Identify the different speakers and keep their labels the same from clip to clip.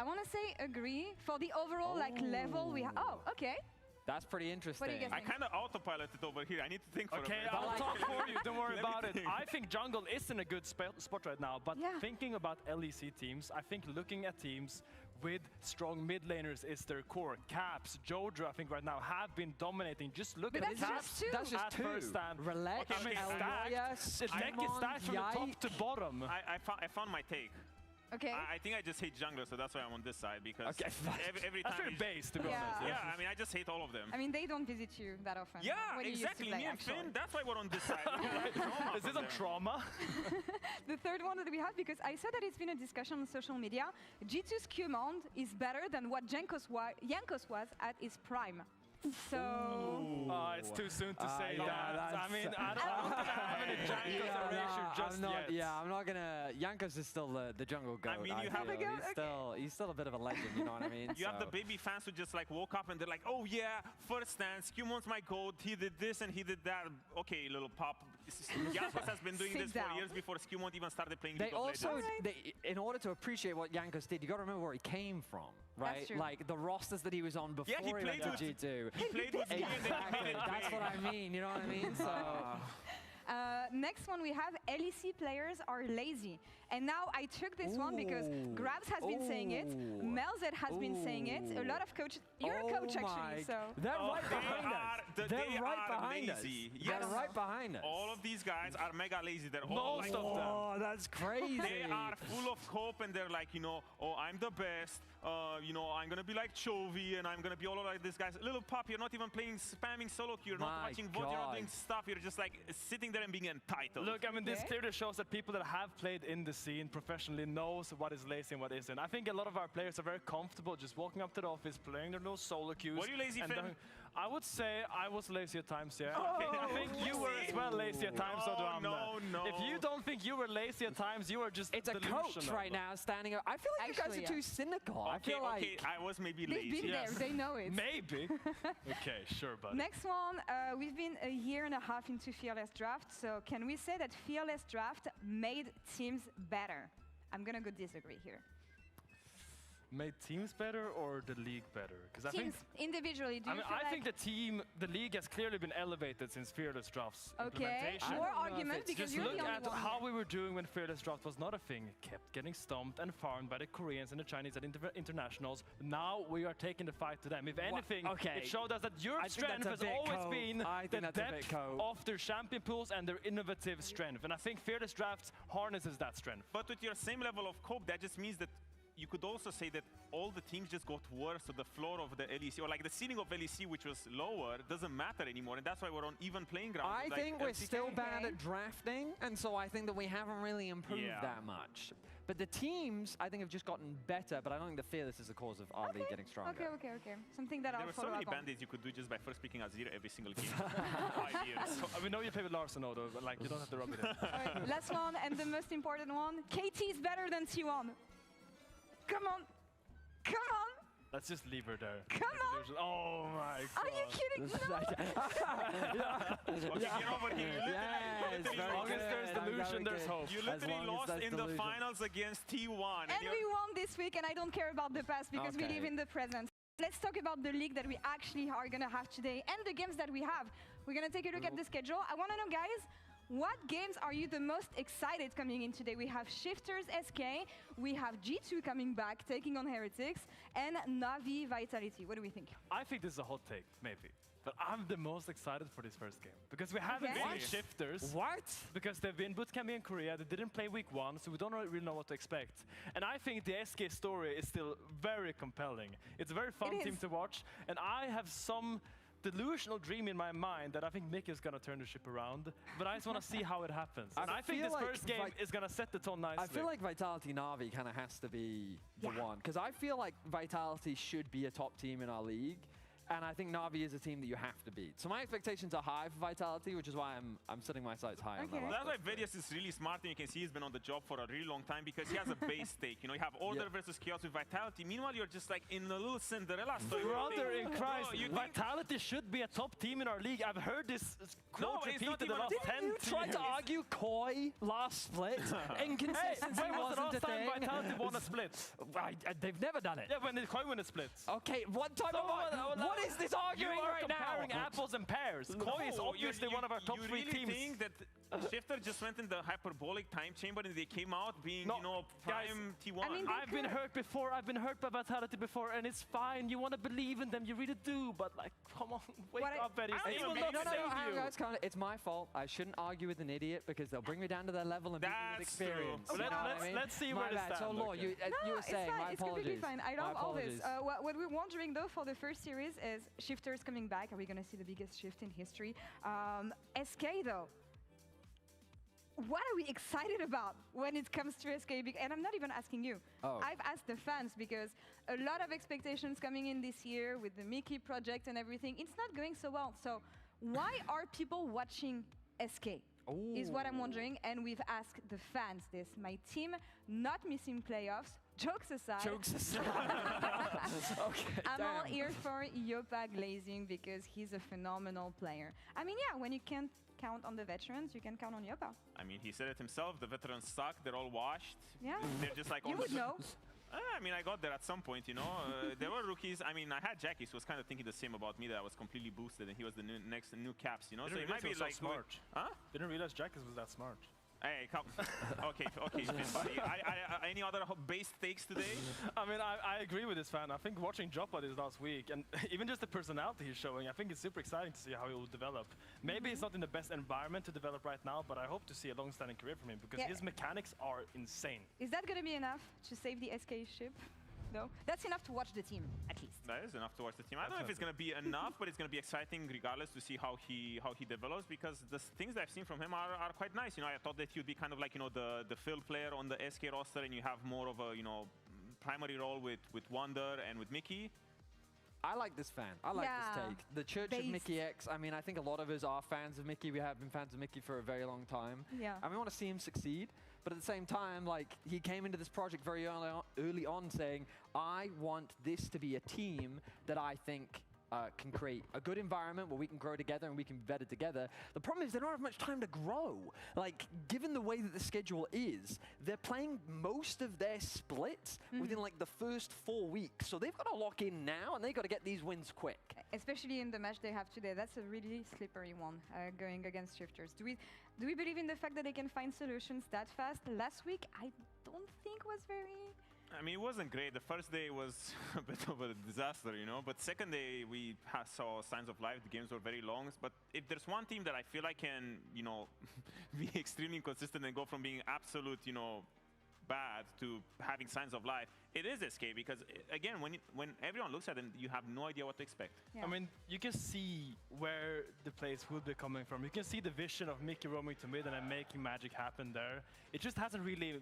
Speaker 1: want to say agree for the overall like level we have. Oh, okay.
Speaker 2: That's pretty interesting.
Speaker 1: What do you guys think?
Speaker 3: I kind of autopiloted over here. I need to think for a
Speaker 4: Okay,
Speaker 3: minute.
Speaker 4: I'll talk for you. Don't worry about it.
Speaker 3: think.
Speaker 4: I think jungle is in a good spot right now, but thinking about LEC teams, I think looking at teams with strong mid laners is their core. Caps, Jojo, I think right now have been dominating. Just look at Caps.
Speaker 2: That's just
Speaker 4: at
Speaker 2: two.
Speaker 4: first stand.
Speaker 2: Relax.
Speaker 4: I mean, the deck is stacked from the top to bottom.
Speaker 3: I found my take.
Speaker 1: Okay.
Speaker 3: I think I just hate junglers, so that's why I'm on this side, because every time...
Speaker 4: That's very base, to be honest.
Speaker 3: Yeah, I mean, I just hate all of them.
Speaker 1: I mean, they don't visit you that often.
Speaker 3: Yeah,
Speaker 1: when
Speaker 3: exactly.
Speaker 1: You used to play,
Speaker 3: Me and Finn, that's why we're on this side.
Speaker 4: Is this a trauma?
Speaker 1: The third one that we have, because I saw that it's been a discussion on social media, G2's command is better than what Jankos was at his prime. So...
Speaker 4: it's too soon to say that. I mean, I don't have any Jankos erasure just yet.
Speaker 2: Yeah, I'm not gonna... Jankos is still the jungle goat.
Speaker 3: I mean, you have
Speaker 2: he's still a bit of a legend, you know what I mean?
Speaker 3: You have the baby fans who just like woke up and they're like, oh yeah, first stance, Qmon's my goat, he did this and he did that. Okay, little pop. Jankos has been doing this for years before Qmon even started playing League of Legends.
Speaker 2: In order to appreciate what Jankos did, you got to remember where he came from, right? Like the rosters that he was on before he went to G2.
Speaker 3: He played with me and then he made it
Speaker 2: That's what I mean, you know what I mean? So.
Speaker 1: Next one we have LEC players are lazy. And now I took this one because Grabs has been saying it, Melzet has been saying it, a lot of coaches, you're a coach actually, so.
Speaker 2: They're right behind us.
Speaker 3: They're right behind us.
Speaker 2: They're right behind us.
Speaker 3: All of these guys are mega lazy. They're all
Speaker 4: Most of them.
Speaker 2: Oh, that's crazy.
Speaker 3: They are full of hope and they're like, you know, oh, I'm the best. You know, I'm going to be like Chovy and I'm going to be all like this guys. Little pup, you're not even playing, spamming solo queue. You're not watching VOD, you're not doing stuff. You're just like sitting there and being entitled.
Speaker 4: Look, I mean, this clearly shows that people that have played in the scene professionally knows what is lazy and what isn't. I think a lot of our players are very comfortable just walking up to the office, playing their little solo queues.
Speaker 3: Were you lazy, Finn?
Speaker 4: I would say I was lazy at times, yeah. I think you were as well lazy at times, so
Speaker 3: no.
Speaker 4: If you don't think you were lazy at times, you are just
Speaker 2: It's a coach right now standing up. I feel like you guys are too cynical. I feel like...
Speaker 3: Okay, I was maybe
Speaker 1: They've
Speaker 3: lazy.
Speaker 1: been there, they know it.
Speaker 4: Maybe. Okay, sure, buddy.
Speaker 1: Next one, we've been a year and a half into Fearless Draft, so can we say that Fearless Draft made teams better? I'm gonna go disagree here.
Speaker 4: Made teams better or the league better? Because I think
Speaker 1: individually, do you feel
Speaker 4: I think the league has clearly been elevated since Fearless Draft's implementation.
Speaker 1: More argument because
Speaker 4: just
Speaker 1: you're
Speaker 4: look
Speaker 1: the only
Speaker 4: at
Speaker 1: one
Speaker 4: how we were doing when Fearless Draft was not a thing. Kept getting stomped and farmed by the Koreans and the Chinese at internationals. Now we are taking the fight to them. If anything, it showed us that Europe's strength has always been the depth of their champion pools and their innovative strength. And I think Fearless Draft harnesses that strength.
Speaker 3: But with your same level of cope, that just means that you could also say that all the teams just got worse, so the floor of the LEC, or like the ceiling of LEC, which was lower, doesn't matter anymore, and that's why we're on even playing ground.
Speaker 2: I think we're still bad at drafting, and so I think that we haven't really improved that much. But the teams, I think, have just gotten better, but I don't think the Fearless is the cause of our league getting stronger.
Speaker 1: Okay. Something that I'll follow up on.
Speaker 3: There were so many band-aids you could do just by first picking Azir every single game. 5 years.
Speaker 4: We know you play with Larson, though, but like, you don't have to rub it in.
Speaker 1: Right, last one, and the most important one. KT is better than T1. Come on. Come on!
Speaker 4: Let's just leave her there.
Speaker 1: Come on!
Speaker 4: Oh my god.
Speaker 1: Are you kidding? No!
Speaker 3: Okay, get over here.
Speaker 4: As long as there's delusion, there's hope.
Speaker 3: You literally lost in the finals against T1.
Speaker 1: And we won this week, and I don't care about the past because we live in the present. Let's talk about the league that we actually are going to have today and the games that we have. We're going to take a look at the schedule. I want to know, guys, what games are you the most excited coming in today? We have Shifters SK, we have G2 coming back, taking on Heretics, and Na'Vi Vitality. What do we think?
Speaker 4: I think this is a hot take, maybe. But I'm the most excited for this first game. Because we haven't seen Shifters.
Speaker 2: What?
Speaker 4: Because they've been bootcamping in Korea, they didn't play week 1, so we don't really know what to expect. And I think the SK story is still very compelling. It's a very fun team to watch, and I have some delusional dream in my mind that I think Mick is going to turn the ship around, but I just want to see how it happens. And I think this first game is going to set the tone nicely.
Speaker 2: I feel like Vitality Na'Vi kind of has to be the one, because I feel like Vitality should be a top team in our league. And I think Na'Vi is a team that you have to beat. So my expectations are high for Vitality, which is why I'm setting my sights high on that.
Speaker 1: Okay.
Speaker 3: That's why Vedius is really smart, and you can see he's been on the job for a really long time because he has a base stake. You know, you have Order versus Chaos with Vitality. Meanwhile, you're just like in a little Cinderella story.
Speaker 4: Brother in Christ, Vitality should be a top team in our league. I've heard this quote repeated the last 10
Speaker 2: You tried
Speaker 4: years.
Speaker 2: to argue Koi last split. Inconsistency
Speaker 4: When was the
Speaker 2: wasn't a
Speaker 4: last time
Speaker 2: thing.
Speaker 4: Vitality won a split?
Speaker 2: They've never done it.
Speaker 4: Yeah, when did Koi win a split?
Speaker 2: Okay, what type of... What is this arguing
Speaker 4: You are
Speaker 2: right
Speaker 4: comparing
Speaker 2: now?
Speaker 4: apples and pears. Koi is obviously one of our top 3
Speaker 3: teams. You
Speaker 4: teams.
Speaker 3: really think that Shifter just went in the hyperbolic time chamber and they came out being,
Speaker 4: No,
Speaker 3: you know, prime T1?
Speaker 1: I mean,
Speaker 4: I've been hurt before. I've been hurt by Vitality before, and it's fine. You want to believe in them. You really do. But, like, come on. Wake up, Eddie.
Speaker 3: I
Speaker 4: They
Speaker 3: don't
Speaker 4: will
Speaker 3: even
Speaker 4: not
Speaker 3: believe
Speaker 4: save
Speaker 3: in
Speaker 4: you.
Speaker 2: No, it's kind of, it's my fault. I shouldn't argue with an idiot because they'll bring me down to their level and beat me with
Speaker 3: That's
Speaker 2: experience.
Speaker 3: true.
Speaker 2: You know what I mean?
Speaker 4: Let's see
Speaker 2: My
Speaker 4: where they
Speaker 2: bad.
Speaker 4: stand.
Speaker 2: So, Law,
Speaker 4: Okay.
Speaker 2: you were
Speaker 1: it's
Speaker 2: saying,
Speaker 1: fine.
Speaker 2: my
Speaker 1: It's completely
Speaker 2: apologies.
Speaker 1: fine. I love
Speaker 2: My
Speaker 1: all this.
Speaker 2: apologies.
Speaker 1: What we're wondering though for the first series is Shifter's coming back. Are we going to see the biggest shift in history? SK though. What are we excited about when it comes to SK? And I'm not even asking you.
Speaker 2: Oh.
Speaker 1: I've asked the fans because a lot of expectations coming in this year with the Mickey project and everything. It's not going so well. So why are people watching SK? Is what I'm wondering. And we've asked the fans this. My team not missing playoffs. Jokes aside.
Speaker 2: Jokes aside. Okay,
Speaker 1: I'm all
Speaker 2: damn.
Speaker 1: here for Yopa Glazing because he's a phenomenal player. I mean, yeah, when you can't count on the veterans, you can count on Yopa.
Speaker 3: I mean, he said it himself. The veterans suck. They're all washed.
Speaker 1: Yeah.
Speaker 3: They're just like...
Speaker 1: You
Speaker 3: on
Speaker 1: would
Speaker 3: the
Speaker 1: know.
Speaker 3: I mean, I got there at some point, you know. There were rookies. I mean, I had Jackie, who was kind of thinking the same about me, that I was completely boosted, and he was the next new caps, you know. So it might be like...
Speaker 4: smart.
Speaker 3: Huh?
Speaker 4: Didn't realize Jackis was that smart.
Speaker 3: Hey, come. Okay, buddy. Any other base takes today?
Speaker 4: I mean, I agree with this fan. I think watching Joppa this last week, and even just the personality he's showing, I think it's super exciting to see how he will develop. Maybe it's not in the best environment to develop right now, but I hope to see a long-standing career from him because his mechanics are insane.
Speaker 1: Is that going to be enough to save the SK ship? No? That's enough to watch the team, at least.
Speaker 3: That is enough to watch the team. I don't know if it's going to be enough, but it's going to be exciting regardless to see how he develops because the things that I've seen from him are quite nice. You know, I thought that he would be kind of like, you know, the field player on the SK roster and you have more of a, you know, primary role with Wonder and with Mickey.
Speaker 2: I like this fan. I like this take. The Church of Mickey X. I mean, I think a lot of us are fans of Mickey. We have been fans of Mickey for a very long time.
Speaker 1: Yeah.
Speaker 2: And we want to see him succeed. But at the same time, like, he came into this project very early on saying, I want this to be a team that I think can create a good environment where we can grow together and we can be better together. The problem is they don't have much time to grow. Like, given the way that the schedule is, they're playing most of their splits within like the first 4 weeks. So they've got to lock in now and they've got to get these wins quick.
Speaker 1: Especially in the match they have today. That's a really slippery one going against Shifters. Do we believe in the fact that they can find solutions that fast? Last week, I don't think was very...
Speaker 3: I mean, it wasn't great. The first day was a bit of a disaster, you know. But second day, we saw signs of life. The games were very long. But if there's one team that I feel like can, you know, be extremely consistent and go from being absolute, you know, bad to having signs of life, it is SK. Because again, when everyone looks at them, you have no idea what to expect.
Speaker 1: Yeah.
Speaker 4: I mean, you can see where the plays will be coming from. You can see the vision of Mickey roaming to mid and then making magic happen there. It just hasn't really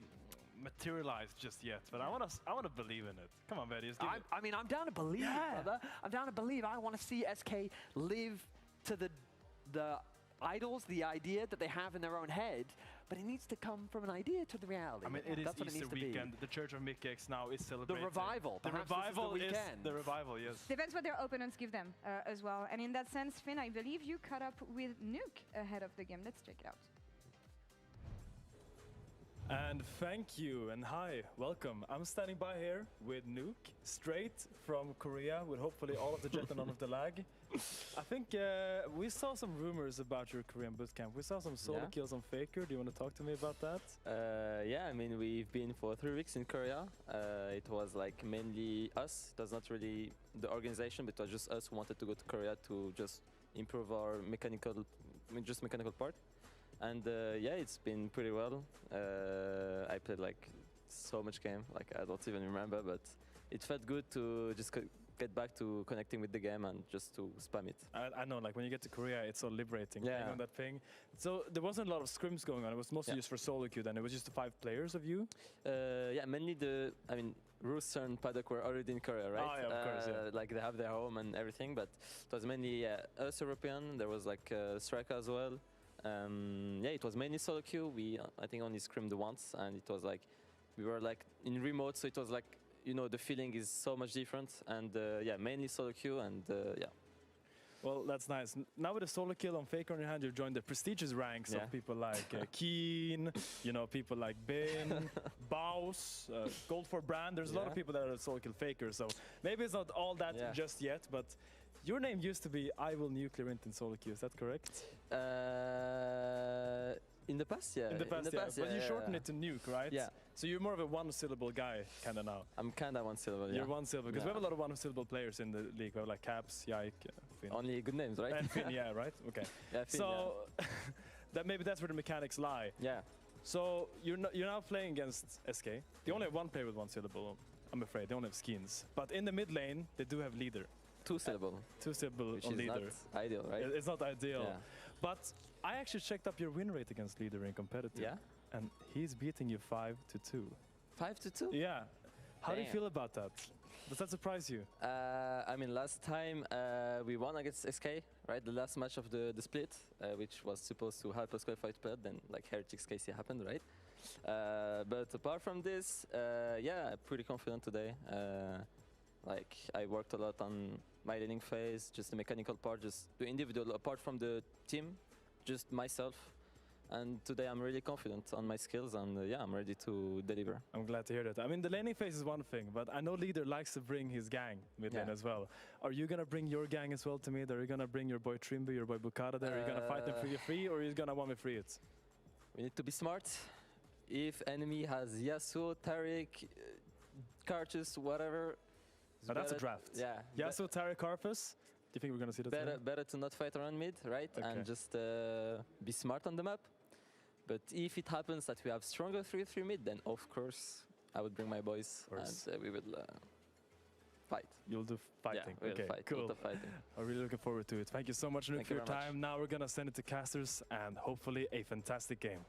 Speaker 4: materialized just yet, but I want to believe in it. Come on, Betty.
Speaker 2: I mean, I'm down to believe, brother. I'm down to believe. I want to see SK live to the idols, the idea that they have in their own head, but it needs to come from an idea to the reality.
Speaker 4: I mean, it is
Speaker 2: That's what
Speaker 4: Easter
Speaker 2: it needs
Speaker 4: weekend.
Speaker 2: To be.
Speaker 4: The Church of Mickey X now is celebrating.
Speaker 2: The revival.
Speaker 4: The
Speaker 2: Perhaps
Speaker 4: revival
Speaker 2: this is the
Speaker 4: is
Speaker 2: weekend.
Speaker 4: the revival, yes.
Speaker 1: Depends what their opponents give them as well. And in that sense, Finn, I believe you caught up with Nuke ahead of the game. Let's check it out.
Speaker 5: And thank you, and hi, welcome. I'm standing by here with Nuke, straight from Korea, with hopefully all of the jet and none of the lag. I think we saw some rumors about your Korean bootcamp. We saw some solo kills on Faker. Do you want to talk to me about that?
Speaker 6: Yeah, I mean, we've been for 3 weeks in Korea. It was like mainly us. It was not really the organization, but it was just us who wanted to go to Korea to just improve our mechanical part. And yeah, it's been pretty well. I played like so much game, like I don't even remember, but it felt good to just get back to connecting with the game and just to spam it.
Speaker 5: I know, like when you get to Korea, it's so liberating.
Speaker 6: Yeah.
Speaker 5: On that thing. So there wasn't a lot of scrims going on. It was mostly just for solo queue. Then it was just the 5 players of you.
Speaker 6: Yeah, mainly Rooster and Paddock were already in Korea, right?
Speaker 5: Oh, yeah, of course, yeah.
Speaker 6: Like they have their home and everything, but it was mainly us European. There was like Striker as well. Yeah, it was mainly solo queue. We, I think, only scrimmed once, and it was like, we were like in remote, so it was like, you know, the feeling is so much different. And yeah, mainly solo queue, and yeah.
Speaker 5: Well, that's nice. Now with a solo kill on Faker on your hand, you've joined the prestigious ranks of people like Keen, you know, people like Bin, Baus, Gold for Brand. There's a lot of people that are solo kill Faker, so maybe it's not all that just yet, but your name used to be I Will Nuclear Int in solo queue, is that correct?
Speaker 6: In the past, yeah.
Speaker 5: In the past, but you shortened it to Nuke, right?
Speaker 6: Yeah.
Speaker 5: So you're more of a one-syllable guy, kind of now.
Speaker 6: I'm kind of one-syllable, yeah.
Speaker 5: You're one-syllable, because we have a lot of one-syllable players in the league. We have like Caps, Yike, Finn.
Speaker 6: Only good names, right?
Speaker 5: And Finn, yeah, right? Okay.
Speaker 6: Yeah, Finn,
Speaker 5: so that maybe that's where the mechanics lie.
Speaker 6: Yeah.
Speaker 5: So you're now playing against SK. They only have one player with one syllable, I'm afraid. They only have Skeanz. But in the mid lane, they do have leader.
Speaker 6: Two-syllable.
Speaker 5: Two-syllable
Speaker 6: Which
Speaker 5: on
Speaker 6: is
Speaker 5: leader.
Speaker 6: not ideal, right?
Speaker 5: It's not ideal.
Speaker 6: Yeah.
Speaker 5: But I actually checked up your win rate against leader in competitive.
Speaker 6: Yeah?
Speaker 5: And he's beating you 5-2.
Speaker 6: 5-2?
Speaker 5: Yeah. How do you
Speaker 6: Damn.
Speaker 5: feel about that? Does that surprise you?
Speaker 6: I mean, last time we won against SK, right? The last match of the split, which was supposed to help us qualify to play, then like Heretics Casey happened, right? But apart from this, yeah, pretty confident today. Like I worked a lot on my laning phase, just the mechanical part, just the individual, apart from the team, just myself. And today I'm really confident on my skills, and yeah, I'm ready to deliver.
Speaker 5: I'm glad to hear that. I mean, the laning phase is one thing, but I know leader likes to bring his gang mid lane as well. Are you gonna bring your gang as well to mid? Are you gonna bring your boy Trimby, your boy Bukata there? Are you gonna fight them 3v3, or are you gonna 1v3 it?
Speaker 6: We need to be smart. If enemy has Yasuo, Taric, Karthus, whatever.
Speaker 5: Oh, that's a draft.
Speaker 6: Yeah.
Speaker 5: Yasuo, Taric, Karthus. Do you think we're gonna see that?
Speaker 6: Better to not fight around mid, right?
Speaker 5: Okay.
Speaker 6: And just be smart on the map. But if it happens that we have stronger 3-3 mid, then of course I would bring my boys and we will fight.
Speaker 5: You'll do fighting.
Speaker 6: Yeah,
Speaker 5: okay,
Speaker 6: fight.
Speaker 5: cool.
Speaker 6: Fighting.
Speaker 5: I'm really looking forward to it. Thank you so much, Nuke, for your time. Now we're gonna send it to casters and hopefully a fantastic game.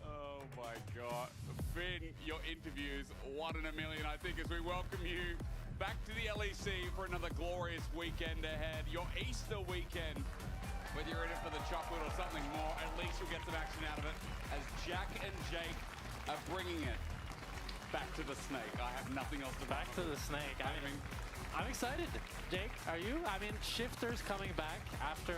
Speaker 7: Oh my God, Finn, your interviews, 1 in a million, I think, as we welcome you back to the LEC for another glorious weekend ahead. Your Easter weekend. Whether you're in it for the chocolate or something more, at least you'll get some action out of it as Jack and Jake are bringing it back to the snake. I have nothing else to
Speaker 8: back to the snake. I mean, I'm excited. Jake, are you? I mean, Shifters coming back after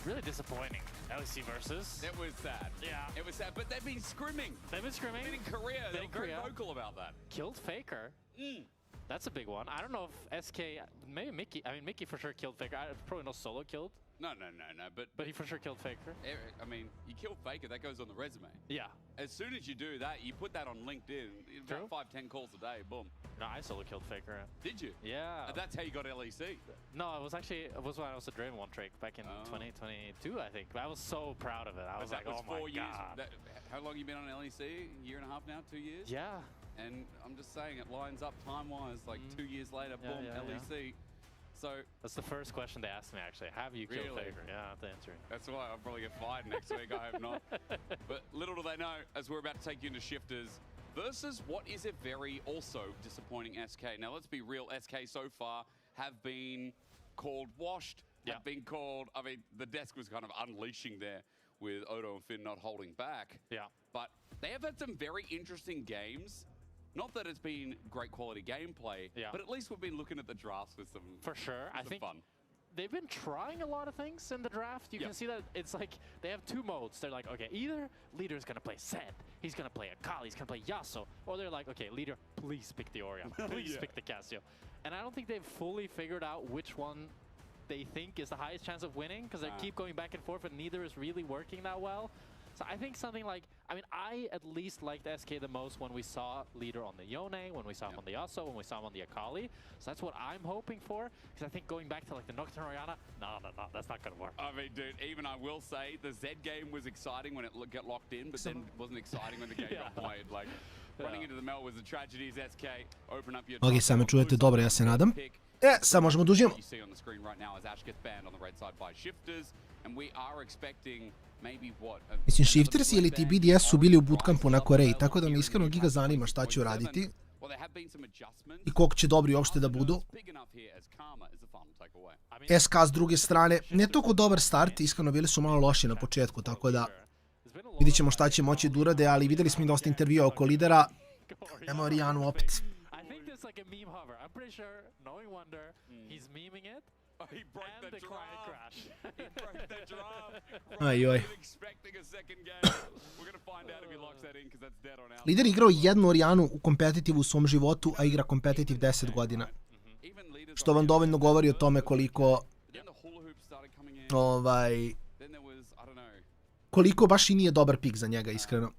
Speaker 8: really disappointing LEC versus.
Speaker 7: It was sad.
Speaker 8: Yeah.
Speaker 7: It was sad, but they've been scrimming.
Speaker 8: They've been scrimming.
Speaker 7: Been in Korea. They were very vocal about that.
Speaker 8: Killed Faker. That's a big one. I don't know if SK, maybe Mickey. I mean, Mickey for sure killed Faker. Probably no solo killed.
Speaker 7: No,
Speaker 8: but he for sure killed Faker.
Speaker 7: I mean, you kill Faker, that goes on the resume.
Speaker 8: Yeah.
Speaker 7: As soon as you do that, you put that on LinkedIn. About 5-10 calls a day, boom.
Speaker 8: No, I solo killed Faker.
Speaker 7: Did you?
Speaker 8: Yeah.
Speaker 7: And that's how you got LEC.
Speaker 8: No, it was when I was a Draven one trick back in 2022, I think. I was so proud of it. I was like, oh my God.
Speaker 7: How long have you been on LEC? A year and a half now? 2 years?
Speaker 8: Yeah.
Speaker 7: And I'm just saying, it lines up time-wise, like 2 years later, boom, LEC. So
Speaker 8: that's the first question they asked me, actually. Have you killed Faker? Yeah, I have to answer.
Speaker 7: That's why I'll probably get fired next week. I have not. But little do they know, as we're about to take you into Shifters versus what is a very also disappointing SK. Now, let's be real. SK so far have been called washed, have been called, I mean, the desk was kind of unleashing there with Odo and Finn not holding back.
Speaker 8: Yeah.
Speaker 7: But they have had some very interesting games. Not that it's been great quality gameplay, but at least we've been looking at the drafts with some
Speaker 8: I think
Speaker 7: fun.
Speaker 8: They've been trying a lot of things in the draft. You can see that it's like they have two modes. They're like, okay, either leader's gonna play Zed, he's gonna play Akali, he's gonna play Yasuo, or they're like, okay, leader, please pick the Orion, please pick the Cassio. And I don't think they've fully figured out which one they think is the highest chance of winning, because they keep going back and forth and neither is really working that well. So I think something like, I mean, I at least liked SK the most when we saw leader on the Yone, when we saw him on the Yasuo, when we saw him on the Akali. So that's what I'm hoping for, because I think going back to like the Nocturne Orianna, no, that's not gonna work.
Speaker 7: I mean, dude, even I will say the Zed game was exciting when it got locked in, but then wasn't exciting when the game got played. Like, running into the melt was a tragedy as SK. Open up your...
Speaker 9: Ok, sad me čujete dobro, ja se nadam. Sad možemo da uđemo.
Speaker 7: You see on the screen right now as Ash gets banned on the red side by Shifters, and we are expecting maybe what...
Speaker 9: Mislim, Shifters ili ti BDS su bili u bootcampu na Koreji, tako da me iskreno giga zanima šta će uraditi. i koliko će dobri uopšte da budu. SK s druge strane, ne toliko dobar start, iskreno bili su malo loši na početku, tako da vidit ćemo šta će moći da urade, ali videli smo i dosta intervjua oko lidera. Nemo Orijanu opet. Ajoj. Lider igrao jednu Orijanu u kompetitivu u svom životu, a igra kompetitiv 10 godina. Što vam dovoljno govori o tome koliko baš i nije dobar pik za njega, iskreno.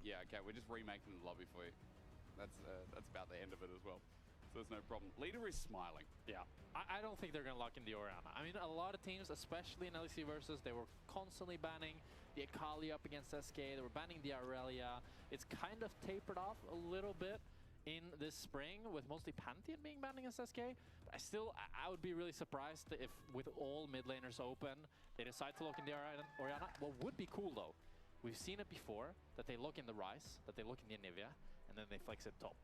Speaker 8: I don't think they're going to lock in the Orianna. I mean, a lot of teams, especially in LEC versus, they were constantly banning the Akali up against SK. They were banning the Aurelia. It's kind of tapered off a little bit in this spring, with mostly Pantheon being banned against SK. But I would be really surprised if, with all mid laners open, they decide to lock in the Orianna. What would be cool, though, we've seen it before, that they look in the Ryze, that they look in the Anivia, and then they flex it top.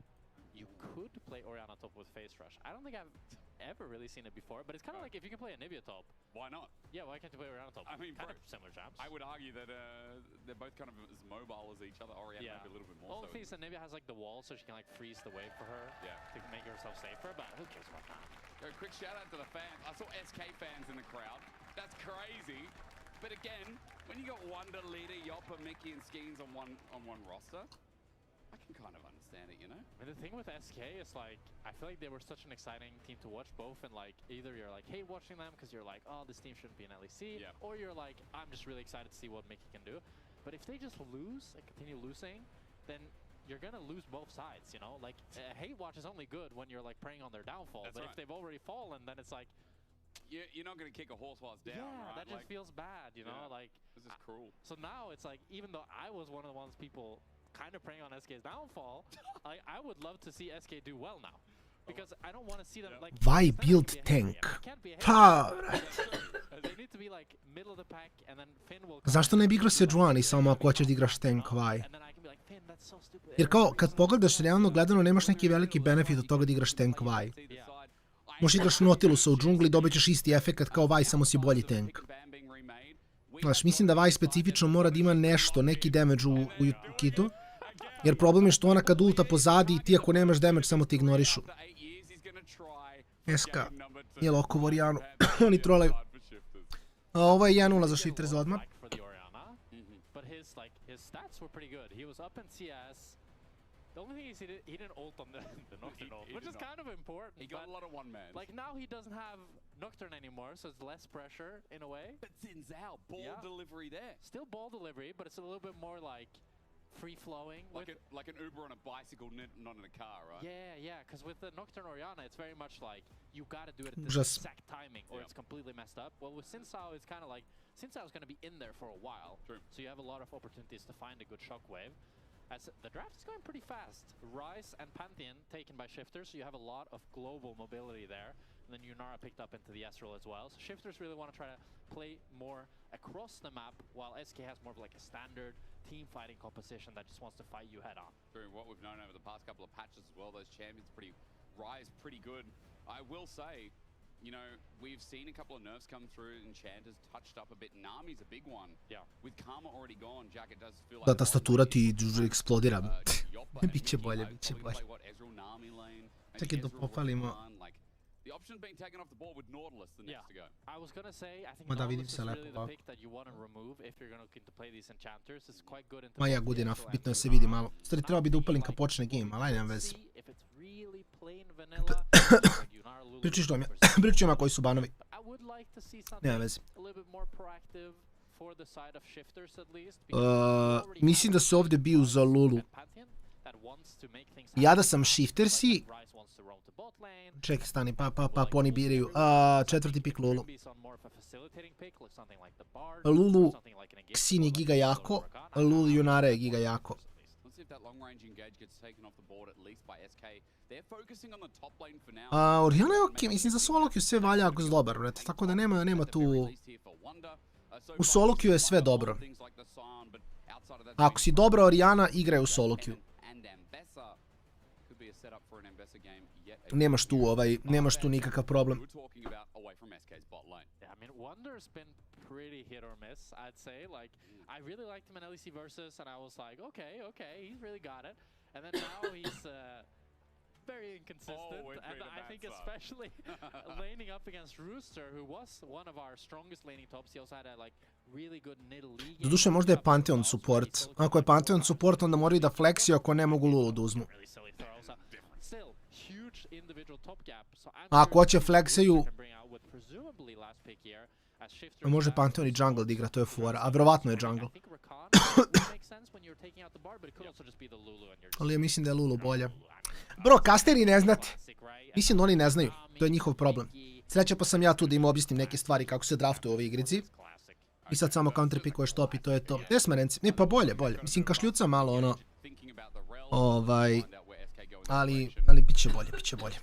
Speaker 8: You could play Orianna top with Phase Rush. I don't think I've ever really seen it before, but it's kind of like if you can play Anivia top.
Speaker 7: Why not?
Speaker 8: Yeah, why can't you play Orianna top?
Speaker 7: I mean,
Speaker 8: kind of similar champs.
Speaker 7: I would argue that they're both kind of as mobile as each other. Orianna maybe a little bit more.
Speaker 8: Well, the thing is Anivia has like the wall, so she can like freeze the wave for her to make herself safer, but who cares about that?
Speaker 7: Quick shout out to the fans. I saw SK fans in the crowd. That's crazy. But again, when you got Wonder, Leader, Yopper, Mickey, and Skeanz on one roster, I can kind of understand it, you know?
Speaker 8: And the thing with SK is like, I feel like they were such an exciting team to watch, both in like, either you're like, hey, watching them because you're like, oh, this team shouldn't be in LEC, or you're like, I'm just really excited to see what Mickey can do. But if they just lose and continue losing, then you're gonna lose both sides, you know? Like, hate watch is only good when you're like preying on their downfall, but if they've already fallen, then it's like,
Speaker 7: you're not going to kick a horse while it's down, right?
Speaker 8: That just feels bad, you know? Like,
Speaker 7: this is cruel.
Speaker 8: So now it's like, even though I was one of the ones people kind of preying on SK's downfall, I would love to see SK do well now. Because I don't want to see them like...
Speaker 9: Why build tank?
Speaker 8: They need to be like middle of the pack and then Finn will...
Speaker 9: Zašto ne bi igrao Sejuani samo ako hoćeš da igraš tank, why? Jer kao, kad pogledaš realno gledano, nemaš neki veliki benefit od toga da igraš tank, why? Možeš igraš Nautilusa u džungli i dobit ćeš isti efekt kao Vi, samo si bolji tank. Znaš, mislim da Vi specifično mora da ima nešto, neki damage u kitu. Jer problem je što ona kad ulta pozadi i ti ako nemaš damage samo ti ignorišu. SK je loko Orijanu. Oni trolaju. Ovo je 1-0 za Shifters odmah.
Speaker 8: The only thing is he didn't ult on the Nocturne, which is kind of important.
Speaker 7: He got a lot of one-man.
Speaker 8: Like now he doesn't have Nocturne anymore, so it's less pressure in a way.
Speaker 7: But Zinzao, ball delivery there.
Speaker 8: Still ball delivery, but it's a little bit more like free-flowing.
Speaker 7: Like an Uber on a bicycle, not in a car, right?
Speaker 8: Yeah, because with the Nocturne Orianna, it's very much like you got to do it at the exact timing or it's completely messed up. Well, with Sinsao, it's kind of like Sinsao's going to be in there for a while. True. So you have a lot of opportunities to find a good shockwave. As the draft is going pretty fast. Ryze and Pantheon taken by Shifters, so you have a lot of global mobility there. And then Yunara picked up into the Astral as well. So Shifters really want to try to play more across the map, while SK has more of like a standard team fighting composition that just wants to fight you head on.
Speaker 7: True, what we've known over the past couple of patches as well, those champions Ryze pretty good. I will say, you know, we've seen a couple of nerfs come through, Enchanter's touched up a bit. Nami's a big one. Yeah. With Karma already gone, Jack, it does feel like...
Speaker 9: Da tastatura ti eksplodira. Biće bolje, biće bolje. Čekaj da popalimo.
Speaker 7: The option being taken off the board with Nautilus the next to go.
Speaker 8: I was gonna say, I think Nautilus is really the pick that you want to remove if you're going to play these enchanters. It's quite good into...
Speaker 9: Ma ja, good enough, bitno je se vidi malo. Stvari treba bi da upalim kad počne game, ali nemam veze. Priču ima koji su banovi. Nema veze. Mislim da su ovdje bio za Lulu. Ja da sam Shiftersi... Čekaj, stani, pa oni biraju. Četvrti pik Lulu. Lulu, Xin je giga jako. Lulu Yunara je giga jako. Orianna je okej, mislim za solo queue sve valja ako zlobar, tako da nema tu... U solo queue je sve dobro. Ako si dobra Orianna, igraj u solo queue. nemaš tu nikakav problem.
Speaker 8: I mean, Wonder's been pretty hit or miss, I'd say. Like, I really liked him in LEC Versus, and I was like, okay, he's really got it. And then now he's very inconsistent, and I think especially laning up against Rooster, who was one of our strongest laning tops. He also had a like really good middle league.
Speaker 9: Doduše, možda je Pantheon support. Ako je Pantheon support, onda moraju da fleksiju ako ne mogu Lulu da uzmu. A ako hoće fleksiju, može Pantheon i jungle da igra, to je fora, a verovatno je jungle. Ali ja mislim da je Lulu bolja. Bro, kasteri ne znate. Mislim da oni ne znaju, to je njihov problem. Sreća pa sam ja tu da im objasnim neke stvari kako se draftuje u ovoj igrici. I sad samo counter pickuješ top i to je to. Gdje smo renci? Ne, pa bolje. Mislim, kašljuca malo ono... Ali bit će bolje.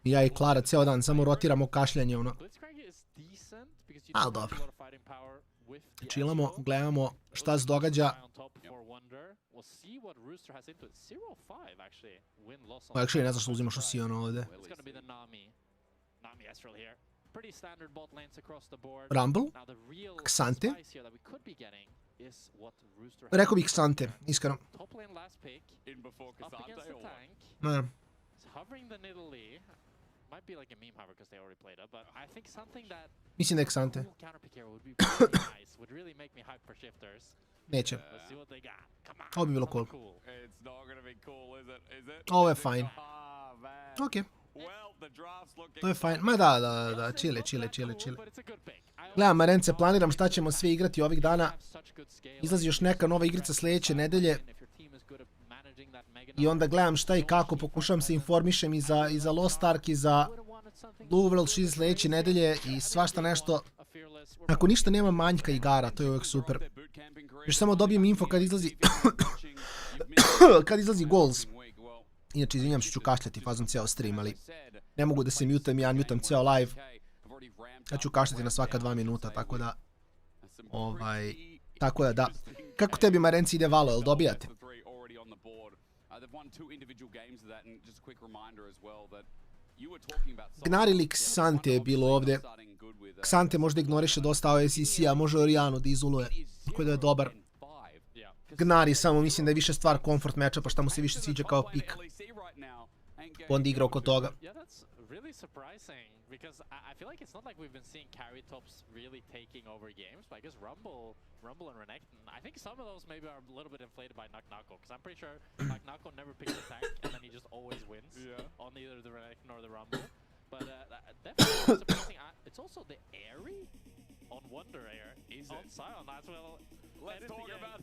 Speaker 9: Ja i Klara ceo dan samo rotiramo kašljanje, ono. Ali dobro. Chillamo, gledamo šta se događa. Actually, ne znam što uzimaš u Sion ovdje. Rumble? Ksante? Rekao bih Ksante, iskreno. Ne. Mislim da je Ksante. Neće. Ovo bi bilo cool. Ovo je fine. Ok. To je fine. Ma da, chile. Gledam, Marence, planiram šta ćemo sve igrati ovih dana. Izlazi još neka nova igrica sljedeće nedelje. I onda gledam šta i kako, pokušavam se informišem i za Lost Ark i za Blue World 6 sljedeće nedelje i svašta nešto. Ako ništa nema manjka igara, to je uvijek super. Još samo dobijem info kad izlazi kad izlazi goals. Inače, izvinjam što ću kašljati fazom ceo stream, ali ne mogu da se mutam, ja mutam ceo live. Ja ću kašljati na svaka 2 minuta, tako da... Tako da, da. Kako tebi, Marenci, ide Valo, jel dobijate? Gnari ili Ksante je bilo ovdje. Ksante možda ignoriše dosta OSEC-a, može Orianu da izuluje, koji da je dobar. Gnari samo mislim da je više stvar comfort matcha, pa šta mu se više sviđa kao pik. Onda igra oko toga. Because I feel like it's not like we've been seeing carry tops really taking over games, but I guess Rumble and Renegade, I think some of those maybe are a little bit inflated by Nuke, because I'm pretty sure Nuke never picks a tank and then he just always wins on either the Renegade or the Rumble. But definitely surprising. It's also the Airy on Wonder Air on Sion as well.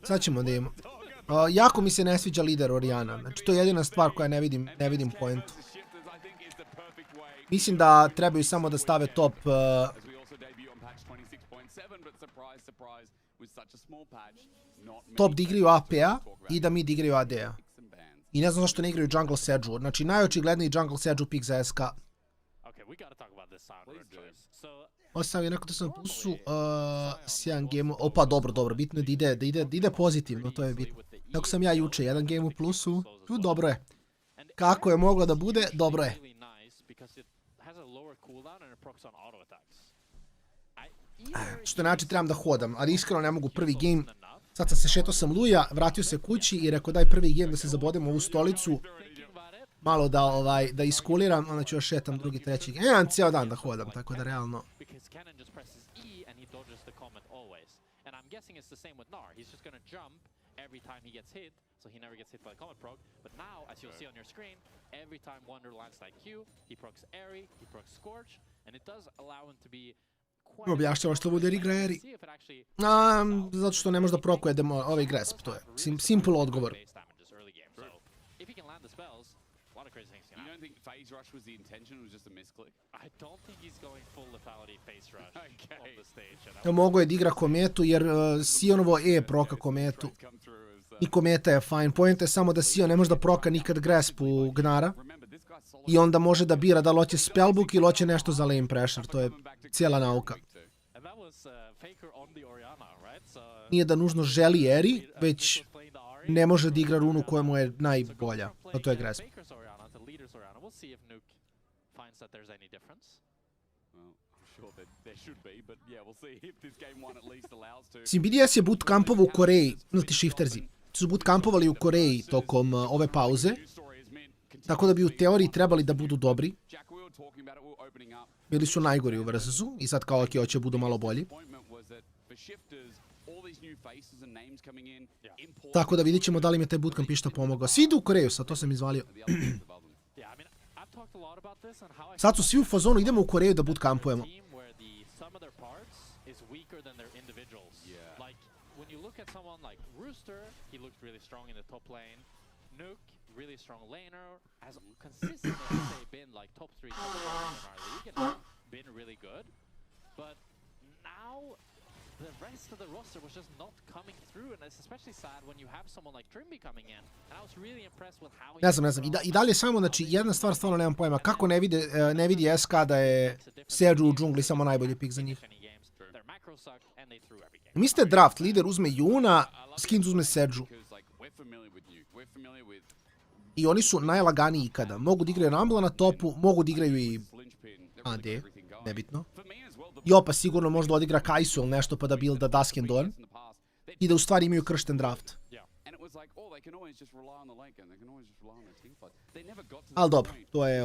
Speaker 9: Sad ćemo da imamo. Jako mi se ne sviđa lider Oriana, znači to je jedina stvar koja ne vidim pointu. Mislim da trebaju samo da stave top da igraju AP-a i da mid igraju AD-a. I ne znam zašto ne igraju jungle Sedge-u. Znači najočigledniji jungle Sedge-u pick za SK. Ovo sam je nekako sam plusu sjajan game. Opa, dobro, bitno je da ide pozitivno, to je bitno. Tako sam ja juče, jedan game u plusu, dobro je. Kako je moglo da bude, dobro je. Što znači trebam da hodam, ali iskreno ne mogu prvi game. Sad se šetao sam Luja, vratio se kući i rekao daj prvi game da se zabodemo u stolicu. Malo da iskuliram, onda ću još šetam drugi, treći game. Imam cijel dan da hodam, tako da realno. Every time he gets hit, so he never gets hit by the comet proc. But now, as you'll see on your screen, every time Wonder lands like Q, he procs Airy, he procs Scorch, and it does allow him to be quite... Objašnjava što bude igra Airy. Zato što ne može da prokuje ovaj Grasp, to je simple odgovor. Phase rush was the intention, it was just a misclick. I don't think he's going full lethality phase rush on the stage. Mogu je da igra kometu jer Sionovo E proka kometu. I kometa je fine. Point je samo da Sion ne može da proka nikad Grasp u Gnara. I onda može da bira da li hoće spellbook ili hoće nešto za lane pressure. To je cijela nauka. Nije da nužno želi Eri, već ne može da igra runu koja mu je najbolja, a to je Grasp. BDS je bootcampovao u Koreji, ti shifterzi, su bootcampovali u Koreji tokom ove pauze, tako da bi u teoriji trebali da budu dobri. Bili su najgori u Versusu i sad kao hoće budu malo bolji. Tako da vidit ćemo da li mi je taj bootcamp išta pomogao. Svi idu u Koreju sad, to sam izvalio. Sad su svi u fazonu, idemo u Koreju da bootcampujemo.
Speaker 8: Nuke, really strong laner, has consistently been like top 3 top in our league and been really good. But now the rest of the roster was just not coming through, and it's especially sad when you have someone like Trimby coming in. And I was really impressed with how he...
Speaker 9: Ne znam. I dalje samo, znači, jedna stvar stvarno nemam pojma. Kako ne vidi SK da je Serđu u džungli samo najbolji pik za njih? Mislite draft, lider uzme Juna, Skeanz uzme Serđu. I oni su najlaganiji ikada. Mogu da igraju Rumble na topu, mogu da igraju i AD, nebitno. Jopa sigurno možda odigra Kai'Su ili nešto pa da builda Dusk and Dawn. I da u stvari imaju kršten draft. Ali dobro, to je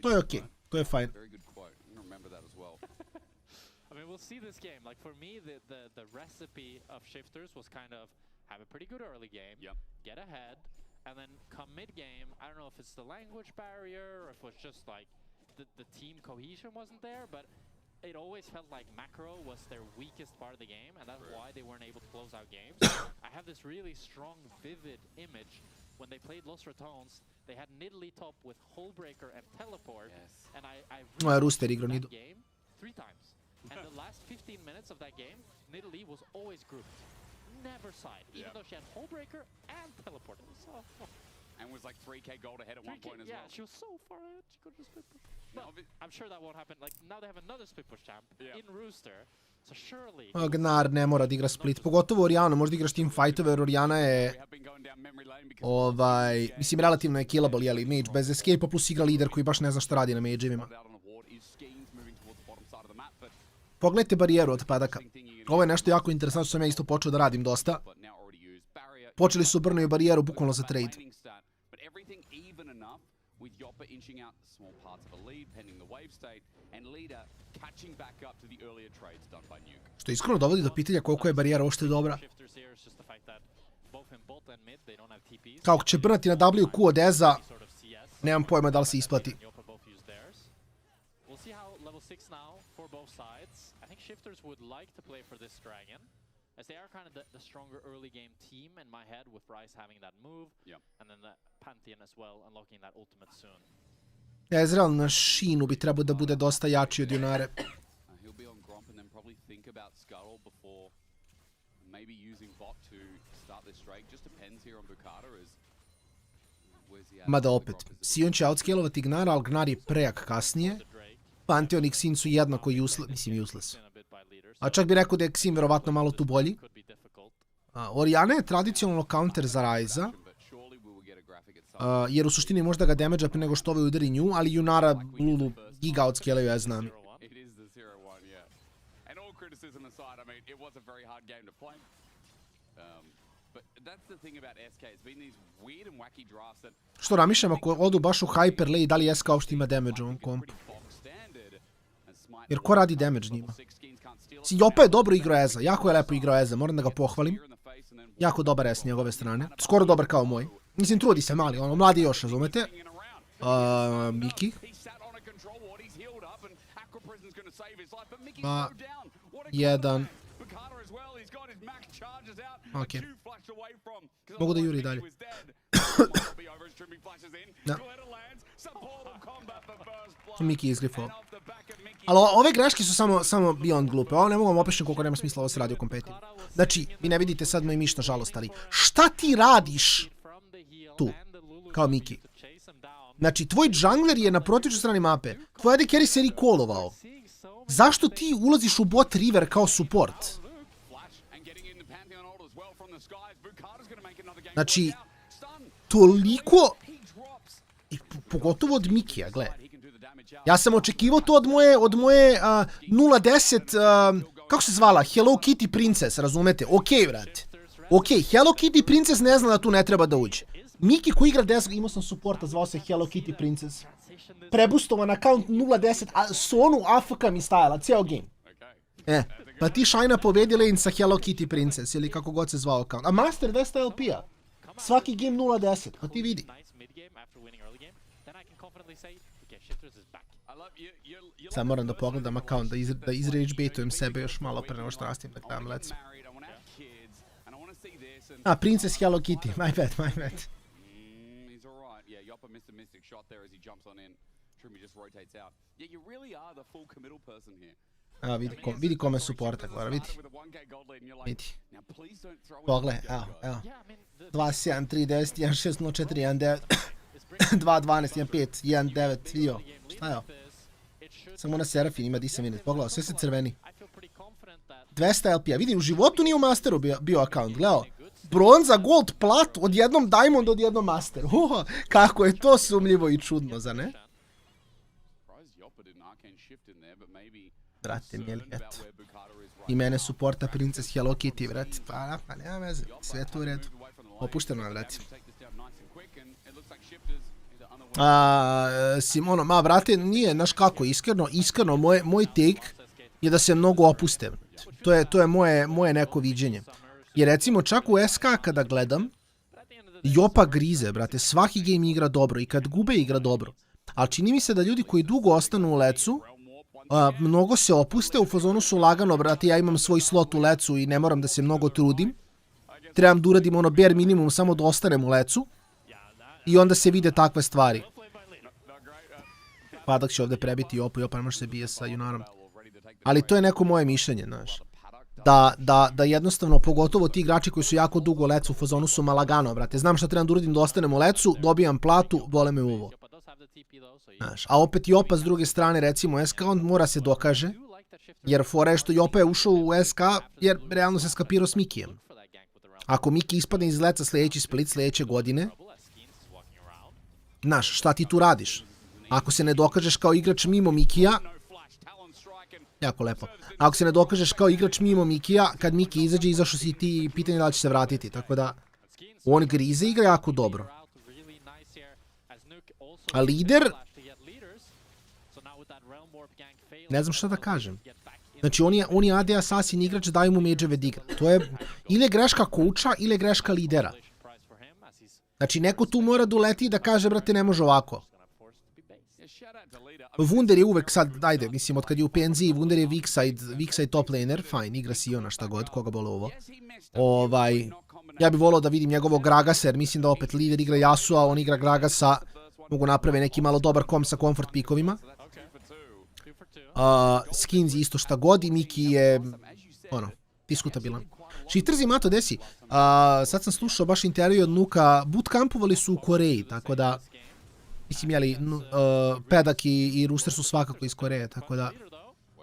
Speaker 9: to je okej, to je fajn.
Speaker 8: I mean, we'll see this game. Like for me, the recipe of shifters was kind of have a pretty good early game, get ahead, and then come mid-game. I don't know if it's the language barrier or if it was just like the team cohesion wasn't there, but it always felt like macro was their weakest part of the game, and that's why they weren't able to close out games. I have this really strong, vivid image when they played Los Ratones. They had Nidalee top with Hullbreaker and Teleport, and I really that game 3 times. And the last 15 minutes of that game, Nidalee was always grouped. Never side, even though she had Hullbreaker and Teleport.
Speaker 7: And was like 3k gold ahead at one point as well.
Speaker 8: Yeah, she was so far ahead, she could have split push. But I'm sure that won't happen. Like, now they have another split push champ in Rooster, so surely...
Speaker 9: Gnar ne mora da igra split, pogotovo Oriana, možda igraš team fightove, jer Oriana je... mislim, relativno je killable, jeli, mage bez escape, plus igra lider koji baš ne zna šta radi na mage-evima. Pogledajte barijeru od padaka. Ovo je nešto jako interesantno što sam ja isto počeo da radim dosta. Počeli su brnuju barijeru bukvalno za trade. Što iskreno dovodi do pitanja koliko je barijera uopšte dobra. Kao će brnati na WQ od Eza, nemam pojma da li se isplati.
Speaker 8: Shifters would like to play for this dragon, as they are kind of the stronger early game team in my head, with Ryze having that move, and then the Pantheon as well, unlocking that ultimate soon.
Speaker 9: Ezreal na Sheenu bi trebao da bude dosta jači od Junare.
Speaker 7: He'll be on Gromp and then probably think about Scuttle before maybe using bot to start this Drake. Just depends here on Bukata as
Speaker 9: mada opet, Sion će outscalovati Gnara, ali Gnar je prejak kasnije. Pantheon i Xin su jednako useless. A čak bi rekao da je Xin verovatno malo tu bolji. Oriana je tradicionalno counter za Ryza, jer u suštini možda ga damage pre nego što ovaj udari nju, ali Junara Lulu giga outscalaju, ja znam. Što ramišljam, ako odu baš u hyper lane, da li SK uopšte ima damage u ovom kompu? Jer ko radi damage njima? Jopa je dobro igrao Eza, jako je lepo igrao Eza, moram da ga pohvalim. Jako dobar S njegove strane, skoro dobar kao moj. Mislim, trudi se mali, ono, mladi još, razumete? Miki. Jedan. Okej. Mogu da juri dalje. Da. Miki izgrifao. Ali ove greške su samo beyond glupe. Ovo ne mogu vam opišiti koliko nema smisla ovo se radi u kompetivu. Znači, vi ne vidite sad moj miš, nažalost, ali šta ti radiš tu, kao Miki? Znači, tvoj jungler je na protičnoj strani mape. Tvoj AD carry se recallovao. Zašto ti ulaziš u bot river kao support? Znači, toliko, i pogotovo od Mikija, gle. Ja sam očekivao to od moje 010, kako se zvala, Hello Kitty Princess, razumete? Okej, vrati. Okej, Hello Kitty Princess ne zna da tu ne treba da uđe. Miki koji igra 10, imao sam supporta, zvao se Hello Kitty Princess. Prebustovan account 010, a Sonu AFK mi stajala, cijel game. Pa ti Shina pobedi lane sa Hello Kitty Princess, ili kako god se zvao account. A Master 200 LP-a. Svaki game 010, pa ti vidi. Sad moram da pogledam account, da izrage baitujem sebe još malo pre nego što nastavim da gledam LEC. A, Princess Hello Kitty, my bad. Evo, vidi kome supporta, Glora, vidi. Pogled, evo. 2, 7, 3, 10, 1, 6, 0, 4, 1, 9, 2, 12, 1, 5, 1, 9, vidio. Šta je ovo? Samo na Serafin ima di sam vidio. Pogledao, sve se crveni. 200 LP-a. Vidi, u životu nije u Masteru bio account, gledao. Bronza, gold, plat, odjednom diamond, odjednom master. Kako je to sumljivo i čudno, zar ne? Brate, mijeli, eto. I mene supporta Princess Hello Kitty, vrati. Pa nema veze, sve to u redu. Opušteno nam, vrati. Simono, ma vrate, nije, znaš kako, iskreno, moj take je da se mnogo opuste. To je moje neko viđenje. Jer recimo čak u SK kada gledam, Jopa grize, brate, svaki game igra dobro i kad gube igra dobro. Ali čini mi se da ljudi koji dugo ostanu u lecu, mnogo se opuste, u fazonu su lagano, brate, ja imam svoj slot u lecu i ne moram da se mnogo trudim. Trebam da uradim ono bare minimum samo da ostanem u lecu. I onda se vide takve stvari. Padak će ovdje prebiti Jopu, Jopa ne može se bije sa Junarom. Ali to je neko moje mišljenje, znaš. Da jednostavno, pogotovo ti igrači koji su jako dugo u lecu, u fazonu su malagano, brate. Znam šta trebam da uradim da ostanem u lecu, dobijam platu, vole me uvo. Znaš, a opet Jopa s druge strane, recimo SK, on mora se dokaže. Jer fora je što Jopa je ušao u SK, jer realno se skapirao s Mikijem. Ako Miki ispadne iz leca sljedeći split sljedeće godine, znaš, šta ti tu radiš? Ako se ne dokažeš kao igrač mimo Mikija, jako lepo. Ako se ne dokažeš kao igrač mimo Mikija, kad Miki izađe, izašao si ti i pitanje da li će se vratiti. Tako da, on grize igra jako dobro. A lider, ne znam šta da kažem. Znači, on je AD Assassin igrač, daju mu međeve da igra. To je ili greška coacha, ili greška lidera. Znači, neko tu mora da uleti i da kaže, brate, ne može ovako. Wunder je uvek sad, ajde, mislim, od kad je u PNZ, Wunder je weak side top laner, fajn, igra Siona šta god, koga bolo ovo. Ja bih volao da vidim njegovog Gragasa, jer mislim da opet lider igra Yasua, on igra Gragasa, mogu naprave neki malo dobar kom sa comfort pikovima. Skeanz je isto šta god i Miki je, diskutabilan. Shifters Mato, desi, sad sam slušao baš intervju od Nuka, bootcampovali su u Koreji, tako da, mislim, jeli, Pedak i Rooster su svakako iz Koreje, tako da,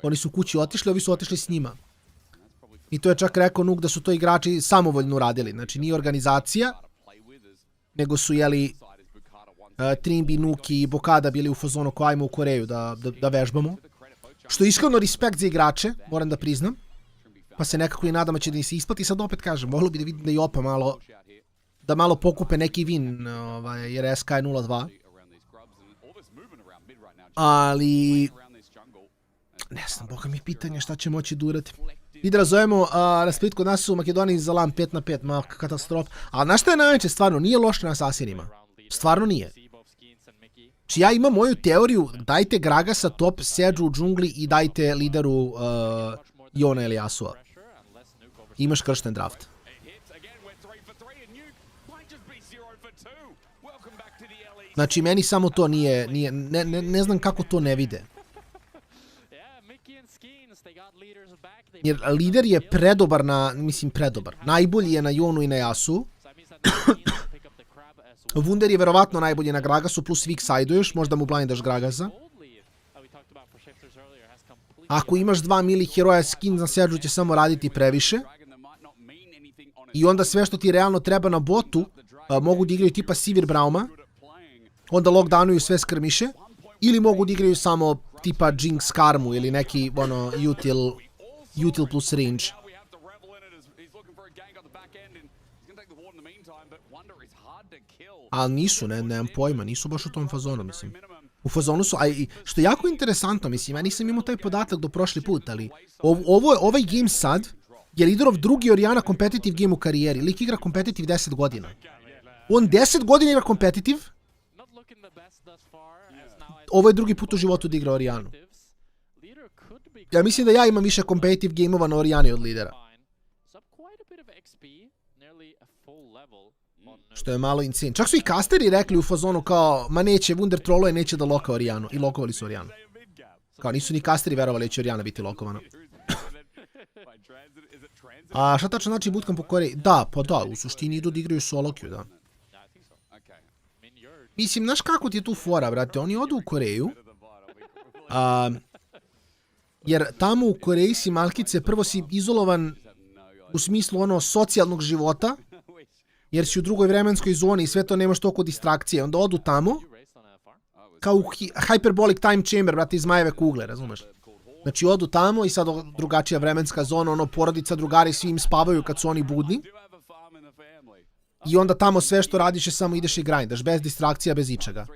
Speaker 9: oni su kući otišli, ovi su otišli s njima. I to je čak rekao Nuk da su to igrači samovoljno uradili, znači nije organizacija, nego su, jeli, Trimbi, Nuki i Bokada bili u fazonu ko ajmo u Koreju da vežbamo. Što je iskreno respekt za igrače, moram da priznam. Pa se nekako i nadam će da se isplati. Sad opet kažem, volio bi da vidim da i Jopa malo pokupe neki win, jer SK je 0-2. Ali, ne znam, boga mi pitanje šta će moći da urati. I da razovemo, na split kod nas u Makedoniji za LAN 5-5, ma katastrof. A znaš šta je najveće, stvarno, nije loše na Assassinima. Stvarno nije. Znači ja imam moju teoriju, dajte Gragasa top, Seđu u džungli i dajte lideru Jona ili Asua. Imaš kršten draft. Znači meni samo to nije, ne znam kako to ne vide. Jer lider je predobar najbolji je na Jonu i na Yasu. Wunder je verovatno najbolji na Gragasu, plus weak side-uješ, možda mu blindaš Gragasa. Ako imaš 2 mili heroja, skin na Sedžu će samo raditi previše. I onda sve što ti realno treba na botu, mogu da igraju tipa Sivir Brauma, onda lockdownuju sve skirmiše, ili mogu da igraju samo tipa Jinx Karmu ili neki util plus range. Ali nisu, nemam pojma, nisu baš u tom fazonu, mislim. U fazonu su, a što je jako interesantno, mislim, ja nisam imao taj podatak do prošli put, ali ovaj game sad je liderov drugi Oriana competitive game u karijeri. Lik igra competitive 10 godina. On 10 godina igra competitive. Ovo je drugi put u životu da igra Orianu. Ja mislim da ja imam više competitive gameova na Orijani od lidera. Što je malo insane. Čak su i kasteri rekli u fazonu kao, ma neće, Wunder trolluje, neće da loka Orijanu. I lokovali su Orijanu. Kao nisu ni kasteri verovali da će Orijana biti lokovana. A šta tačno znači bootcamp u Koreji? Da, pa da, u suštini idu da igraju solo queue, da. Mislim, znaš kako ti je tu fora, brate? Oni odu u Koreju. Jer tamo u Koreji si, malkice, prvo si izolovan u smislu ono socijalnog života. Jer si u drugoj vremenskoj zoni i sve to nemaš toliko distrakcije. Onda odu tamo, kao u hyperbolic time chamber, brate, iz Majeve kugle, razumeš? Znači odu tamo i sad drugačija vremenska zona, ono, porodica, drugari, svi im spavaju kad su oni budni. I onda tamo sve što radiš je samo ideš i grindaš, bez distrakcija, bez ičega.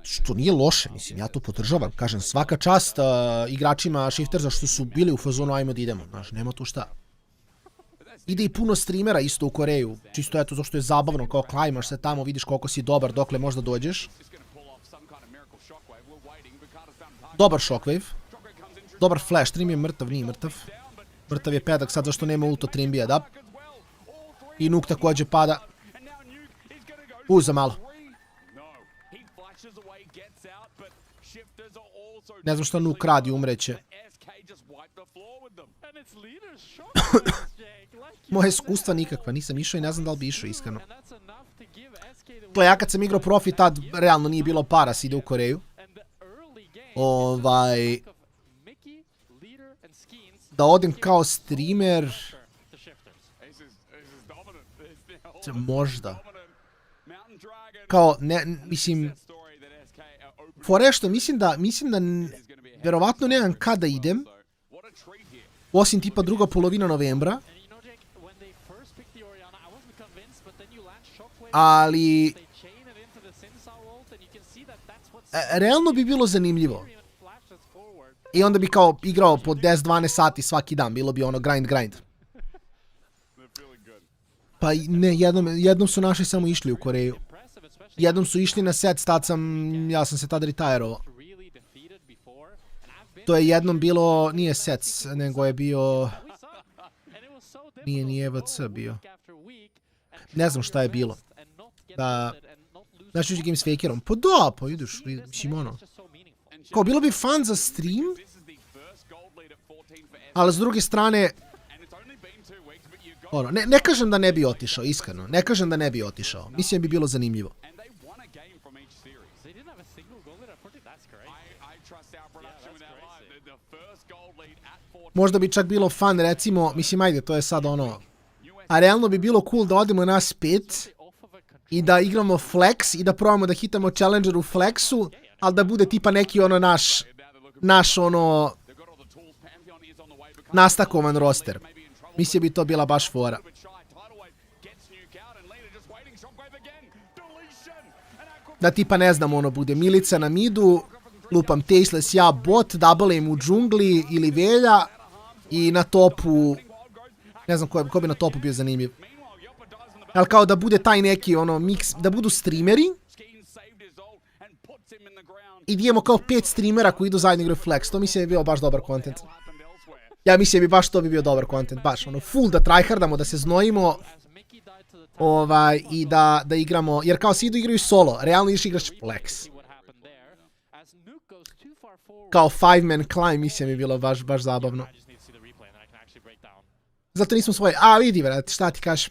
Speaker 9: Što nije loše, mislim, ja to podržavam. Kažem, svaka čast igračima Shiftersa što su bili u fazonu, ajmo da idemo, znaš, nema tu šta. Ide i puno streamera isto u Koreju, čisto eto zašto je zabavno, kao klajmaš se tamo, vidiš koliko si dobar, dokle možda dođeš. Dobar shockwave. Dobar flash, Trim je mrtav, nije mrtav. Mrtav je pedak sad zašto nema ulto Trimbija, da. I Nuke također pada. Za malo. Ne znam što Nuke radi, umreće. Moje iskustva nikakva, nisam išao i ne znam da li bi išao iskreno. Gle, ja kad sam igrao profi, tad realno nije bilo para se ide u Koreju. Da odem kao streamer... Možda. Kao, ne, mislim... Forešto, mislim da verovatno nemam kada idem. Osim tipa druga polovina novembra. Ali... realno bi bilo zanimljivo. I onda bi kao igrao po 10-12 sati svaki dan. Bilo bi ono grind. Pa ne, jednom su naši samo išli u Koreju. Jednom su išli na set, ja sam se tada retireovao. To je jednom bilo, nije sets, nego je bio... Nije EVC bio. Ne znam šta je bilo. Da... Znaš uđi game s fakerom? Pa da, pa ideš, mislim ono. Kao, bilo bi fun za stream, ali s druge strane... Ono, ne kažem da ne bi otišao, iskreno. Ne kažem da ne bi otišao. Mislim da bi bilo zanimljivo. Možda bi čak bilo fun, recimo, mislim, ajde, to je sad ono... A realno bi bilo cool da odemo nas 5 i da igramo flex i da probamo da hitamo challenger u flexu, ali da bude tipa neki ono naš ono... nastakovan roster. Mislim bi to bila baš fora. Da tipa ne znam ono bude Milica na midu, lupam Tasteless ja bot, double-aim u džungli ili Velja i na topu, ne znam ko bi na topu bio zanimljiv. Ali kao da bude taj neki ono mix, da budu streameri i da imamo kao 5 streamera koji idu zajedno igraju flex, to mislim je bio baš dobar content. Ja mislim bi baš to bi bio dobar content, baš ono full da tryhardamo, da se znojimo i da igramo, jer kao svi igraju solo, realno igraš flex. Kao 5-man climb mislim bi bilo baš zabavno. Zato nismo svoje, vidi vrati, šta ti kažeš?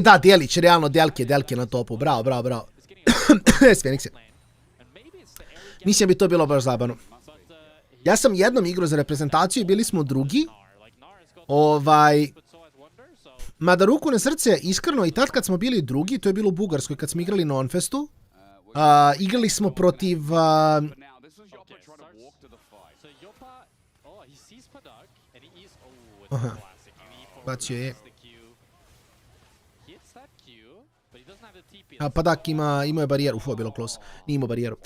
Speaker 9: Da, Delić, realno Delke na topu, bravo. Sfenix je. Mislim bi to bilo baš zabavno. Ja sam jednom igrao za reprezentaciju i bili smo drugi. Mada ruku na srce, iskreno, i tad kad smo bili drugi, to je bilo u Bugarskoj, kad smo igrali na Onfestu, igrali smo protiv... Aha, bacio je. Padak imao je barijeru, ovo je bilo close, nije imao barijeru.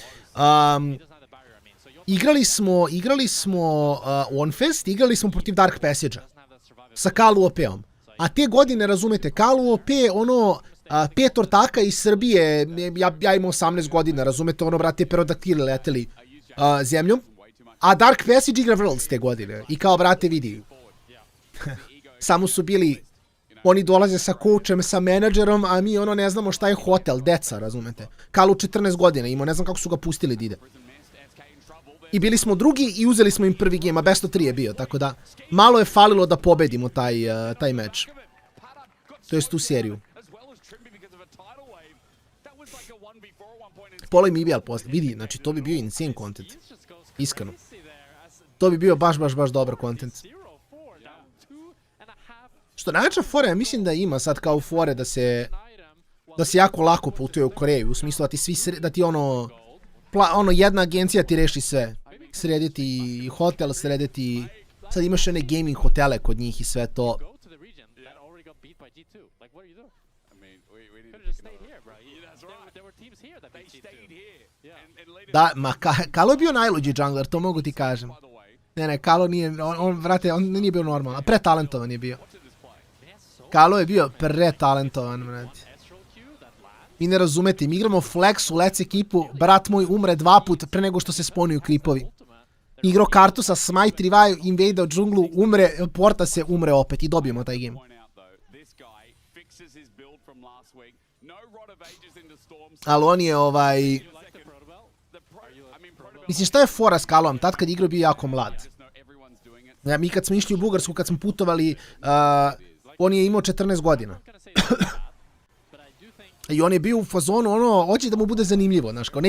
Speaker 9: Igrali smo Onfest, igrali smo protiv Dark Passage-a sa Kalu OP-om. A te godine, razumete, Kalu OP, ono, 5 ortaka iz Srbije, ja imao 18 godina, razumete, ono, brate, perodaktili leteli zemljom. A Dark Passage igra Worlds te godine. I kao, brate, vidi, samo su bili, oni dolaze sa coachem, sa menadžerom, a mi ono ne znamo šta je hotel, deca, razumete. Kalu 14 godina imao, ne znam kako su ga pustili da ide. I bili smo drugi i uzeli smo im prvi game, a best of 3 je bio, tako da malo je falilo da pobedimo taj meč. To jest tu seriju. Pola im IBL posle, vidi, znači to bi bio insane content. Iskreno. To bi bio baš dobar content. Što najveća fora, ja mislim da ima sad kao fore da se jako lako putuje u Koreju, u smislu da ti ono jedna agencija ti reši sve. Srediti hotel, srediti... Sad imaš one gaming hotele kod njih i sve to. Da, ma Kalo je bio najluđi jungler, to mogu ti kažem. Ne, Kalo nije, vrate, on nije bio normalan, pretalentovan je bio. Kalo je bio pretalentovan, vrate. Vi ne razumete, mi igramo Flex u LEC ekipu, brat moj umre 2 put pre nego što se sponuju kripovi. Igrao kartu sa Smite, Revive, Invade u džunglu, umre, porta se, umre opet i dobijemo taj game. Ali on je Mislim, šta je fora s Kalom? Tad kad igrao bio jako mlad. Mi kad smo išli u Bugarsku, kad smo putovali, on je imao 14 godina. I on je bio u fazonu, ono, hoće da mu bude zanimljivo, znaš, kao,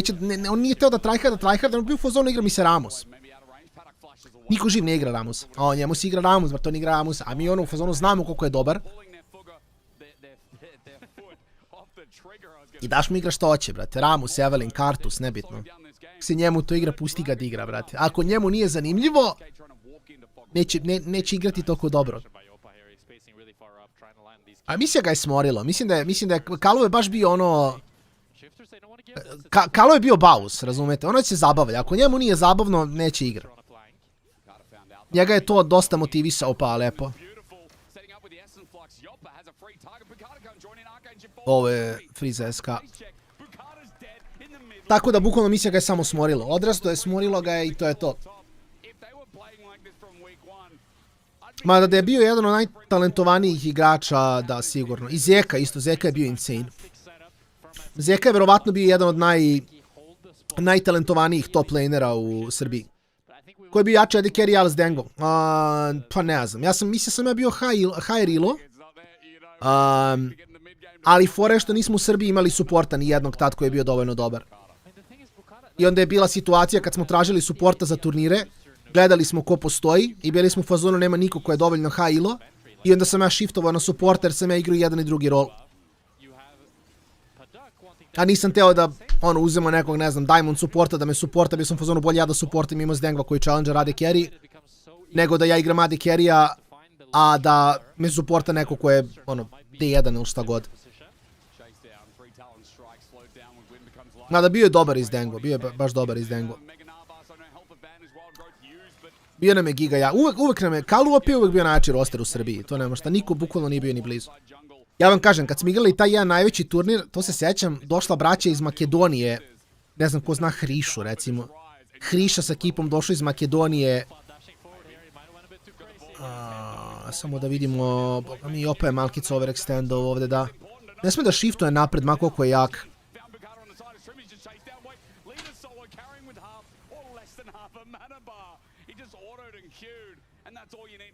Speaker 9: on nije teo da tryharda, on je bio u fazonu, igra mi se Ramos. Niko živ ne igra Ramos. A njemu se igra Ramos, bar to ne igra Ramos, a mi ono u fazonu znamo koliko je dobar. I daš mu igra što hoće, brate, Ramos, Evelyn, Kartus, nebitno. Se njemu to igra, pusti ga da igra, brate. Ako njemu nije zanimljivo, neće igrati toliko dobro. A mislim ga je smorilo, mislim da je Kalo je baš bio ono... Kalo je bio baus, razumete, ono će se zabavlja, ako njemu nije zabavno, neće igra. Njega je to dosta motivisao, pa lepo. Ovo je Friza SK. Tako da bukvalno mislim ga je samo smorilo, odrasto je, smorilo ga je i to je to. Mada da je bio jedan od najtalentovanijih igrača, da, sigurno. I Zeka isto, Zeka je bio insane. Zeka je verovatno bio jedan od najtalentovanijih top lanera u Srbiji. Ko je bio jači AD carry Alice Dengo? Pa ne znam, mislim sam ja bio high rilo. Ali fore što nismo u Srbiji imali supporta ni jednog tad koji je bio dovoljno dobar. I onda je bila situacija kad smo tražili supporta za turnire. Gledali smo ko postoji i bili smo u fazonu nema niko ko je dovoljno high ilo. I onda sam ja shiftovao na supporter, sam ja igrao jedan i drugi rol. A nisam teo da uzemo nekog, ne znam, Diamond supporta, da me supporta, bio sam u fazonu bolje ja da supportim imao Zdengva koji challenger AD carry, nego da ja igram AD carry-a, a da me supporta neko ko je, D1 ili šta god. Nada, bio je dobar iz Dengo, bio je baš dobar iz Dengo. Bio nam je giga ja. Uvek nam je, Kalu OP uvek bio najjači roster u Srbiji. To nema šta, niko bukvalno nije bio ni blizu. Ja vam kažem, kad smo igrali taj jedan najveći turnir, to se sećam, došla braća iz Makedonije, ne znam ko zna Hrišu recimo. Hriša sa ekipom došao iz Makedonije. Samo da vidimo, mi opet je Malkica overextendao ovdje, da. Ne sme da shiftuje napred, ma koliko je jak.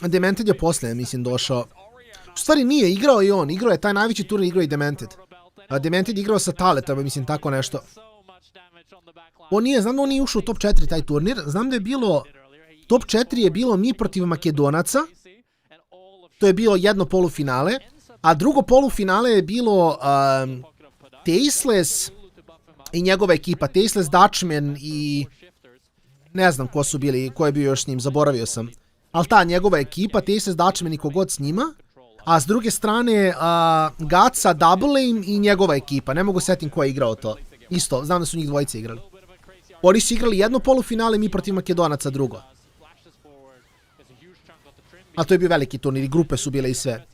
Speaker 9: Demented je poslije, mislim, došao. U stvari nije, igrao i on, igrao je taj najveći turnir, igrao i Demented. Demented igrao sa Taletom, mislim, tako nešto. On nije, znam da on nije ušao u top 4 taj turnir, znam da je bilo, top 4 je bilo mi protiv Makedonaca, to je bilo jedno polufinale, a drugo polufinale je bilo Tasteless i njegova ekipa, Tasteless, Dutchman i ne znam ko su bili, ko je bio još s njim, zaboravio sam. Ali ta njegova ekipa, Tasteless, Dutchman i kogod s njima, a s druge strane Gatsa, Double Aim i njegova ekipa, ne mogu setim ko je igrao to. Isto, znam da su njih dvojice igrali. Oni su igrali jedno polufinale, mi protiv Makedonaca drugo. A to je bio veliki turnir i grupe su bile i sve.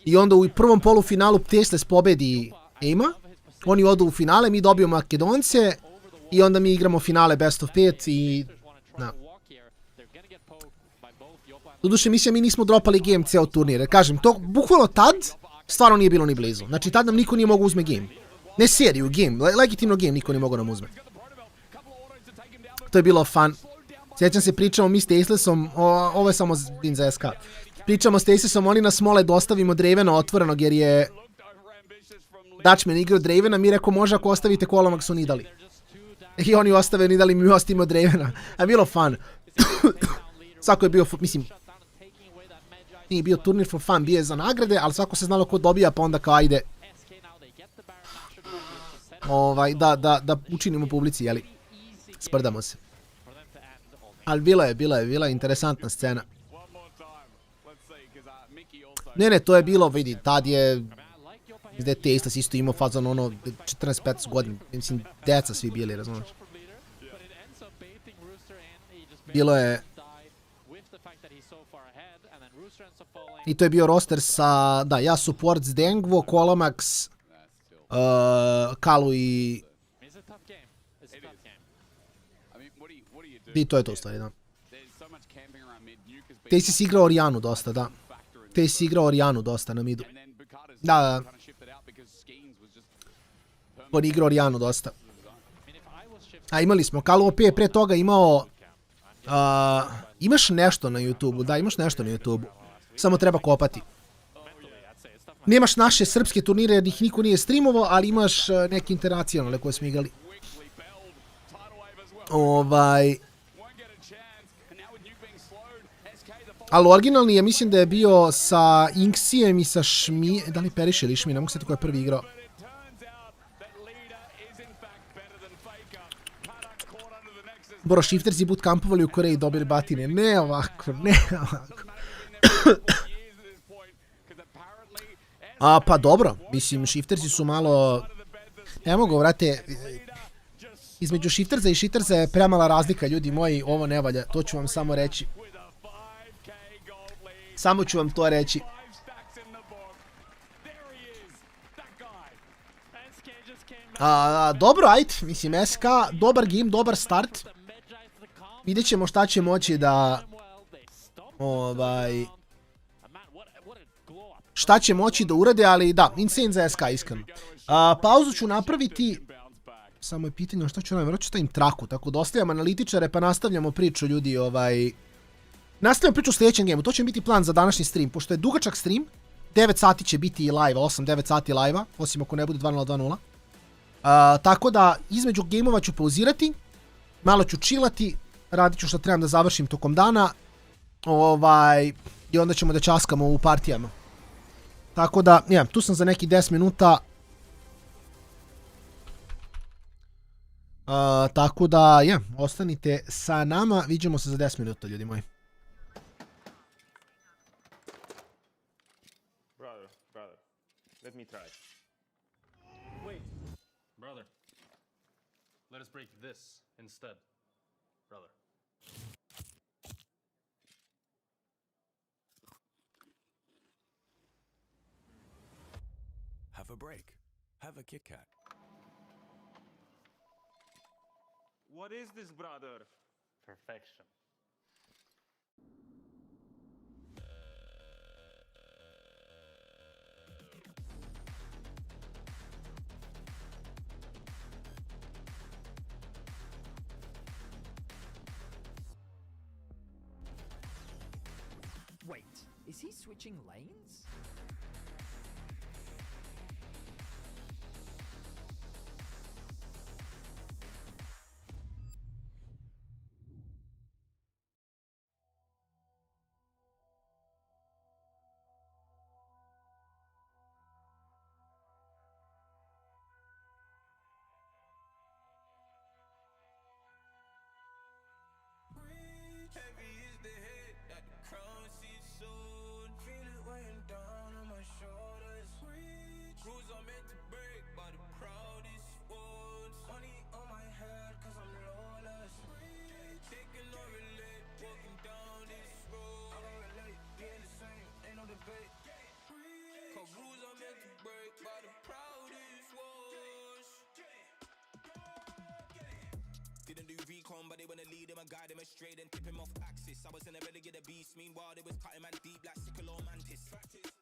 Speaker 9: I onda u prvom polufinalu Tasteless pobedi Aima, oni odu u finale, mi dobijemo Makedonce i onda mi igramo finale best of 5 i... Da. Doduše, mislim, mi nismo dropali game ceo turnir. Kažem, to bukvalno tad stvarno nije bilo ni blizu. Znači, tad nam niko nije mogao uzme game. Ne seriju, game. Legitimno game niko nije mogao nam uzme. To je bilo fun. Sjećam se, pričamo mi s Tastelessom, ovo je samo din za SK. Pričamo s Tastelessom, oni nas mole da ostavimo Dravena otvorenog jer je Dutchman igrao Dravena, mi rekao može ako ostavite Kolomak su nidali. I oni ostave nidali, mi ostavimo Dravena. A bilo fun. Svako je bio, mislim, nije bio turnir for fun, bio je za nagrade, ali svako se znalo ko dobija, pa onda kao ajde. Da učinimo publici, jeli, sprdamo se. Ali bila je interesantna scena. Ne, to je bilo, vidi, tad je, gdje Tasteless isto imao fazon ono 14-15 godina, mislim, deca svi bili, razumiješ. Bilo je... I to je bio roster sa, da, ja support Zdengvo, Kolomax, Kalu i... I to je to u stvari, da. Tasteless igrao Orijanu dosta, da. Tasteless igrao Orijanu dosta na midu. Da. On igrao Orijanu dosta. A imali smo, Kalu OP je pre toga imao... Imaš nešto na YouTube-u, da, imaš nešto na YouTube-u. Samo treba kopati. Nemaš naše srpske turnire jer ih niko nije streamovao, ali imaš neke internacionalne koje smo igrali. Ali originalni je, mislim da je bio sa Inksijem i sa Šmi... Da li Periše ili Šmi, ne mogu se ko je prvi igrao. Bro, Shiftersi bootcampovali u Koreji, dobili batine. Ne ovako, ne ovako. Pa dobro, mislim, Shiftersi su malo... Ne mogu, vrate... Između Shiftersa i Shiftersa je premala razlika, ljudi moji, ovo ne valja, to ću vam samo reći. Samo ću vam to reći. Dobro, ajde, mislim, SK, dobar game, dobar start. Vidjet ćemo šta će moći da... Šta će moći da urade, ali da, insane za SK, iskreno. Pauzu ću napraviti... Samo je pitanje šta ću napraviti, vjerojatno ću stavim traku, tako da ostavljam analitičare pa nastavljamo priču, ljudi, Nastavljamo priču u sljedećem gameu, to će biti plan za današnji stream, pošto je dugačak stream, 9 sati će biti i live, 8-9 sati live-a, osim ako ne bude 2.0.2.0. Tako da, između gameova ću pauzirati, malo ću chillati, radit ću što trebam da završim tokom dana, i onda ćemo da časkamo u partijama. Tako da, tu sam za neki 10 minuta. Tako da, ostanite sa nama, vidimo se za 10 minuta, ljudi moji.
Speaker 3: Brother, let me try.
Speaker 8: Wait, brother, let us break this instead, brother.
Speaker 10: Have a break. Have a Kit Kat.
Speaker 3: What is this, brother?
Speaker 8: Perfection.
Speaker 11: Wait, is he switching lanes?
Speaker 12: they wanna lead him and guide him astray, then tip him off axis. I was in the belly of the beast, meanwhile they was cutting man deep like sickle or mantis.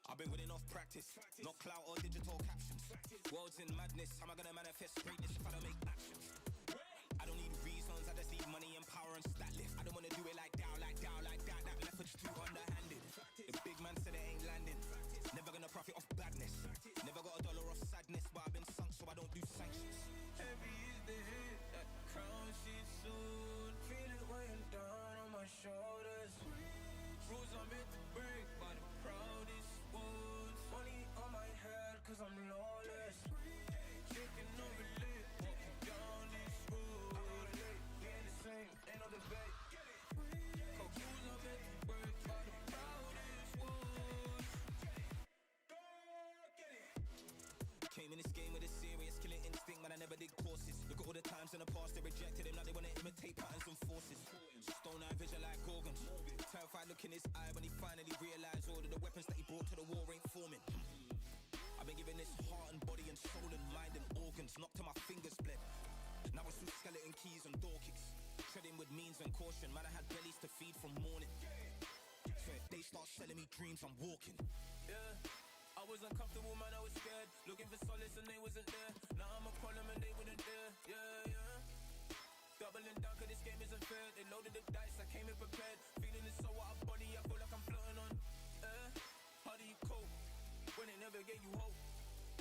Speaker 12: I've been winning off practice, not clout or digital captions. World's in madness, how am I gonna manifest greatness if I don't make actions? I don't need reasons, I just need money and power and stat lift. I don't wanna do it like that, that method's too underhanded. The big man said it ain't landing, never gonna profit off badness. Never got a dollar off sadness, but I've been sunk so I don't do sanctions. Heavy is the hit, that crown shit soon. Feel it weighing down on my shoulders. Rules are meant to break by the proudest ones. Money on my head cause I'm lawless. Chicken over lit, walking down this road. Getting the same, ain't no debate. Cause rules are meant to break by the proudest ones. Came in this game with a serious killing instinct, man, I never did courses. Look at all the times in the past they rejected him, now they wanna imitate patterns and forces. Stone eye vision like Gorgons. Terrified look in his eye when he finally realised all of the weapons that he brought to the war ain't forming. I've been given this heart and body and soul and mind and organs, knocked to my fingers bled. Now it's through skeleton keys and door kicks. Treading with means and caution, man, I had bellies to feed from morning. So if they start selling me dreams, I'm walking. Yeah. I was uncomfortable, man, I was scared. Looking for solace and they wasn't there. Now I'm a problem and they wouldn't dare. Yeah, yeah. Doubling down cause this game isn't fair. They loaded the dice, I came in prepared. Feeling it so out of body, I feel like I'm floating on air. How do you cope when they never gave you hope?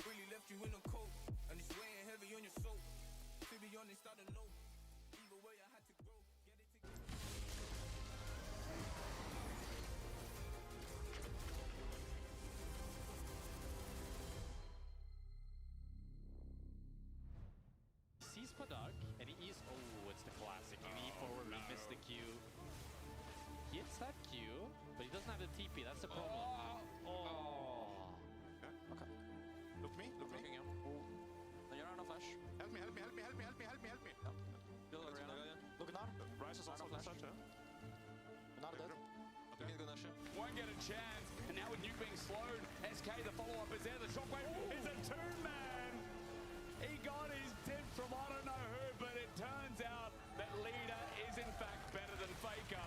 Speaker 12: Really left you in a coat, and it's weighing heavy on your soul. To be honest, I don't know. Either way, I had to grow. Get it together.
Speaker 8: Sees Padak, and he is, oh, it's the classic. You forward, we missed the Q. He hits that Q, but he doesn't have the TP, that's the problem. Oh.
Speaker 13: Okay. Look me. Looking you. No, you're on a flash. Help me. No. Build around. Look now. Rise is also flash. Not dead.
Speaker 7: Won't get a chance, and now with Nuke being slowed, SK, the follow-up is there, the shockwave is a two-man! He got his tip from I don't know who, but it turns out that Leader is in fact better than Faker.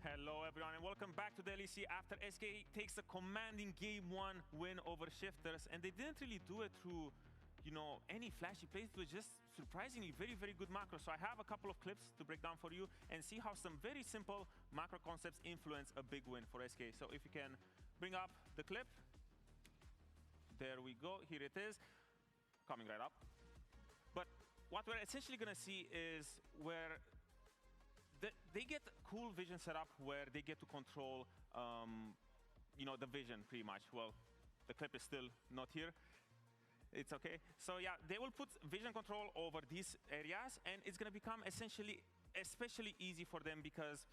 Speaker 3: Hello everyone and welcome back to the LEC after SK takes a commanding Game 1 win over Shifters, and they didn't really do it through, you know, any flashy plays. It was just surprisingly very, very good macro. So I have a couple of clips to break down for you and see how some very simple macro concepts influence a big win for SK. So if you can bring up the clip. There we go, here it is. Coming right up. But what we're essentially gonna see is where they get cool vision set up where they get to control, you know, the vision pretty much. Well, the clip is still not here. It's okay. So yeah, they will put vision control over these areas, and it's gonna become essentially especially easy for them because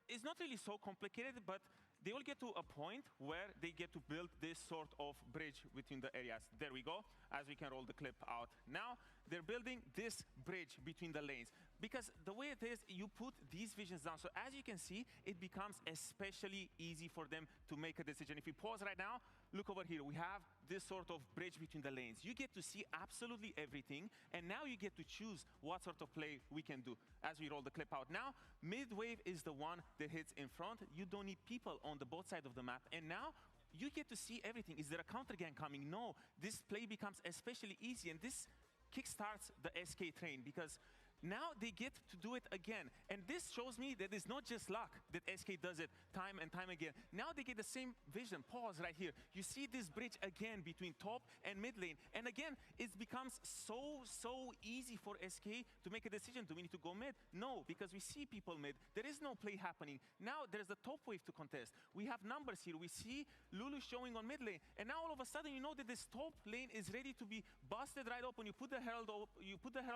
Speaker 3: it's not really so complicated, but they will get to a point where they get to build this sort of bridge between the areas. There we go, as we can roll the clip out. Now, they're building this bridge between the lanes. Because the way it is, you put these visions down. So as you can see, it becomes especially easy for them to make a decision. If we pause right now, look over here. We have this sort of bridge between the lanes. You get to see absolutely everything, and now you get to choose what sort of play we can do as we roll the clip out. Now, mid-wave is the one that hits in front. You don't need people on the both sides of the map, and now you get to see everything. Is there a counter gang coming? No. This play becomes especially easy, and this kickstarts the SK train because now they get to do it again. And this shows me that it's not just luck that SK does it time and time again. Now they get the same vision. Pause right here. You see this bridge again between top and mid lane. And again, it becomes so easy for SK to make a decision. Do we need to go mid? No, because we see people mid. There is no play happening. Now there's the top wave to contest. We have numbers here. We see Lulu showing on mid lane. And now all of a sudden, you know that this top lane is ready to be busted right open. You put the herald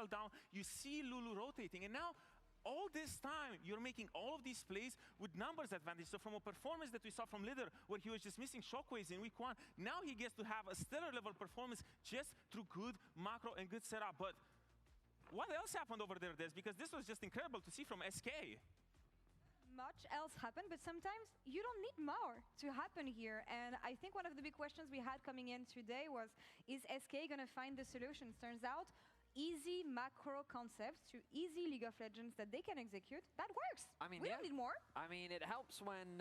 Speaker 3: down. You see Lulu rotating, and now all this time you're making all of these plays with numbers advantage. So from a performance that we saw from Leader where he was just missing shockwaves in week 1, now he gets to have a stellar level performance just through good macro and good setup. But what else happened over there, Des? Because this was just incredible to see from SK.
Speaker 1: Much else happened, but sometimes you don't need more to happen here. And I think one of the big questions we had coming in today was, is SK gonna find the solutions? Turns out, easy macro concepts through easy League of Legends that they can execute, that works.
Speaker 2: I mean,
Speaker 1: we don't need more.
Speaker 2: I mean, it helps when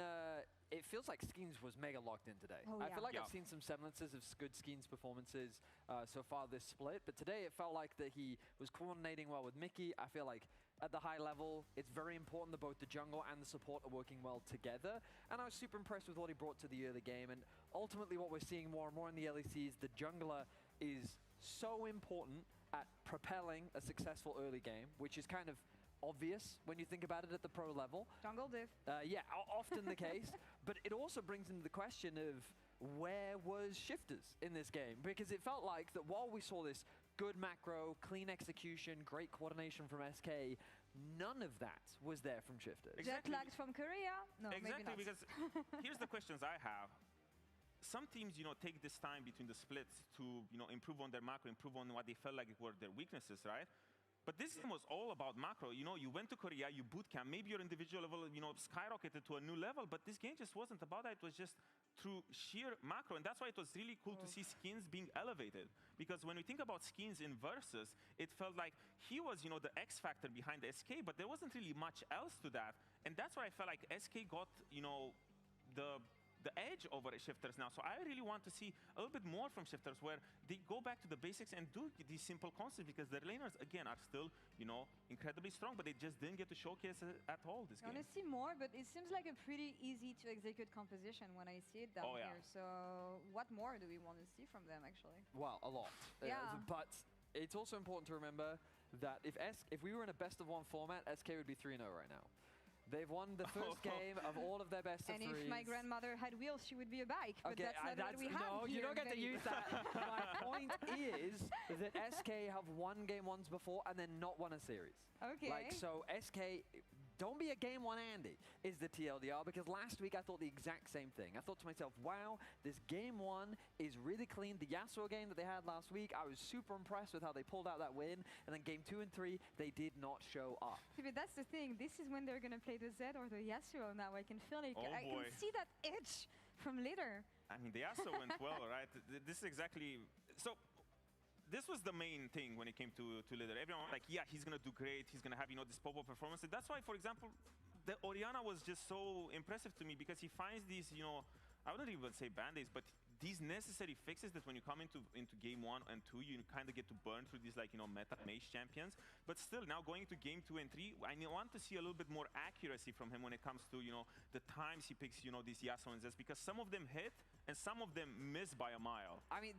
Speaker 2: it feels like Skeanz was mega locked in today.
Speaker 1: Oh,
Speaker 2: I
Speaker 1: yeah.
Speaker 2: feel like I've seen some semblances of good Skeanz performances so far this split, but today it felt like that he was coordinating well with Mickey. I feel like at the high level, it's very important that both the jungle and the support are working well together. And I was super impressed with what he brought to the early game. And ultimately what we're seeing more and more in the LEC is the jungler is so important at propelling a successful early game, which is kind of obvious when you think about it at the pro level.
Speaker 1: Jungle diff.
Speaker 2: Yeah, often the case. But it also brings into the question of where was Shifters in this game? Because it felt like that while we saw this good macro, clean execution, great coordination from SK, none of that was there from Shifters.
Speaker 1: Jet lagged from Korea? No, maybe
Speaker 3: Exactly,
Speaker 1: not.
Speaker 3: because here's the questions I have. Some teams, take this time between the splits to, improve on their macro, improve on what they felt like were their weaknesses, right? But this game was all about macro. You went to Korea, you bootcamp, maybe your individual level, skyrocketed to a new level, but this game just wasn't about that. It was just through sheer macro, and that's why it was really cool to see Skeanz being elevated. Because when we think about Skeanz in Versus, it felt like he was, the X factor behind SK, but there wasn't really much else to that. And that's why I felt like SK got, the edge over Shifters now. So I really want to see a little bit more from Shifters where they go back to the basics and do these simple concepts, because their laners, again, are still, incredibly strong, but they just didn't get to showcase it at all this game.
Speaker 1: I want to see more, but it seems like a pretty easy to execute composition when I see it down here. So what more do we want to see from them, actually?
Speaker 2: Well, a lot.
Speaker 1: Yeah.
Speaker 2: But it's also important to remember that if we were in a best-of-1 format, SK would be 3-0 right now. They've won the first game of all of their best of
Speaker 1: And
Speaker 2: threes.
Speaker 1: if my grandmother had wheels, she would be a bike. But
Speaker 2: Okay,
Speaker 1: that's not what we have
Speaker 2: no,
Speaker 1: here
Speaker 2: you don't
Speaker 1: in
Speaker 2: get to
Speaker 1: Vegas.
Speaker 2: use that. My point is that SK have won game ones before and then not won a series.
Speaker 1: Okay.
Speaker 2: Like, so SK, don't be a game one Andy, is the TLDR, because last week I thought the exact same thing. I thought to myself, wow, this game one is really clean. The Yasuo game that they had last week, I was super impressed with how they pulled out that win. And then game 2 and 3, they did not show up.
Speaker 1: See, but that's the thing. This is when they're going to play the Zed or the Yasuo now. I can feel it.
Speaker 3: Oh,
Speaker 1: I
Speaker 3: boy.
Speaker 1: can see that itch from later.
Speaker 3: I mean, the Yasuo went well, right? This is exactly... So, this was the main thing when it came to Litter. Everyone was like, yeah, he's going to do great. He's going to have, this pop-up performance. And that's why, for example, the Orianna was just so impressive to me, because he finds these, I wouldn't even say band-aids, but these necessary fixes that when you come into game 1 and 2, you kind of get to burn through these, meta mage champions. But still, now going to game 2 and 3, I want to see a little bit more accuracy from him when it comes to, the times he picks, these Yasuo and Zeds, because some of them hit and some of them miss by a mile.
Speaker 2: I mean,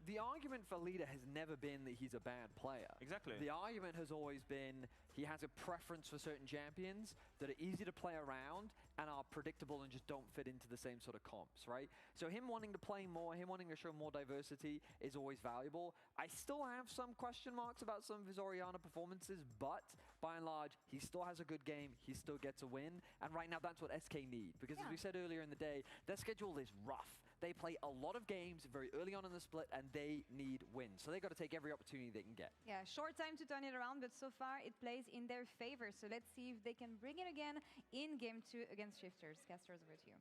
Speaker 2: the argument for Leader has never been that he's a bad player.
Speaker 3: Exactly.
Speaker 2: The argument has always been he has a preference for certain champions that are easy to play around and are predictable and just don't fit into the same sort of comps, right? So him wanting to play more, him wanting to show more diversity is always valuable. I still have some question marks about some of his Orianna performances, but by and large, he still has a good game, he still gets a win, and right now that's what SK need, because as we said earlier in the day, their schedule is rough. They play a lot of games very early on in the split, and they need wins. So they've got to take every opportunity they can get.
Speaker 1: Yeah, short time to turn it around, but so far it plays in their favor. So let's see if they can bring it again in game 2 against Shifters. Casters, over to you.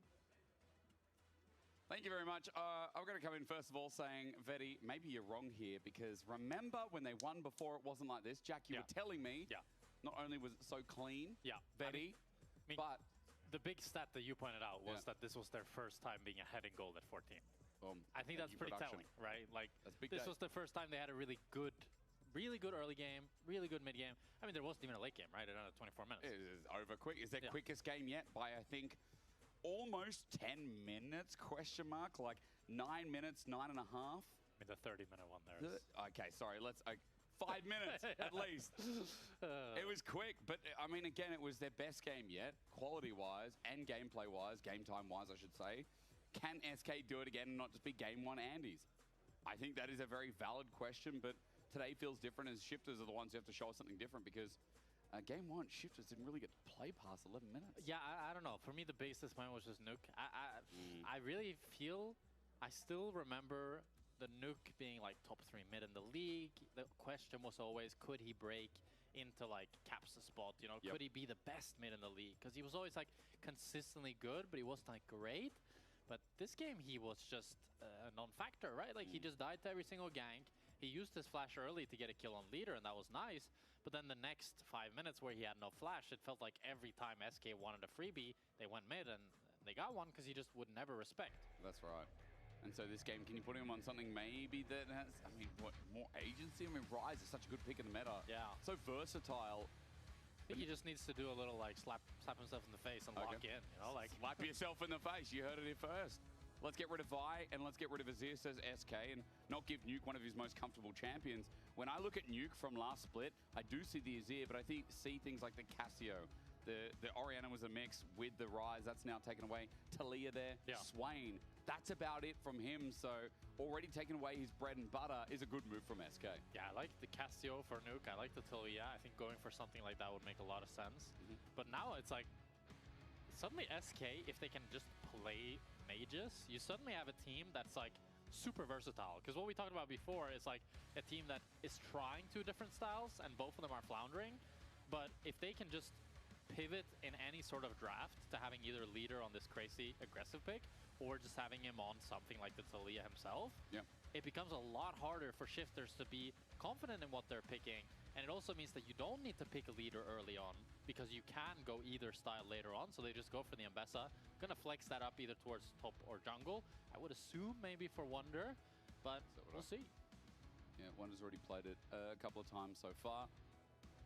Speaker 7: Thank you very much. I'm going to come in first of all saying, Vetti, maybe you're wrong here, because remember when they won before, it wasn't like this. Jack, you were telling me, not only was it so clean, Vetti, but...
Speaker 8: The big stat that you pointed out was that this was their first time being ahead in gold at 14. I think that's pretty telling, right? Like, this was the first time they had a really good early game, really good mid game. I mean, there wasn't even a late game, right? At 24 minutes.
Speaker 7: It is over quick. Is their quickest game yet by, I think, almost 10 minutes, question mark? Like 9 minutes, 9.5? I mean,
Speaker 8: the 30-minute one there is...
Speaker 7: Okay, sorry, let's... 5 minutes, at least. It was quick, but I mean, again, it was their best game yet, quality-wise and gameplay-wise, game time-wise, I should say. Can SK do it again and not just be game 1 Andes? I think that is a very valid question, but today feels different as Shifters are the ones who have to show us something different, because game 1, Shifters didn't really get to play past 11 minutes.
Speaker 8: Yeah, I don't know. For me, the basis point was just Nuke. I really feel, I still remember the Nuke being like top 3 mid in the league. The question was always, could he break into like Cap's spot? Could he be the best mid in the league? Because he was always like consistently good, but he wasn't like great. But this game, he was just a non-factor, right? Like he just died to every single gank, He used his flash early to get a kill on leader, and that was nice. But then the next 5 minutes where he had no flash, it felt like every time SK wanted a freebie, they went mid and they got one because he just would never respect.
Speaker 7: That's right. And so this game, can you put him on something maybe that has, I mean, what, more agency? I mean, Ryze is such a good pick in the meta.
Speaker 8: Yeah.
Speaker 7: So versatile.
Speaker 8: I think he just needs to do a little like slap himself in the face and lock in, you know, like
Speaker 7: slap yourself in the face. You heard it here first. Let's get rid of Vi and let's get rid of Azir, says SK, and not give Nuke one of his most comfortable champions. When I look at Nuke from last split, I do see the Azir, but I see things like the Casio. The Orianna was a mix with the Ryze. That's now taken away. Talia there.
Speaker 8: Yeah.
Speaker 7: Swain. That's about it from him. So already taken away his bread and butter is a good move from SK.
Speaker 8: Yeah, I like the Casio for Nuke. I like the Talia. I think going for something like that would make a lot of sense. But now it's like, suddenly SK, if they can just play mages, you suddenly have a team that's like super versatile. Because what we talked about before is like a team that is trying two different styles and both of them are floundering. But if they can just pivot in any sort of draft to having either leader on this crazy aggressive pick or just having him on something like the Talia himself, it becomes a lot harder for shifters to be confident in what they're picking. And it also means that you don't need to pick a leader early on because you can go either style later on. So they just go for the Ambessa, gonna flex that up either towards top or jungle. I would assume maybe for Wonder, but we'll see.
Speaker 7: Yeah, Wonder's already played it a couple of times so far.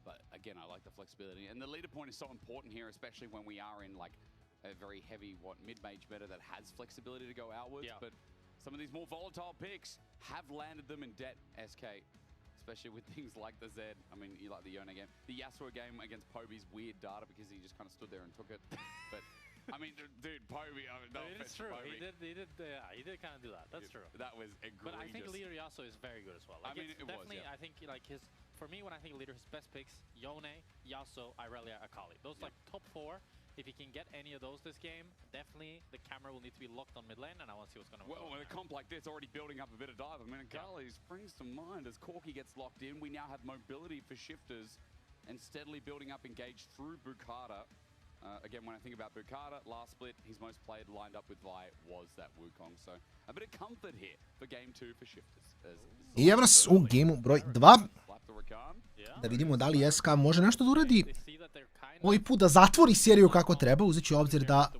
Speaker 7: But again, I like the flexibility. And the leader point is so important here, especially when we are in like a very heavy, mid-mage meta that has flexibility to go outwards. But some of these more volatile picks have landed them in debt, SK. Especially with things like the Zed. I mean, you like the Yone game. The Yasuo game against Poby's weird data because he just kind of stood there and took it. But I mean, dude, Poby, I mean, no
Speaker 8: it's true. He did kind of do that. That's true.
Speaker 7: That was egregious.
Speaker 8: But I think leader Yasuo is very good as well. Like,
Speaker 7: I mean, it
Speaker 8: definitely,
Speaker 7: was,
Speaker 8: I think like for me, when I think leader, his best picks, Yone, Yasuo, Irelia, Akali. Those like top 4. If he can get any of those this game, definitely the camera will need to be locked on mid lane, and I want to see what's going to
Speaker 7: Well, with a comp like this, already building up a bit of dive. I mean, Akali springs to mind as Corki gets locked in. We now have mobility for shifters and steadily building up engaged through Bukata. Again, when I think about Bukata, last split, his most played lined up with Vi was that Wukong. So a bit of comfort here for game 2 for shifters.
Speaker 9: I evo nas u gameu broj 2. Da vidimo da li SK može nešto da uradi. Ovaj put da zatvori seriju kako treba, uzeći u obzir da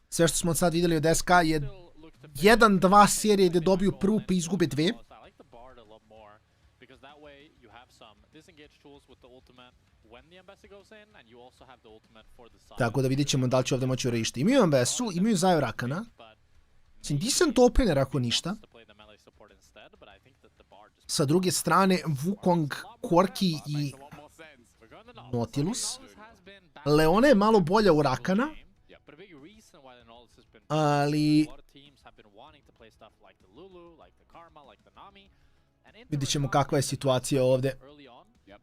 Speaker 9: sve što smo sad vidjeli od SK je 1-2 serije gdje dobiju prvu pa izgube 2. Tako da vidjet ćemo da li će ovdje moći urišiti. Imaju Ambesu, imaju Zaju Rakana. Mislim, decent opener ako ništa. Sa druge strane, Wukong, Corki i Nautilus. Leona je malo bolja u Rakana. Ali vidjet ćemo kakva je situacija ovdje.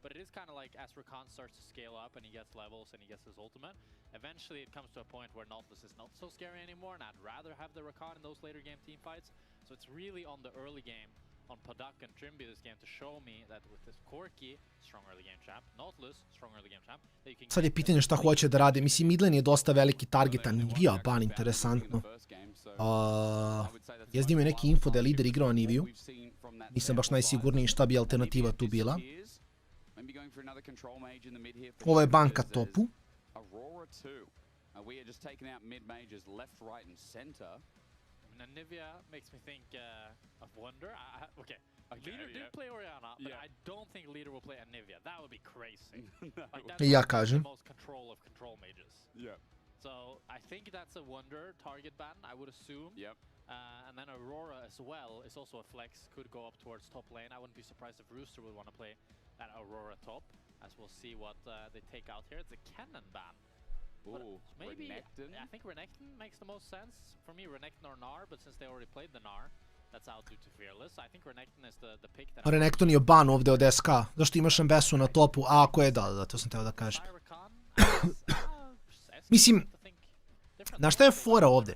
Speaker 8: But it is kind of like as Rakan starts to scale up and he gets levels and he gets his ultimate, eventually it comes to a point where Nautilus is not so scary anymore, and I'd rather have the Rakan in those later game team fights. So it's really on the early game, on Padak and Trimby this game to show me that with this Corki, strong early game champ, Nautilus, strong early game champ, that you can...
Speaker 9: Sad je pitanje šta hoće da rade. Mislim, midlane je dosta veliki target, a Nivija ban interesantno. Jezdi imaju neki info da je lider igrao Niviju. Nisam baš najsigurniji šta bi alternativa tu bila. Ovo je banka topu.
Speaker 8: Nivea makes me think of Wonder. Okay, Leader did play Orianna, but I don't think Leader will play a Nivea. That would be crazy. Like, that's the most control of control mages. So I think that's a Wonder target ban, I would assume. And then Aurora as well is also a flex, could go up towards top lane. I wouldn't be surprised if Rooster would want to play that Aurora top, as we'll see what they take out here. It's a Canon ban. Maybe, I think Renekton makes the most sense. For me, Renekton or Gnar, but since they already played the Gnar, that's out due to Fearless. I think Renekton is the pick that...
Speaker 9: Renekton je ban ovdje od SK. Zašto imaš Ambesu na topu? A, ako je, da, to sam teo da kažem. Mislim, znaš šta je fora ovdje?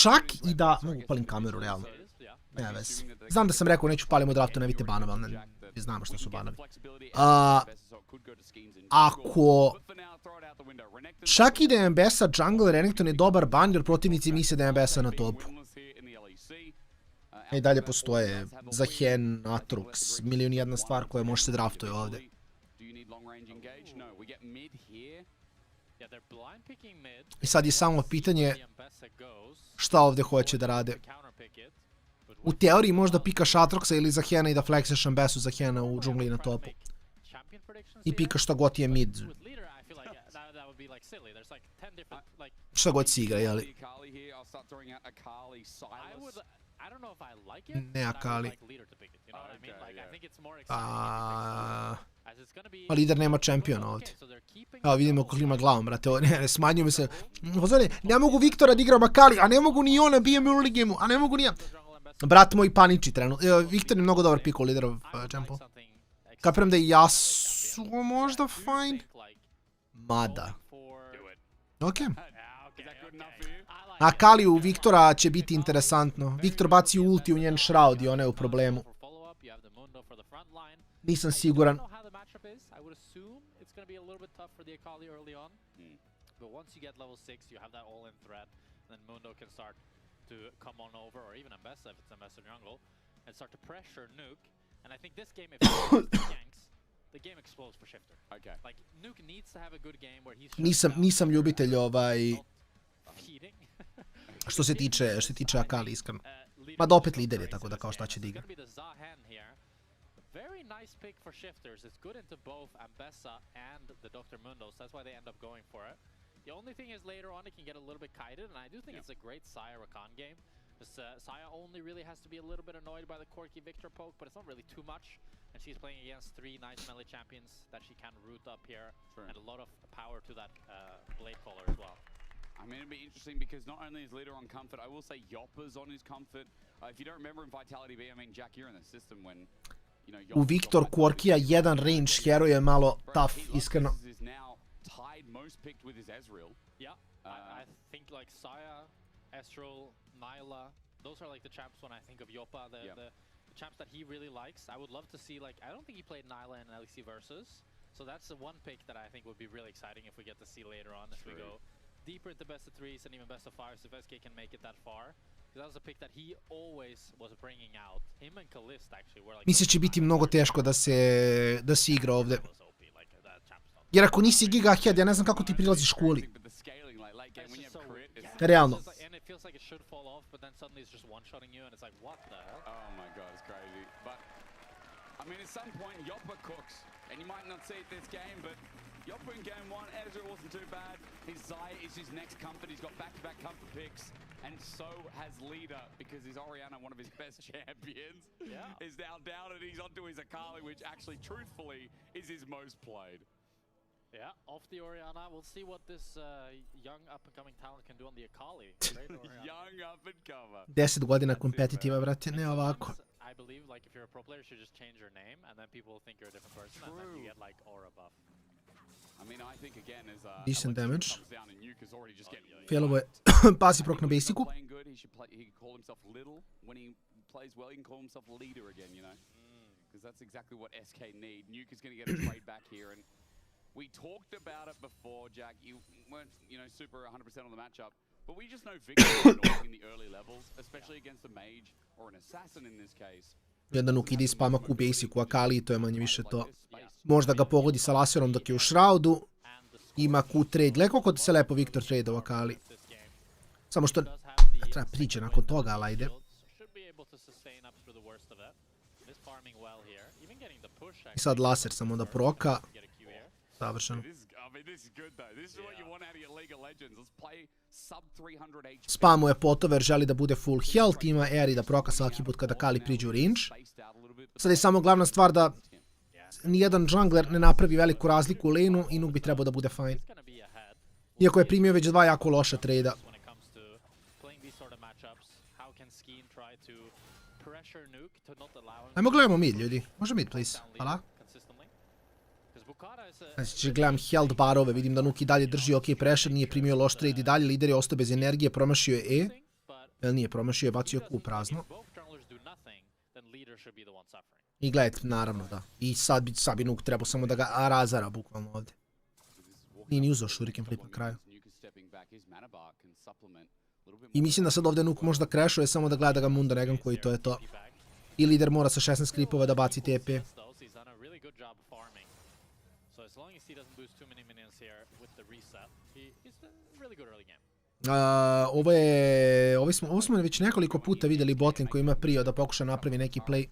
Speaker 9: Čak i da... Mogu upalim kameru, realno. Ne vez. Znam da sam rekao neću palim u draftu, ne vidite banove, ali ne znamo što su banovi. Ako... Čak i da je Ambessa jungle, Renekton je dobar ban jer protivnici misle da je Ambessa na topu. I dalje postoje Zahen, Atrux, milion i jedna stvar koja može se draftuje ovde. I sad je samo pitanje šta ovde hoće da rade. U teoriji možda pikaš Atroxa ili Zahena i da flekseš Ambesu Zahena u džungli na topu. I pikaš šta god je mid. Šta god si igra, jeli? Ne Akali. A lider nema čempiona ovdje. Evo vidimo kako klima glavom, brate. Ne, smanjujem se. Ne mogu Viktora da igram Akali, a ne mogu ni ona, bijem u early game-u, a ne mogu ni ja. Brat moj paniči trenutno. Viktor je mnogo dobar pick u liderov čempu. Kapiram da je Yasuo možda fine. Mada. Ok. Akali u Viktora će biti interesantno. Viktor baci ulti u njen shroud i ona je u problemu. Nisam siguran.
Speaker 8: To come on over, or even Ambessa if it's Ambessa jungle, and start to pressure Nuke. And I think this game, if he ganks, the game explodes for Shifter. Okay. Like, Nuke needs to have a good game where he's...
Speaker 9: Nisam ljubitelj što se tiče Akali, iskreno. Ma da opet lider je, tako da kao šta će da igra.
Speaker 8: Very nice pick for Shifters. It's good into both Ambessa and the Dr. Mundos. That's why they end up going for it. The only thing is later on it can get a little bit kited, and I do think it's a great Saya Rakan game. Saya only really has to be a little bit annoyed by the quirky Victor poke, but it's not really too much. And she's playing against 3 nice melee champions that she can root up here, and a lot of power to that blade caller as well.
Speaker 7: I mean, it'd be interesting because not only is Leader on comfort, I will say Yoppa's on his comfort. If you don't remember in Vitality B, I mean, Jack, you're in the system when, you know,
Speaker 9: U Viktor Quirkija jedan range hero je malo tough, iskreno.
Speaker 7: Most picked with his Ezreal.
Speaker 8: Yeah, I think like Saya, Ezreal, Nyla, those are like the champs when I think of Yoppa, the champs that he really likes. I would love to see, like, I don't think he played Nyla in LEC Versus, so that's the one pick that I think would be really exciting if we get to see later on, if we go deeper into best of 3s and even best of 5s, if SK can make it that far. Because that was a pick that he always was bringing out. Him and Kalist actually were like...
Speaker 9: Mislim će biti mnogo teško da se igra ovde. Jer ako nisi giga head, ja ne znam kako ti prilaziš kuli. Realno.
Speaker 7: Yoppa in game 1, Ezreal wasn't too bad. His Zaya is his next comfort. He's got back-to-back comfort picks. And so has Leader, because his Orianna, one of his best champions, is now down and he's onto his Akali, which actually, truthfully, is his most played.
Speaker 8: Yeah, off the Orianna. We'll see what this young up-and-coming talent can do on the Akali.
Speaker 7: Young up-and-comer.
Speaker 9: 10 godina kompetitiva, brate, ne ovako.
Speaker 8: I believe, like, if you're a pro player, you should just change your name, and then people will think you're a different person, and then you get, like, aura buff.
Speaker 7: I mean, I think again as
Speaker 9: decent damage. Failovo je pasi prok na basicu.
Speaker 7: He can call himself little. When he plays well, he can call himself leader again, you know? Because that's exactly what SK need. Nuke is going to get a trade back here, and we talked about it before, Jack. You weren't, you know, super 100% on the matchup, but we just know Victor is in the early levels, especially against a mage or an assassin in this case.
Speaker 9: Jedan Nuke ide iz spama ku basicu Akali, to je manje više to. Možda ga pogodi sa laserom dok je u shroudu. Ima Q-trade. Leko kod se lepo Viktor trade u Akali. Samo što treba priđe nakon toga, ali ajde. I sad laser samo da proka. Savršeno. Spamuje potover, želi da bude full health, ima Eri da proka svaki put kada Akali priđe u range. Sad je samo glavna stvar da nijedan jungler ne napravi veliku razliku u laneu i Nuke bi trebao da bude fine. Iako je primio već 2 jako loša trade-a. Ajmo gledamo mid, ljudi. Može mid, please. Hvala. Znači, gledam health barove, vidim da Nuke i dalje drži ok pressure, nije primio loš trade i dalje, lider je ostao bez energije, promašio je E. Jel nije promašio je, bacio Q prazno. I gledajte, naravno da. I sad bi Nuke trebao samo da ga razara bukvalno ovdje. Nije ni uzao shuriken flip na kraju. I mislim da sad ovdje Nuke možda crashuje samo da gleda da ga Mundo ne gankuje i to je to. I lider mora sa 16 klipova da baci TP. Ovo smo već nekoliko puta vidjeli botlane koji ima prio da pokuša napravi neki play.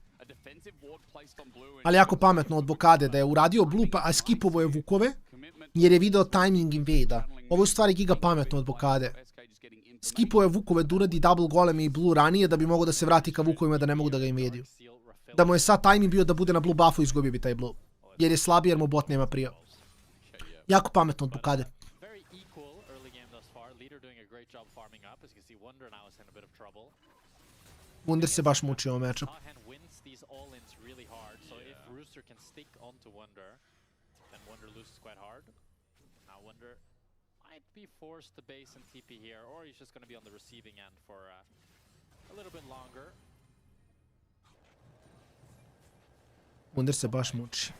Speaker 9: Ali jako pametno od Bokade da je uradio blue, a skipovo je Vukove, jer je video timing invade-a. Ovo je u stvari giga pametno od Bokade. Skipovo je Vukove da uradi double goleme i blue ranije da bi mogao da se vrati ka Vukovima da ne mogu da ga invadiju. Da mu je sad timing bio da bude na blue buffu, izgubio bi taj blue. Jer je slabiji jer mu bot nema prio. Jako pametno od Bokade. Wunder se baš muči ovom matchup.
Speaker 8: Be forced to base and TP here, or he's just going to be on the receiving end for a little bit longer.
Speaker 9: Wunder se baš muči.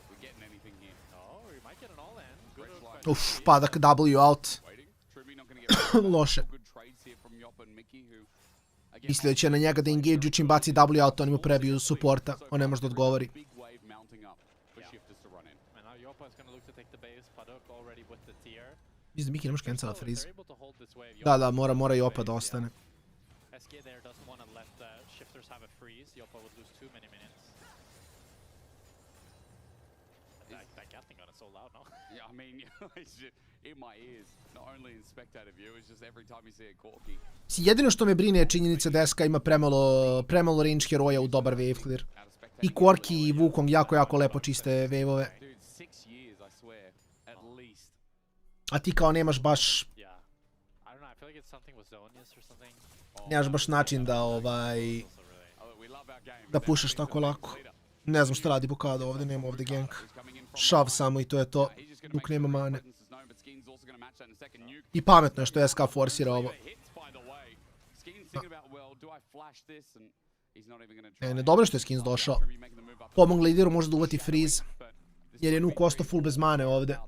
Speaker 9: Uff, padak W out. Loše. Mislio da će na njega da engage čim baci W out, oni mu prebiju supporta, on ne može da odgovori. Mislim da Miki ne može cancela freeze. Da, mora Jopa da ostane. Jedino što me brine je činjenica da SK ima premalo range heroja u dobar wave clear. I Korki i Wukong jako lepo čiste waveove. A ti kao nemaš baš... Nemaš baš način da da pušaš tako lako. Ne znam što radi Bokada ovdje, nema ovdje gank. Šav samo i to je to. Nuke nema mane. I pametno je što je SK forsira ovo. Ne, dobro što je Skeanz došao. Pomog lideru može da uvati freeze. Jer je Nuke ostao full bez mane ovdje.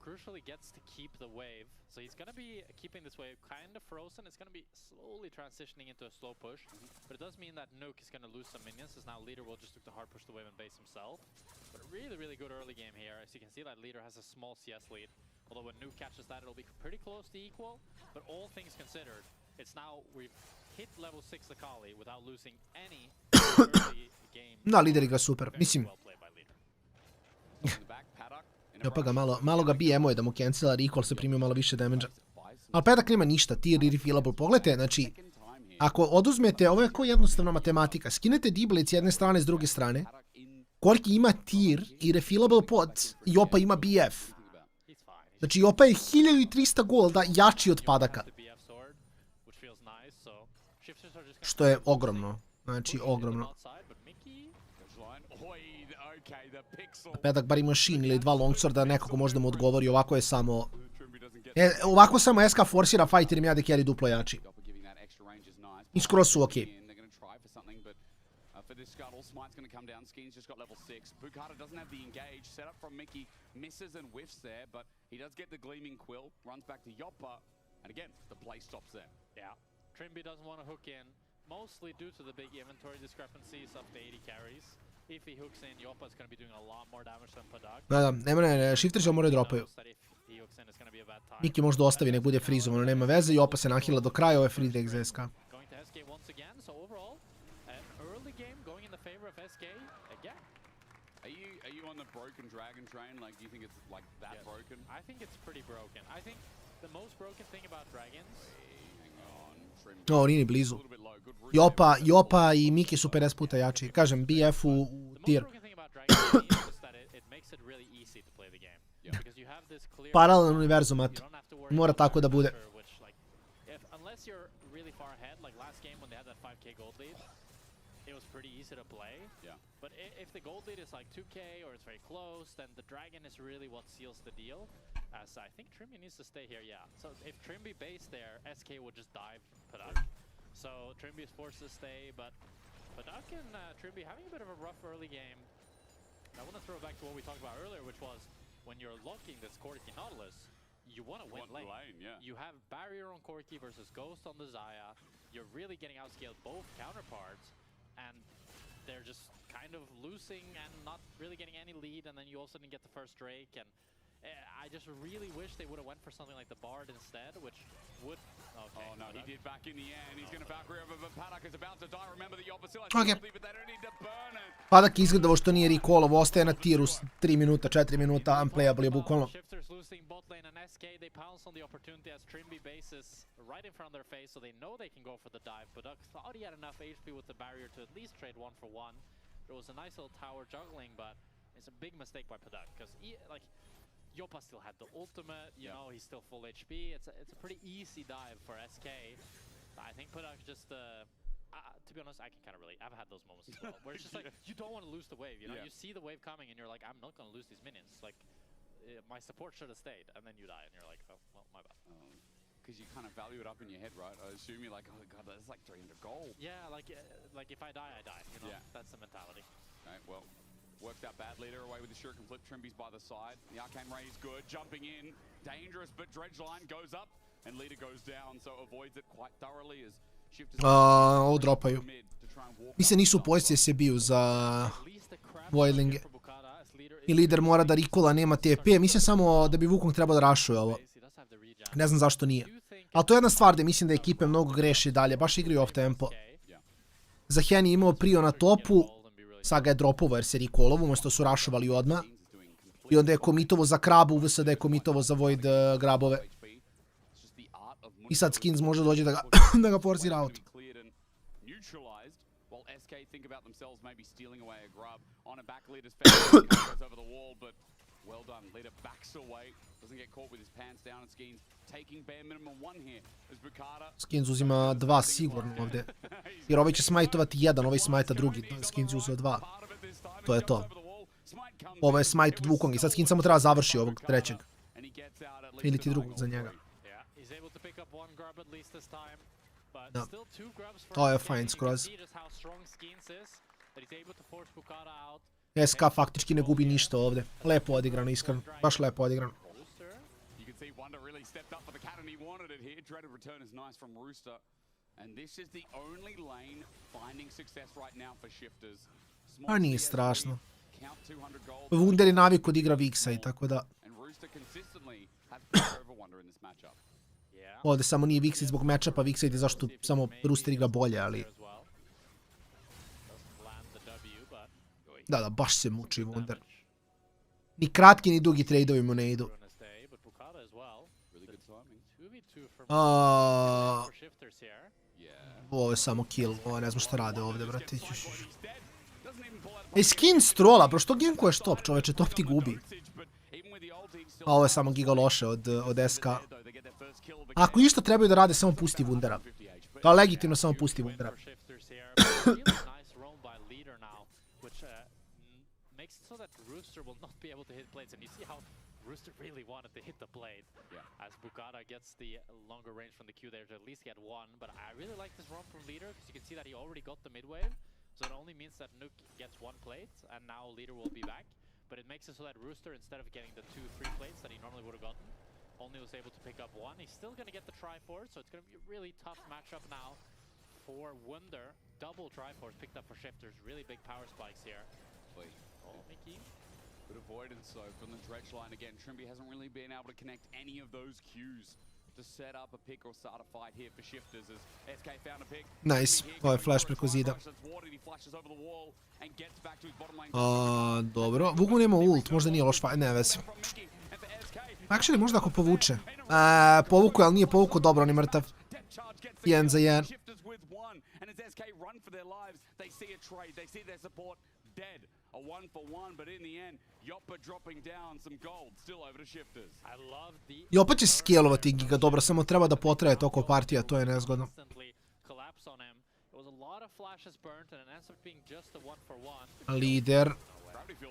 Speaker 8: Crucially gets to keep the wave, so he's going to be keeping this wave kind of frozen. It's going to be slowly transitioning into a slow push, but it does mean that Nuke is going to lose some minions, as now Leader will just look to hard push the wave and base himself. But really good early game here, as you can see that Leader has a small CS lead. Although when Nuke catches that, it'll be pretty close to equal, but all things considered, it's now we've hit level 6 Akali without losing any early game.
Speaker 9: Da, Leader igra super, mislim. Pa ga malo ga BM-o je da mu cancela recall, se primio malo više damage-a. Ali Pedak nema ništa, tier i refillable. Pogledajte, znači, ako oduzmete, ovo je kao jednostavna matematika, skinete Diblade s jedne strane, s druge strane, Korki ima tier i refillable pod, Jopa ima BF. Znači, Jopa je 1300 golda jači od Padaka. Što je ogromno, znači ogromno. Pedak bar ima Shin ili 2 longsworda, nekako možda mu odgovori, ovako je samo... ovako samo SK forsira fight jer im jade carry duplo jači. I skroz su okej.
Speaker 8: Mostly due to the big inventory discrepancies of the 80 carries. If he hooks in, Yopa's going to be doing a lot more damage than Padak.
Speaker 9: Ne, shifteri se moraju dropaju. Miki možda ostavi, nek bude freezovano, nema veze, Jopa se nahila do kraja, ovo je free drag za SK.
Speaker 8: Going to SK once again, so overall, an early game going in the favor of SK again.
Speaker 7: Are you on the broken dragon train? Like, do you think it's like that broken?
Speaker 8: I think it's pretty broken. I think the most broken thing about dragons...
Speaker 9: No, nije ni blizu. Jopa i Miki su 50 puta jači. Kažem, BF u tier. Paralelan univerzum, ato. Mora tako da bude.
Speaker 8: But if the gold lead is like 2k or it's very close, then the dragon is really what seals the deal. As I think Trimby needs to stay here, yeah. So if Trimby based there, SK would just dive Padak. So Trimby is forced to stay, but Padak and Trimby having a bit of a rough early game. I want to throw back to what we talked about earlier, which was when you're locking this Korki Nautilus, you want to win lane. You have barrier on Corki versus Ghost on the Xayah. You're really getting outscaled both counterparts, and they're just kind of losing and not really getting any lead, and then you also didn't get the first Drake, and I just really wish they would have went for something like the Bard instead, which would... Okay,
Speaker 7: oh no, he did back in the end. He's going to Valkyrie over, but Padak is about to die. Remember the opposite,
Speaker 9: Okay.
Speaker 7: but they don't need to burn it.
Speaker 9: Padak izgleda ovo što nije recallovo, ostaje na tiru 3 minuta, 4 minuta, unplayable je bukvalno.
Speaker 8: Shifters losing bot lane and SK, they pounce on the opportunity as Trimby bases right in front of their face, so they know they can go for the dive. But Duck thought he had enough HP with the barrier to at least trade 1-for-1. There was a nice little tower juggling, but it's a big mistake by Padak, because like Yopa still had the ultimate, you know, he's still full HP. It's a pretty easy dive for SK. I think Padak just, to be honest, I can kind of relate. I've had those moments as well, where it's just like, you don't want to lose the wave, you know? You see the wave coming and you're like, I'm not going to lose these minions. Like, my support should have stayed, and then you die and you're like, oh, well, my bad.
Speaker 7: Because you kind of value it up in your head, right? I assume you're like, oh god, that's like 300 gold.
Speaker 8: Yeah, like if I die, I die, you know? That's the mentality.
Speaker 7: Right, well, worked out bad. Leader away with the shuriken flip. Trimby's by the side. The arcane ray is good. Jumping in, dangerous, but dredge line goes up and leader goes down, so avoids it quite thoroughly as shifters.
Speaker 9: Ovo dropaju. Mislim nisu u poziciji se biju za Voidlinge. I lider mora da recalla, nema TP. Mislim samo da bi Wukong trebao da rushuje ovo. Ne znam zašto nije. Ali to je jedna stvar gdje mislim da ekipe mnogo greši dalje. Baš igraju off tempo. Zahen je imao prio na topu. Sad ga je dropovo jer se recallovo, umjesto su rushovali odmah. I onda je komitovo za krabu, uvijek da je komitovo za void grabove. I sad Skeanz može dođe da ga forsira out. Skeanz uzima 2 sigurno ovdje. Jer ovaj će smajtovati 1, ovaj smajta drugi. Skeanz je uzeo 2. To je to. Ovo je smite od Wukong i sad Skeanz samo treba završi ovog trećeg. Ili ti drugog za njega. Da. To je fine skroz. SK faktički ne gubi ništa ovdje. Lepo odigrano, iskreno. Baš lepo odigrano. A nije strašno. Wunder je navik od igra Vixa i tako da. Ovdje samo nije Vixi zbog matchupa, Vixa ide zašto samo Rooster igra bolje, ali... Da, baš se muči Wunder. Ni kratki ni dugi tradeovi mu ne idu. Ovo je samo kill, ovo ne znam šta rade ovdje, brate. Skeanz trola, bro, što gankuješ top, čoveče, top ti gubi. A ovo je samo giga loše od SK. Ako išto trebaju da rade, samo pusti Wundera. Kao legitimno samo pusti Wundera. Rooster really wanted to hit the blade as Bukata gets the longer range from the Q there to at least get one. But I really like this run from Leader because you can see that he already got the mid wave. So it only means that Nuke gets one plate and now Leader will be back. But it makes it so that Rooster, instead of getting the 2-3 plates that he normally would have gotten, only was able to pick up one. He's still going to get the Triforce, so it's going to be a really tough matchup now for Wunder. Double Triforce picked up for Shifters. Really big power spikes here. Oh, Mickey. Good avoidance though from the dredge line again. Trimby hasn't really been able to connect any of those Qs to set up a pick or start a fight here for Shifters as SK found a pick. Nice. Ovo je flash preko zida. Dobro. Wukong nema ult, možda nije loš fight, ne vezi. Actually, možda ako povuče. Povuku, ali nije povuku, dobro, on je mrtav. 1 za 1. A 1-for-1, but in the end, Yopa dropping down some gold, still over to Shifters. Yopa će scalovati giga, dobro, samo treba da potraje toko partija, to je nezgodno. Lider,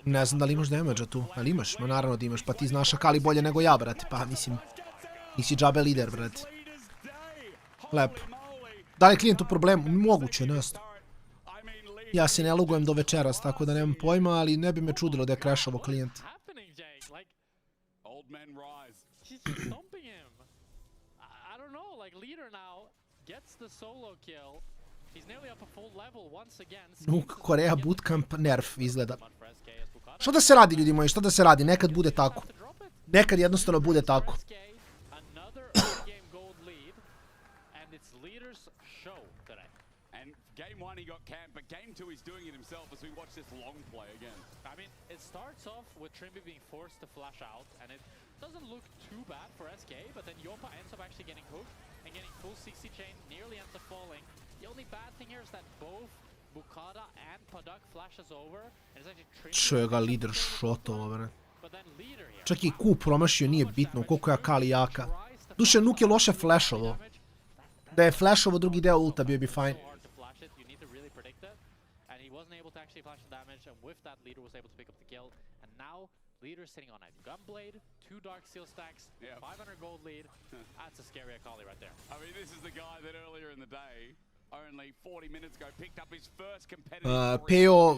Speaker 9: ne znam da li imaš damage-a tu, ali imaš, ma naravno da imaš, pa ti znaš Akali bolje nego ja, brate, pa mislim, nisi džabe lider, brate. Lepo. Da li je klijent u problemu? Moguće, ne znam. Ja se ne logujem do večeras, tako da nemam pojma, ali ne bi me čudilo da je crashovo klijent.
Speaker 8: He's just stomping him. I don't know, like leader now gets the solo kill. He's nearly up a full level once again.
Speaker 9: Nuke, Korea, bootcamp, nerf izgleda. Što da se radi, ljudi moji, što da se radi? Nekad bude tako. Nekad jednostavno bude tako.
Speaker 7: Game 1 he got camped, but game 2 he's doing it himself as we watch this long play again.
Speaker 8: I mean, it starts off with Trimby being forced to flash out, and it doesn't look too bad for SK, but then Yopa ends up actually getting hooked and getting full CC chain, nearly ends up falling. The only bad thing here is that both Bukada and Padak flashes over, and it's actually Trimby.
Speaker 9: Čega leader shotovo, bre. Čak i Q promašio, nije bitno koliko je Akali jaka. Duše, Nuke je loše flashovo. Da je flashovo drugi deo ulta, bio bi fajn.
Speaker 8: Leader sitting on a gunblade, 2 dark seal stacks, 500 gold lead. That's a scary Akali right there.
Speaker 7: I mean, this is the guy that earlier in the day, only 40 minutes ago, picked up his first competitive...
Speaker 9: Peo,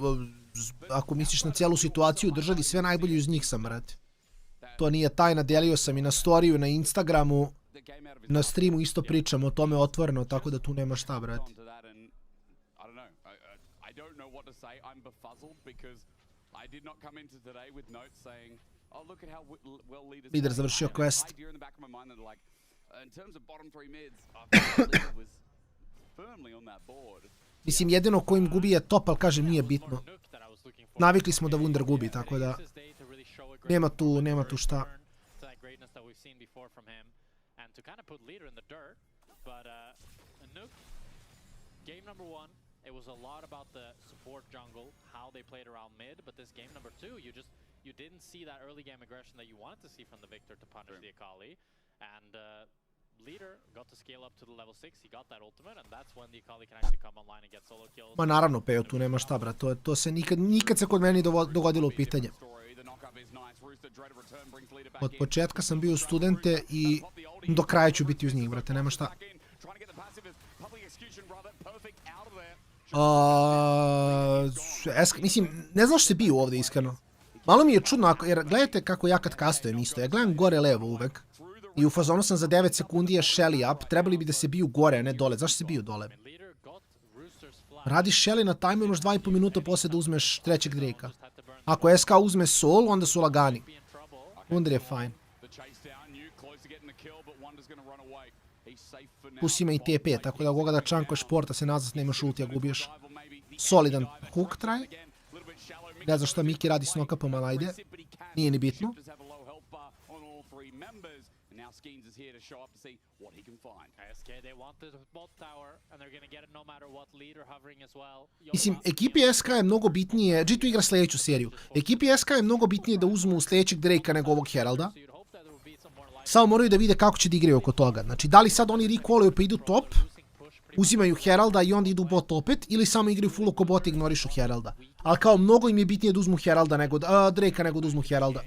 Speaker 9: ako misliš na cijelu situaciju, držali sve najbolje uz njih sam, brate. To nije tajna, delio sam i na storiju, na Instagramu, na streamu isto pričam o tome otvoreno, tako da tu nema šta, brate. Lider završio quest. Mislim, jedino ko im gubi je top, ali kažem, nije bitno. Navikli smo da Wunder gubi, tako da nema tu šta.
Speaker 8: It was a lot about the support jungle, how they played around mid, but this game number 2, you didn't see that early game aggression that you wanted to see from the Victor to punish the Akali, and leader got to scale up to the level 6, he got that ultimate, and that's when the Akali can actually come online and get solo kills.
Speaker 9: Ma naravno, Peo, tu nema šta, brat, to se nikad se kod meni dogodilo u pitanje. Od početka sam bio uz studente i do kraja ću biti uz njih, brate, nema šta. Mislim, ne znam što se bio ovdje iskreno. Malo mi je čudno, jer gledajte kako ja kad kastujem isto. Ja gledam gore levo uvek. I u fazonu sam za 9 sekundi je Shelly up. Trebali bi da se biju gore, a ne dole. Zašto se biju dole? Radiš Shelly na timer, imaš 2,5 minuta poslije da uzmeš trećeg Drakea. Ako SK uzme Soul, onda su lagani. Wunder je fajn. Plus ima i TP, tako da koga da čankuješ porta se nazad, nemaš ulti, a gubiješ. Solidan hook try. Ne znam šta Miki radi s knock-upom, ali ajde. Nije ni bitno. Mislim, ekipi SK je mnogo bitnije, G2 igra sljedeću seriju. Ekipi SK je mnogo bitnije da uzmu sljedećeg Drakea nego ovog Heralda. Samo moraju da vide kako će da igraju oko toga. Znači, da li sad oni recalluju pa idu top, uzimaju Heralda i onda idu bot opet, ili samo igraju full oko bota i ignorišu Heralda. Ali kao mnogo im je bitnije da uzmu Heralda nego Drakea nego da uzmu Heralda.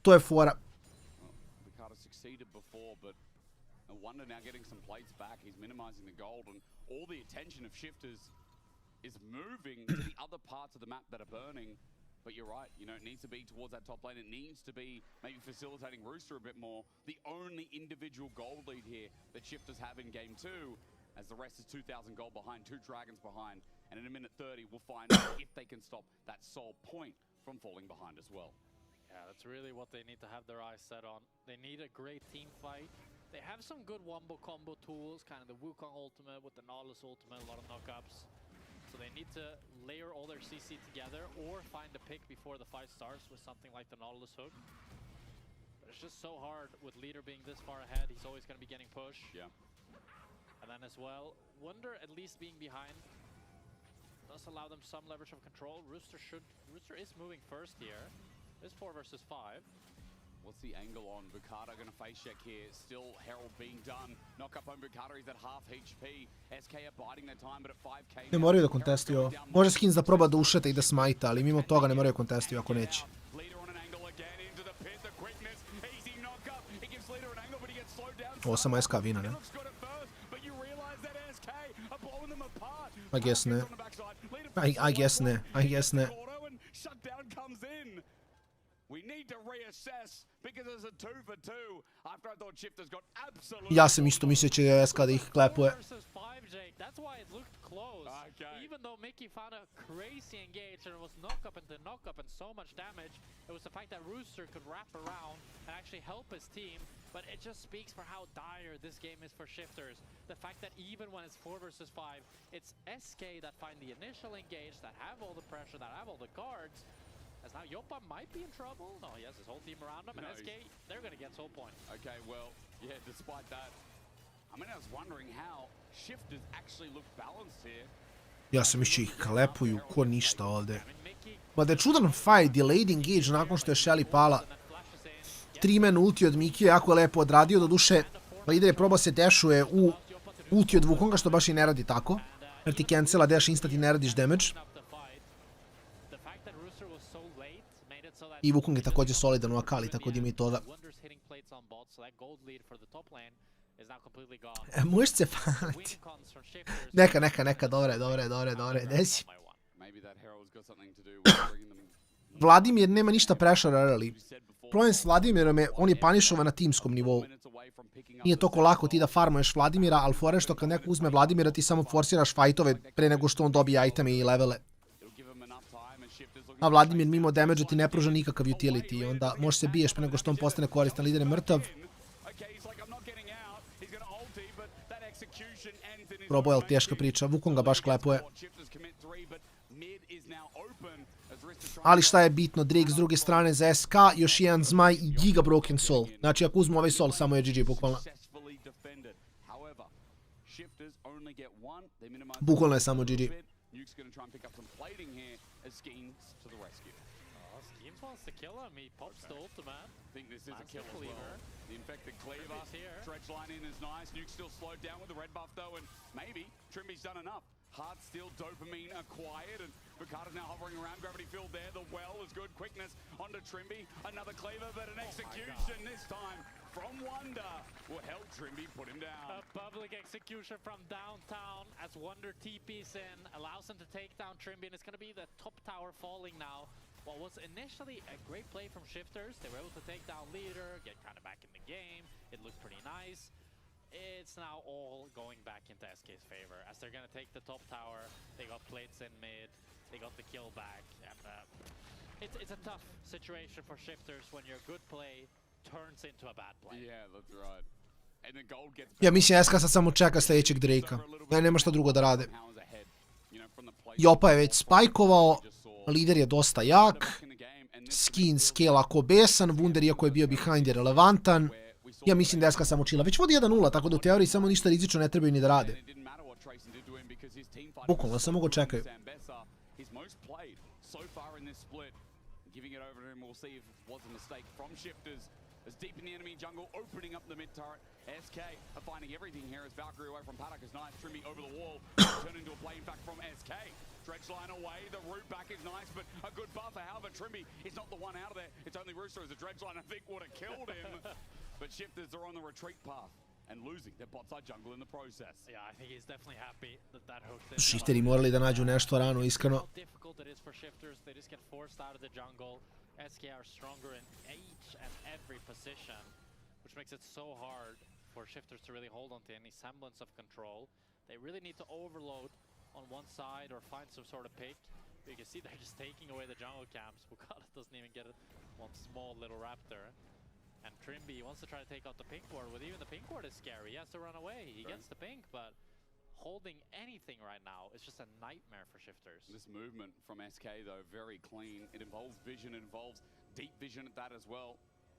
Speaker 9: To je fora.
Speaker 7: But you're right, you know, it needs to be towards that top lane. It needs to be maybe facilitating Rooster a bit more. The only individual gold lead here that Shifters have in game 2, as the rest is 2,000 gold behind, 2 dragons behind. And in a minute 30, we'll find out if they can stop that soul point from falling behind as well.
Speaker 8: Yeah, that's really what they need to have their eyes set on. They need a great team fight. They have some good wombo combo tools, kind of the Wukong ultimate with the Nautilus ultimate, a lot of knockups. So they need to layer all their CC together or find a pick before the fight starts with something like the Nautilus hook. But it's just so hard with leader being this far ahead. He's always going to be getting push.
Speaker 7: Yeah.
Speaker 8: And then as well, Wunder at least being behind does allow them some leverage of control. Rooster is moving first here. It's 4 versus 5.
Speaker 7: What's the angle on Bukada? Going to face check here. Still Herald being done. Knock up on Bukada. He's at half HP. SK are biding their time, but at 5k.
Speaker 9: Ne moraju da kontestuju ovo. Može Skeanz da proba da ušeta i da smajta, ali mimo toga ne moraju kontestuju ako neće. Ovo samo SK vina, ne? I guess ne. I guess ne.
Speaker 7: We need to reassess because there's a 2 for 2 after I thought Shifters got absolutely.
Speaker 9: Ja sam isto mislio će SK da ih klepuje.
Speaker 8: That's why it looked close. Even though Mickey found a crazy engage and it was knock up into knock up and so much damage, it was the fact that Rooster could wrap around and actually help his team. But it just speaks for how dire this game is for Shifters. The fact that even when it's 4 versus 5, it's SK that find the initial engage, that have all the pressure, that have all the cards. As now Yopa might be in trouble. No, he has his whole team around him, and SK, they're going to get soul point.
Speaker 7: Okay, well, yeah, despite that, I mean, I was wondering how Shifters actually look balanced here.
Speaker 9: Ja sam mislio ih klepuju ko ništa ovde. Ma da je čudan fight, delayed engage nakon što je Shelly pala. 3-man ulti od Mikije, jako je lepo odradio, doduše lider je probao se dešuje u ulti od Wukonga, što baš i ne radi tako. Jer ti cancela dash instant i ne radiš damage. I Wukong je također solidan u Akali, tako da ima i toga. Možeš se faliti. Neka, dobre, desi. Vladimir nema ništa pressure early. Problem s Vladimirom je, on je panišovan na timskom nivou. Nije toliko lako ti da farmuješ Vladimira, ali fore što kad neko uzme Vladimira ti samo forsiraš fajtove pre nego što on dobije iteme i levele. A Vladimir mimo damage ti ne pruža nikakav utility i onda možeš se biješ pre nego što on postane koristan, lider je mrtav. Probao je, ali teška priča, Wukonga baš klepuje. Ali šta je bitno, Drake s druge strane za SK, još jedan zmaj i giga broken soul. Znači ako uzmu ovaj soul, samo je GG bukvalno. Bukvalno je samo GG.
Speaker 8: Skeanz wants to kill him, he pops the ultimate.
Speaker 7: I think this is a kill as well. The infected cleaver, Dredge line in is nice. Nuke still slowed down with the red buff though, and maybe Trimby's done enough. Heart still dopamine acquired, and Bukata's now hovering around. Gravity field there, the well is good. Quickness onto Trimby. Another cleaver, but an execution this time from Wonder will help Trimby put him down.
Speaker 8: A public execution from downtown as Wonder TP's in, allows him to take down Trimby, and it's going to be the top tower falling now. What was initially a great play from Shifters, they were able to take down leader, get kind of back in the game. It looked pretty nice. It's now all going back into SK's favor as they're going to take the top tower. They got plates in mid, they got the kill back, and it's a tough situation for Shifters when your good play turns into a bad play.
Speaker 7: Yeah, that's right. And the gold gets
Speaker 9: Ja mislim SK sad samo čeka sljedećeg Drakea. Nema šta drugo da rade. Jopa je već spajkovao, lider je dosta jak, Skeanz scale ako besan, Wunder iako je bio behind je relevantan. Ja mislim da SK samo chilla. Već vodi 1-0, tako da u teoriji samo ništa rizično ne trebaju ni da rade. Bukvalno samo go čekaju.
Speaker 7: As deep in the enemy jungle, opening up the mid turret. SK are finding everything here as Valkyrie away from Paddock is nice. Trimby over the wall, turn into a play in fact from SK. Dredge line away, the root back is nice, but a good buffer. However, Trimby is not the one out of there. It's only Rooster as the dredge line, I think, would have killed him. But Shifters are on the retreat path and losing their bot side jungle in the process.
Speaker 8: Yeah, I think he's definitely happy that hooked in.
Speaker 9: Shifteri morali da nađu nešto rano, iskreno.
Speaker 8: How difficult it is for Shifters, they just get forced out of the jungle. SK are stronger in each and every position, which makes it so hard for Shifters to really hold on to any semblance of control. They really need to overload on one side or find some sort of pick. You can see they're just taking away the jungle camps. Bukata doesn't even get one small little raptor. And Trimby wants to try to take out the pink ward, with even the pink ward is scary. He has to run away. He gets the pink, but holding anything right now is just a nightmare for Shifters.
Speaker 7: This movement from SK though, very clean. It involves vision, it involves deep vision at that as well.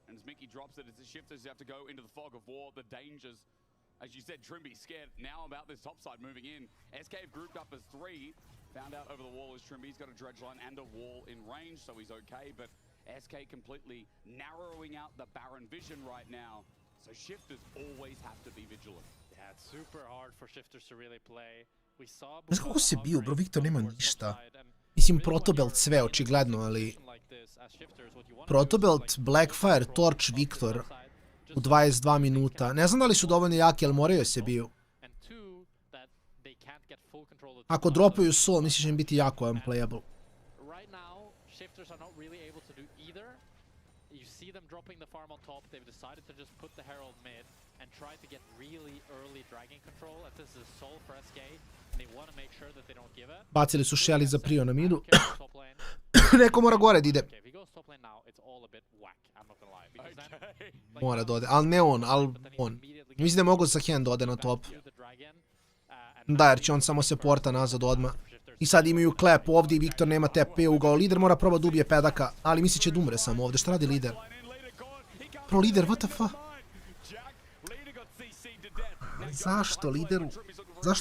Speaker 7: And as Mickey drops it, it's the Shifters who have to go into the fog of war, the dangers. As you said, Trimby scared now about this top side moving in. SK have grouped up as 3. Found out over the wall is Trimby's got a dredge line and a wall in range, so he's okay. But SK completely narrowing out the Baron vision right now. So Shifters always have to be vigilant.
Speaker 8: Yeah, it's super hard for Shifters to really play. We saw...
Speaker 9: Znaš kako se bio, bro, Viktor nema ništa. Mislim, Protobelt sve, očigledno, ali... Protobelt, Blackfire, Torch, Viktor u 22 minuta. Ne znam da li su dovoljno jaki, ali moraju se biju. Ako dropaju soul, mislim će im biti jako unplayable.
Speaker 8: you see them dropping the farm on top. They've decided to just put the Herald mid and try to get really early dragon control. And this is a soul for SK. And they want to make sure that they don't give it.
Speaker 9: Bacili su Shelly za prio na midu. Neko mora gore da ide.
Speaker 8: Okay, if he goes top lane now, it's all a bit whack. I'm not gonna lie. Because then,
Speaker 9: Mora da ode, ali ne on, ali on. Mislim da je mogo sa Hen da ode na top. Da, jer će on samo se porta nazad odmah. I sad imaju klep ovdje i Viktor nema TP ugao. Lider mora proba da ubije pedaka, ali misli će da umre samo ovdje. Šta radi lider? Pro lider, what the fuck? Zašto lideru?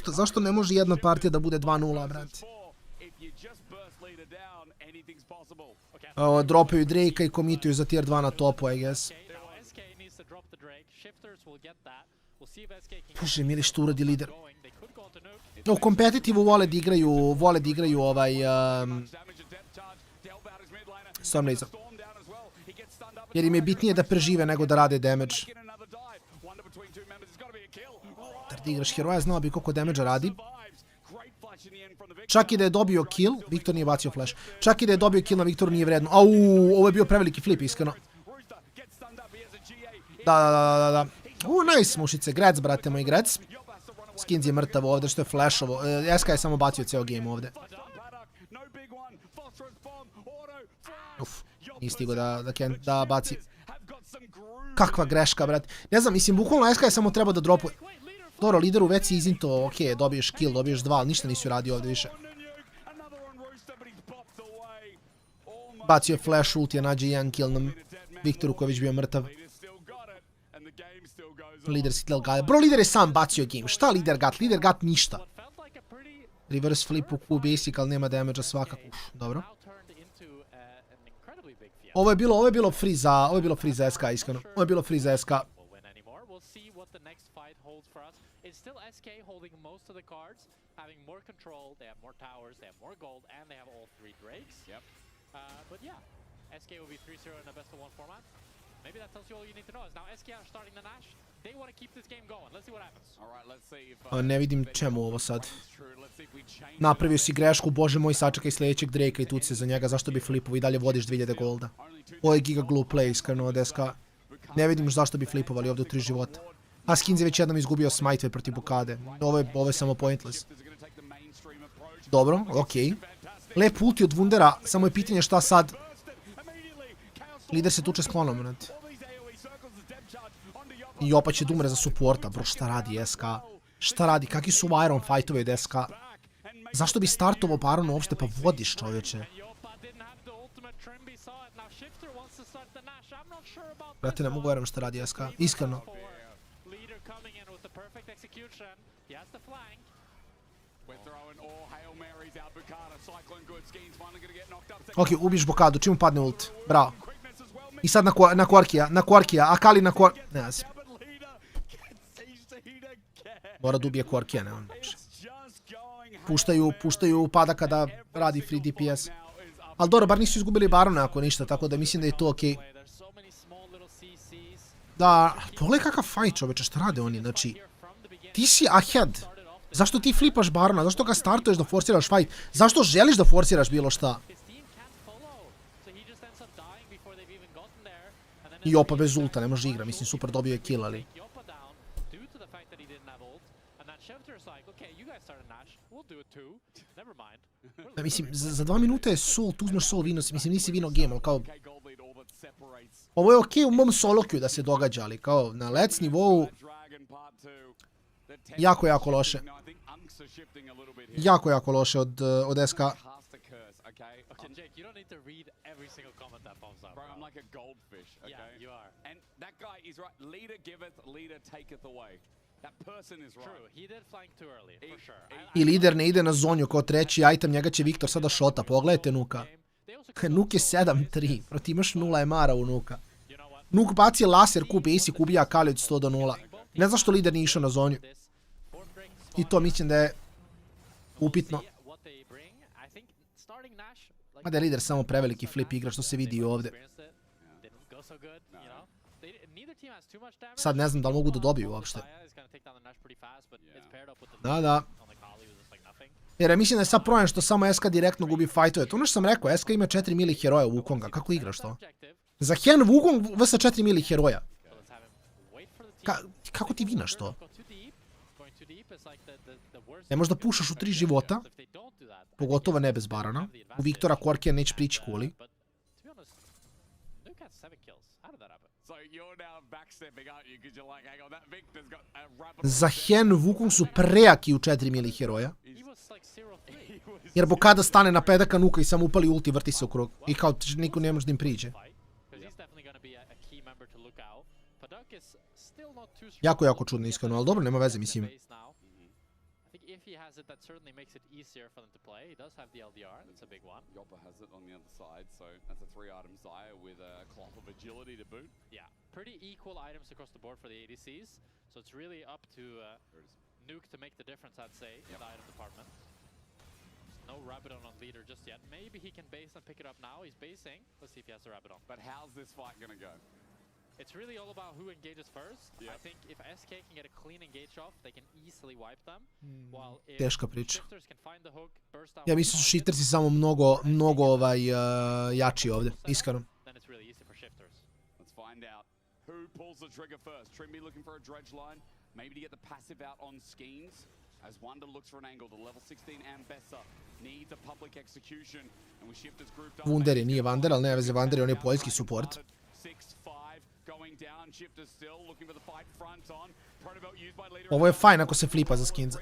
Speaker 9: Zašto ne može jedna partija da bude 2-0, brate? Dropaju Drake-a i komituju za tier 2 na topu, I guess. Bože mili, što uradi lider? U kompetitivu vole da igraju ovaj... Stormlazer. Jer im je bitnije da prežive nego da rade damage. Da igraš heroja, znao bi koliko damage radi. Čak i da je dobio kill, Viktor nije bacio flash. Čak i da je dobio kill na Viktoru nije vredno. Au, ovo je bio preveliki flip, iskreno. Da. Nice, mušice, grec, brate moj, grec. Skeanz je mrtav ovdje, što je flashovo. SK je samo bacio ceo game ovdje. Uf, nije stigo da baci. Kakva greška, brate. Ne znam, mislim, bukvalno SK je samo trebao da dropuje. Dobro, lideru već si izinto, ok, dobiješ kill, dobiješ 2, ali ništa nisi radio ovdje više. Bacio je flash ult, je nađe jedan kill na Viktoru koji je već bio mrtav. Lider si tlel gade. Bro, lider je sam bacio game. Šta lider gat? Lider gat ništa. Reverse flip u Q basic, ali nema damage-a svakako. Dobro. Ovo je bilo free za SK, iskreno. Ovo je bilo free za SK.
Speaker 8: It's still SK holding most of the cards, having more control, they have more towers, they have more gold, and they have all 3 Drakes. Yep. But yeah, SK will be 3-0 in a best-of-1 format. Maybe that tells you all you need to know. Is now SK are starting the Nash. They want to keep this game going. Let's see what happens. All right, let's see if
Speaker 9: ne vidim čemu ovo sad. Napravio si grešku, bože moj, sačekaj sljedećeg Drake-a i tuci se za njega. Zašto bi flipovo i dalje vodiš 2000 golda? Ovo je giga glue play, iskreno od SK. Ne vidim zašto bi flipovali ovdje u 3 života. A Skeanz je već jednom izgubio smite protiv Bukade. Ovo je samo pointless. Dobro, okej. Lep ulti od Wundera, samo je pitanje šta sad. Lider se tuče s klonom, brate. I opa će da umre za supporta. Bro, šta radi SK? Šta radi? Kakvi su Iron fightovi od SK? Zašto bi startovao Baronu uopšte? Pa vodiš, čovječe. Brate, ne mogu verujem šta radi SK. Iskreno. Ok, ubiš Bukadu, čim mu padne ult. Bravo. I sad na Quarkija, Akali na Quarkija. Ne znam. Mora da ubije Quarkija, ne on. Puštaju pada kada radi free DPS. Ali dobro, bar nisu izgubili Barona ako ništa, tako da mislim da je to okej. Da, pogledaj kakav fight, čoveče, šta rade oni, znači. Ti si ahead. Zašto ti flipaš Barona? Zašto ga startuješ da forsiraš fight? Zašto želiš da forsiraš bilo šta? I opa bez ulta, ne može igra. Mislim, super dobio je kill, ali... Mislim, za 2 minuta je soul, tu uzmeš soul vino, mislim, nisi vino game, ali kao... Ovo je okej u mom solo queue da se događa, ali kao na LEC nivou... Jako loše. Jako loše od SK. I lider ne ide na zonju kao treći item, njega će Viktor sada šota. Pogledajte Nuka. Nuke je 7-3, proti imaš 0 MR u Nuka. Nuke baci laser, kup basic, ubija Akali od 100 do 0. Ne znam što lider nije išao na zonju. I to mislim da je upitno. Mada je lider samo preveliki flip igra, što se vidi i ovdje. Sad ne znam da li mogu da dobiju uopšte. Da. Jer ja mislim da je sad problem što samo SK direktno gubi fightove. To ono što sam rekao, SK ima 4 mili heroja u Wukonga. Kako igraš to? Za Hen Wukong vs 4 mili heroja. Kako ti vinaš to? Ne možda pušaš u 3 života, pogotovo ne bez barana. U Viktora Korkija neće prići kuli. Za Hen Wukong su prejaki u 4 mili heroja. Jer Bokada stane na pedaka Nuka i samo upali ulti i vrti se u krug. I kao niko ne može da im priđe. Jako, jako čudno iskreno, ali dobro, nema veze, mislim.
Speaker 8: Pretty equal items across the board for the ADCs, so it's really up to Nuke to make the difference, I'd say, in the item department. No Rabadon on leader just yet. Maybe he can base and pick it up now. He's basing. Let's see if he has a Rabadon.
Speaker 7: But how's this fight gonna go?
Speaker 8: It's really all about who engages first. I think if SK can get a clean engage off, they can easily wipe them. While if
Speaker 9: Teška priča.
Speaker 8: shifters can find the hook, burst out.
Speaker 9: Ja mislim su shiftersi samo mnogo jači ovdje, iskreno.
Speaker 8: Then it's really easy for shifters.
Speaker 7: Let's find out who pulls the trigger first. Trimby looking for a dredge line, maybe to get the passive out on Skeanz. As Wonder looks for an angle, the level 16 Ambessa needs a public execution, and we shift this group up.
Speaker 9: Wunder je, nije Wander, ali nema veze, Wander je on je poljski support.
Speaker 7: 6-5 going down, shifters still looking for the fight front on. Protobolt used by leader.
Speaker 9: Ovo je fajn ako se flipa za Skeanza.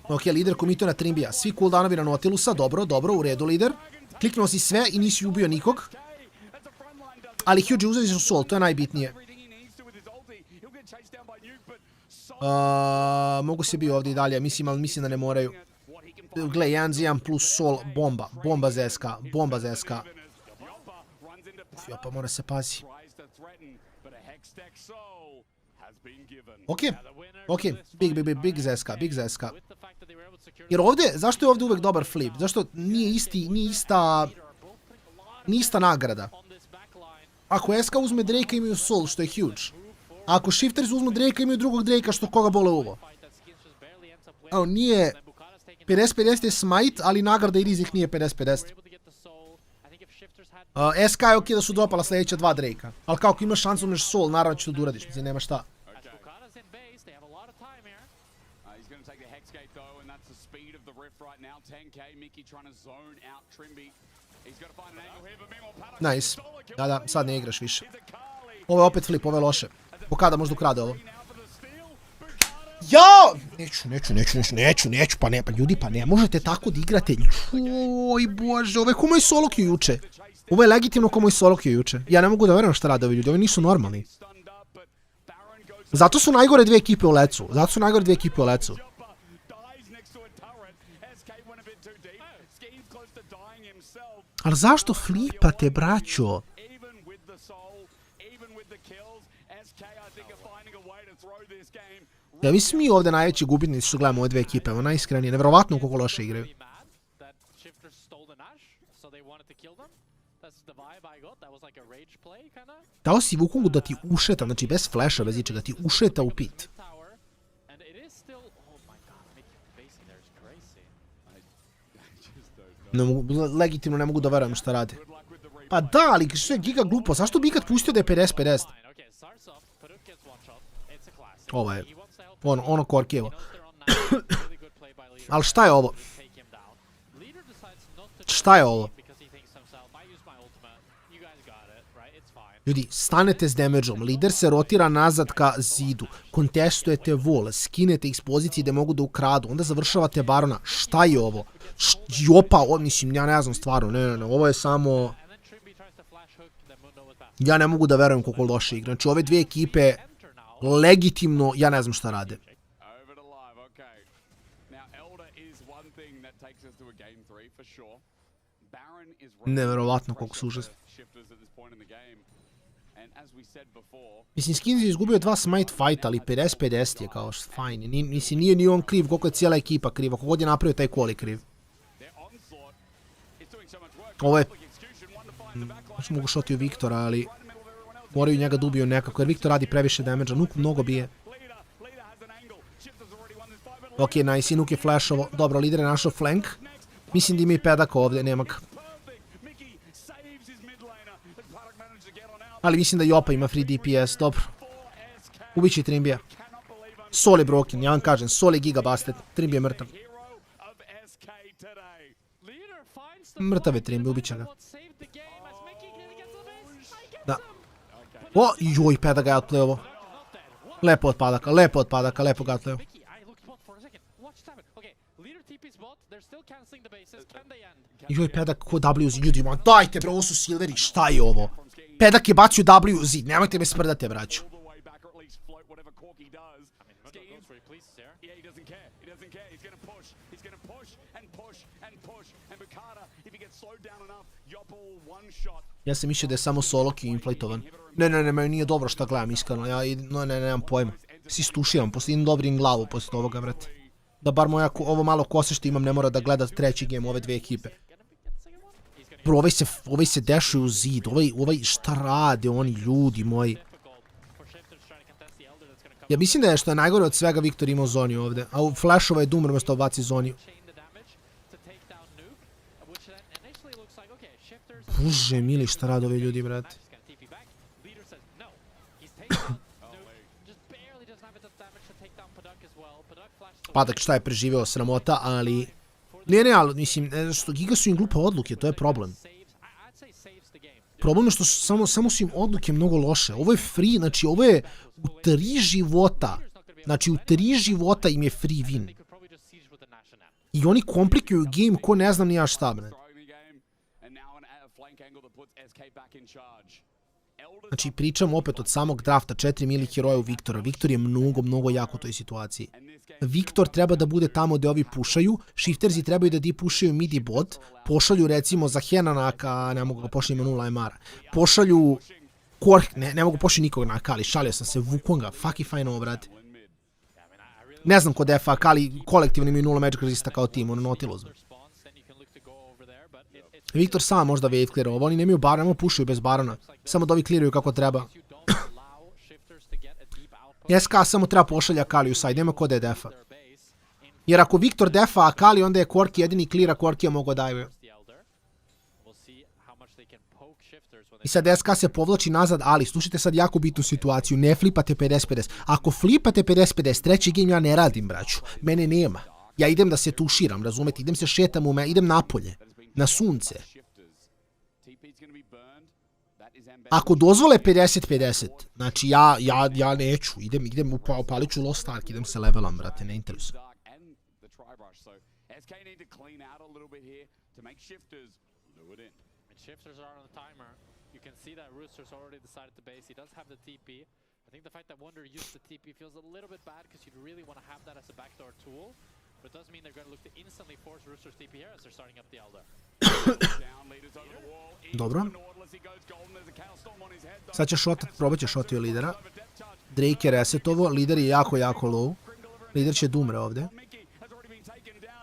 Speaker 9: Ok, lider komituje na Trimbija. Svi cooldownovi na Nautilusa, dobro, u redu lider. Kliknuo si sve i nisi ubio nikog. Ali Huge uzeli su soul, to je najbitnije. Mogu se bio ovdje i dalje, ali mislim da ne moraju. Gle, 1-1 plus sol, bomba za SK. Pa mora se pazi. Ok, big za SK. Jer ovdje, zašto je ovdje uvek dobar flip? Zašto nije ista nagrada? Ako SK uzme Drake imaju sol, što je huge. Ako shifters uzmu Drake imaju drugog Drake što koga bole uvo. Evo, nije 50-50 je smite, ali nagrada i rizik nije 50-50. SK je ok da su dropala sljedeća 2 Drake-a. Ali kao ako imaš šansu umeš sol, naravno ću to da uradiš, mislim, nema šta. Nice. Da, sad ne igraš više. Ovo je opet flip, ovo je loše. Bokada možda ukrade ovo. Ja! Neću, pa ljudi, pa ne možete tako da igrate. Oj bože, ovo je ko moj solo queue juče. Ovo je legitimno ko moj solo queue juče. Ja ne mogu da verujem šta rade ovi ljudi, ovi nisu normalni. Zato su najgore dvije ekipe u lecu. Ali zašto flipate, braćo? Ja mislim mi ovdje najveći gubitnici su gledamo ove dve ekipe, evo najiskrenije, nevjerovatno koliko loše igraju. Dao si Wukongu da ti ušeta, znači bez flasha, bez ičega, da ti ušeta u pit. Legitimno ne mogu da verujem šta rade. Pa da, ali što je giga glupo, zašto bi ikad pustio da je 50-50? Ovo je, ono Korkijevo. Ali šta je ovo? Ljudi, stanete s damage-om, lider se rotira nazad ka zidu, kontestujete wall, skinete ih s pozicije gdje mogu da ukradu, onda završavate barona. Šta je ovo? Mislim, ja ne znam stvarno, ne, ovo je samo... Ja ne mogu da verujem koliko loše igra. Znači, ove dvije ekipe, legitimno, ja ne znam šta rade. Neverovatno koliko su užasni. Mislim, Skeanz je izgubio 2 smite fight, ali 50-50 je kao fajn. Mislim, nije ni on kriv koliko je cijela ekipa kriva, koliko god je napravio taj quali kriv. Ovo je... Znači mogu šoti u Viktora, ali... Moraju njega da ubiju nekako, jer Viktor radi previše damage-a. Nuke mnogo bije. Ok, nice, i Nuke je flashovo. Dobro, lider je našao flank. Mislim da ima i pedaka ovdje, nema ga. Ali mislim da Jopa ima free DPS, dobro. Ubiće i Trimbija. Sol je broken, ja vam kažem, Sol je gigabastet, Trimbi je mrtav. Mrtav je Trimbi, ubiće ga. Da. O, joj, Peda ga je outplayovo. Lepo od padaka, lepo ga outplayovo. Joj, Pedak ko WZ, ljudi, dajte bre, ovo su silveri, šta je ovo? Pedak je bacio WZ, nemojte me sprdate, braću. Ja sam mislio da je samo Soloki inflatovan. Ne, nije dobro šta gledam, iskreno, nemam pojma. Si stuširam, poslije idem dobrim glavu poslije ovoga, brate. Da bar moja, ovo malo kose što imam ne mora da gleda treći game ove dve ekipe. Bro, ovaj se dešaju u zid, ovaj šta rade oni ljudi moji. Ja mislim da je što je najgore od svega Viktor imao zoniju ovde, a u flashova je Doom umjesto baci zoniju. Bože mili, šta rade ovi ljudi, brate. Padak šta je preživeo, sramota, ali... Ne, ali mislim, Giga su im glupe odluke, to je problem. Problem je što samo su im odluke mnogo loše. Ovo je free, znači ovo je u 3 života. Znači u 3 života im je free win. I oni komplikuju game ko ne znam ni ja šta, bre. Znači pričam opet od samog drafta, 4 mili heroja u Viktora. Viktor je mnogo jako u toj situaciji. Viktor treba da bude tamo gde ovi pušaju, shiftersi trebaju da pušaju mid i bot, pošalju recimo za Henanaka, ne mogu ga pošalju ima 0 MR-a, pošalju Kork, ne mogu pošalju nikog na Akali, šalio sam se, Wukonga, fucking fajn ovo, brate. Ne znam ko defa Akali, kolektivno imaju 0 magic resista kao tim, ono Nautilus. Viktor sam možda wave clear ovo, oni nemaju bar, nemo pušaju bez barona, samo da ovi clearuju kako treba. SK samo treba pošalja Akali u side, nema ko da je defa. Jer ako Viktor defa Akali, onda je Korki jedini clear, a Korki je mogo dajve. I sad SK se povlači nazad, ali slušajte sad jako bitnu situaciju, ne flipate 50-50. Ako flipate 50-50, treći game ja ne radim, braću, mene nema. Ja idem da se tuširam, razumete, idem se šetam idem napolje, na sunce. Ako dozvole 50-50, znači ja neću, idem upalit ću Lost Ark, idem se levelam, brate, ne interesuje.
Speaker 8: Shifters are on the timer. You can see that Rooster's already decided to base. He does have the TP. I think the fact that Wonder used the TP feels a little bit bad because you'd really want to have that as a backdoor tool. But it does mean they're going to look to instantly force Rooster's TP here as they're starting up the Elder.
Speaker 9: Dobro. Sad će šotat, probat će šotio lidera. Drake je resetovo, lider je jako low. Lider će dumre ovde.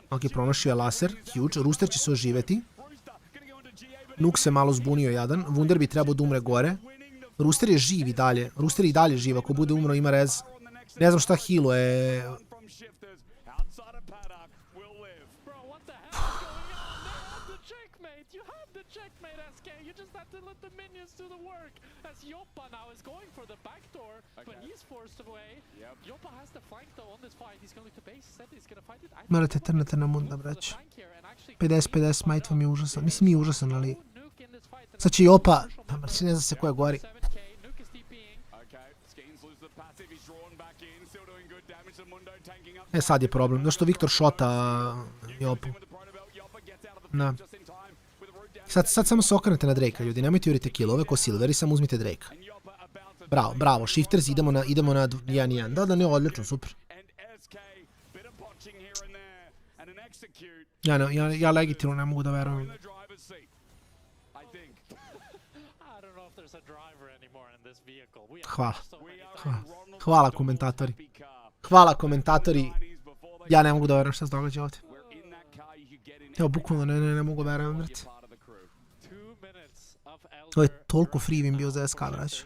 Speaker 9: Ok, promašio je laser, huge. Rooster će se oživeti. Nuke se malo zbunio jadan. Wunder bi trebao da umre gore. Rooster je živ i dalje. Rooster je i dalje živ. Ako bude umro ima rez. Ne znam šta healo je. Morate trnete na munda, brać. 50-50 smite vam je užasan. Mislim nije užasan, ali... Sad će Jopa... Ne zna se koja gori. Sad je problem. Zašto Viktor šota Jopu? Da. Sad samo se okrenete na Drakea, ljudi. Nemojte jurite killove ko Silveri, samo uzmite Drakea. Bravo. Shifters, idemo na 1-1. Da, ne, odlično, super. Ja legitimno ne mogu da verujem. Hvala komentatori. Hvala komentatori. Ja ne mogu da verujem šta se događa ovdje. Evo, bukvalno ne mogu da verujem, vrati. Ovo je toliko free win bio za SK, braću.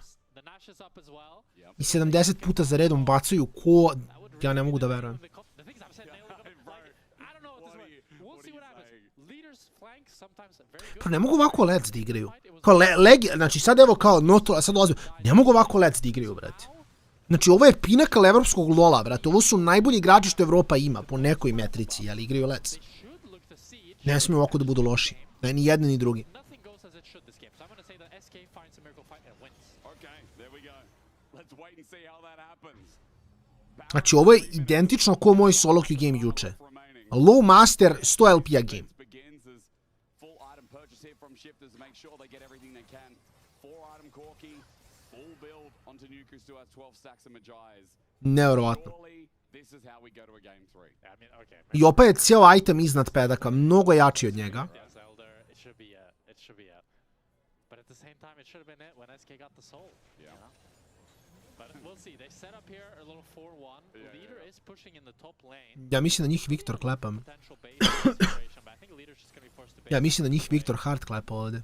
Speaker 9: I 70 puta za redom bacaju ko... Ja ne mogu da verujem. Pa ne mogu ovako LEC da igraju. Kao znači sad evo kao Noto, sad dolazim, ne mogu ovako LEC da igraju, brate. Znači ovo je pinakal evropskog lola, brate. Ovo su najbolji igrači što Evropa ima po nekoj metrici, ali igraju LEC. Ne smiju ovako da budu loši. Ne, ni jedni ni drugi. Znači ovo je identično kao moj solo queue game juče. Low master 100 LP-a game. Nevjerovatno. Jopa je cijel item iznad pedaka, mnogo jači od njega. Ja mislim da njih Viktor klepam. Ja mislim da njih Viktor hard klepa ovdje.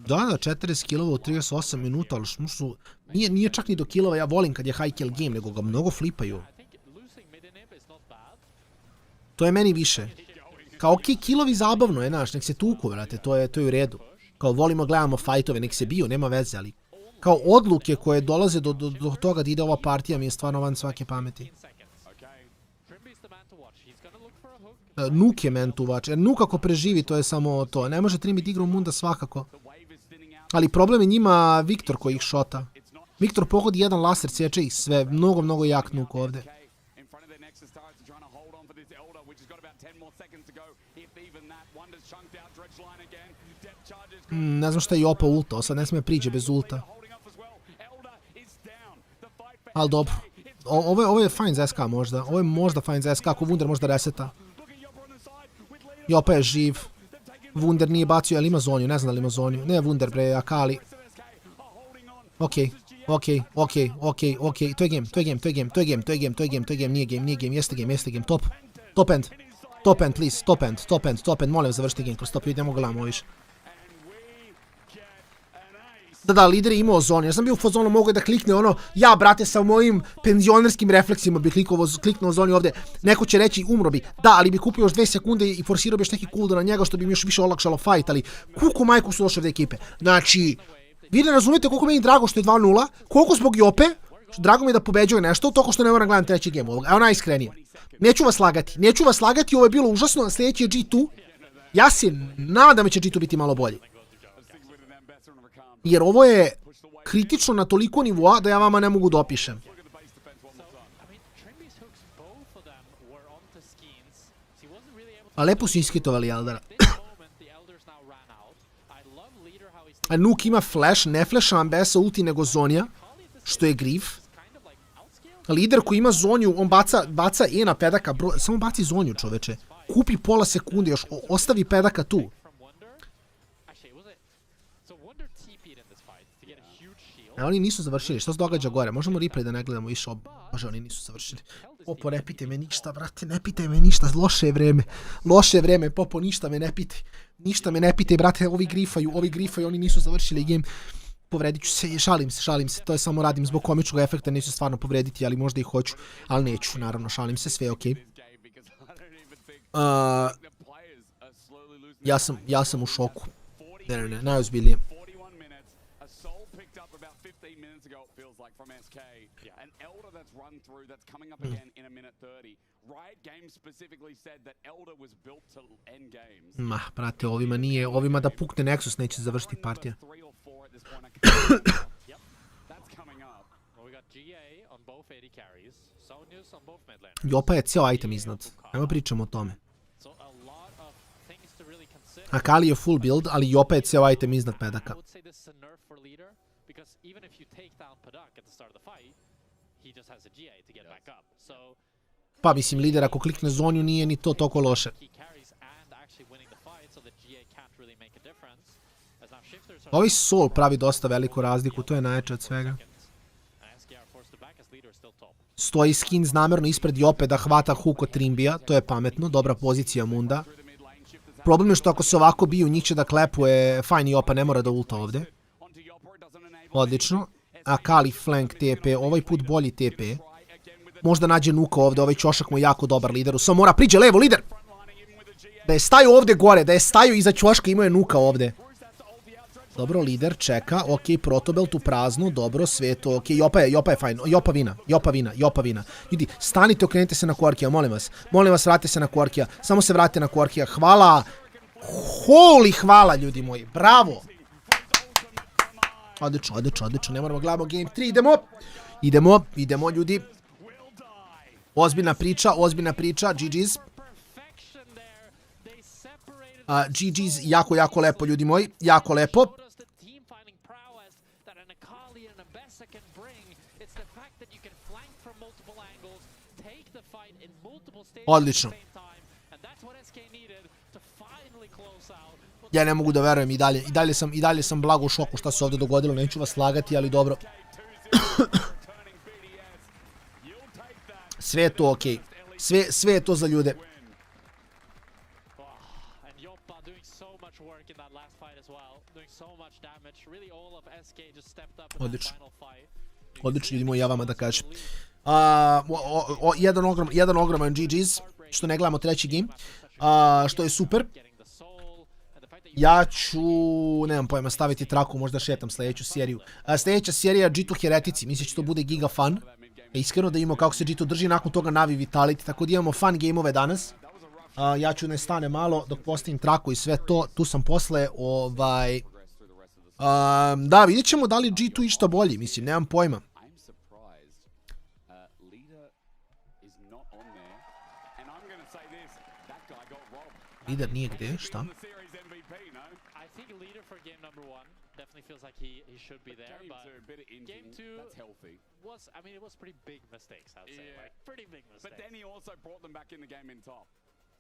Speaker 9: Da, 40 killova u 38 minuta, ali su... Nije čak ni do killova, ja volim kad je high kill game, nego ga mnogo flipaju. To je meni više. Kao okej, killovi zabavno je, znaš, nek se tuku, vrate, to je u redu. Kao volimo, gledamo fightove, nek se biju, nema veze, ali... Kao odluke koje dolaze do toga da ide ova partija mi je stvarno van svake pameti. Nuke je man to watch, jer Nuke ako preživi to je samo to. Ne može Trimit igru Munda svakako. Ali problem je njima Viktor koji ih šota. Viktor pogodi jedan laser, sječe ih sve. Mnogo jak Nuke ovdje. Ne znam šta je Jopa ultao, sad ne smije priđe bez ulta. Ali dobro. Ovo je fajn za SK možda. Ovo je možda fajn za SK ako Wunder možda reseta. Jopa je živ. Wunder nije bacio, ali ima zonju, ne znam da li ima zonju. Ne Wunder bre, Akali. Okej. To je game, nije game, jeste game, top end, please, top end, molim završite game, kroz top, ne mogu gledamo ovo više. Da, lider je imao zonu, ja sam bio u fazonu, mogu da klikne ono, ja brate sa mojim penzionerskim refleksima bi kliknuo zoni ovdje, neko će reći umro bi, da, ali bi kupio još 2 sekunde i forsirao bi još neki cooldown na njega što bi mi još više olakšalo fight, ali kuku majku su došle ovdje ekipe. Znači, vi ne razumijete koliko meni drago što je 2-0, koliko zbog Jope, drago mi je da pobeđuje nešto, toliko što ne moram gledati treći game ovoga, evo najiskrenije. Neću vas lagati, ovo je bilo užasno, sljedeći je G2, ja se nadam da će G2 biti malo bolji. Jer ovo je kritično na toliko nivoa da ja vama ne mogu da opišem. A lepo su iskitovali Eldara. A Nuke ima flash, ne flasha Ambessa ulti nego Zonja, što je grif. Lider koji ima Zonju, on baca E na pedaka, bro, samo baci Zonju čoveče. Kupi pola sekunde još, ostavi pedaka tu. A oni nisu završili, što se događa gore? Možemo replay da ne gledamo više, bože, oni nisu završili. Popo, ne pitaj me ništa, brate, ne pitaj me ništa, loše je vreme, Popo, ništa me ne pitaj, brate, ovi grifaju, oni nisu završili game. Povredit ću se, šalim se, to je samo radim zbog komičnog efekta, neću stvarno povrediti, ali možda i hoću, ali neću, naravno, šalim se, sve je okej. Ja sam u šoku, ne, najozbiljnije. Ma, brate, ovima da pukne Nexus neće završiti partija. Jopa je cijel item iznad, ajmo pričamo o tome. Akali je full build, ali Jopa je cijel item iznad pedaka. Pa mislim, lider ako klikne zonju nije ni to toliko loše. Ovaj Sol pravi dosta veliku razliku, to je najjače od svega. Stoji Skeanz namjerno ispred Jope da hvata hook od Trimbija, to je pametno, dobra pozicija Munda. Problem je što ako se ovako biju, njih će da klepuje, fajn Jopa ne mora da ulta ovdje. Odlično. Akali flank TP, ovaj put bolji TP. Možda nađe Nuka ovde, ovaj ćošak mu je jako dobar lideru. Samo mora priđe levo, lider! Da je staju ovde gore, da je staju iza ćoška, imao je Nuka ovde. Dobro, lider čeka, ok, protobel tu prazno, dobro, sve to, ok, Jopa je fajn, Jopa vina. Ljudi, stanite, okrenite se na Quarkija, molim vas, vratite se na Quarkija, samo se vratite na Quarkija, hvala, hvala ljudi moji, bravo. Odlično, ne moramo gledamo game 3, idemo ljudi. Ozbiljna priča, GG's. GG's, jako lepo ljudi moji, jako lepo. Odlično. Ja ne mogu da verujem i dalje sam blago u šoku šta se ovdje dogodilo, neću vas lagati, ali dobro. Sve je to okej. Sve je to za ljude. Odlično ljudi moji, ja vama da kažem. Jedan ogroman GG's, što ne gledamo treći game, što je super. Ja ću, nemam pojma, staviti traku, možda šetam sljedeću seriju. Sljedeća serija G2 Heretici, mislim će to bude giga fun. Iskreno da imamo kako se G2 drži, nakon toga Navi Vitality, tako da imamo fun gameove danas. Ja ću ne stane malo dok postavim traku i sve to, tu sam posle, da, vidjet ćemo da li G2 išta bolji, mislim, nemam pojma. Lider nije gdje, šta?
Speaker 8: Feels like he should be there, but game 2 was, I mean, it was pretty big mistakes, I would say, like pretty big mistakes.
Speaker 7: But then he also brought them back in the game in top.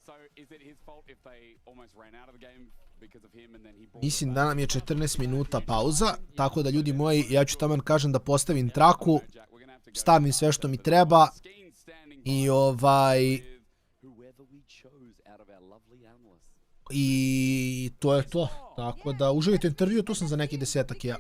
Speaker 7: So is it his fault if they almost ran out of the game because of him and then he brought?
Speaker 9: Mislim da nam je 14 minuta pauza, tako da ljudi moji, ja ću taman kažem da postavim traku, stavim sve što mi treba i i to je to. Tako da uživajte intervju, tu sam za neki desetak ja.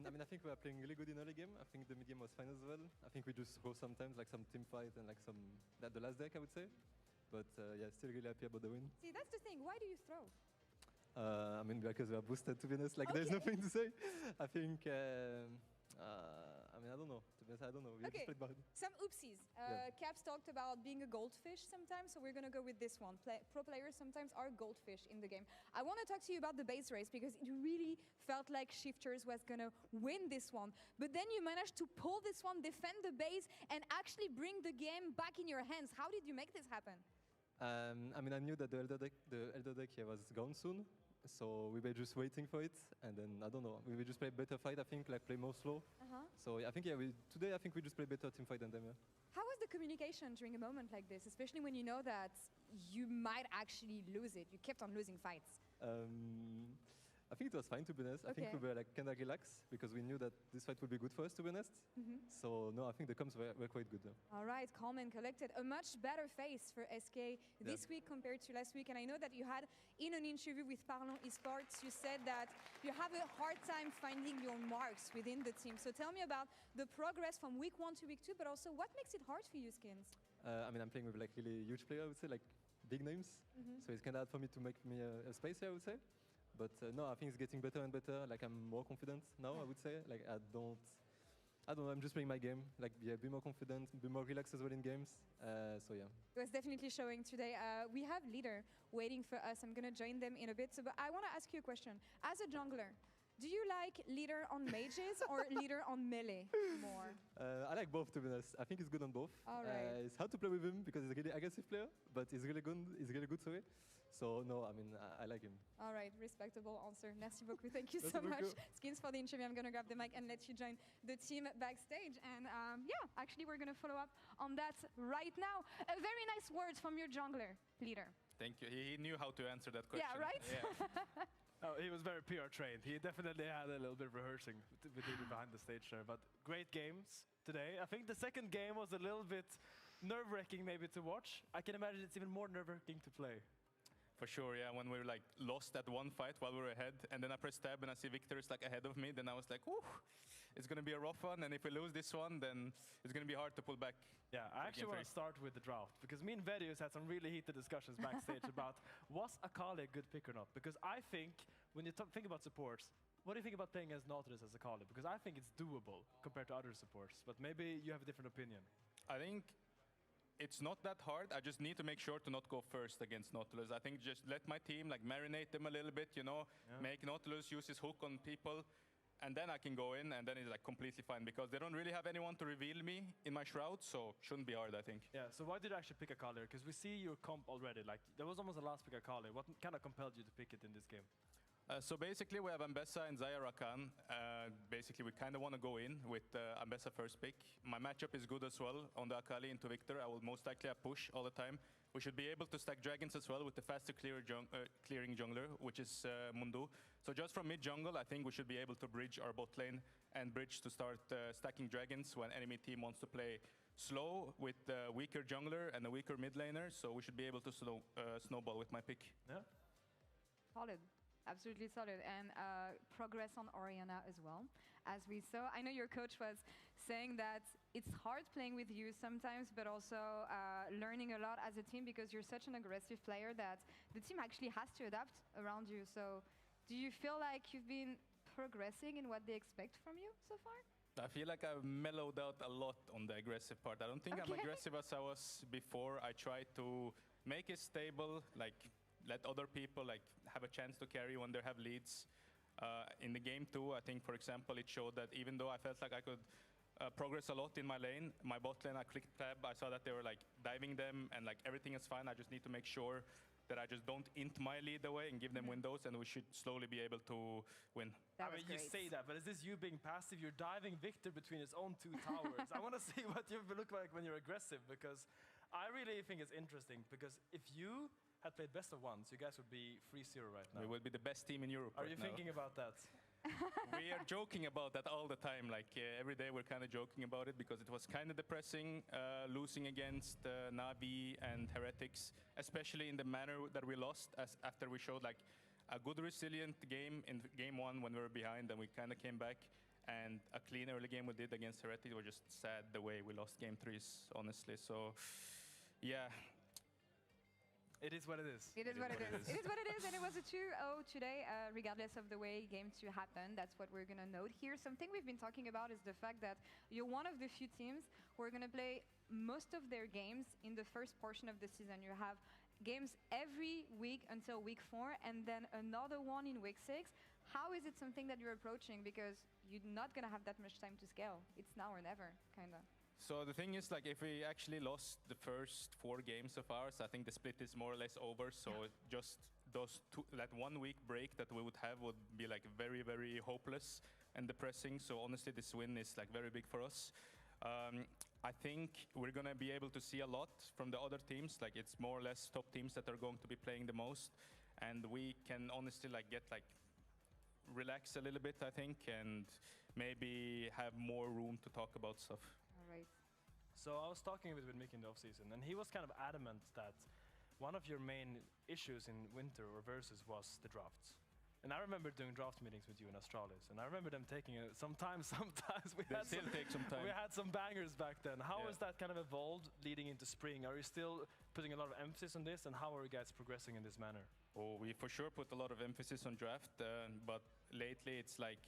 Speaker 14: I mean, I think we are playing really good in early game. I think the mid game was fine as well. I think we just go sometimes like some team fight and like some the last deck, I would say. But yeah, still really happy about the win.
Speaker 1: See, that's the thing. Why do you throw?
Speaker 14: I mean, because we are boosted, to be honest. Like, there's nothing to say. I think, I mean, I don't know. To be honest, I don't know. We just played bad.
Speaker 1: Some oopsies. Caps talked about being a goldfish sometimes, so we're going to go with this one. Pro players sometimes are goldfish in the game. I want to talk to you about the base race, because it really felt like Shifters was going to win this one. But then you managed to pull this one, defend the base, and actually bring the game back in your hands. How did you make this happen?
Speaker 14: I mean, I knew that the Elder deck was gone soon. So we were just waiting for it, and then I don't know. We will just play better fight, I think, like play more slow. So I think today I think we just play better team fight than them. Yeah.
Speaker 1: How was the communication during a moment like this, especially when you know that you might actually lose it? You kept on losing fights.
Speaker 14: I think it was fine, to be honest. I think we were like kind of relaxed because we knew that this fight would be good for us, to be honest. So no, I think the comms were quite good.
Speaker 1: All right, calm and collected. A much better face for SK this week compared to last week. And I know that you had, in an interview with Stalno Esports, you said that you have a hard time finding your marks within the team. So tell me about the progress from week 1 to week 2, but also what makes it hard for you, Skeanz?
Speaker 14: I mean, I'm playing with like really huge players, I would say, like big names. So it's kind of hard for me to make me a space here, I would say. But no, I think it's getting better and better. Like, I'm more confident now, I would say. Like, I don't know, I'm just playing my game. Like, yeah, be more confident, be more relaxed as well in games. So yeah.
Speaker 1: It was definitely showing today. We have Leader waiting for us. I'm going to join them in a bit. So, but I want to ask you a question. As a jungler, do you like Leader on mages or Leader on melee more?
Speaker 14: I like both, to be honest. I think he's good on both.
Speaker 1: All right.
Speaker 14: It's hard to play with him because he's a really aggressive player, but he's really good. He's really good, sorry. So no, I mean, I like him.
Speaker 1: All right, respectable answer. Merci beaucoup. Thank you so much. Skeanz, for the interview. I'm going to grab the mic and let you join the team backstage. And yeah, actually, we're going to follow up on that right now. A very nice words from your jungler, Leader.
Speaker 13: Thank you. He knew how to answer that question.
Speaker 1: Yeah, right?
Speaker 4: Yeah. Oh, he was very PR trained. He definitely had a little bit of rehearsing behind the stage there. But great games today. I think the second game was a little bit nerve-wracking maybe to watch. I can imagine it's even more nerve-wracking to play.
Speaker 15: For sure, yeah. When we were like lost at one fight while we were ahead, and then I press tab and I see Victor is like ahead of me, then I was like, "Ooh, it's gonna be a rough one." And if we lose this one, then it's gonna be hard to pull back.
Speaker 4: Yeah, I actually want to start with the draft because me and Vedius had some really heated discussions backstage about was Akali a good pick or not? Because I think when you think about supports, what do you think about playing as Nautilus as Akali? Because I think it's doable compared to other supports, but maybe you have a different opinion.
Speaker 15: I think it's not that hard. I just need to make sure to not go first against Nautilus. I think just let my team like marinate them a little bit, you know, make Nautilus use his hook on people, and then I can go in, and then it's like completely fine because they don't really have anyone to reveal me in my shroud, so shouldn't be hard, I think.
Speaker 4: Yeah, so why did you actually pick Akali? Because we see your comp already, like there was almost the last pick Akali. What kind of compelled you to pick it in this game?
Speaker 15: So basically we have Ambessa and Zaya Rakan. Basically we kind of want to go in with Ambessa first pick. My matchup is good as well on the Akali into Victor. I will most likely have push all the time. We should be able to stack dragons as well with the faster clearing jungler, which is Mundu. So just from mid jungle, I think we should be able to bridge our bot lane and bridge to start stacking dragons when enemy team wants to play slow with a weaker jungler and a weaker mid laner. So we should be able to snowball with my pick.
Speaker 4: Yeah.
Speaker 1: Solid. Absolutely solid, and progress on Orianna as well, as we saw. I know your coach was saying that it's hard playing with you sometimes, but also learning a lot as a team because you're such an aggressive player that the team actually has to adapt around you. So do you feel like you've been progressing in what they expect from you so far?
Speaker 15: I feel like I've mellowed out a lot on the aggressive part. I don't think I'm aggressive as I was before. I try to make it stable, like let other people like have a chance to carry when they have leads. In the game too, I think, for example, it showed that even though I felt like I could progress a lot in my lane, my bot lane, I clicked tab, I saw that they were like diving them and like everything is fine. I just need to make sure that I just don't int my lead away and give them windows, and we should slowly be able to win.
Speaker 4: I mean, you say that, but is this you being passive? You're diving Victor between his own two towers. I want to see what you look like when you're aggressive, because I really think it's interesting, because if you had played best of ones, you guys would be 3-0 right now.
Speaker 15: We would be the best team in Europe.
Speaker 4: Are you thinking about that?
Speaker 15: We are joking about that all the time. Like every day we're kind of joking about it because it was kind of depressing losing against Navi and Heretics, especially in the manner that we lost after we showed like a good resilient game in game one when we were behind, and we kind of came back, and a clean early game we did against Heretics. We're just sad the way we lost game threes, honestly. So yeah.
Speaker 4: It is what it is.
Speaker 1: It is what it is. It is what it is, and it was a 2-0 today, regardless of the way game 2 happened. That's what we're going to note here. Something we've been talking about is the fact that you're one of the few teams who are going to play most of their games in the first portion of the season. You have games every week until week 4, and then another one in week 6. How is it something that you're approaching? Because you're not going to have that much time to scale. It's now or never, kind of.
Speaker 15: So the thing is, like, if we actually lost the first 4 games of ours, I think the split is more or less over. So just that 1 week break that we would have would be like very, very hopeless and depressing. So honestly, this win is like very big for us. I think we're gonna be able to see a lot from the other teams. Like, it's more or less top teams that are going to be playing the most, and we can honestly like get like relax a little bit, I think, and maybe have more room to talk about stuff.
Speaker 1: Right.
Speaker 4: So I was talking with Mick in the offseason, and he was kind of adamant that one of your main issues in winter or versus was the drafts. And I remember doing draft meetings with you in Astralis, and I remember them taking some time. Sometimes we
Speaker 15: take some time.
Speaker 4: We had some bangers back then. How has that kind of evolved leading into spring? Are you still putting a lot of emphasis on this, and how are you guys progressing in this manner?
Speaker 15: Oh, we for sure put a lot of emphasis on draft, but lately it's like,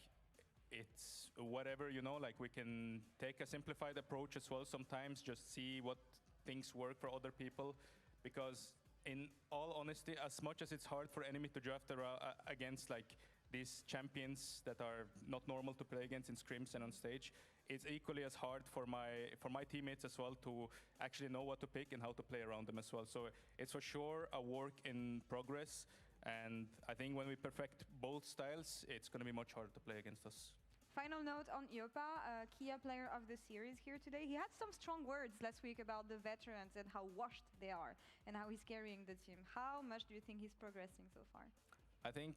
Speaker 15: it's whatever, you know, like we can take a simplified approach as well sometimes, just see what things work for other people, because in all honesty, as much as it's hard for enemy to draft against like these champions that are not normal to play against in scrims and on stage, it's equally as hard for my teammates as well to actually know what to pick and how to play around them as well. So it's for sure a work in progress, and I think when we perfect both styles, it's going to be much harder to play against us.
Speaker 1: Final note on Iopa, Kia player of the series here today. He had some strong words last week about the veterans and how washed they are and how he's carrying the team. How much do you think he's progressing so far?
Speaker 15: I think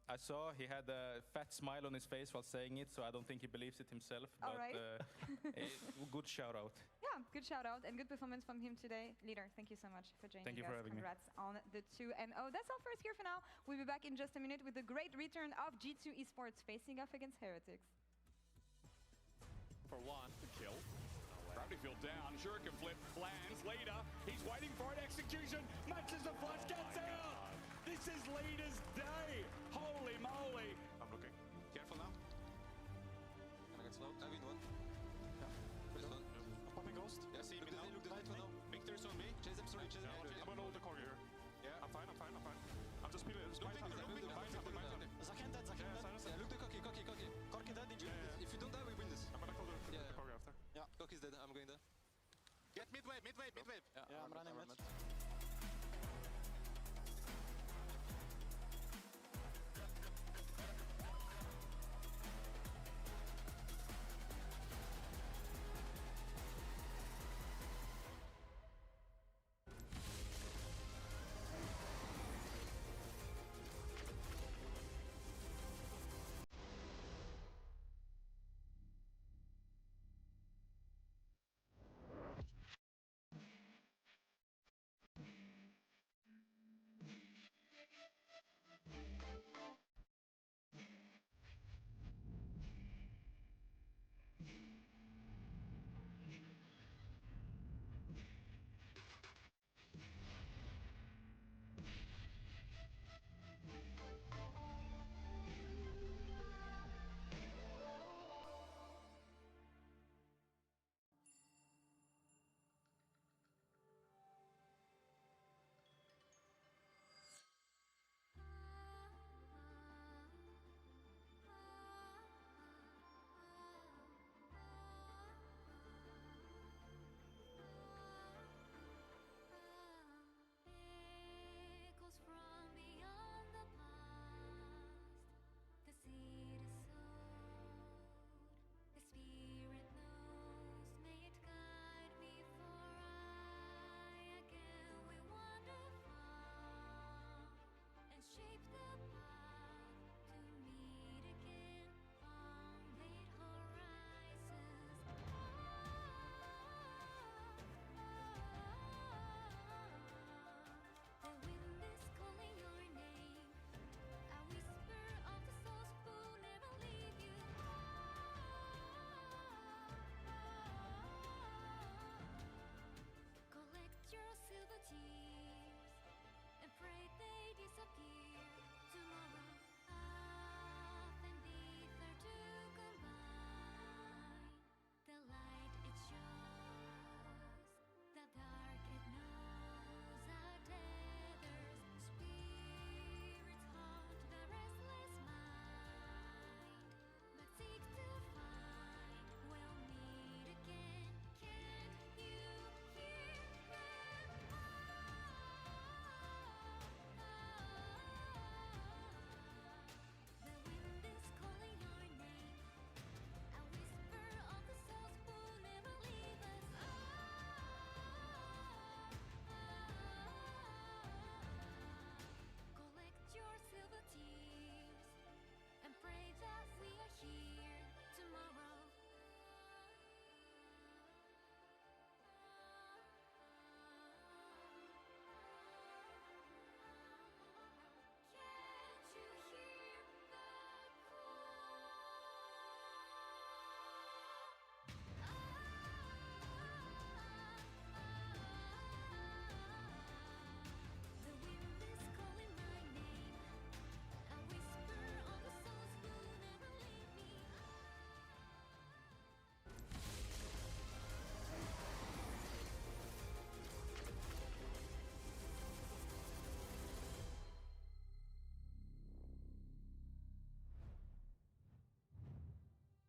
Speaker 15: I saw he had a fat smile on his face while saying it, so I don't think he believes it himself.
Speaker 1: All
Speaker 15: But
Speaker 1: right.
Speaker 15: good shout out.
Speaker 1: Yeah, good shout out and good performance from him today. Leader, thank you so much for joining
Speaker 15: Thank you
Speaker 1: us.
Speaker 15: for having me.
Speaker 1: Congrats on the 2-0. That's all for us here for now. We'll be back in just a minute with the great return of G2 Esports facing off against Heretics.
Speaker 7: For one, the kill. Gravity field down, Shuriken flip, lands, leader, he's waiting for an execution, matches the flash, gets out! This is leader's day! Holy moly!
Speaker 13: I'm looking. Careful now.
Speaker 16: Gonna get slow. David, one.
Speaker 13: I'm popping ghost.
Speaker 16: Yeah, see me now. Look the right one now.
Speaker 13: Victor's on me.
Speaker 16: Chase them, sorry, chase them.
Speaker 13: I'm gonna hold the core here.
Speaker 16: Yeah.
Speaker 13: I'm fine. I'm just peeling.
Speaker 16: Look dead. Yeah, look the cocky. Cork dead, did you? If you don't die, we win this.
Speaker 13: I'm gonna call the core after.
Speaker 16: Yeah, cock is dead. I'm going there.
Speaker 13: Get midway.
Speaker 16: Yeah, I'm running mid.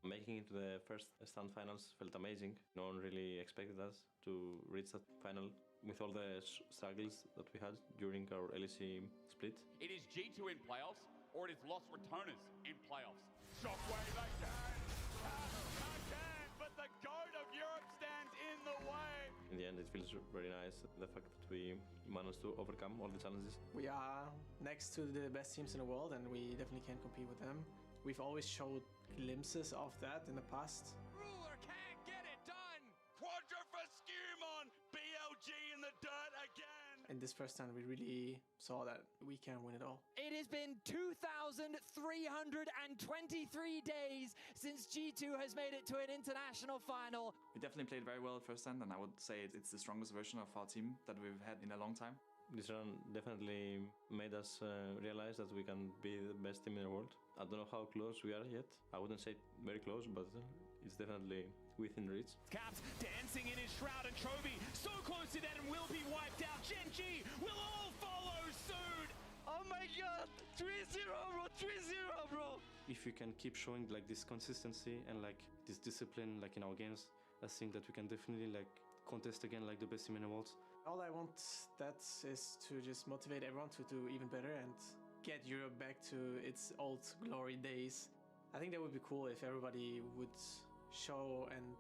Speaker 17: Making it to the first stand finals felt amazing. No one really expected us to reach that final with all the struggles that we had during our LEC split.
Speaker 7: It is G2 in playoffs, or it is Lost Returners in playoffs. Shockwave again! Again! But the GOAT of Europe stands in the way.
Speaker 17: In the end, it feels very nice, the fact that we managed to overcome all the challenges.
Speaker 18: We are next to the best teams in the world, and we definitely can compete with them. We've always showed glimpses of that in the past.
Speaker 7: Ruler can't get it done. Quadra for Skeanz. BLG in the dirt again.
Speaker 18: In this first time, we really saw that we can win it all.
Speaker 2: It has been 2,323 days since G2 has made it to an international final.
Speaker 13: We definitely played very well first hand, and I would say it's the strongest version of our team that we've had in a long time.
Speaker 17: This run definitely made us realize that we can be the best team in the world. I don't know how close we are yet. I wouldn't say very close, but it's definitely within reach.
Speaker 3: Caps dancing in his shroud, and Chovy so close to that and will be wiped out. Gen G will all follow soon.
Speaker 16: Oh my god, 3-0 bro, 3-0 bro.
Speaker 14: If we can keep showing like this consistency and like this discipline like in our games, I think that we can definitely like contest again like the best team in the world.
Speaker 18: All I want that is to just motivate everyone to do even better and get Europe back to its old glory days. I think that would be cool if everybody would show and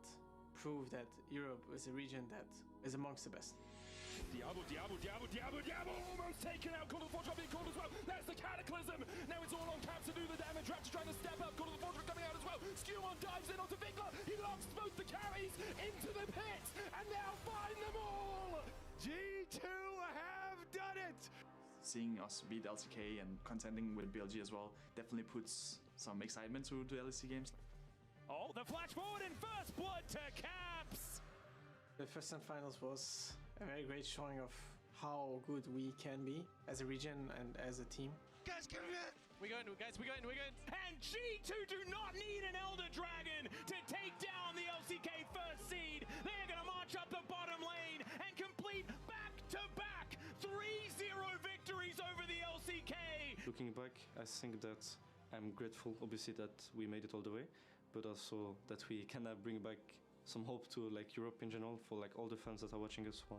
Speaker 18: prove that Europe is a region that is amongst the best.
Speaker 3: Diablo, almost taken out. Call to the Fortress being called as well. There's the Cataclysm. Now it's all on Caps to do the damage. Raptor trying to step up. Call to the Fortress coming out as well. Skeanz dives in onto Vigla. He locks both the carries into the pit. And now find them all. G2 have done it.
Speaker 13: Seeing us beat LCK and contending with BLG as well definitely puts some excitement to the LEC games.
Speaker 3: Oh, the flash forward in first blood to Caps.
Speaker 18: The first time finals was a very great showing of how good we can be as a region and as a team.
Speaker 16: Guys, get in! We're going, guys, we're going.
Speaker 3: And G2 do not need an Elder Dragon to take down the LCK first seed. They're going to march up the bottom lane and complete back-to-back 3-0 victories over the LCK.
Speaker 14: Looking back, I think that I'm grateful, obviously, that we made it all the way, but also that we can bring back some hope to like Europe in general for like all the fans that are watching us for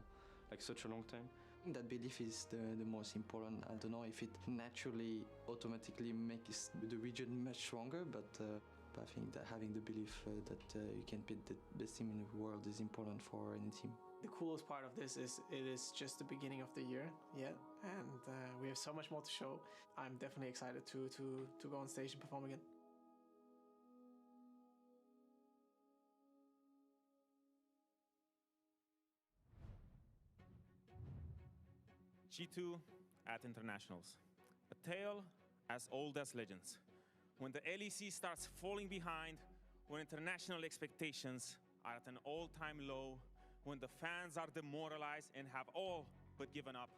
Speaker 14: like such a long time.
Speaker 19: That belief is the most important. I don't know if it naturally, automatically makes the region much stronger, but I think that having the belief that you can beat the best team in the world is important for any team.
Speaker 18: The coolest part of this is it is just the beginning of the year, yeah, and we have so much more to show. I'm definitely excited to go on stage and perform again.
Speaker 3: G2 at internationals. A tale as old as legends. When the LEC starts falling behind, when international expectations are at an all-time low, when the fans are demoralized and have all but given up,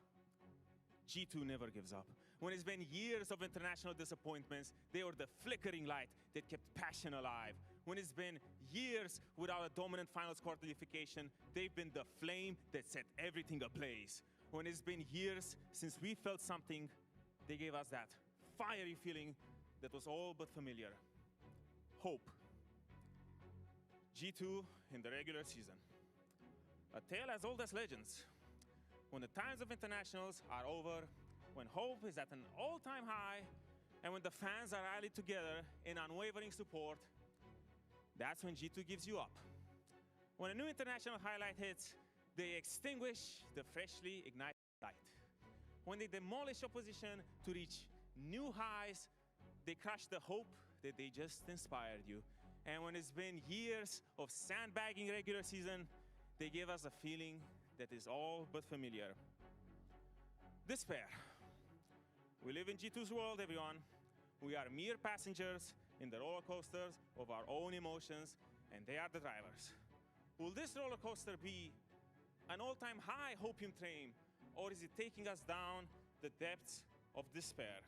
Speaker 3: G2 never gives up. When it's been years of international disappointments, they were the flickering light that kept passion alive. When it's been years without a dominant finals qualification, they've been the flame that set everything ablaze. When it's been years since we felt something, they gave us that fiery feeling that was all but familiar. Hope. G2 in the regular season. A tale as old as legends. When the times of internationals are over, when hope is at an all-time high, and when the fans are rallied together in unwavering support, that's when G2 gives you up. When a new international highlight hits, they extinguish the freshly ignited light. When they demolish opposition to reach new highs, they crush the hope that they just inspired you. And when it's been years of sandbagging regular season, they give us a feeling that is all but familiar. Despair. We live in G2's world, everyone. We are mere passengers in the roller coasters of our own emotions, and they are the drivers. Will this roller coaster be an all-time high hopium train, or is it taking us down the depths of despair?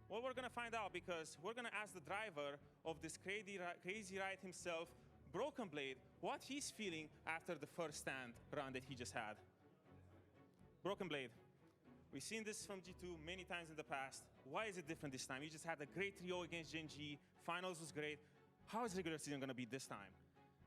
Speaker 3: Well, we're gonna find out, because we're gonna ask the driver of this crazy ride himself, Broken Blade, what he's feeling after the first stand run that he just had. Broken Blade, we've seen this from G2 many times in the past. Why is it different this time? You just had a great trio against Gen G, finals was great. How is regular season gonna be this time?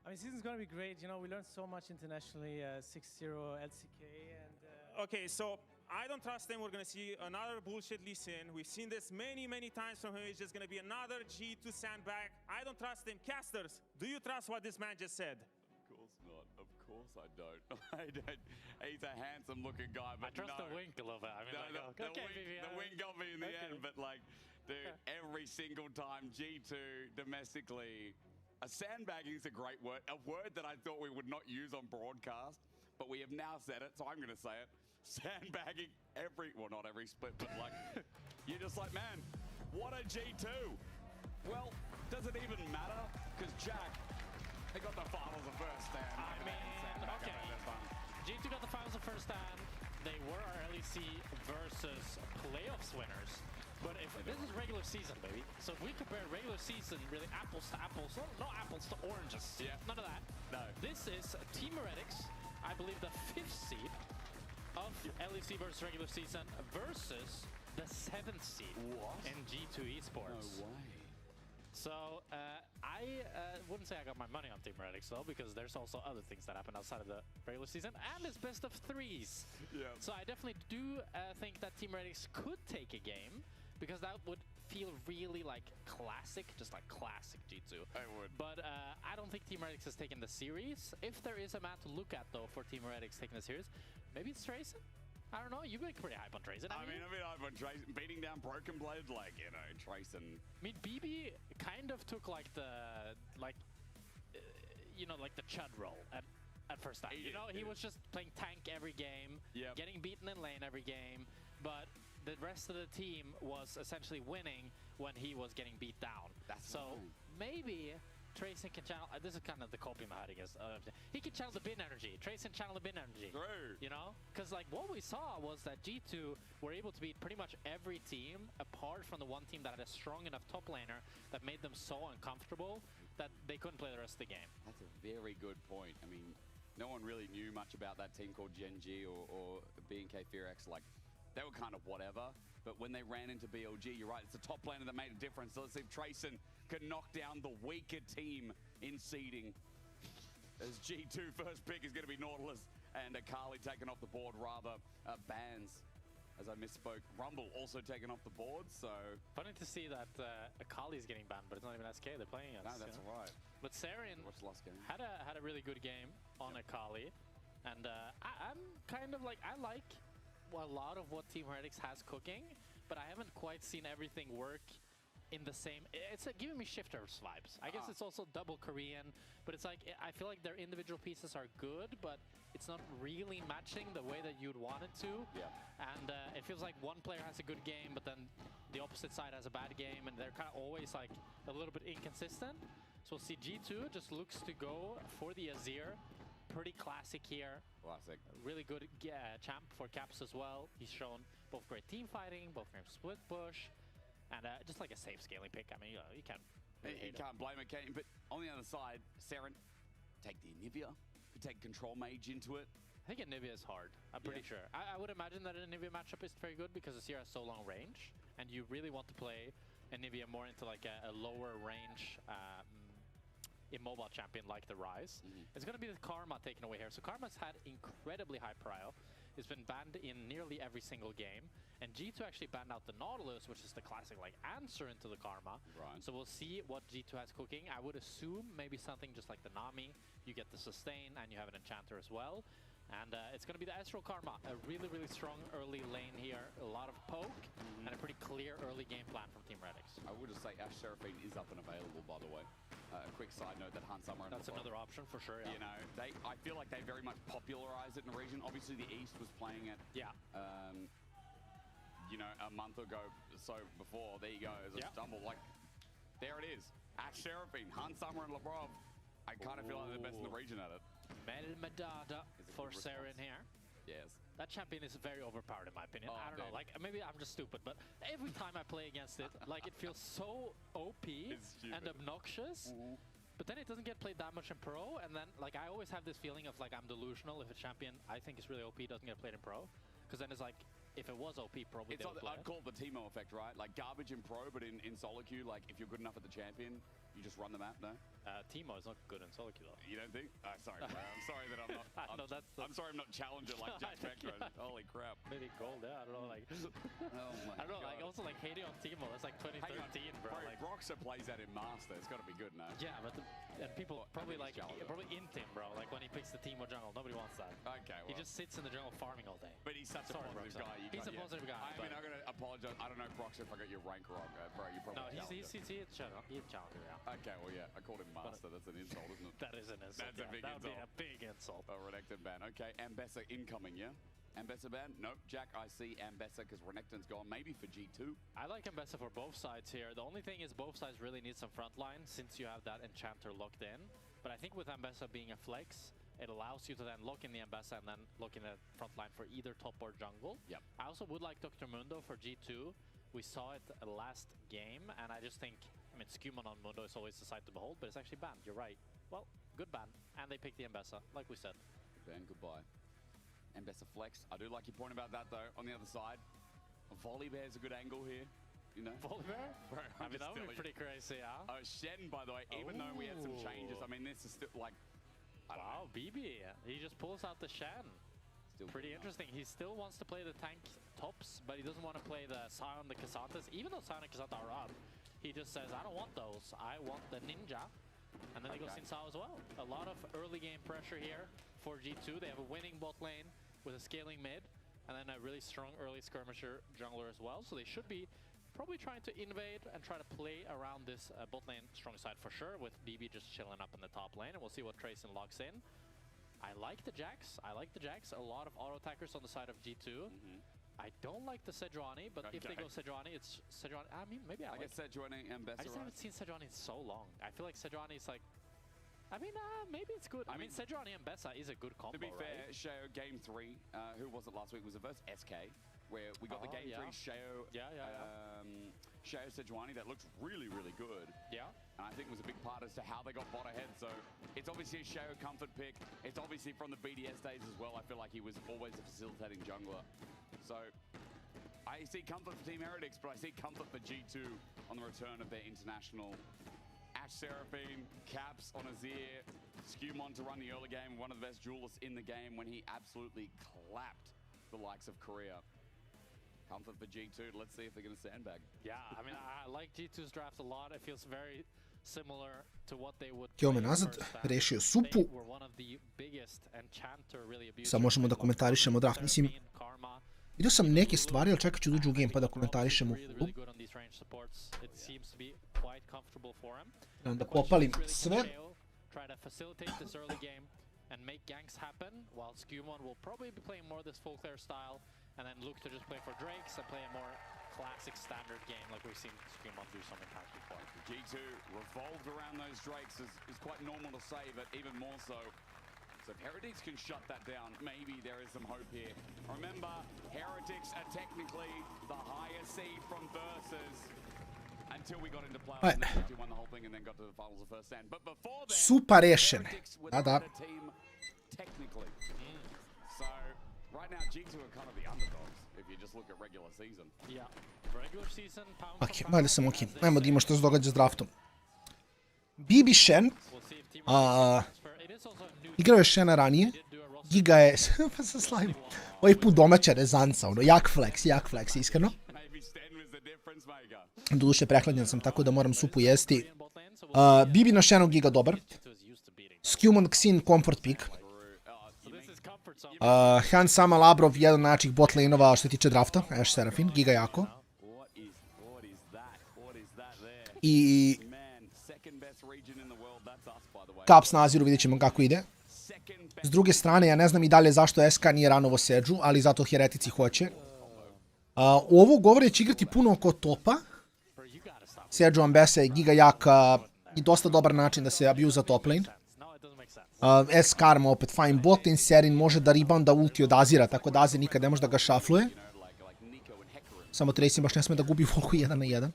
Speaker 20: I mean, season's gonna be great. You know, we learned so much internationally, 6-0 LCK, and...
Speaker 3: Okay, so I don't trust him. We're gonna see another bullshit Lee Sin. We've seen this many, many times from him. It's just gonna be another G2 sandbag. I don't trust him. Casters, do you trust what this man just said?
Speaker 7: Of course not. Of course course I don't. I don't. He's a handsome-looking guy, but
Speaker 8: I trust
Speaker 7: no.
Speaker 8: the wink a little bit. I mean,
Speaker 7: No,
Speaker 8: like,
Speaker 7: the wink got me in the end, but like, dude, every single time G2 domestically, sandbagging is a great word, a word that I thought we would not use on broadcast, but we have now said it, so I'm going to say it. Sandbagging well, not every split, but like, you're just like, man, what a G2. Well, does it even matter? Because Jack, they got the finals of first stand.
Speaker 8: I mean, okay. G2 got the finals of first stand. They were our LEC versus playoffs winners. But if this is regular season, baby. So if we compare regular season, really apples to apples, no apples to oranges.
Speaker 7: Yeah.
Speaker 8: None of that.
Speaker 7: No.
Speaker 8: This is Team Heretics, I believe the 5th seed of LEC versus regular season versus the 7th seed in G2 Esports.
Speaker 7: No way.
Speaker 8: So I wouldn't say I got my money on Team Heretics though, because there's also other things that happen outside of the regular season, and it's best of 3s.
Speaker 7: Yeah.
Speaker 8: So I definitely do think that Team Heretics could take a game, because that would feel really like classic, just like classic G2.
Speaker 7: I would.
Speaker 8: But I don't think Team Heretics has taken the series. If there is a man to look at though for Team Heretics taking the series, maybe it's Trayson. I don't know. You've been pretty hype on Trayson.
Speaker 7: I mean, hype on Trayson. Beating down Broken Blade, like, you know, Trayson.
Speaker 8: I mean, BB kind of took like the, you know, like the Chud role at first time. You know, he was just playing tank every game, getting beaten in lane every game, but the rest of the team was essentially winning when he was getting beat down. So maybe Trayson can channel, this is kind of the copy method, I guess. He can channel the bin energy. Trayson channel the bin energy.
Speaker 7: True.
Speaker 8: You know? Because like what we saw was that G2 were able to beat pretty much every team, apart from the one team that had a strong enough top laner that made them so uncomfortable that they couldn't play the rest of the game.
Speaker 7: That's a very good point. I mean, no one really knew much about that team called Gen G or B&K Fearex. Like, they were kind of whatever. But when they ran into BLG, you're right, it's the top laner that made a difference. So let's see if Trayson can knock down the weaker team in seeding. As G2 first pick is going to be Nautilus, and Akali taken off the board, rather bans. As I misspoke, Rumble also taken off the board, so...
Speaker 8: Funny to see that Akali is getting banned, but it's not even SK they're playing against.
Speaker 7: No, that's right.
Speaker 8: But Saren had a really good game on Akali, and I'm kind of like, I like a lot of what Team Heretics has cooking, but I haven't quite seen everything work in the same... It's giving me Shifters vibes. I guess it's also double Korean, but it's like, I feel like their individual pieces are good, but it's not really matching the way that you'd want it to.
Speaker 7: Yeah.
Speaker 8: And it feels like one player has a good game, but then the opposite side has a bad game, and they're kind of always like a little bit inconsistent. So we'll see G2 just looks to go for the Azir. Pretty classic here.
Speaker 7: Classic.
Speaker 8: Really good champ for Caps as well. He's shown both great team fighting, both great split push, and just like a safe scaling pick. I mean, you can't.
Speaker 7: You can't blame it, can you? But on the other side, Saren, take the Anivia, could take Control Mage into it.
Speaker 8: I think Anivia is hard. I'm pretty sure. I would imagine that an Anivia matchup is very good because Azir has so long range, and you really want to play Anivia more into like a lower range immobile champion like the Rise. It's going to be the Karma taken away here. So Karma's had incredibly high prio. It's been banned in nearly every single game. And G2 actually banned out the Nautilus, which is the classic like answer into the Karma.
Speaker 7: Right.
Speaker 8: So we'll see what G2 has cooking. I would assume maybe something just like the Nami. You get the sustain and you have an enchanter as well. And it's going to be the Ezreal Karma. A really, really strong early lane here. A lot of poke and a pretty clear early game plan from Team Heretics.
Speaker 7: I would just say Ash Seraphine is up and available, by the way. A quick side note that Hunt Summer and
Speaker 8: That's another option for sure, yeah.
Speaker 7: You know, I feel like they very much popularized it in the region. Obviously, the East was playing it.
Speaker 8: Yeah.
Speaker 7: You know, a month ago, so before, there you go, as a stumble. Like, there it is. Ash Seraphine, Hunt Summer and Labrov. I kind of feel like they're the best in the region at it.
Speaker 8: Mel Madada for Saren here.
Speaker 7: Yes.
Speaker 8: That champion is very overpowered in my opinion. I don't know, like maybe I'm just stupid, but every time I play against it, like it feels so OP and obnoxious. But then it doesn't get played that much in pro, and then like I always have this feeling of like I'm delusional if a champion I think is really OP doesn't get played in pro, because then it's like if it was OP, probably
Speaker 7: it's like, I'd call it the Teemo effect, right? Like garbage in pro, but in solo queue, like if you're good enough at the champion, you just run the map, no?
Speaker 8: Teemo is not good in solo queue though.
Speaker 7: You don't think? Sorry, bro. I'm sorry that I'm not. I'm sorry I'm not challenger like Jack Vector. Holy crap.
Speaker 8: Maybe gold, yeah. I don't know, like.
Speaker 7: Oh my
Speaker 8: I don't know, like also like hating on Teemo. That's like 2013, bro. Like,
Speaker 7: Brock Proxer plays that in Master. It's got to be good, no?
Speaker 8: Yeah, but and people probably like probably int him, bro. Like when he picks the team or jungle, nobody wants that.
Speaker 7: Okay, well.
Speaker 8: He just sits in the jungle farming all day.
Speaker 7: But he's such a positive guy.
Speaker 8: He's a positive guy.
Speaker 7: I mean, I'm gonna apologize. I don't know, Proxer, if I got your rank wrong, bro. You probably
Speaker 8: no, he's challenger. Yeah.
Speaker 7: Okay, well, yeah, I called him Master. That's an insult, isn't it?
Speaker 8: That is an insult.
Speaker 7: That's a big insult.
Speaker 8: That would be a big insult.
Speaker 7: Oh, Renegade ban. Okay, Ambessa incoming, yeah? Ambessa ban? Nope, Jack, I see Ambessa because Renegton's gone. Maybe for G2.
Speaker 8: I like Ambessa for both sides here. The only thing is both sides really need some front line since you have that Enchanter locked in. But I think with Ambessa being a flex, it allows you to then lock in the Ambessa and then lock in the front line for either top or jungle.
Speaker 7: Yep.
Speaker 8: I also would like Dr. Mundo for G2. We saw it last game, and I just think, I mean, Skeanz on Mundo is always a sight to behold, but it's actually banned. You're right. Well, good ban. And they picked the Ambessa, like we said.
Speaker 7: Ban, goodbye. Ambessa flex. I do like your point about that, though. On the other side, Volley Bear's a good angle here. You know?
Speaker 8: Volley Bear?
Speaker 7: Bro,
Speaker 8: I mean, that would be pretty crazy, huh?
Speaker 7: Shen, by the way, even though we had some changes, I mean, this is still like...
Speaker 8: Wow, BB. He just pulls out the Shen.
Speaker 7: Still
Speaker 8: pretty interesting. He still wants to play the tank tops, but he doesn't want to play the Sion, the Casantas. Even though Sion and Casanta are up, he just says, I don't want those. I want the Ninja. And then he goes Sin Sao as well. A lot of early game pressure here for G2. They have a winning bot lane with a scaling mid, and then a really strong early skirmisher jungler as well. So they should be probably trying to invade and try to play around this bot lane strong side for sure, with BB just chilling up in the top lane, and we'll see what Trayson locks in. I like the Jax. A lot of auto attackers on the side of G2. I don't like the Sejuani, but if they go Sejuani, it's Sejuani. I mean, maybe I
Speaker 7: guess Sejuani and Ambessa.
Speaker 8: I just haven't seen Sejuani in so long. I feel like Sejuani is like, I mean, maybe it's good. I mean, Sejuani and Ambessa is a good combo,
Speaker 7: to be fair,
Speaker 8: right?
Speaker 7: Sheo Game 3, who was it last week? Was it versus SK, where we got the Game 3 Sheo, Sheo Sejuani that looked really, really good.
Speaker 8: Yeah.
Speaker 7: And I think it was a big part as to how they got bot ahead. So it's obviously a Sheo comfort pick. It's obviously from the BDS days as well. I feel like he was always a facilitating jungler. So I see comfort for Team Heretics, but I see comfort for G2 on the return of their international. Ash Seraphine, Caps on Azir, Skeanz to run the early game, one of the best duelists in the game when he absolutely clapped the likes of Korea. Comfort for G2, let's see if they're going to sandbag.
Speaker 8: Yeah, I mean, I like G2's draft a lot. It feels very similar to what they would
Speaker 9: Kjome nazad, rešio Supu. Sad možemo da komentarišemo draft. Mislim, vidio sam neke stvari, ali čekat ću da uđu u game pa da komentarišemo u klub. Da popalim sve.
Speaker 8: And make ganks happen, while Skeanz will probably be playing more this full clear style, and then look to just play for Drakes and play a more classic standard game like we've seen Skeanz do so many times before.
Speaker 7: G2 revolved around those Drakes is quite normal to say, but even more so. So if Heretics can shut that down, maybe there is some hope here. Remember, Heretics are technically the higher seed from Versus. Until we got into playoffs and then G2 won the whole thing and then got to the finals of first stand. But before then,
Speaker 9: Super rešene. Da, da.
Speaker 7: team technically. So right now G2 are kind of the underdogs if you just look at regular season.
Speaker 8: Yeah. Regular season, pound
Speaker 9: Ok, valjda sam ok. Ajmo da vidimo što se događa s draftom. BB Shen. Igrao je Shena ranije. Giga je... pa sa slime. Ovaj put domaća rezanca, ono, jak flex, iskreno. Doduše prekladnjen sam, tako da moram supu jesti. BB na Shenu Giga dobar. Skeanz Xin comfort pick. Han Sama Labrov, jedan način bot lane-ova što se tiče drafta. Ash Seraphine, Giga jako. I... Caps na Aziru, vidjet ćemo kako ide. S druge strane, ja ne znam i dalje zašto SK nije ranovo Seju, ali zato Heretici hoće. Ovo govore će igrati puno oko topa. Seju Ambessa je giga jaka i dosta dobar način da se abuza top lane. S-Karma opet fine bot lane, Serin može da rebounda ulti od Azira, tako da Azir nikad ne može da ga šafluje. Samo Tracy baš ne sme da gubi volku 1 na 1.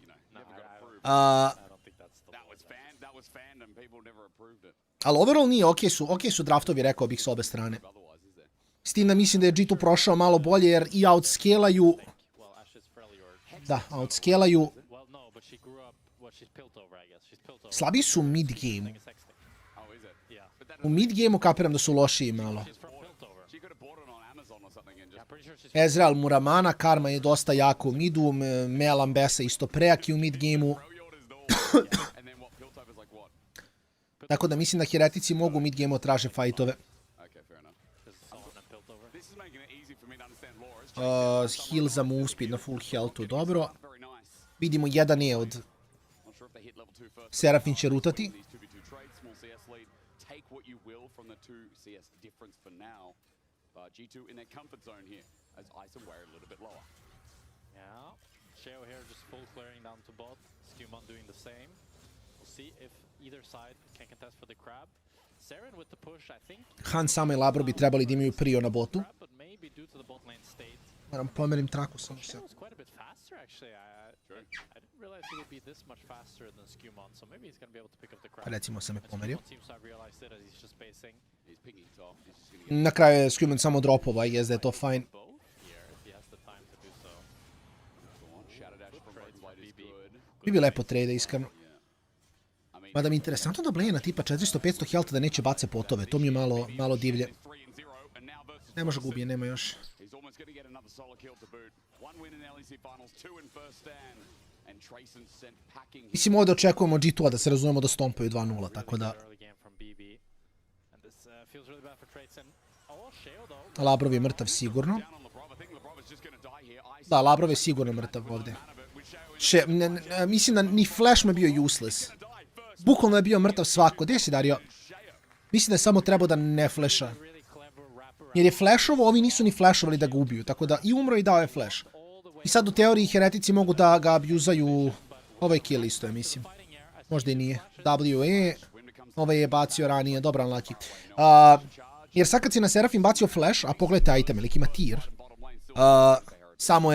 Speaker 9: Ali overall nije, ok su draftovi, rekao bih, s obe strane. S tim da mislim da je G2 prošao malo bolje jer i outscalaju... Da, outscalaju... Slabiji su u mid game. U mid game-u kapiram da su lošiji malo. Ezreal Muramana, Karma je dosta jako u midu, Mel Ambessa isto prejaki u mid game-u.
Speaker 7: And then what, Piltover's like what?
Speaker 9: Tako da mislim da heretici mogu mid game traže fightove.
Speaker 7: Okay, fair enough. This is making it easy for me to understand lore.
Speaker 9: Heal za Mousepad na full healthu, dobro. Vidimo jedan je od Serafin će rutati.
Speaker 7: Take what you will from the 2 CS difference for now. G2 in their comfort zone here as Ice and Ware a little bit lower.
Speaker 8: Yeah, Sheo here just full clearing down to bot. Skeanz doing the same. We'll see if either side can contest for the crab. Saren with the push, I think.
Speaker 9: Han samo i Labro bi trebali da imaju prio na botu.
Speaker 8: But maybe due to the bot lane state.
Speaker 9: Moram pomerim traku samo se.
Speaker 8: Sheo's quite a bit faster actually. I didn't realize he would be this much faster than Skeanz, so maybe he's going to be able to pick up the crab.
Speaker 9: Recimo sam me pomerio.
Speaker 8: Seems to have realized it as he's just spacing.
Speaker 7: He's picking Thor. He's just going to get
Speaker 9: Na kraju je Skeanz samo dropova, I guess da je to fine. Bi bi lepo trade, iskreno. Mada mi je interesantno da Blane na tipa 400-500 health da neće bace potove, to mi je malo divlje. Ne može gubije, nema još. Mislim ovdje očekujemo G2-a da se razumemo da stompaju 2-0, tako da... Labrov je mrtav sigurno. Da, Labrov je sigurno mrtav ovdje. Mislim da ni flash me bio useless. Bukvalno je bio mrtav svako. Gdje si Dario? Mislim da je samo trebao da ne flasha. Jer je flashovo, ovi nisu ni flashovali da ga ubiju. Tako da i umro i dao je flash. I sad u teoriji heretici mogu da ga abuzaju. Ovaj kill isto je, mislim. Možda i nije. WE. Ovaj je bacio ranije. Dobra, unlucky. Jer sad kad si na Serafin bacio flash, a pogledajte item, lik ima tir. Samo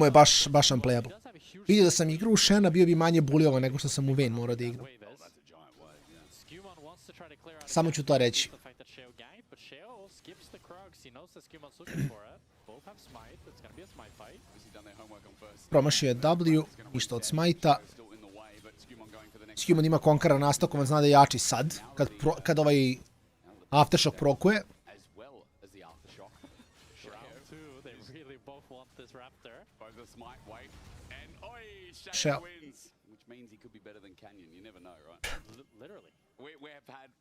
Speaker 9: je baš unplayable. Vidio da sam igrao u Shena, bio bi manje buliovan nego što sam u Vayne morao da igram. Samo ću to reći. Promašio je W, ništa od smajta. Skeanz ima konkara nastakovan, zna da je jači sad, kad ovaj aftershock prokuje. Shell.
Speaker 7: Which means he could be better than Canyon. You never know, right?
Speaker 8: Literally.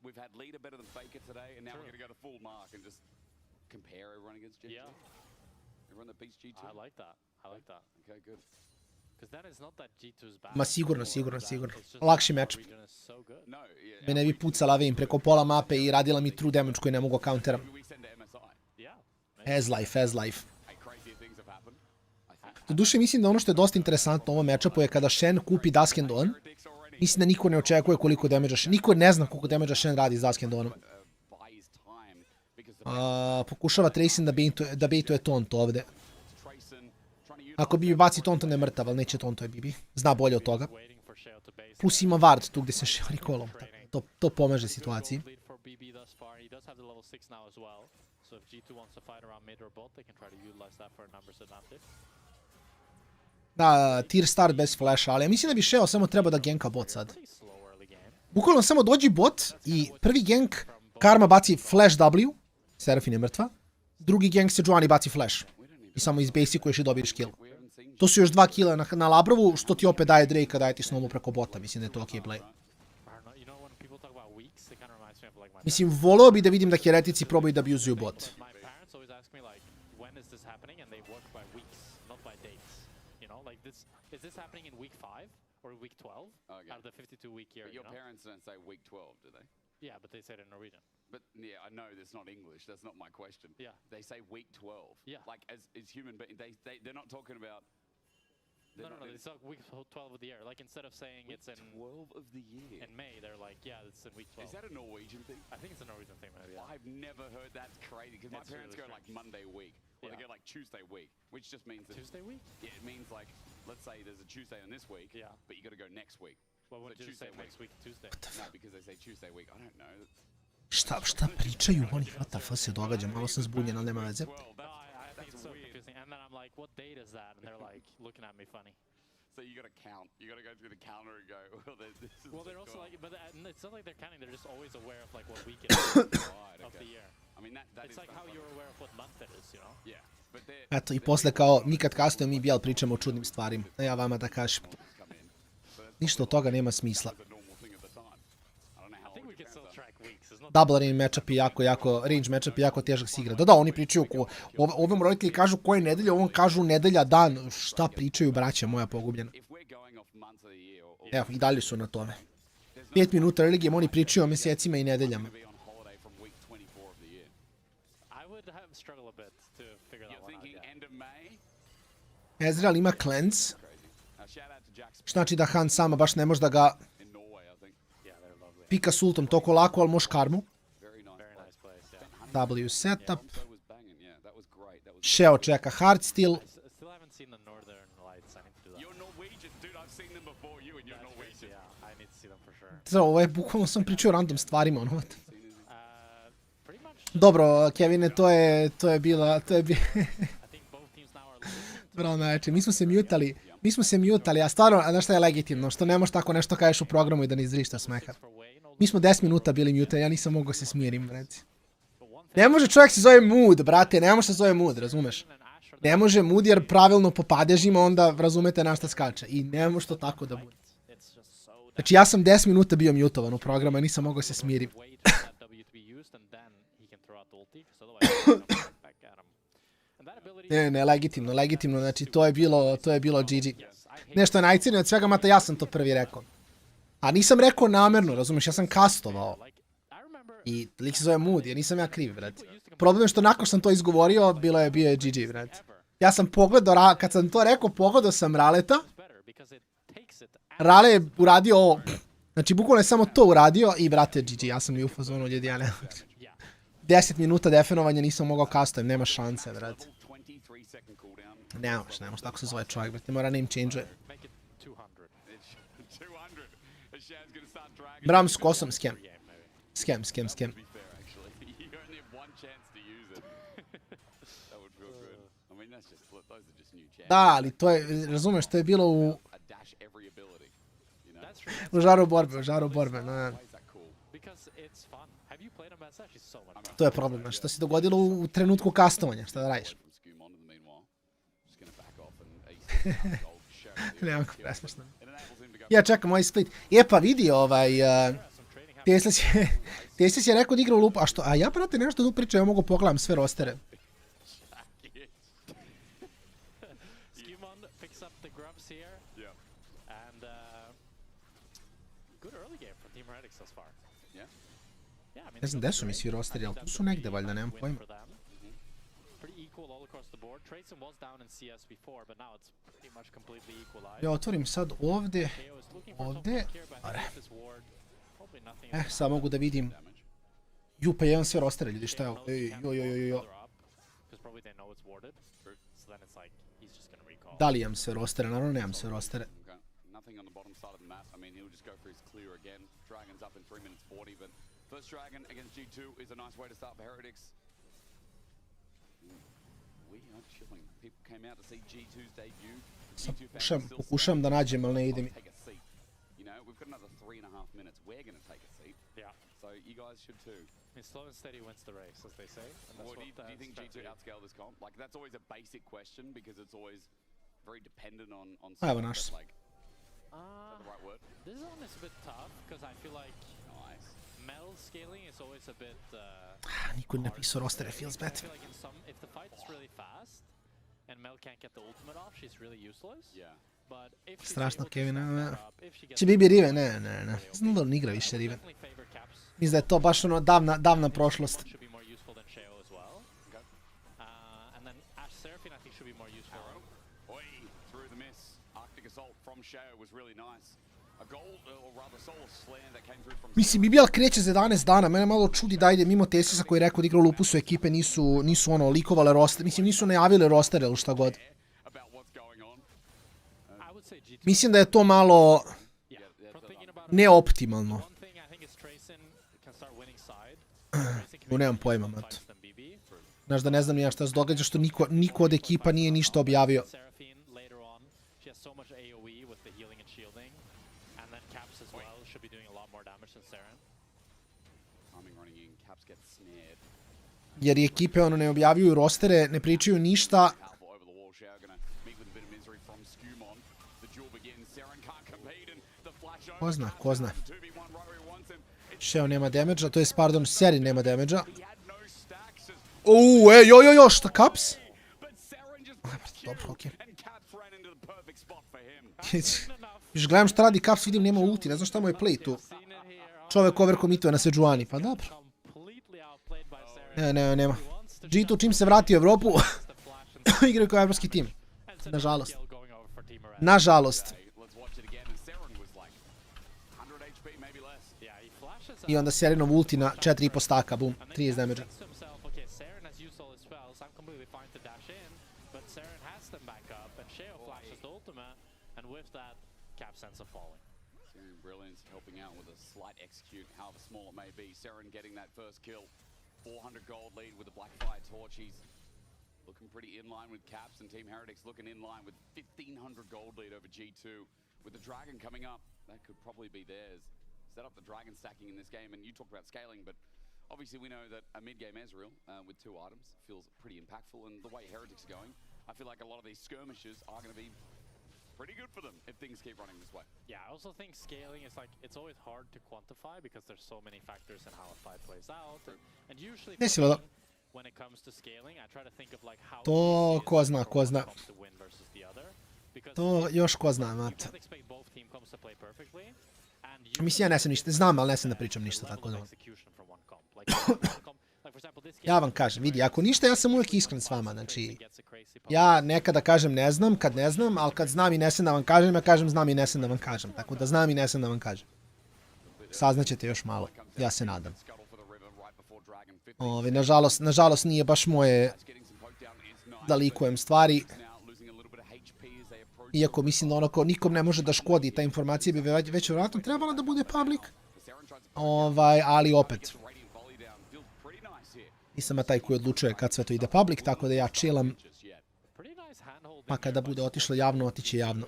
Speaker 7: We've had leader better than Faker today, and now we're going to go to full mark and just compare everyone against G2.
Speaker 8: Yeah.
Speaker 7: Everyone that beats G2.
Speaker 8: I like that.
Speaker 7: Okay, good.
Speaker 8: Because then it's not that G2's bad.
Speaker 9: Ma sigurno. Lakši matchup. Mene bi pucala Vayne preko pola mape i radila mi true damage koji ne mogu counteram. As life. Doduše mislim da ono što je dosta interesantno u ovom matchupu je kada Shen kupi Dusk and Dawn. Mislim da niko ne očekuje koliko damage-a Shen. Niko ne zna koliko damage-a Shen radi s Dusk and Dawnom. Pokušava Tracing da baituje Taunt ovde. Ako Bibi baci Taunt, on je mrtav, ali neće Taunt, to je Bibi. Zna bolje od toga. Plus ima Ward tu gdje se Sheo recallom. To pomaže situaciji. Da, tier start bez flasha, ali ja mislim da bi Sheo samo trebao da ganka bot sad. Bukvalno samo dođi bot i prvi gank Karma baci flash W, Serafin je mrtva. Drugi gank se Joani baci flash. I samo izbasicuješ i dobiješ kill. To su još 2 killa na Labrovu, što ti opet daje Drake-a, daje ti snowu preko bota. Mislim da je to ok play. Mislim, voleo bi da vidim da heretici probaju da abuzuju bot.
Speaker 8: Is this happening in week 5 or week 12 out of the 52-week year?
Speaker 7: But your parents don't say week 12, do they?
Speaker 8: Yeah, but they say it in Norwegian.
Speaker 7: But yeah, I know that's not English. That's not my question.
Speaker 8: Yeah.
Speaker 7: They say week 12.
Speaker 8: Yeah.
Speaker 7: Like as human beings, they're not talking about.
Speaker 8: No, it's like week 12 of the year. Like instead of saying it's in
Speaker 7: 12 of the year.
Speaker 8: In May, they're like, yeah, it's in week 12.
Speaker 7: Is that a Norwegian thing?
Speaker 8: I think it's a Norwegian thing, maybe. Yeah.
Speaker 7: I've never heard that's crazy because my parents go like Monday week, or they go like Tuesday week, which just means that
Speaker 8: Tuesday week.
Speaker 7: Yeah, it means like let's say there's a Tuesday on this week, but you got to go next week.
Speaker 8: Well, what did you say next week Tuesday?
Speaker 7: No, because they say Tuesday week. I don't know.
Speaker 9: Šta pričaju oni? What the fuck se događa? Malo sam zbunjen, ali nema veze.
Speaker 8: I think it's so confusing. And then I'm like, what date is that? And they're like looking at me funny.
Speaker 7: So you got to count. You got to go through the counter and go. This is
Speaker 8: they're also like, but it's not like they're counting. They're just always aware of like what week it is of the year.
Speaker 7: I mean that
Speaker 8: it's like how you're aware of what month it is, you know?
Speaker 7: Yeah. But
Speaker 9: eto i posle kao nikad kasnije mi bijel pričamo o čudnim stvarima. Ja vama da kažem. Ništa od toga nema smisla. Double range matchup je jako, range matchup je jako težak se igra. Da, oni pričaju, ovom roditelji kažu koje nedelje, ovom kažu nedelja, dan. Šta pričaju, braća moja pogubljena? Evo, i dalje su na tome. 5 minuta early game, oni pričaju o mjesecima i nedeljama. Ezreal ima cleanse. Što znači da Han sama baš ne može da ga pika s ultom toliko lako, ali može karmu. W setup. Sheo čeka hardsteel. Ovo je bukvalno sam pričao o random stvarima, ono. Dobro, Kevine, to je bila... Bravo, znači, mi smo se mutali, a stvarno, znaš šta je legitimno, što ne možeš tako nešto kažeš u programu i da ne izrišta smeha. Mi smo 10 minuta bili mutali, ja nisam mogao se smirim, reci. Ne može čovjek se zove mood, brate, ne može se zove mood, razumeš? Ne može mood jer pravilno po padežima onda razumete na šta skače i ne može to tako da bude. Znači ja sam 10 minuta bio mutovan u programu, ja nisam mogao se smirim. Ne, legitimno, znači to je bilo GG. Nešto je najcrnije od svega, mata ja sam to prvi rekao. A nisam rekao namjerno, razumiješ, ja sam kastovao. I lik se zove mood, jer nisam ja kriv, brate. Problem je što nakon sam to izgovorio, bio je GG, brate. Ja sam pogledao, kad sam to rekao, pogledao sam Raleta. Rale je uradio ovo. Znači, bukvalno je samo to uradio i, brate, GG, ja sam li u fazonu ljudi, ja ne. 10 minuta definovanja nisam mogao kastujem, nema šanse, brate. Nemaš, tako se zove čovjek, brate, mora name change-uje. Bram s kosom, scam. Scam. Da, ali to je, razumeš, to je bilo u žaru borbe, no. To je problem, znači, to se dogodilo u trenutku kastovanja, šta da radiš? Nemam ko presmešno. Ja čekam ovaj split. Pa vidi, Tesla si je rekao da igra u lupu, a ja prate nešto tu pričam, ja mogu pogledam sve rostere. Ne znam gde su mi svi rosteri, ali tu su negde valjda, nemam pojma. Ja otvorim sad ovdje. Sad mogu da vidim. Pa ja imam sve rostere, ljudi, šta je ovo? Da li imam sve rostere? Naravno nemam sve rostere. First Dragon against G2 is a nice way to start for Heretics. We are chilling. People came out to see G2's debut. Pokušam da nađem, ali ne ide mi. You know, we've got another 3.5 minutes. We're going to take a seat. Yeah. So you guys should too. I mean, slow and steady wins the race, as they say. Do you think G2 outscale this comp? Like, that's always a basic question because it's always very dependent on Evo naš.
Speaker 3: Like, is that the right word?
Speaker 8: This one is a bit tough because I feel like Mel scaling is always a bit
Speaker 9: Niko ne napisao rostere, feels bad.
Speaker 8: I feel like if the fight is really fast and Mel can't get the ultimate off, she's really useless. Yeah. But if
Speaker 9: strašno, Kevin. Će Bibi Riven? Ne. Znam da on igra više Riven. Mislim da je to baš ono davna prošlost. Mislim, BBL kreće za 11 dana, mene malo čudi da ide mimo Tesisa koji je rekao da igra u Lupusu, ekipe nisu ono likovale roster, mislim nisu najavile roster ili šta god. Mislim da je to malo neoptimalno. Nemam pojma, mato. Znaš da ne znam ja šta se događa, što niko od ekipa nije ništa objavio. Jer i ekipe ono ne objavljuju rostere, ne pričaju ništa. Ko zna. Sheo nema damage-a, to jest, pardon, Seri nema damage-a. Jo, šta, Caps? Dobro, okej. Još gledam šta radi Caps, vidim nema ulti, ne znam šta mu je play tu. Čovek overcommituje na Sejuani, pa dobro. Nema. G2 čim se vrati u Evropu, igraju kao evropski tim. Nažalost. Nažalost. I onda Serinov ulti na 4,5 staka, boom, 30 damage.
Speaker 7: Brilliance helping out with a slight execute, however small it may be. Seren getting that first kill. 400 gold lead with the Blackfire torch. He's looking pretty in line with Caps, and Team Heretics looking in line with 1,500 gold lead over G2. With the Dragon coming up, that could probably be theirs. Set up the Dragon stacking in this game, and you talked about scaling, but obviously we know that a mid-game Ezreal with 2 items feels pretty impactful, and the way Heretics are going, I feel like a lot of these skirmishes are going to be pretty good for them if things keep running this way.
Speaker 8: Yeah, I also think scaling is like, it's always hard to quantify because there's so many factors in how a fight plays out. And usually when it comes to scaling, I try to think of like how
Speaker 9: to ko zna. To još ko zna, mat. Mislim, ja nesam ništa, znam, ali nesam da pričam ništa, tako da. Ja vam kažem, vidi, ako ništa, ja sam uvijek iskren s vama, znači, ja nekada kažem ne znam, kad ne znam, ali kad znam i nesam da vam kažem, ja kažem znam i nesam da vam kažem, tako da znam i nesam da vam kažem. Saznaćete još malo, ja se nadam. Nažalost nije baš moje da likujem stvari, iako mislim da onako nikom ne može da škodi, ta informacija bi već vjerojatno trebala da bude public, ali opet. Nisam ja taj koji odlučuje kad sve to ide public, tako da ja chillam. Pa kada bude otišlo javno, otiće javno.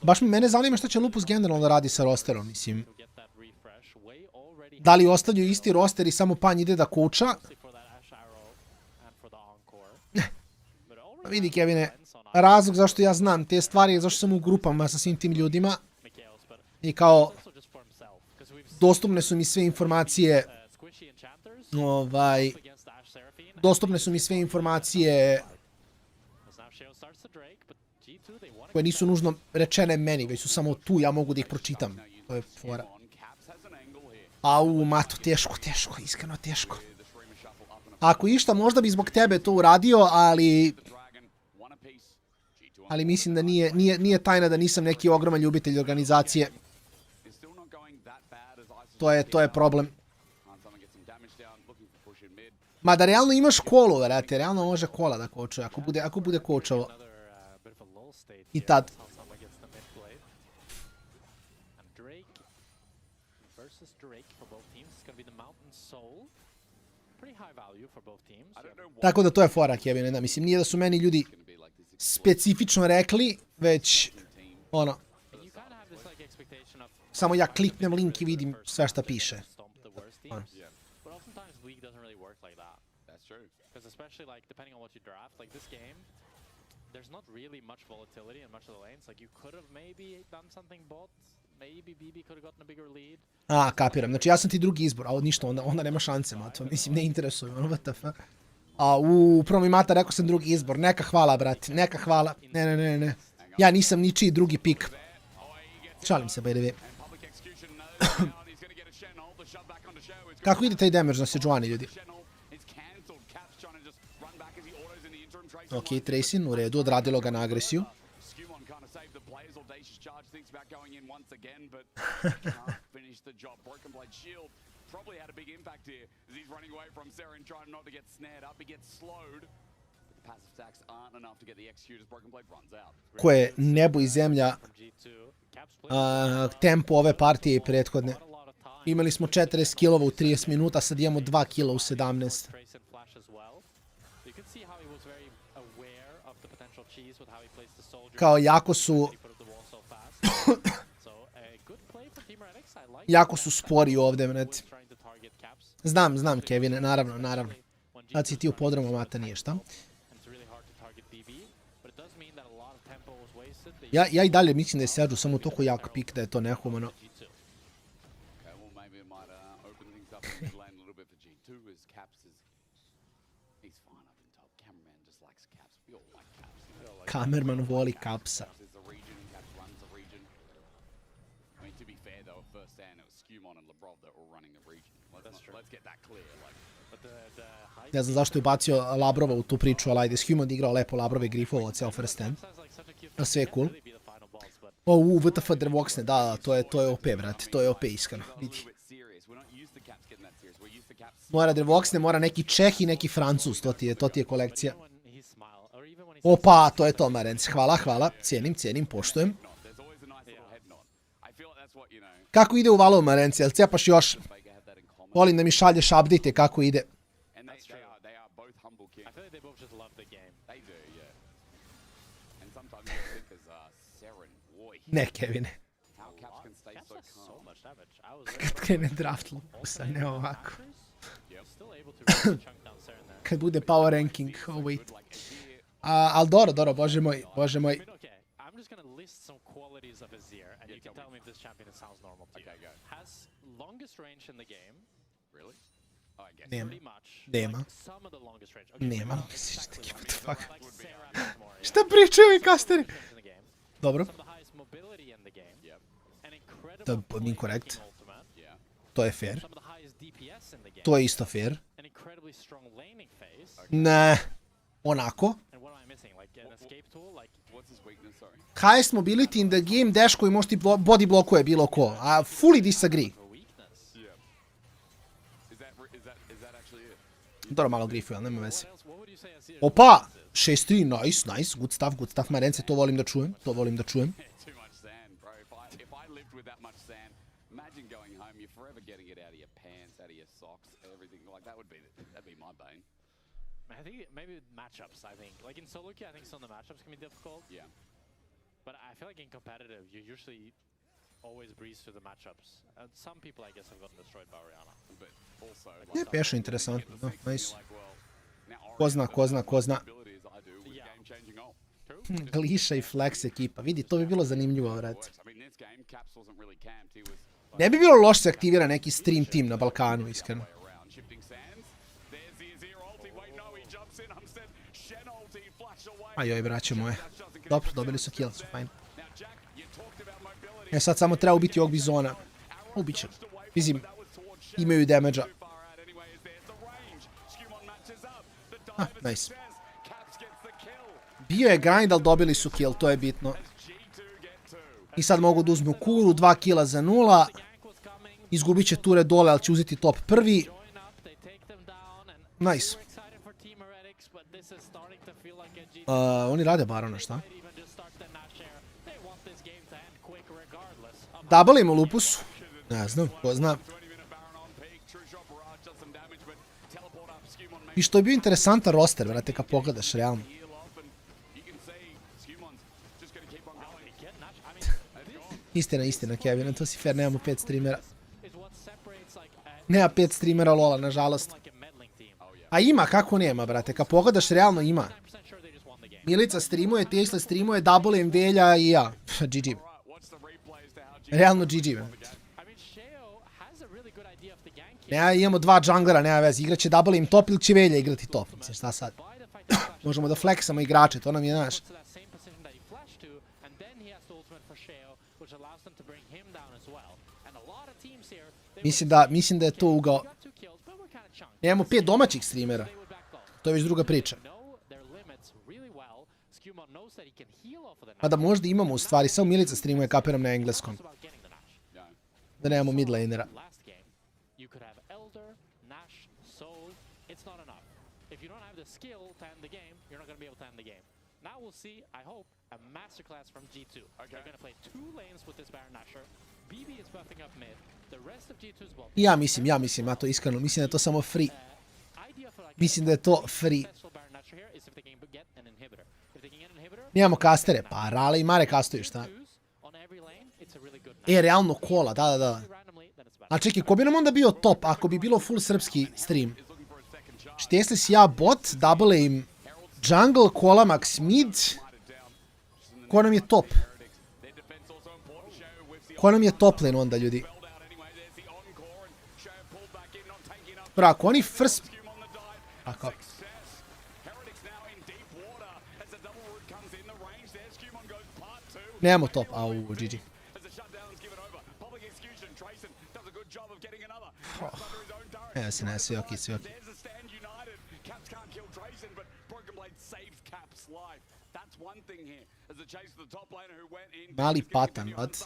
Speaker 9: Baš mene zanima šta će Lupus generalno radi sa rosterom, mislim. Da li ostavljaju isti roster i samo Panj ide da kuča? Vidi, Kevine, razlog zašto ja znam te stvari je zašto sam u grupama sa svim tim ljudima. I kao, dostupne su mi sve informacije, koje nisu nužno rečene meni, već su samo tu, ja mogu da ih pročitam. To je fora. Mato, teško, iskreno teško. Ako išta, možda bi zbog tebe to uradio, ali mislim da nije tajna da nisam neki ogroman ljubitelj organizacije. To je problem. Mada realno imaš kolu, vrate, realno može kola da kočuje, ako bude kočovo. I tad. Tako da to je fora, Kevin, mislim, nije da su meni ljudi specifično rekli, već, ono, samo ja kliknem link i vidim sve šta piše. Kapiram. Znači ja sam ti drugi izbor, a ništa, onda nema šanse, mato. Mislim, ne interesuje, ono, WTF. Prvo mi Mata rekao sam drugi izbor. Neka hvala, brate, neka hvala. Ne. Ja nisam ničiji drugi pik. Šalim se, by the way. Kako ide taj damage na Sejuani, ljudi? Ok, Tracing, u redu, odradilo ga na agresiju. Ko je nebo i zemlja tempo ove partije i prethodne. Imali smo 40 killova u 30 minuta, sad imamo 2 killa u 17. Kao jako su spori ovdje, vnet. Znam, Kevine, naravno. Sad si ti u podromu, Mata nije, šta? Ja i dalje mislim da je Serđu samo toliko jak pik da je to nehumano. Kamerman voli kapsa. Ne znam zašto je ubacio Labrova u tu priču, ali ajde, Skeanz igrao lepo Labrove grifova ceo first stand. Sve je cool. VTF Drevoxne, da, to je OP, brate, to je OP iskreno, vidi. Mora Drevoxne, mora neki Čeh i neki Francus, to ti je kolekcija. Opa, to je to, Marence, hvala, cijenim, poštujem. Kako ide u Valov, Marence, jel cepaš još? Volim da mi šalješ update kako ide. Ne, Kevine. Kad krene draft lupusa, ne ovako. Kad bude power ranking, oh wait. Ali dobro, bože moj. Nema. What the fuck? Šta pričaju ovi kasteri? Dobro. To je incorrect. To je fair. To je isto fair. Ne. Onako. Highest mobility in the game, dash koji možda ti body blokuje bilo ko. A fully disagree. Dobro, malo grifuju, ali nema veze. Opa! 6-3, nice, good stuff, Marence, to volim da čujem.
Speaker 8: I think maybe matchups, I think. Like in solo queue, I think some of the matchups can be difficult. Yeah. But I feel like in competitive, you usually always breeze through the matchups. Some people, I guess, have gotten destroyed by Oriana. But also...
Speaker 9: Je pešo interesantno, no, nice. Ko zna. Gliša i Flex ekipa, vidi, to bi bilo zanimljivo, vrat. Ne bi bilo loše se aktivira neki stream team na Balkanu, iskreno. Ajoj, braće moje. Dobro, dobili su kill, su fajn. Sad samo treba ubiti ovog bizona. Ubiće. Mislim, imaju damage-a. Nice. Bio je grind, ali dobili su kill, to je bitno. I sad mogu da uzmu kulu, 2 killa za 0. Izgubit će ture dole, ali će uzeti top prvi. Nice. Oni rade barona, šta? Double im u lupusu. Ne znam, ko zna. I što je bio interesantan roster, vrate, kad pogledaš, realno. Istina, Kevin, to si fair, nemamo 5 streamera. Nema 5 streamera Lola, nažalost. A ima, kako nema, brate, kad pogledaš, realno ima. Milica streamuje, Tesla streamuje, Double Mdelja i ja. GG. Realno GG, brate. Imamo 2 junglera, nema veze, igraće Double im top ili će Velja igrati top, mislim, šta sad. Možemo da flexamo igrače, to nam je naš. Mislim da je to ugao. Nemamo 5 domaćih streamera. To je već druga priča. Mada možda imamo u stvari, samo Milica streamuje, kapiram na engleskom. Da nemamo mid lanera.
Speaker 8: Now we'll see, I hope, a masterclass from G2. They're going to play 2 lanes with this Baron Nashor. BB is buffing up mid. The rest of G2 is buffing.
Speaker 9: Ja mislim, a to iskreno, mislim da je to samo free. Mislim da je to free. Nemamo kastere, pa Rale i Mare kastuju, šta? Realno kola, da. A čekaj, ko bi nam onda bio top ako bi bilo full srpski stream? Štesli si ja bot, double im jungle, kola max mid, Ko nam je top? Ko nam je top lane onda, ljudi? Bro, ako oni first... Ako... Nemamo top. Au, GG. Ja se ne, sve okej, sve okej. Mali patan, what?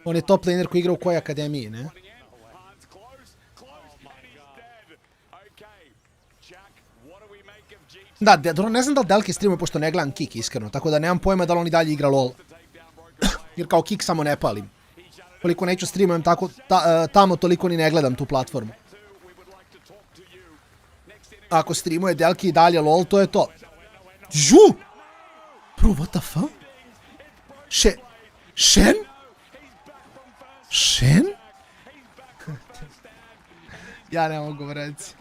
Speaker 9: On je top laner koji igra u kojoj akademiji, ne? Da, dobro, ne znam da li Delke streamuje, pošto ne gledam Kik, iskreno, tako da nemam pojma da li on i dalje igra LOL. Jer kao Kik samo ne palim. Koliko neću streamujem tamo, toliko ni ne gledam tu platformu. Ako streamuje Delke i dalje LOL, to je to. Žu! Bro, what the fuck? Shen? Shen? Ja ne mogu reći.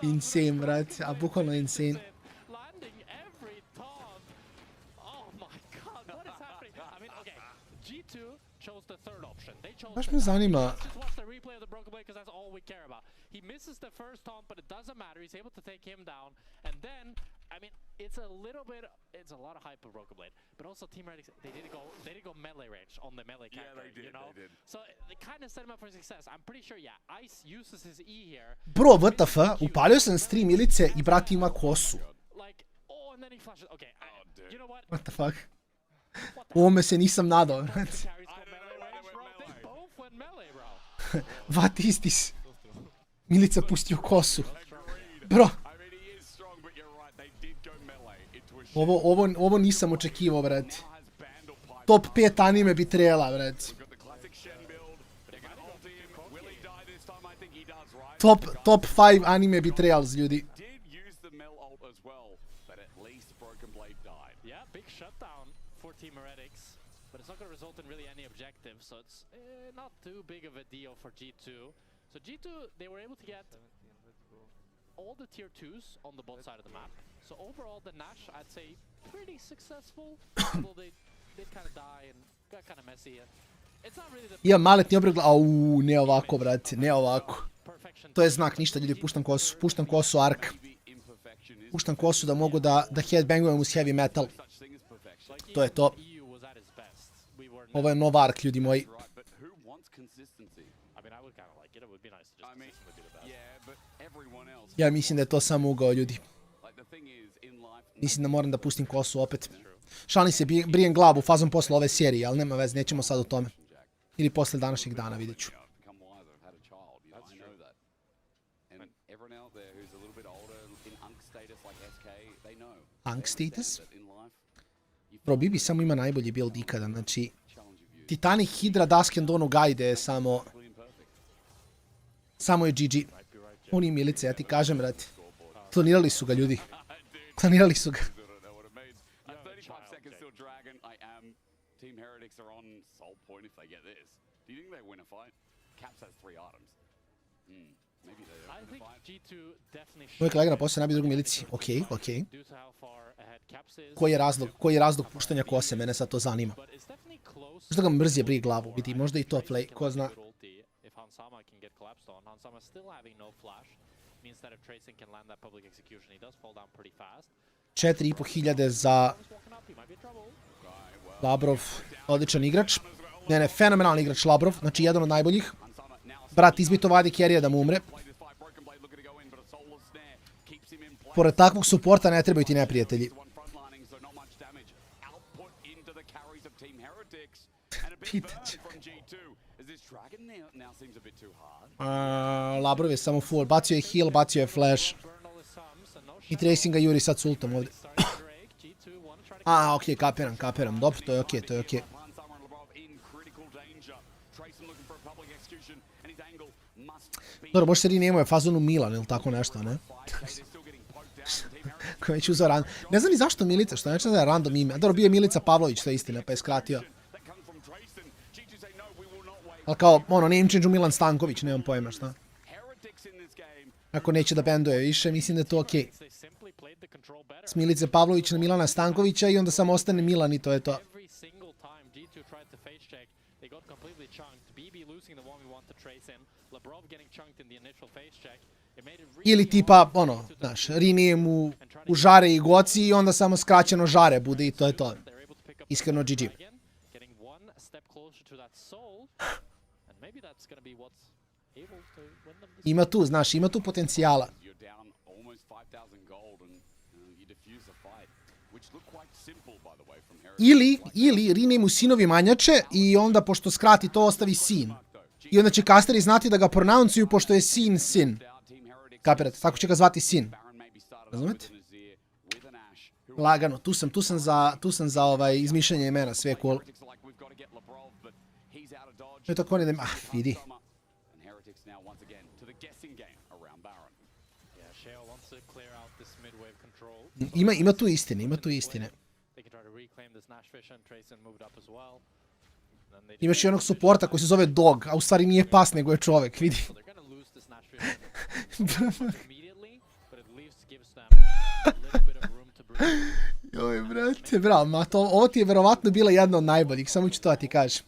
Speaker 9: Insane, brate. A bukvalno insane. Baš me zanima. He misses the first taunt, but it doesn't matter. He's able to take him down. And then, I mean, it's a lot of hype of Broken Blade. But also Team Renegade, they did go melee range on the melee character, yeah, you know? So they kind of set him up for success. I'm pretty sure, yeah, Ice uses his E here. Bro, what the fuck? Upalio sam stream Ilice i brat ima kosu. Like, oh, and then he flashes. Okay, you know what? What the fuck? Ovome se nisam nadao, brate. What is this? Milica pustio kosu. Bro. Ovo nisam očekivao, brate. Top 5 anime bitrela, brate. Top 5 anime bitrels, ljudi. So G2, they were able to get all the tier 2s on the bot side of the map. So overall, the Nash, I'd say, pretty successful. Although they did kind of die and got kind of messy. It's not really the... Ja, maletni obreg... Au, ne ovako, brate, ne ovako. To je znak, ništa, ljudi, puštam kosu Ark. Puštam kosu da mogu da headbangujem uz heavy metal. To je to. Ovo je nov Ark, ljudi moji. Ja mislim da je to samo ugao, ljudi. Mislim da moram da pustim kosu opet. Šalim se, brijem glavu fazom posle ove serije, ali nema veze, nećemo sad o tome. Ili posle današnjeg dana, vidjet ću. Unk status? Bro, Bibi samo ima najbolji build ikada, znači... Titanic Hydra Dasken Donu Gajde je samo... Samo je GG. Oni Milice, ja ti kažem, brate. Klonirali su ga, ljudi. Klonirali su ga. Uvijek lagano poslije nabije drugu Milici. Okej. Koji je razlog puštanja kose? Mene sad to zanima. Možda ga mrzije brije glavu, vidi, možda i to play, ko zna. Means that if Tracing can land that public execution, he does fall down pretty fast. 4.500 za Labrov, odličan igrač. Ne, fenomenalni igrač Labrov, znači jedan od najboljih. Brat, izbito vadi carry da mu umre. Pored takvog suporta ne trebaju ti neprijatelji. Pitać. Labrov je samo full, bacio je heal, bacio je flash. I Tracing ga juri sad s ultom ovdje. Okej, kapiram, dobro, to je okej. Dobro, možda se renamuje fazonu Milan ili tako nešto, ne? Ko je već uzao random. Ne znam ni zašto Milica, što neće da je random ime. Dobro, bio je Milica Pavlović, to je istina, pa je skratio. Ali kao, name change u Milan Stanković, nemam pojma, šta? Ako neće da benduje više, mislim da je to okej. Smilice Pavlović na Milana Stankovića i onda samo ostane Milan i to je to. Ili tipa, ono, znaš, Rini mu u žare i goci i onda samo skraćeno žare bude i to je to. Iskreno GG. Ima tu, znaš, ima tu potencijala. Ili Rini mu sinovi manjače i onda pošto skrati to ostavi sin. I onda će kasteri znati da ga pronouncuju pošto je sin. Kapirate, tako će ga zvati sin. Razumete? Lagano, tu sam za izmišljanje imena, sve je cool. Ne tako ne da... vidi. Ima tu istine. Imaš i onog supporta koji se zove Dog, a u stvari nije pas, nego je čovek, vidi. Joj, brate, bravo, Mato, ovo ti je verovatno bila jedna od najboljih, samo ću to da ti kažem.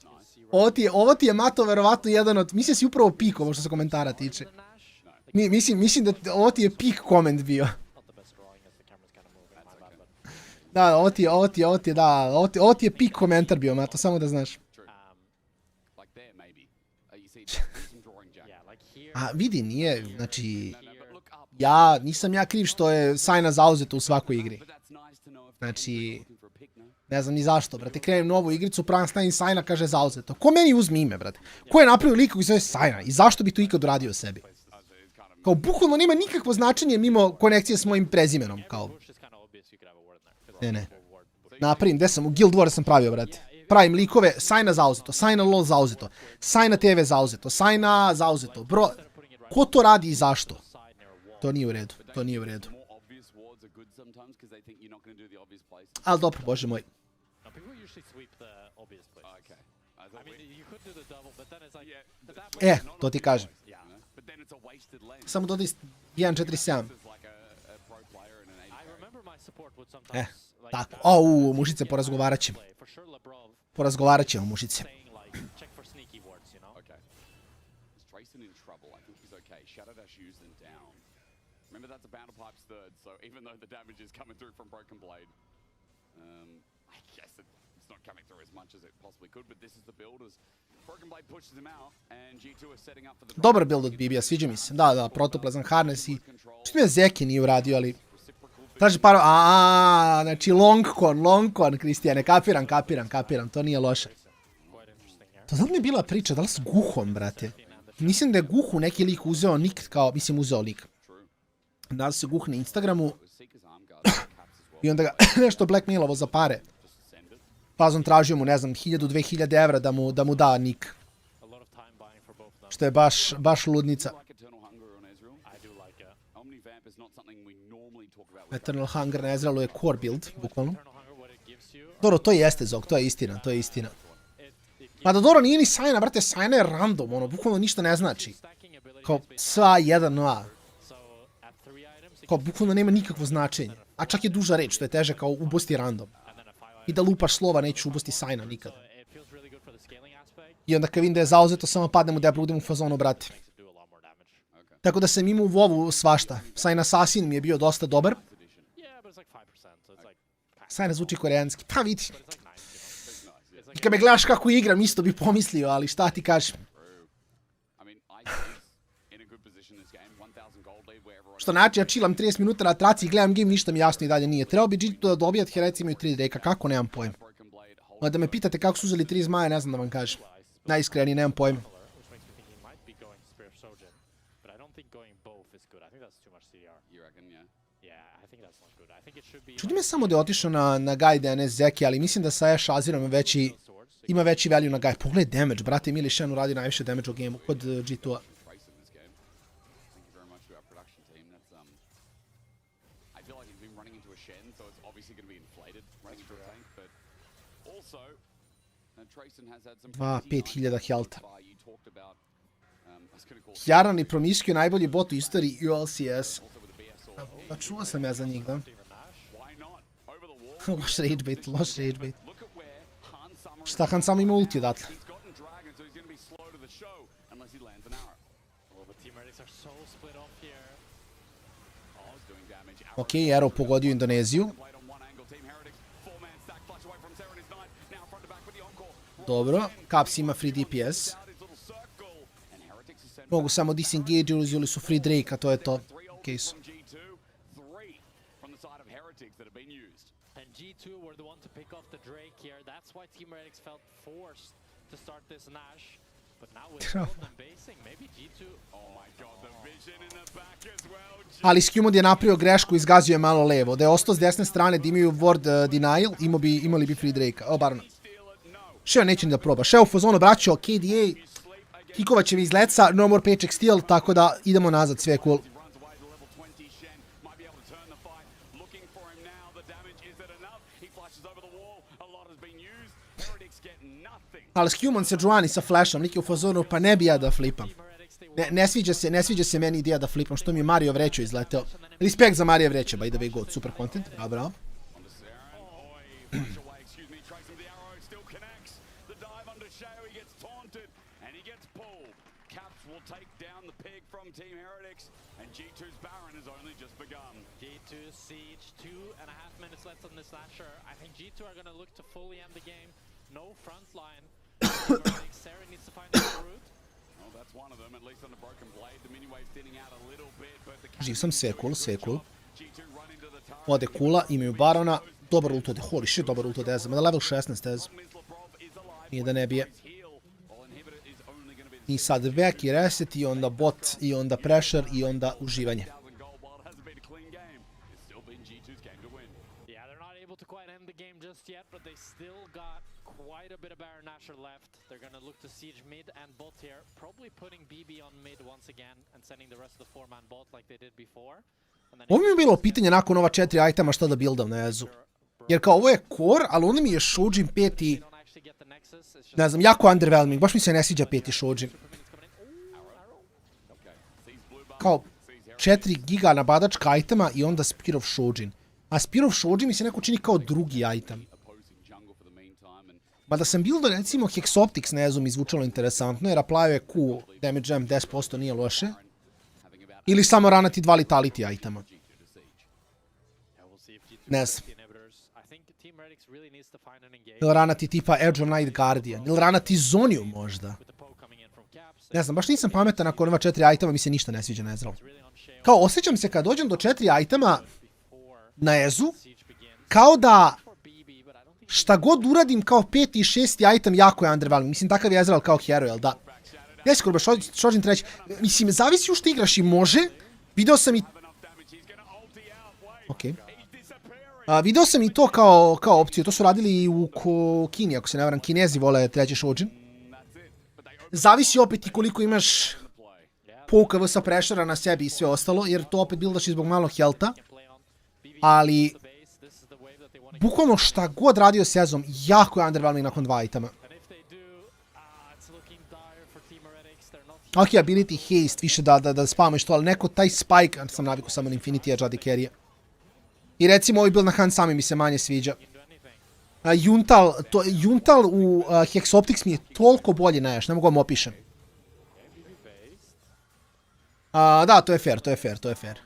Speaker 9: Ovo ti je, Mato, verovatno jedan od, mislim da si upravo pik ovo što se komentara tiče. Mislim da ovo ti je pik koment bio. Da, ovo ti je pik komentar bio, Mato, samo da znaš. A vidi, nije, znači, nisam ja kriv što je Sajna zauzeto u svakoj igri. Znači, ne znam ni zašto, brate, krenem novu igricu, pravim stavim Sajna, kaže zauzeto. Ko meni uzme ime, brate? Ko je napravio lika koji se zove Sajna? I zašto bi to ikad uradio sebi? Kao, bukvalno nema nikakvo značenje mimo konekcije s mojim prezimenom, kao. Ne. Napravim, gde sam? U Guild Wars sam pravio, brate. Pravim likove, Sajna zauzeto, Sajna LOL zauzeto, Sajna TV zauzeto, Sajna zauzeto. Bro, ko to radi i zašto? To nije u redu. Ali dobro, bože moj. To ti kažem. Samo dodaj 1.4.7. Tako. Mušice, porazgovarat ćemo. Mušice. Remember that's a Bound of Pipe's third, so even though the damage is coming through from Broken Blade, I guess it's not coming through as much as it possibly could, but this is the build as Broken Blade pushes him out and G2 is setting up for the... Dobar build od BB-a, sviđa mi se. Da, protoplazan harness i... Što mi je Zeki nije uradio, ali... Traži par... znači Longcon, Kristijane, kapiram, to nije loše. To da li mi je bila priča, da li s Guhom, brate? Mislim da je Guhu neki lik uzeo nik, kao, mislim uzeo lik. Da se Guh na Instagramu i onda ga nešto blackmailovo za pare. Pazom tražio mu, ne znam, 1000-2000 evra da mu da nik. Što je baš ludnica. Eternal Hunger na Ezrealu je core build, bukvalno. Dobro, to jeste Zog, to je istina. Mada dobro, nije ni Sajna, brate, Sajna je random, ono, bukvalno ništa ne znači. Kao, sva 1-0. Kao, bukvalno nema nikakvo značenje. A čak je duža reč, što je teže kao ubosti random. I da lupaš slova, neću ubosti Sajna nikad. I onda kad vidim da je zauzeto, samo padnem u debru, udem u fazonu, brate. Tako da sam imao u WoW svašta. Sajna Assassin mi je bio dosta dobar. Sajna zvuči koreanski, pa vidi. I kad me gledaš kako igram, isto bi pomislio, ali šta ti kažem. Što znači, ja chillam 30 minuta na traci i gledam game, ništa mi jasno i dalje nije. Trebao bi G2 da dobijat, hereci imaju 3 reka, kako, nemam pojem. Da me pitate kako su uzeli 3 zmaja, ne znam da vam kažem. Najiskreniji, nemam pojem. Čudi me samo da je otišao na Gajde, a ne Zeki, ali mislim da sa Ash Azirom ima veći value na Gajde. Pogledaj damage, brate, Mili Shen uradi najviše damage u gameu kod G2-a. Dva, 5000 health. Jaran i Promiscu je najbolji bot u istoriji ULCS. Pa čuo sam ja za njih, da? Loš rage bait, loš rage bait. Šta, Han samo ima ulti odatle. Ok, Ergo pogodio Indoneziju. Dobro, Caps ima free DPS. Mogu samo disengage, uzeli su free Drake, a to je to. Case.
Speaker 8: And G2 were the one to pick off the Drake here. That's why Team Heretics felt forced to start this Nash. But now with them basing, maybe G2... Oh my god, the vision in the back as well.
Speaker 9: Ali Skewmod je napravio grešku i izgazio je malo levo. Da je ostao s desne strane da imaju ward denial, imali bi free Drake. O, Barona. Šeo neće ni da proba. Šeo u fazonu vraćao KDA. Kikovat će mi iz leca, no more paycheck steal, tako da idemo nazad, sve je cool. Ali Skewmon se Joani sa flashom, lik je u fazonu, pa ne bi ja da flipam. Ne sviđa se meni ideja da flipam, što mi je Mario Vrećo izleteo. Respekt za Mario Vreće, by the way, god, super content, bravo.
Speaker 8: G2 siege, 2.5 minutes left on this Lasher. I think G2 are going to look to fully end the game. No front line. Sarah needs to find a route.
Speaker 7: Well, that's one of them, at least on the broken blade. The mini wave's thinning out a little bit, but the
Speaker 9: Živ sam, sve cool. Ode kula, imaju Barona. Dobar ult ode, holy shit, dobar ult ode Eza. Mada level 16 Eza. Nije da ne bije. I sad back i reset, i onda bot, i onda pressure, i onda uživanje.
Speaker 8: Quite a bit of Baron Nashor left. They're going to look to siege mid and bot here, probably putting BB on mid once again and sending the rest of the 4-man bot like they did before.
Speaker 9: Ovo mi je bilo pitanje nakon ova 4 itema šta da buildam na Ezu. Jer kao ovo je core, ali onda mi je Shojin 5 i... Ne znam, jako underwhelming. Baš mi se ne sviđa 5 Shojin. Kao 4 giga nabadačka itema i onda Spear of Shojin. A Spear of Shojin mi se neko čini kao drugi item. Ba da sam buildao recimo Hexoptics na Ezu mi zvučalo interesantno jer aplavio je Q, damage jam 10% nije loše. Ili samo ranati 2 letality itema. Ne znam. Ili ranati tipa Edge of Night Guardian. Ili ranati Zoniju možda. Ne znam, baš nisam pametan nakon ova 4 itema mi se ništa ne sviđa na Ezreal. Kao osjećam se kad dođem do 4 itema na Ezu, kao da šta god uradim kao 5. i 6. item jako je underwhelming. Mislim, takav je Ezreal kao hero, jel da? Neskoro baš, Shojin 3. Mislim, zavisi u što igraš i može. Video sam i... Okej. Video sam i to kao opciju. To su radili i u Kini, ako se ne varam. Kinezi vole 3. Shojin. Zavisi opet i koliko imaš poke sa pressure na sebi i sve ostalo, jer to opet buildaš i zbog malog healtha. Ali... Bukvalno šta god radio sezom, jako je underwhelming nakon 2 itema. Ok, ability haste, više da spamuješ to, ali neko taj spike, sam naviku samo na Infinity Edge radi carry-a. I recimo ovaj build na Han sami mi se manje sviđa. Juntal u Hexoptics mi je toliko bolje najjaš, ne mogu vam opišem. Da, to je fair.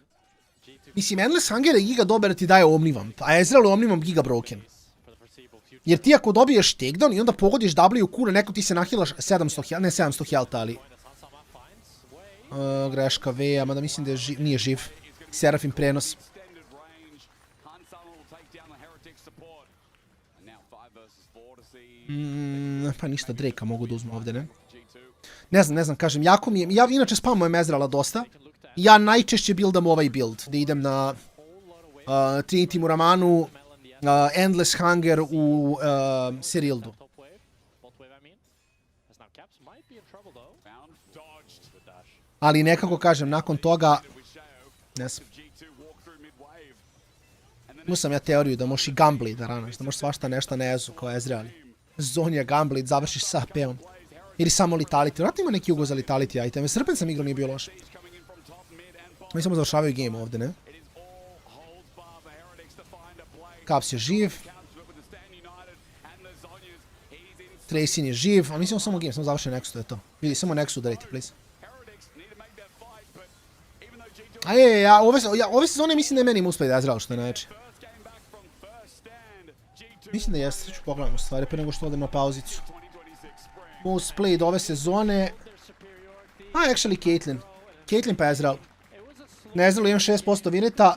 Speaker 9: Mislim, Endless Hunger je giga dobar da ti daje Omnivam, a Ezreal je Omnivam giga broken. Jer ti ako dobiješ takedown i onda pogodiš W na neko ti se nahilaš 700 health, ali... Greška V, mada mislim da nije živ. Serafim prenos. Pa ništa, Drake-a mogu da uzmu ovdje, ne? Ne znam, kažem, jako mi je... Ja inače spamujem Ezreala dosta. Ja najčešće buildam ovaj build, da idem na Trinity Muramanu, Endless Hunger u Serildu. Ali nekako kažem, nakon toga, ne znam. Imao sam ja teoriju da možeš i Gamblit da ranaš, da možeš svašta nešto na Ezu kao Ezreal. Zonja Gamblit, završiš sa AP-om. Ili samo Letality. Vratno ima neki jugo za Letality item. Serpent sam igrao, nije bio loš. Oni samo završavaju game ovdje, ne? Caps je živ. Tracing je živ. A mislim samo game, samo završen Nexu, to je to. Vidi, samo Nexu udariti, please. A ove sezone mislim da je meni Mousepad Ezreal, što je najveće. Mislim da jeste, ću pogledam u stvari, pre nego što odem na pauzicu. Mousepad ove sezone... actually Caitlyn pa Ezreal. Na Ezrealu imam 6% vineta,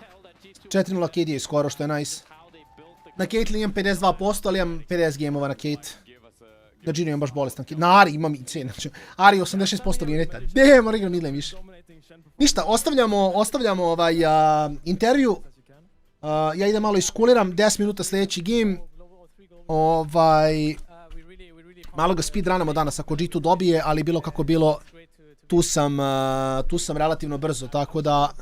Speaker 9: 4-0 KD je skoro, što je nice. Na Caitlyn imam 52%, ali imam 50 gameova na Kate. Na Ginu imam baš bolestan Kate. Na Ari imam i znači. Ari 86% vineta. Moram igram midlane više. Ništa, ostavljamo intervju. Ja idem malo iskuliram, 10 minuta sljedeći game. Malo ga speedrunamo danas ako G2 dobije, ali bilo kako bilo, tu sam relativno brzo, tako da...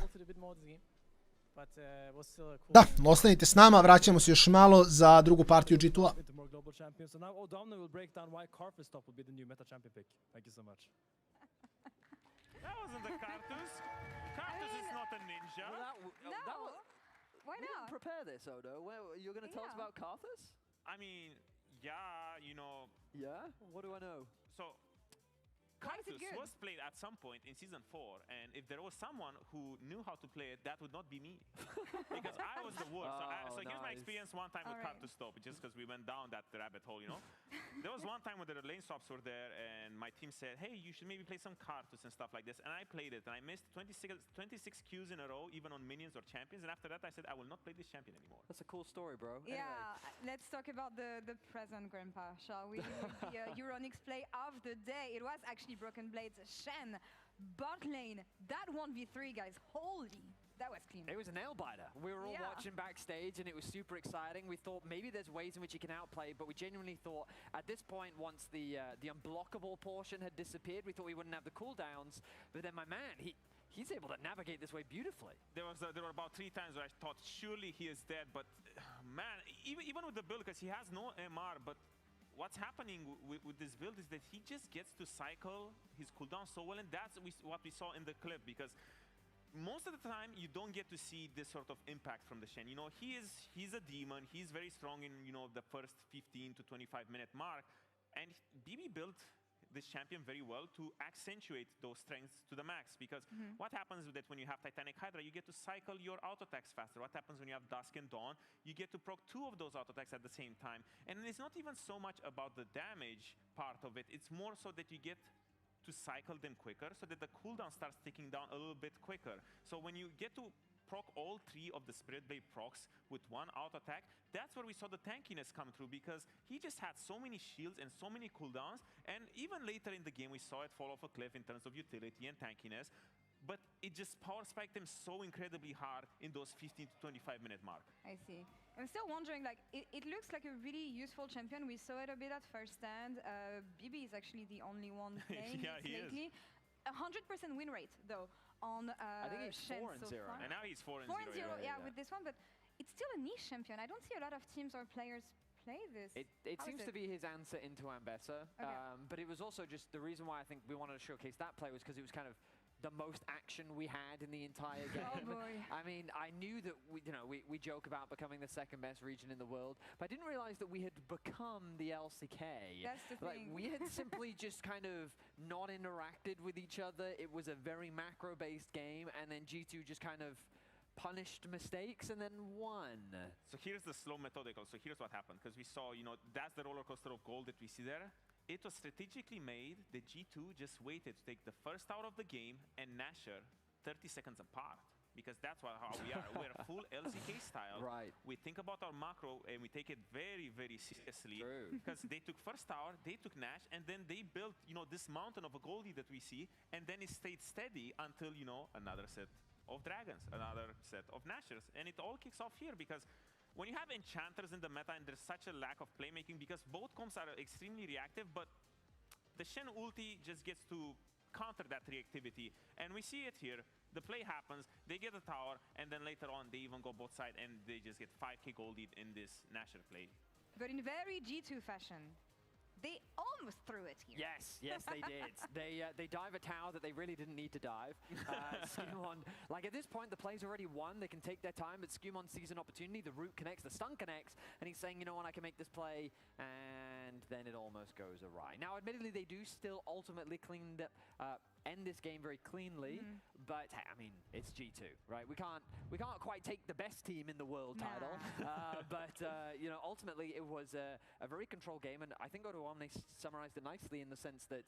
Speaker 9: Da, ostanite s nama, vraćamo se još malo za drugu partiju G2-a.
Speaker 3: That wasn't the Karthus. Karthus is not a ninja.
Speaker 1: Why
Speaker 2: We
Speaker 1: not?
Speaker 2: didn't prepare this, Odo. You're going to tell us about Karthus?
Speaker 3: I mean, yeah, you know.
Speaker 2: Yeah? What do I know?
Speaker 3: So,
Speaker 1: Why is it
Speaker 3: Karthus
Speaker 1: good?
Speaker 3: was played at some point in Season 4, and if there was someone who knew how to play it, that would not be me. Because I was the worst. So here's my experience one time with Karthus top, just because we went down that rabbit hole, you know? There was one time when the lane swaps were there, and my team said, hey, you should maybe play some Karthus and stuff like this. And I played it, and I missed 26 Qs in a row, even on minions or champions. And after that, I said, I will not play this champion anymore.
Speaker 2: That's a cool story, bro.
Speaker 1: Yeah,
Speaker 2: Anyway.
Speaker 1: let's talk about the present, Grandpa, shall we? The Euronics play of the day. It was actually Broken Blades Shen, bot lane. That 1v3, guys, holy, that was clean.
Speaker 2: It was a nail biter. We were all watching backstage and it was super exciting. We thought maybe there's ways in which he can outplay, but we genuinely thought at this point, once the unblockable portion had disappeared, we thought we wouldn't have the cooldowns. But then my man, he's able to navigate this way beautifully.
Speaker 3: There were about 3 times where I thought surely he is dead, but man, even with the build, because he has no MR, but what's happening with this build is that he just gets to cycle his cooldown so well, and that's what we saw in the clip, because most of the time you don't get to see this sort of impact from the Shen. You know, he's a demon, he's very strong in, you know, the first 15 to 25 minute mark, and BB built this champion very well to accentuate those strengths to the max, because what happens with that when you have Titanic Hydra, you get to cycle your auto attacks faster. What happens when you have Dusk and Dawn, you get to proc 2 of those auto attacks at the same time. And it's not even so much about the damage part of it, it's more so that you get to cycle them quicker, so that the cooldown starts ticking down a little bit quicker. So when you get to proc all 3 of the Spirit Blade procs with 1 auto attack, that's where we saw the tankiness come through, because he just had so many shields and so many cooldowns, and even later in the game we saw it fall off a cliff in terms of utility and tankiness, but it just power spiked him so incredibly hard in those 15 to 25 minute mark.
Speaker 1: I see. I'm still wondering, like, it looks like a really useful champion. We saw it a bit at first stand. BB is actually the only one playing it lately. 100% win rate, though, on
Speaker 2: I think he's
Speaker 1: Shen
Speaker 2: 4-0.
Speaker 1: so far.
Speaker 3: And now he's 4-0.
Speaker 1: 4-0, yeah, with this one, but it's still a niche champion. I don't see a lot of teams or players play this.
Speaker 2: It seems to be his answer into Ambessa, but it was also just the reason why I think we wanted to showcase that play was because it was kind of the most action we had in the entire game.
Speaker 1: Oh boy.
Speaker 2: I mean, I knew that we joke about becoming the second best region in the world, but I didn't realize that we had become the LCK.
Speaker 1: That's the thing.
Speaker 2: We had simply just kind of not interacted with each other. It was a very macro-based game, and then G2 just kind of punished mistakes and then won.
Speaker 3: So here's the slow methodical. So here's what happened, because we saw, you know, that's the roller coaster of gold that we see there. It was strategically made that G2 just waited to take the first out of the game and Nasher 30 seconds apart, because that's how we are. We're full LCK style.
Speaker 2: Right.
Speaker 3: We think about our macro and we take it very, very seriously. Because they took first tower, they took Nash, and then they built, you know, this mountain of a Goldie that we see, and then it stayed steady until, you know, another set of Dragons, another set of Nashers. And it all kicks off here, because when you have enchanters in the meta and there's such a lack of playmaking, because both comps are extremely reactive, but the Shen ulti just gets to counter that reactivity. And we see it here. The play happens, they get a tower, and then later on they even go both sides and they just get 5k gold lead in this Nasher play.
Speaker 1: But in very G2 fashion. They almost threw it here.
Speaker 2: Yes, yes, they did. They dive a tower that they really didn't need to dive. Skeanz, like at this point, the play's already won. They can take their time, but Skeanz sees an opportunity. The root connects, the stun connects, and he's saying, you know what, I can make this play, and then it almost goes awry. Now, admittedly, they do still ultimately end this game very cleanly, but hey, I mean, it's G2, right? We can't quite take the best team in the world title, but you know, ultimately it was a very controlled game, and I think Omne summarized it nicely in the sense that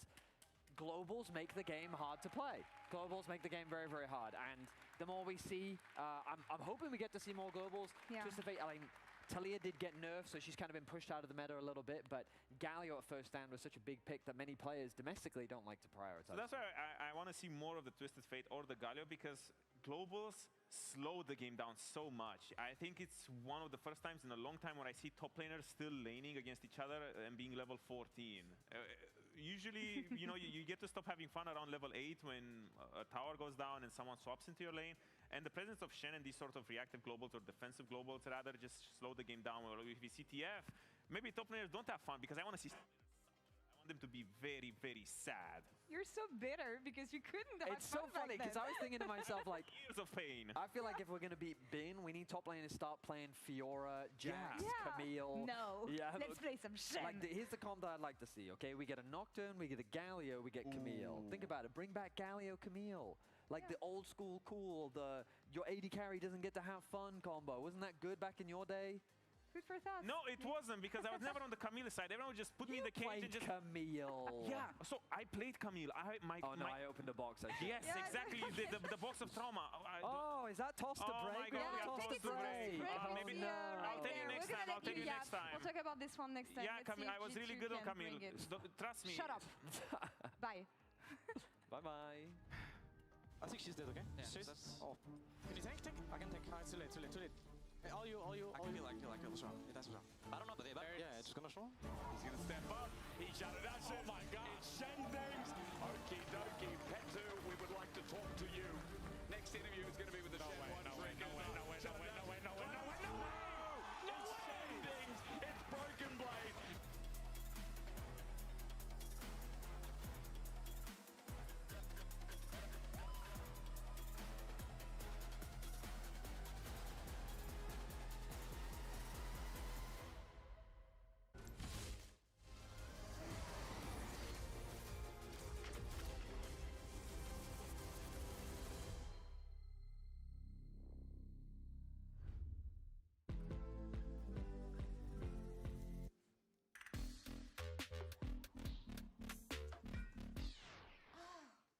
Speaker 2: globals make the game hard to play. Globals make the game very, very hard, and the more we see, I'm hoping we get to see more globals.
Speaker 1: Yeah.
Speaker 2: I mean, Talia did get nerfed, so she's kind of been pushed out of the meta a little bit, but Galio at first stand was such a big pick that many players domestically don't like to prioritize.
Speaker 3: So that's why I want to see more of the Twisted Fate or the Galio, because globals slow the game down so much. I think it's one of the first times in a long time where I see top laners still laning against each other and being level 14. Usually, you know, you get to stop having fun around level 8 when a tower goes down and someone swaps into your lane. And the presence of Shen and these sort of reactive globals or defensive globals rather just slow the game down. Or if we see TF, maybe top laners don't have fun because I want to see. I want them to be very, very sad.
Speaker 1: You're so bitter because you couldn't have
Speaker 2: It's so funny because I was thinking to myself, like,
Speaker 3: years of pain.
Speaker 2: I feel like if we're going to beat Bin, we need top laners to start playing Fiora, Jax, Camille.
Speaker 1: No.
Speaker 2: Yeah.
Speaker 1: Let's play some Shen.
Speaker 2: Like here's the comp that I'd like to see, okay? We get a Nocturne, we get a Galio, we get Camille. Think about it. Bring back Galio, Camille. Like the old school cool, your AD carry doesn't get to have fun combo. Wasn't that good back in your day?
Speaker 1: Food for thought.
Speaker 3: No, it wasn't, because I was never on the Camille side. Everyone would just put me in the cage and just...
Speaker 2: Camille.
Speaker 3: Yeah, so I played Camille.
Speaker 2: I opened a box.
Speaker 3: Yes,
Speaker 1: Yeah,
Speaker 3: exactly. The box of trauma.
Speaker 2: Is that toss to break?
Speaker 3: My God,
Speaker 1: Yeah, I think it's
Speaker 3: break.
Speaker 1: Maybe
Speaker 2: no.
Speaker 3: I'll tell you next time. I'll tell you next time.
Speaker 1: We'll talk about this one next time.
Speaker 3: Yeah,
Speaker 1: Let's
Speaker 3: Camille,
Speaker 1: see
Speaker 3: I was
Speaker 1: if
Speaker 3: really
Speaker 1: G2
Speaker 3: good on
Speaker 1: can
Speaker 3: Camille.
Speaker 1: bring it.
Speaker 3: Trust me.
Speaker 1: Shut up. Bye.
Speaker 2: Bye-bye.
Speaker 16: I think she's dead, okay? Yeah, can you tank? I can tank. It's too late. All you. I can be like, what's wrong? That's wrong. I don't know, but yeah, it's just gonna show.
Speaker 7: He's gonna step up. He shouted out, oh my God. It's Shen things. Okie dokie. Petu, we would like to talk to you. Next interview is gonna be with the Shen one. No way. It's Shen things. It's Broken Blade.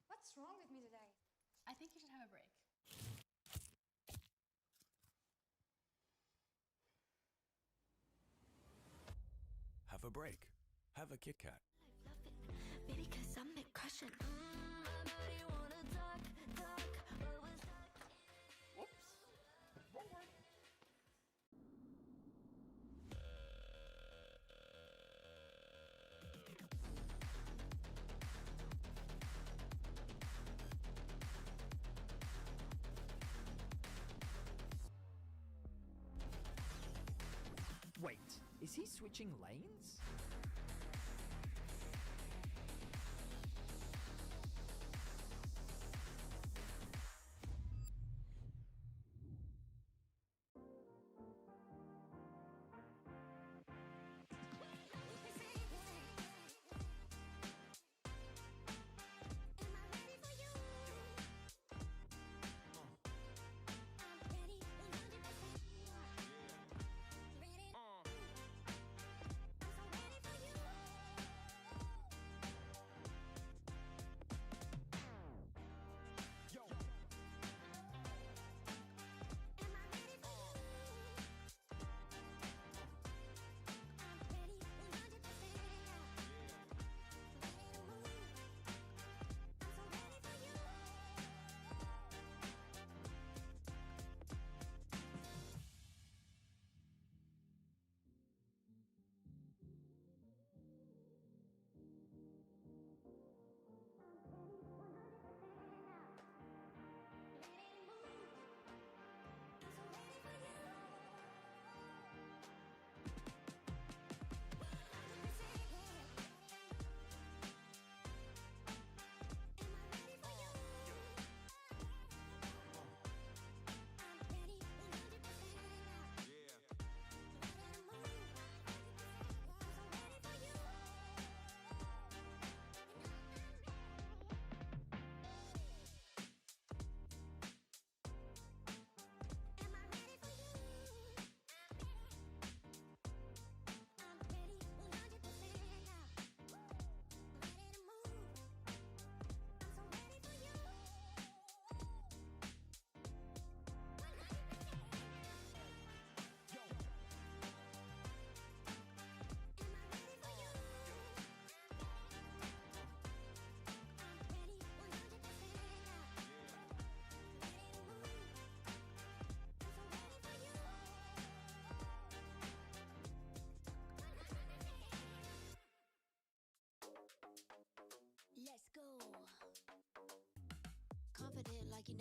Speaker 21: What's wrong with me today? I think you should have a break.
Speaker 10: Have a break. Have a Kit Kat.
Speaker 21: Maybe because I'm the crushing.
Speaker 11: Wait, is he switching lanes?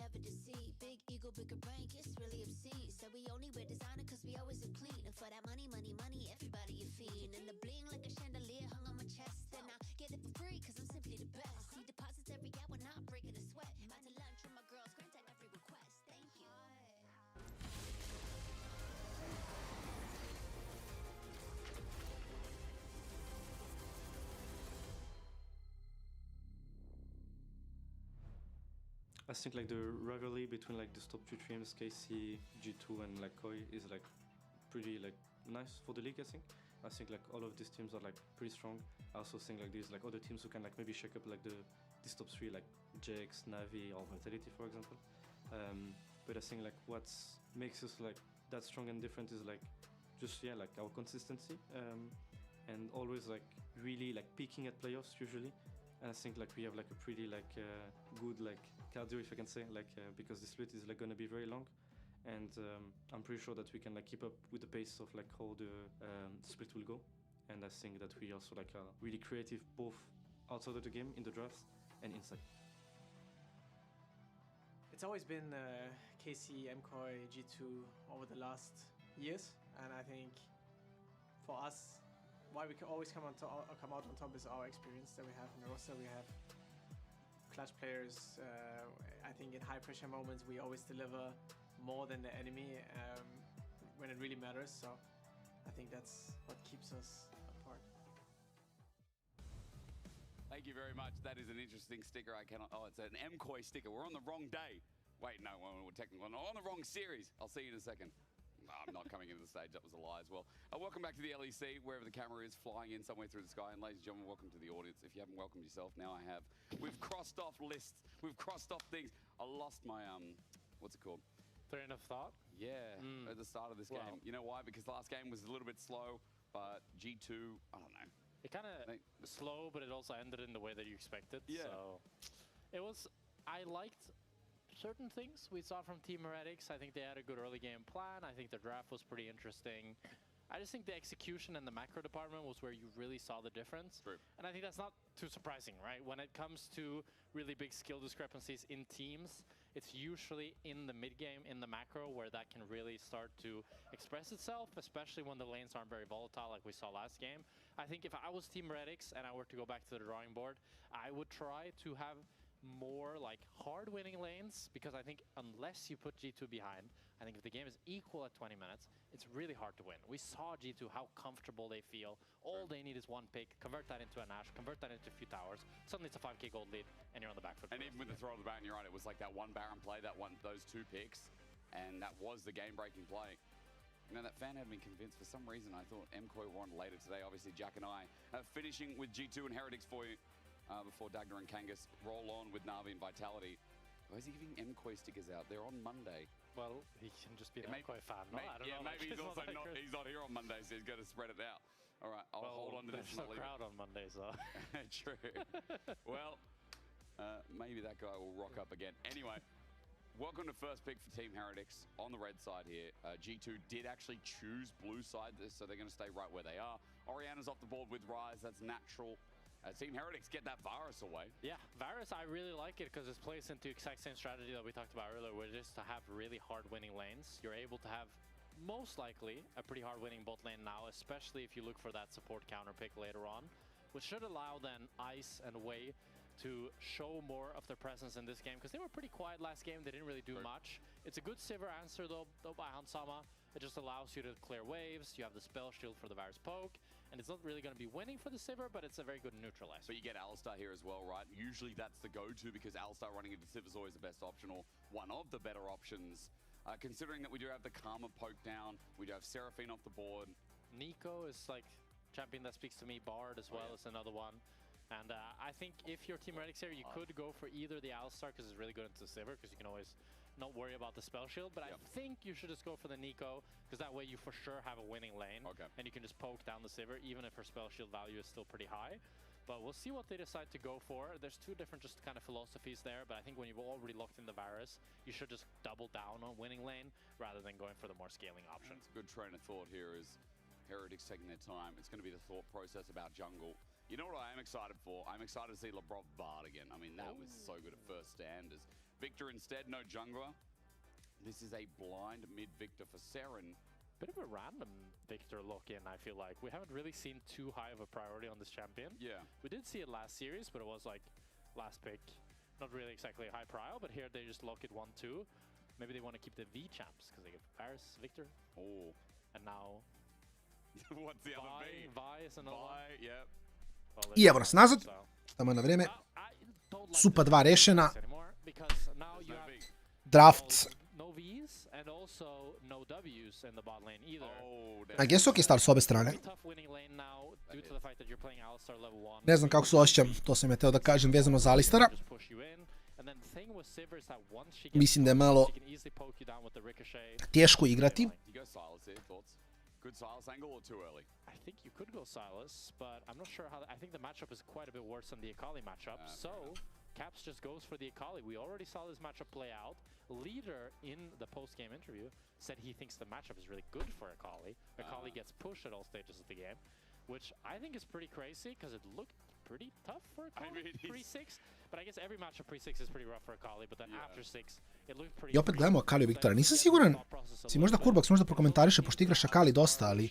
Speaker 6: never deceive. Big ego, bigger brain, it's really obscene. So we only wear designer cause we always look clean. And for that money, money, money, everybody you feed. And the bling like a chandelier hung on my chest. And I get it for free cause I'm simply the best. See deposits every hour, not breaking a sweat. About to lunch with my girls, grant at every request. Thank you.
Speaker 17: I think like the rivalry between like the top 2 teams, KC, G2 and like Koi is like pretty like nice for the league. I think like all of these teams are like pretty strong. I also think like there's like other teams who can like maybe shake up like these top 3 like Jax, Navi or Vitality for example. But I think like what makes us like that strong and different is like just like our consistency and always like really like peaking at playoffs usually. And I think like we have like a pretty like good like cardio if I can say like because the split is like gonna be very long, and I'm pretty sure that we can like keep up with the pace of like how the split will go. And I think that we also like are really creative both outside of the game in the drafts and inside.
Speaker 18: It's always been KC, MKOI, G2 over the last years, and I think for us, why we can always come out on top is our experience that we have in the roster. We have clutch players. I think in high pressure moments we always deliver more than the enemy when it really matters. So I think that's what keeps us apart.
Speaker 7: Thank you very much. That is an interesting sticker. I cannot. Oh, it's an MKOI sticker. We're on the wrong day. Wait, no, we're technically on the wrong series. I'll see you in a second. I'm not coming into the stage. That was a lie as well. Welcome back to the LEC, wherever the camera is, flying in somewhere through the sky. And ladies and gentlemen, welcome to the audience. If you haven't welcomed yourself, now I have. We've crossed off lists. We've crossed off things. I lost my, what's it called?
Speaker 8: Train of thought?
Speaker 7: Yeah, at the start of this game. You know why? Because the last game was a little bit slow, but G2, I don't know.
Speaker 8: It kind of slow, but it also ended in the way that you expected.
Speaker 7: Yeah.
Speaker 8: So it was, I liked certain things we saw from Team Heretics. I think they had a good early game plan. I think the draft was pretty interesting. I just think the execution and the macro department was where you really saw the difference.
Speaker 7: True.
Speaker 8: And I think that's not too surprising, right? When it comes to really big skill discrepancies in teams, it's usually in the mid game, in the macro, where that can really start to express itself, especially when the lanes aren't very volatile like we saw last game. I think if I was Team Heretics and I were to go back to the drawing board, I would try to have more like hard winning lanes, because I think unless you put G2 behind, I think if the game is equal at 20 minutes, it's really hard to win. We saw G2 how comfortable they feel. All they need is one pick, convert that into an Ash, convert that into a few towers. Suddenly it's a 5k gold lead and you're on the back foot.
Speaker 7: And even with the throw of the Baron, you're right, it was like that one Baron play, those 2 picks, and that was the game-breaking play. You know, that fan had me convinced. For some reason I thought MKOI were on later today. Obviously Jack and I are finishing with G2 and Heretics for you. Before Dagner and Kangas roll on with Navi and Vitality. Why is he giving MKOI stickers out? They're on Monday.
Speaker 8: Well, he can just be an MKOI fan. No, I don't know.
Speaker 7: Maybe he's also he's not here on Monday, so he's got to spread it out. All right, I'll hold on to this.
Speaker 8: There's no crowd on Monday, so.
Speaker 7: True. Well, maybe that guy will rock up again. Anyway, welcome to first pick for Team Heretics on the red side here. G2 did actually choose blue side, so they're going to stay right where they are. Oriana's off the board with Ryze. That's natural. Team Heretics get that Varus away.
Speaker 8: Yeah, Varus, I really like it because it plays into the exact same strategy that we talked about earlier, which is to have really hard winning lanes. You're able to have, most likely, a pretty hard winning bot lane now, especially if you look for that support counter pick later on, which should allow then Ice and Wei to show more of their presence in this game, because they were pretty quiet last game. They didn't really do much. It's a good Sivir answer though by Hansama. It just allows you to clear waves. You have the spell shield for the Varus poke, and it's not really going to be winning for the Sivir, but it's a very good neutralizer.
Speaker 7: But you get Alistar here as well, right? Usually that's the go-to, because Alistar running into Sivir is always the best option, or one of the better options. Considering that we do have the Karma poke down, we do have Seraphine off the board.
Speaker 8: Nico is like champion that speaks to me. Bard as well is another one. And I think if you're Team Heretics here, you could go for either the Alistar, because it's really good into the Sivir, because you can always not worry about the spell shield. But I think you should just go for the Nico, because that way you for sure have a winning lane. And you can just poke down the Sivir, even if her spell shield value is still pretty high. But we'll see what they decide to go for. There's 2 different just kind of philosophies there, but I think when you've already locked in the Varus, you should just double down on winning lane rather than going for the more scaling option.
Speaker 7: It's a good train of thought here is Heretics taking their time. It's going to be the thought process about jungle. You know what I am excited for? I'm excited to see Labrov Bard again. I mean, that was so good at first stand. As Victor instead, no jungler. This is a blind mid Victor for Seren.
Speaker 8: Bit of a random Victor lock-in, I feel like. We haven't really seen too high of a priority on this champion.
Speaker 7: Yeah.
Speaker 8: We did see it last series, but it was like last pick. Not really exactly a high prio, but here they just lock it 1-2. Maybe they want to keep the V champs because they get Varus, Victor.
Speaker 7: Oh.
Speaker 8: And now...
Speaker 7: What's the other V?
Speaker 8: Vi is another one.
Speaker 7: Yep.
Speaker 9: I evo nas nazad. Tamo na vreme. Supa 2 rešena. Draft. I guess ok start s obe strane. Ne znam kako se osjećam, to sam je teo da kažem vezano za Alistara. Mislim da je malo teško igrati.
Speaker 7: Good Silas angle or too early?
Speaker 8: I think you could go Silas, but I'm not sure how... I think the matchup is quite a bit worse than the Akali matchup. So, Caps just goes for the Akali. We already saw this matchup play out. Leader in the post-game interview said he thinks the matchup is really good for Akali. Akali gets pushed at all stages of the game, which I think is pretty crazy because it looked pretty tough for Akali pre-6. But I guess every matchup pre-6 is pretty rough for Akali, but then after 6, it looked pretty...
Speaker 9: I opet gledamo Akali Viktora. Nisam siguran si možda Kurbax možda prokomentariše pošto igraš Akali dosta, ali...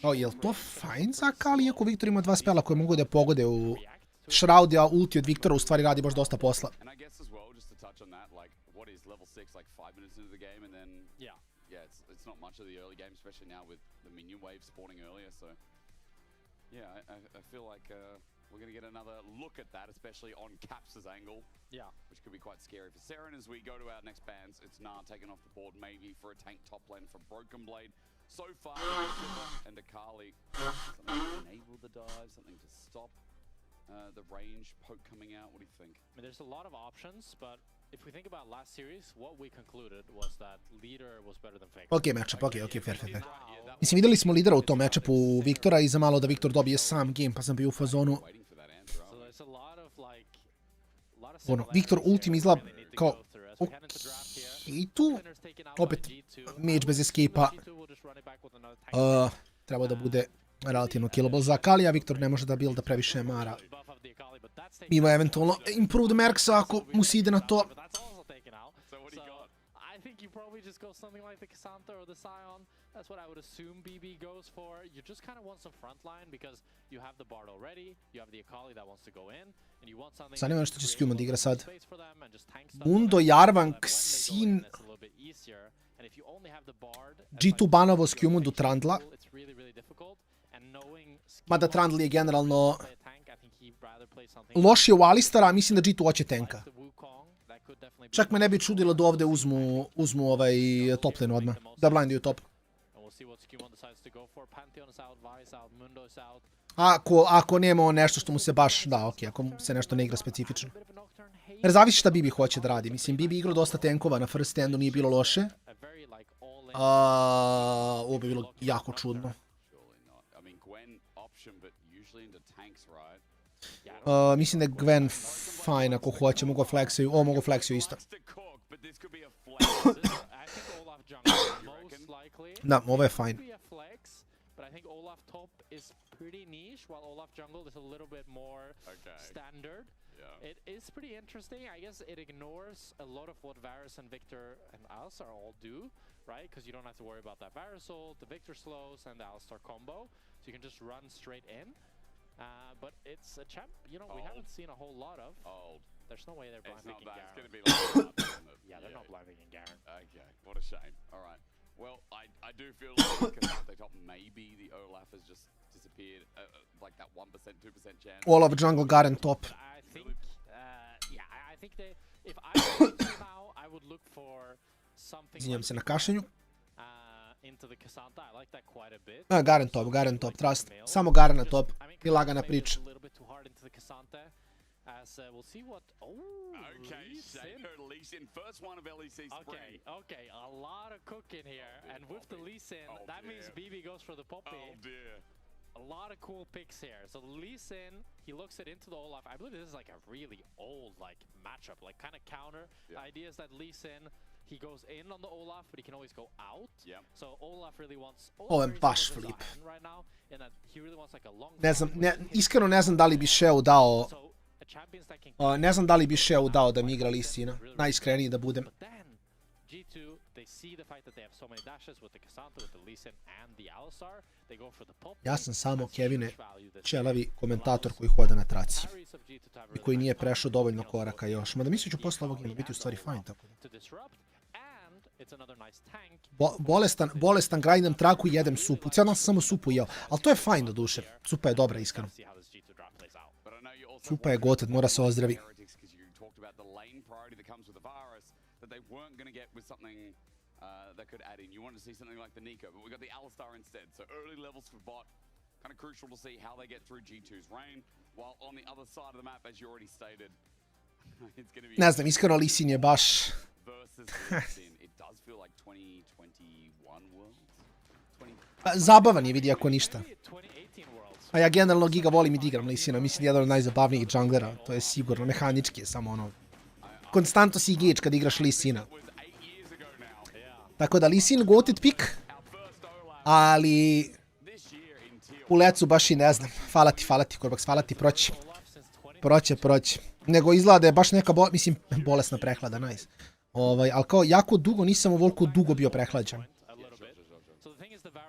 Speaker 9: O, je li to fajn za Akali iako Viktor ima 2 spela koje mogu da pogode u... Shroud, a ulti od Viktora u stvari radi baš dosta posla.
Speaker 7: Yeah, I feel like we're going to get another look at that, especially on Caps' angle.
Speaker 8: Yeah.
Speaker 7: Which could be quite scary for Seren as we go to our next bans. It's Nah taken off the board, maybe for a tank top lane from Broken Blade. So far, and Akali, something to enable the dive, something to stop the range poke coming out. What do you think?
Speaker 8: I mean, there's a lot of options, but if we think about last series, what we concluded was that Leader was better than Fake.
Speaker 9: Ok, matchup, ok, fair. Mislim, videli smo lidera u tom matchupu Viktora i za malo da Viktor dobije sam game, pa sam bio u fazonu. Ono, Viktor ultim izgleda kao... I tu, opet, mage bez escape-a. Treba da bude relativno killable za Akalija. Viktor ne može da builda previše mara. Ima eventualno improved Merksa ako mu se ide na to.
Speaker 8: That's what I would assume BB goes for. You just kind of want some frontline because you have the Bard already, you have the Akali that wants to go in, and you want something...
Speaker 9: Zanima što će Skeanz da igra sad. Mundo, Jarvan, Xin... G2 banovo Skeanzu Trundla. Mada Trundle je generalno... lošije u Alistara, mislim da G2 hoće tanka. Čak me ne bi čudilo da ovde uzmu ovaj top lane odmah. Da blinduju top. Ako nema nešto što mu se baš da, ok, ako se nešto ne igra specifično. Jer zavisi šta Bibi hoće da radi. Mislim, Bibi igrao dosta tankova na first standu, nije bilo loše. Ovo bi bilo jako čudno. Mislim da je Gwen fine ako hoće, mogu flexuju. O, mogu flexuju isto. Da, ovo je fine.
Speaker 8: But I think Olaf top is pretty niche, while Olaf jungle is a little bit more standard. It is pretty interesting. I guess it ignores a lot of what Varus and Victor and Alistar all do, right? Because you don't have to worry about that Varus ult, the Victor slows, and the Alistar combo. So you can just run straight in. But it's a champ, you know, we haven't seen a whole lot of. There's no way they're blind picking Garen.
Speaker 7: It's gonna be like
Speaker 8: yeah, they're not blind picking Garen.
Speaker 7: Okay, what a shame. All right. Well, I do feel like the top maybe the Olaf has just disappeared, like that 1%, 2% chance.
Speaker 9: Olaf jungle Garen top.
Speaker 8: I think, I think they, if I were now, I would look for something
Speaker 9: Izvinjam se na kašljenju.
Speaker 8: Into the Cassandra. I like that quite a bit.
Speaker 9: Garen top, trust. Samo Garen na top. I lagana priča.
Speaker 8: As we'll see what...
Speaker 7: Lee Sin, first one of LEC spring.
Speaker 8: Okay, a lot of cooking here. And with the Lee Sin, that means BB goes for the Poppy.
Speaker 7: Oh dear.
Speaker 8: A lot of cool picks here. So Lee Sin, he looks it into the Olaf. I believe this is like a really old like matchup, like kind of counter. The idea is that Lee Sin, he goes in on the Olaf, but he can always go out. So Olaf really wants...
Speaker 9: Ovo je baš flip.
Speaker 8: Right now, in that he really wants like a long...
Speaker 9: Iskreno ne znam da li bi Sheo dao Ne znam da li bi Sheo dao da mi igra Lee Sina. Najiskreniji da budem.
Speaker 8: G2, they see the fact that they have so many dashes with the Cassandra, with the Lee Sin and the Alistar. They go for the pop.
Speaker 9: Ja sam samo, Kevine, čelavi komentator koji hoda na traci. I koji nije prešao dovoljno koraka još. Mada mislit ću posle ovog biti u stvari fajn, tako da. Bolestan grindam traku i jedem supu. Cijel dan sam samo supu jeo. Ali to je fajn do duše. Supa je dobra, iskreno. Supa je gotet, mora se ozdravi.
Speaker 7: They weren't going to get with something that could add in. You wanted to see something like the Nico, but we got the Alistar instead. So early levels for bot, kind of crucial to see how they get through G2's reign. While on the other side of the map, as you already stated, it's going to be...
Speaker 9: Ne znam, iskreno Lee Sin je baš...
Speaker 7: It does feel like 2021 world.
Speaker 9: Zabavan je, vidi, ako ništa. A ja generalno giga volim i da igram Lee Sina. Mislim, jedan od najzabavnijih junglera. To je sigurno. Mehanički je samo ono... Konstantno si geč kad igraš Lee Sina. Tako da Lee Sin goated pick, ali u lecu baš i ne znam. Hvala ti, Korbax, hvala ti, proći. Nego izgleda da je baš neka, bolesna prehlada, nice. Ali kao jako dugo nisam ovoliko dugo bio prehlađen.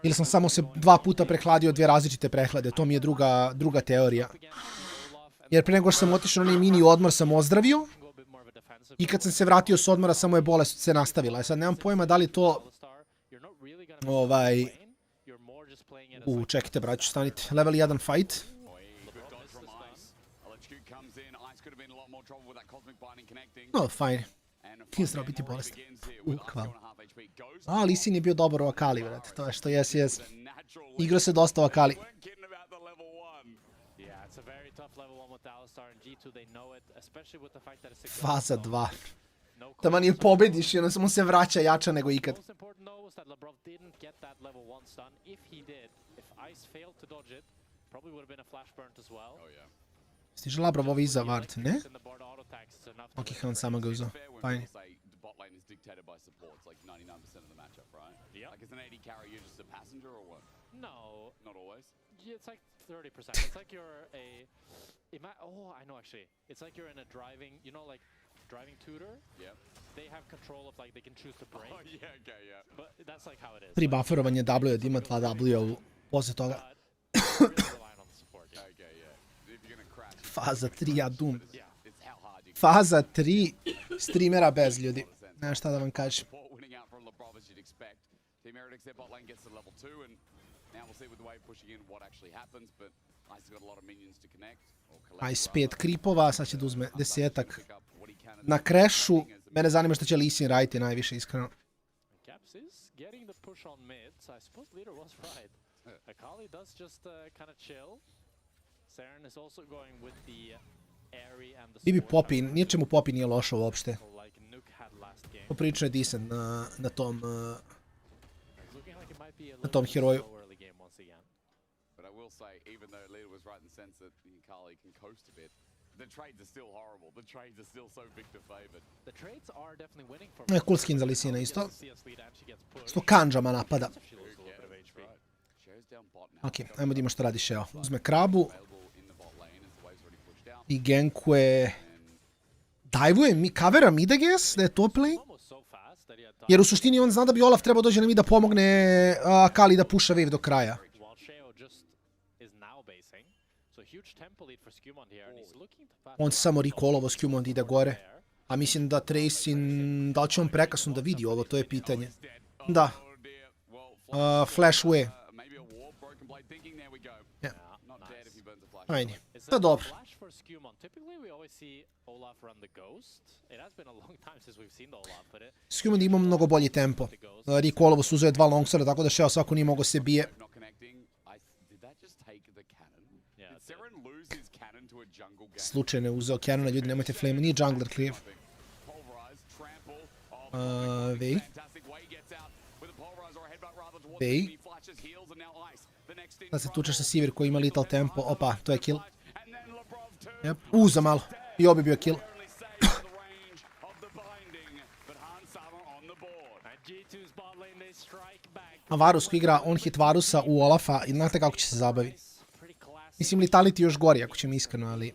Speaker 9: Ili sam samo se 2 puta prehladio 2 različite prehlade, to mi je druga teorija. Jer pre nego što sam otišao na onaj mini odmor sam ozdravio. I kad sam se vratio s odmora, samo je bolest se nastavila. Sad nemam pojma da li to... čekajte, braću, stanite. Level 1 fight. No, fajn. Nije zdravo biti bolestan. Hvala. A, Lee Sin je bio dobar u Akali, vrati. To je što jes. Igrao se dosta u Akali. Faza 2. Taman je pobediš i onda mu se vraća jača nego ikad. Stiže Labrov ovo iza Vard, ne? Ok, on samo ga uzao. Fajn.
Speaker 8: It's like 30%. It's like you're a... I know actually. It's like you're in a driving, you know, like driving tutor. Yep. They have control of like they can choose to brake. Oh yeah, okay, yeah. But that's like how it is.
Speaker 9: Pri bufferovanje W od ima 2 W posle toga. Faza 3, ja dum. Faza 3 streamera bez ljudi. Nema šta da vam kažem. Ice 5 kripova, sad će da uzme 10-ak. Na crashu, mene zanima što će Lee Sin raditi najviše, iskreno. Bibi Poppy, ničemu Poppy nije lošo uopšte. Poprilično je decent na tom heroju. Cool skin za Lee Sina isto. Što Kanjama napada. Ok, ajmo da ima što radi Sheo. Uzme krabu. I genkuje... Dajvuje mi, covera mid, I guess, da je top lane. Jer u suštini on zna da bi Olaf trebao dođe na mid da pomogne Akali da pusha wave do kraja. On se samo recallovo, Skeanz ide gore. A mislim da Tracing, da li će on prekasno da vidi ovo, to je pitanje. Da. Flash away. Ajde, to je dobro. Skeanz ima mnogo bolji tempo. Recallovo su uzeo 2 longswora, tako da Sheo svako nije mogo se bije. Slučajno je uzeo Canona, ljudi nemojte flame, nije jungler cleave. Vej. Sad se tučeš sa Sivir koji ima little tempo, opa, to je kill. Za malo, i ovo bi bio kill. A Varus koji igra on hit Varusa u Olafa i znate kako će se zabavi. Mislim, Letality još gori, ako ćemo iskreno, ali...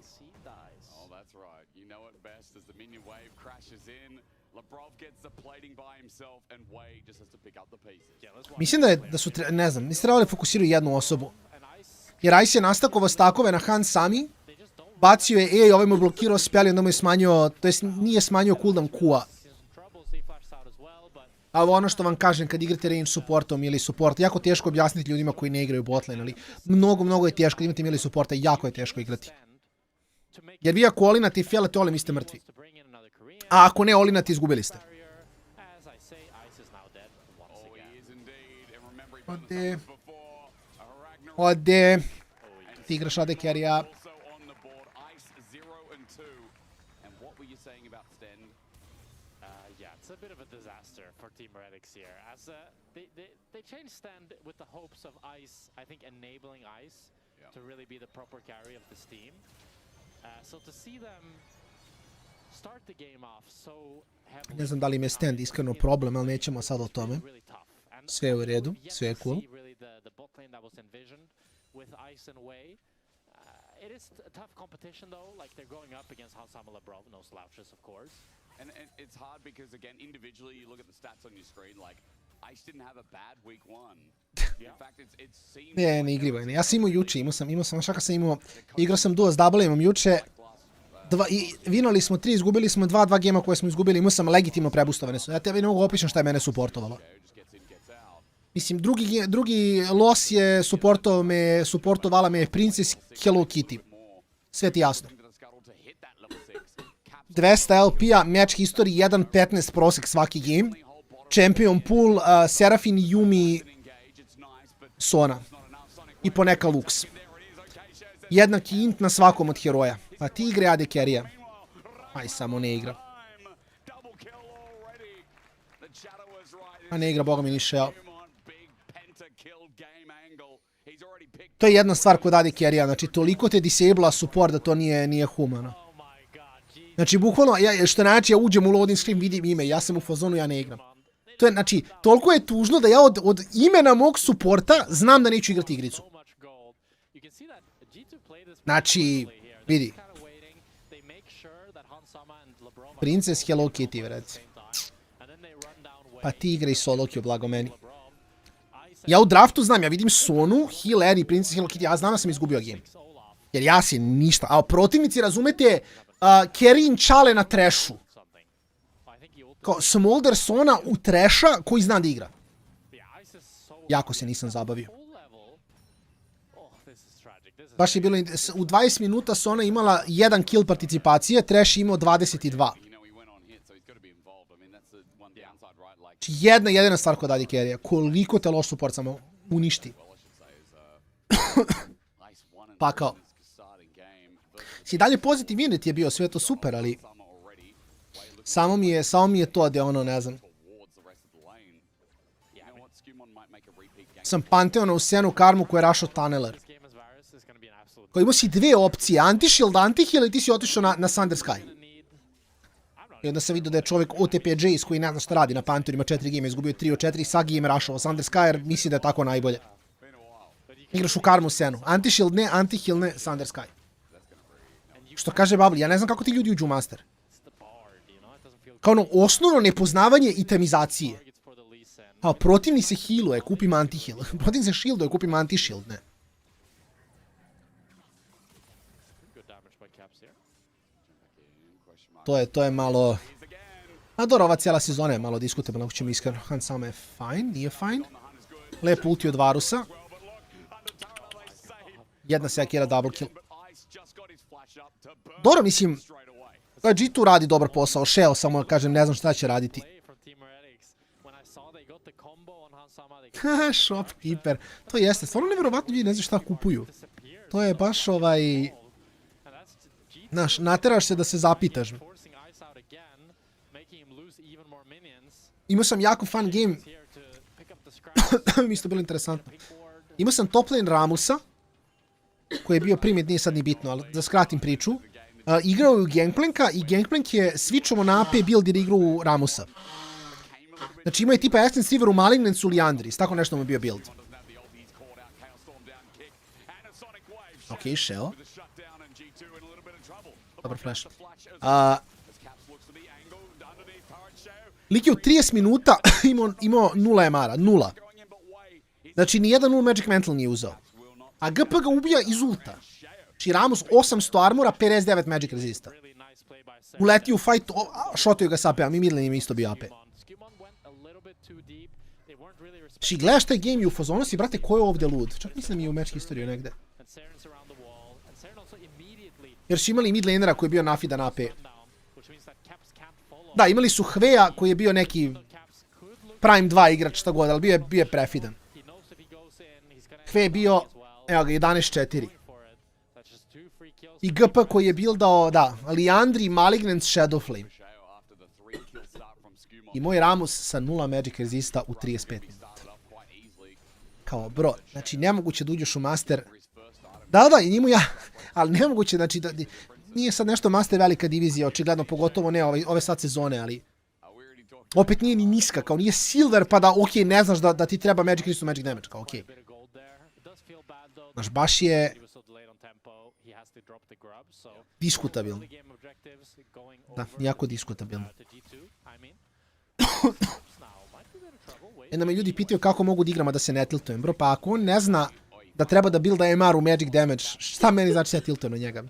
Speaker 9: Mislim da su, ne znam, nisu trebali fokusirati jednu osobu. Jer Ice je nastakovao stakove na Han Sami, bacio je ovaj mu blokirao spell i onda mu je smanjio, to jest nije smanjio cooldown Q-a. Ali ono što vam kažem, kad igrate range supportom ili support, jako teško objasniti ljudima koji ne igraju botlane, ali mnogo je teško, imate melee supporta, jako je teško igrati. Jer vi ako olinate i felate olim, vi ste mrtvi. A ako ne olinate, izgubili ste. Ode. Ti igraš AD carry-a.
Speaker 8: They changed stand with the hopes of Ice, I think, enabling Ice to really be the proper carry of this team. So to see them start the game off so heavily...
Speaker 9: Ne znam da li mi je stand iskreno problem, ali nećemo sad o tome. Sve je u redu, sve je cool.
Speaker 8: It is a tough competition though, like they're going up against Hansama Labrov, no slouches of course.
Speaker 7: And it's hard because again, individually you look at the stats on your screen, like Ice didn't have a bad week one. In fact, it seems...
Speaker 9: Ne igrivaj, ne. Ja sam imao juče, imao sam, šaka sam imao, igrao sam duo s double-imom juče, vinali smo 3, izgubili smo 2 gema koje smo izgubili, imao sam legitimno prebustovane su. Ja tebi ne mogu opišem šta je mene suportovalo. Mislim, drugi los je suportovala me Princess Hello Kitty. Sve ti jasno. 200 LP-a, match history, 1.15 prosek svaki game. Champion pool, Serafin, Yumi, Sona. I poneka Lux. Jednaki int na svakom od heroja. Pa ti igre AD carry-a. Aj, samo ne igra. A ne igra, boga mi ni Shell. To je jedna stvar kod AD carry-a, znači toliko te disabla support da to nije humano. Znači, bukvalno, što znači, ja uđem u loading screen, vidim ime, ja sam u fazonu, ja ne igram. To je, znači, toliko je tužno da ja od imena mog supporta znam da neću igrati igricu. Znači, vidi. Princess Hello Kitty, vredi. Pa ti igraj solo queue, blago meni. Ja u draftu znam, ja vidim Sonu, Heal, Eri, Princess Hello Kitty, ja znam da sam izgubio game. Jer ja si ništa. A protivnici, razumete, carry-in Čale na trashu. Kao Smolder Sona u trasha koji zna da igra. Jako se nisam zabavio. Baš je bilo, u 20 minuta Sona imala 1 kill participacije, trash imao 22. Jedina stvar kod AD carry-a, koliko te loš support samo uništi. Pa kao. Si dalje pozitiv unit je bio, sve to super, ali samo mi je to da ono, ne znam. Sam Pantheona u Senu Karmu koji je rašao Tunneler. Koji imao si 2 opcije, anti-shield, anti-heal i ti si otišao na Thunder Sky. I onda sam vidio da je čovjek OTP Jace koji ne zna šta radi na Pantheonu, ima 4 game, izgubio 3 od 4 i sad game rašao Thunder Sky jer misli da je tako najbolje. Igraš u Karmu Senu, anti-shield ne, anti-heal ne, Thunder Sky. Što kaže Babli, ja ne znam kako ti ljudi uđu u Master. Kao ono, osnovno nepoznavanje itemizacije. A protivni se healuje, kupim anti-heal. Protivni se shielduje, kupim anti-shield, ne. To je malo... A dobro, ova cijela sezona je malo diskutabilna, ako ćemo iskreno. Hansama je fine, nije fine. Lepo ulti od Varusa. Jedna sekira, double kill. Dobro, mislim, G2 radi dobar posao, Shell, samo kažem, ne znam šta će raditi. Haha, shopkeeper. To jeste, stvarno nevjerovatno ljudi ne znam šta kupuju. To je baš znaš, nateraš se da se zapitaš. Imao sam jako fun game. Mi isto bilo interesantno. Imao sam top lane Ramusa, koji je bio primjet, nije sad ni bitno, ali da skratim priču. Igrao je u Gangplanka i Gangplank je switchovo na AP build jer igrao u Ramusa. Znači imao je tipa Essence River u Malignance u Liandris, tako nešto mu je bio build. Ok, Shell. Dobar flash. Lik je u 30 minuta imao 0 MR-a, 0. Znači, nijedan 0 Magic Mantle nije uzeo. A GP ga ubija iz ulta. Znači, Ramos 800 armora, 59 Magic Resista. Uleti u fight, šotuju ga s AP-a, i midlane im isto bio AP. Znači, gledaš taj game i u fazonu si, brate, ko je ovdje lud? Čak mislim da mi je u match historiju negde. Jer su imali midlanera koji je bio nafidan AP. Da, imali su Hveja koji je bio neki Prime 2 igrač, šta god, ali bio je prefidan. Hve je bio, evo ga, 11-4. I GP koji je buildao, da, Liandry, Malignant, Shadowflame. I moj Ramos sa 0 Magic Resista u 35 minuta. Kao, bro, znači nemoguće da uđeš u Master. Da, i njemu ja, ali nemoguće, znači, nije sad nešto Master velika divizija, očigledno, pogotovo ne ove sad sezone, ali opet nije ni niska, kao nije Silver, pa da, okej, ne znaš da ti treba Magic Resist u Magic Damage, kao, okej. Znaš, baš je diskutabilno. Da, jako diskutabilno. Onda me ljudi pitaju kako mogu da igram, a da se ne tiltujem, bro, pa ako on ne zna da treba da builda MR u Magic Damage, šta meni znači se ja tiltujem na njega?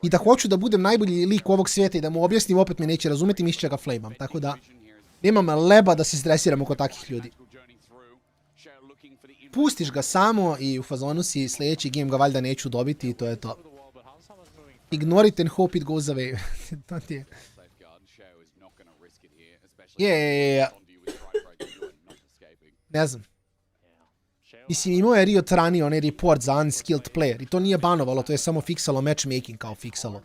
Speaker 9: I da hoću da budem najbolji lik ovog svijeta i da mu objasnim, opet me neće razumeti, mi će ga flamam. Tako da, nemam leba da se stresiram oko takih ljudi. Pustiš ga samo i u fazonu si, sljedeći game ga valjda neću dobiti i to je to. Ignore it and hope it goes away. To ti je. Je. Ne znam. Mislim, imao je Riot ranije onaj report za unskilled player i to nije banovalo, to je samo fiksalo matchmaking kao fiksalo.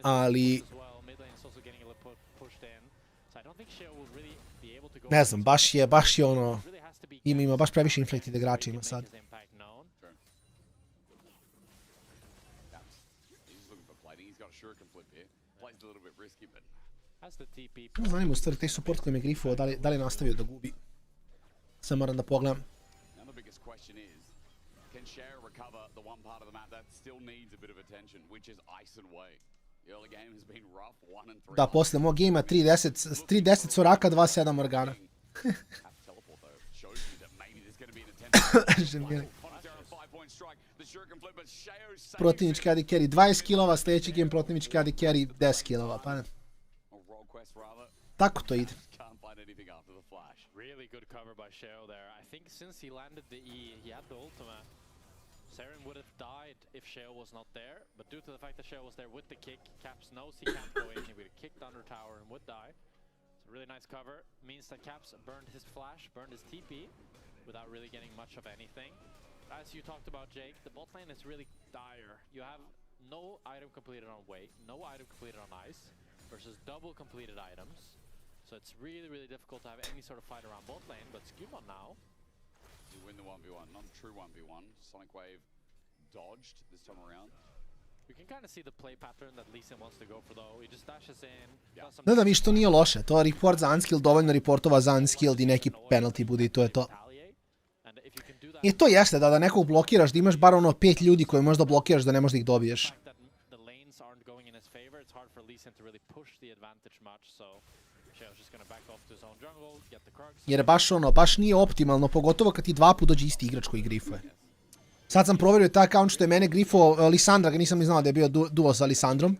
Speaker 9: Ali ne znam, baš je ono, ima baš previše inflected igrača ima sad. Zanima u stvari taj support koji me grifovao, da li je nastavio da gubi. Sad moram da pogledam. Da, posle mog gejma 3-10 Soraka, 2-7 Morgana. Protivnički AD carry 20 killova, sljedeći game protivnički AD carry 10 killova, pa ne. Tako to ide.
Speaker 8: Really good cover by Sheo there. I think since he landed the E, he had the ultimate. Seren would have died if Sheo was not there, but due to the fact that Sheo was there with the kick, Caps knows he can't go in, he would have kicked under tower and would die. It's a really nice cover. Means that Caps burned his flash, burned his TP, without really getting much of anything. As you talked about, Jake, the bot lane is really dire. You have no item completed on Wake, no item completed on Ice, versus double completed items. So it's really, really difficult to have any sort of fight around bot lane, but Skewmon now.
Speaker 7: You win the 1v1, not a true 1v1. Sonic Wave dodged this time around.
Speaker 8: You can kind of see the play pattern that Lee Sin wants to go for though. He just dashes in.
Speaker 9: Ne da mi što nije loše, to report za unskilled, dovoljno reportova za unskilled i neki penalty bude i to je to. I to jeste, da nekog blokiraš, da imaš bar ono 5 ljudi koje možda blokiraš da ne možda ih dobiješ. Jer baš nije optimalno, pogotovo kad ti dva put dođe isti igrač koji grifuje. Sad sam provjerio taj account što je mene grifo Lisandra, ga nisam ni znao da je bio duo sa Lisandrom.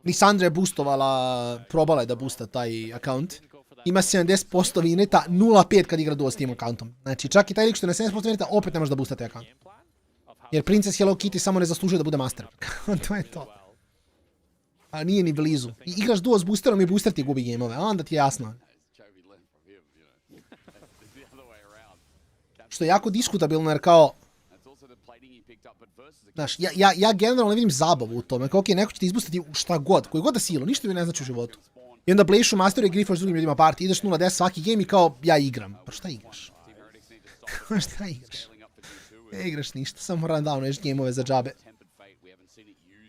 Speaker 9: Lisandra je boostovala, probala je da boosta taj account. Ima 70% vineta, 0.5 kad igra duo s tim accountom. Znači čak i taj lik što je na 70% vineta opet ne može da boosta taj account. Jer Princess Hello Kitty samo ne zaslužuje da bude master. To je to. A nije ni blizu. I igraš duo s boosterom i booster ti gubi gameove, a onda ti je jasno. Što je jako diskutabilno jer kao... Znaš, ja generalno ne vidim zabavu u tome. Kao okej, neko će ti izbustati šta god, koji god da silo, ništa mi ne znači u životu. I onda playšu masteru i grifaš s drugim ljudima party, ideš 0-10 svaki game i kao ja igram. Pa šta igraš? Šta igraš? Ne igraš ništa, samo randowno gameove za džabe.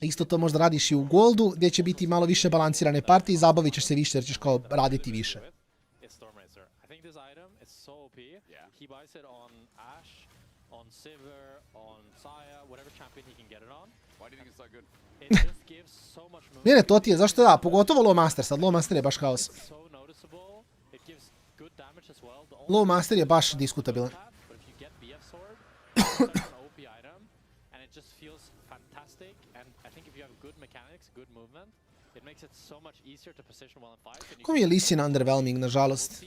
Speaker 9: Isto to možda radiš i u Goldu, gdje će biti malo više balansirane partije i zabavit ćeš se više jer ćeš kao raditi više.
Speaker 8: on Sivir, on Saya, whatever champion he can get it on.
Speaker 7: Why do you think it's so good?
Speaker 8: It just gives so much movement.
Speaker 9: Ne, to ti je, zašto da, pogotovo Low Master sad, Low Master je baš haos.
Speaker 8: So noticeable. It gives good damage as well. The
Speaker 9: Low Master je baš diskutabilan.
Speaker 8: But if you get BF sword, it's such an OP item, and it just feels fantastic. And I think if you have good mechanics, good movement, it makes it so much easier to position well in fight.
Speaker 9: Ko mi je Lee Sin underwhelming, nažalost.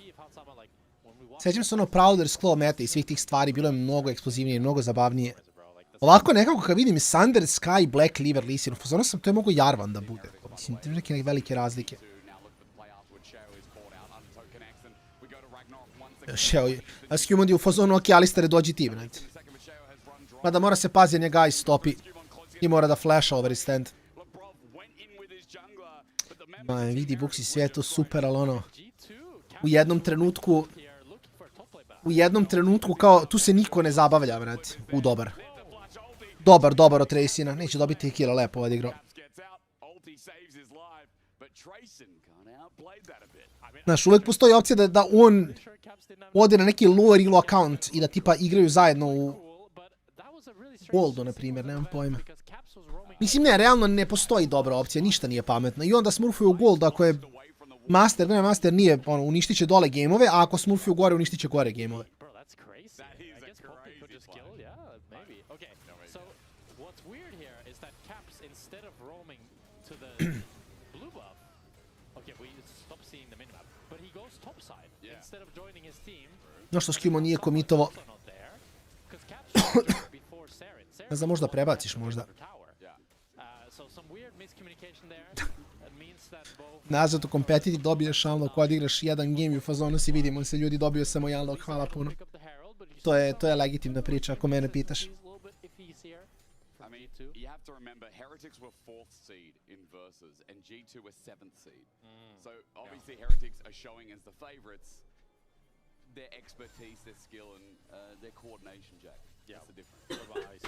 Speaker 9: Sjećam se ono Prowler's Claw meta i svih tih stvari, bilo je mnogo eksplozivnije i mnogo zabavnije. Ovako nekako kad vidim Sunder, Sky, Black Cleaver, Lee Sin, upozorno sam to je mogo Jarvan da bude. Mislim, to je neke velike razlike. Šeo, Ascumond je u fazonu, ok, Alistere, dođi ti, brate. Mada mora se pazi, njega i stopi. I mora da flasha over his stand. Ma, vidi, Buksi, sve je to super, ali ono... U jednom trenutku kao, tu se niko ne zabavlja, brate. Dobar. Dobar od Tracina. Neće dobiti kila, lepo ovaj igrao. Znaš, uvek postoji opcija da on ode na neki lower elo account i da tipa igraju zajedno u Goldu, na primjer, nemam pojma. Mislim, ne, realno ne postoji dobra opcija, ništa nije pametno. I onda smurfuju u Gold ako je Master, ne, Master nije, ono, uništit će dole gameove, a ako smurfuju gore, uništit će gore gameove. No što Skimo nije komitovo. Ne znam, možda prebaciš, možda. Nazad u competitive dobiješ unlock, odigraš jedan game i u fazonu si vidimo se ljudi dobiju samo jedan unlock, hvala puno. To je legitimna priča, ako mene pitaš.
Speaker 7: You have to remember, Heretics were 4th seed in Versus, and G2 were 7th seed. So obviously Heretics are showing as the favorites their expertise, their skill, and their coordination, Jack. That's the difference.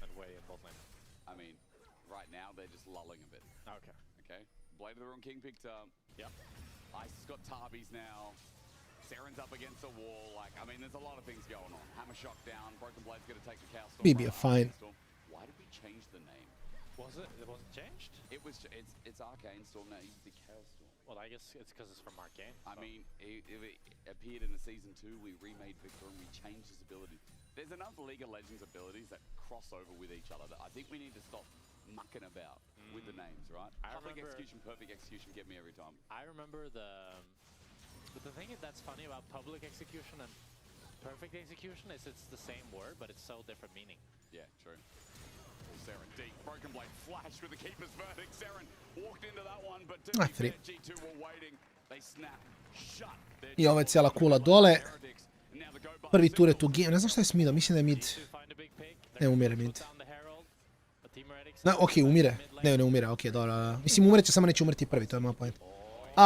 Speaker 8: And way in bot lane.
Speaker 7: I mean, right now they're just lulling a bit. Okay. Blade of the Rune King picked up.
Speaker 8: Yep.
Speaker 7: Ice has got Tarbies now. Seren's up against the wall. Like, I mean, there's a lot of things going on. Hammer shock down. Broken Blade's going to take the Cow Storm.
Speaker 9: Maybe a fine.
Speaker 7: Why did we change the name?
Speaker 8: Was it? It wasn't changed?
Speaker 7: It's Arcane Storm now. It used to be Chaos Storm.
Speaker 8: Well, I guess it's because it's from Arcane.
Speaker 7: I mean, it appeared in the Season 2. We remade Victor and we changed his ability. There's enough League of Legends abilities that cross over with each other that I think we need to stop mucking about with the names, right? Public execution, perfect execution get me every time.
Speaker 8: I remember but the thing that's funny about public execution and perfect execution is it's the same word, but it's so different meaning.
Speaker 7: Yeah, true. Seren deep, Broken Blade flash with the Keeper's Verdict. Seren walked into that one, but G2 were waiting. They snap shut.
Speaker 9: I ovo je cijela kula dole. Prvi turret u game, ne znam šta je s midom, mislim da je mid. Ne, umire mid. Ok, umire. Ne umire, ok, dobro. Mislim, umiret će, samo neće umreti prvi, to je moj point.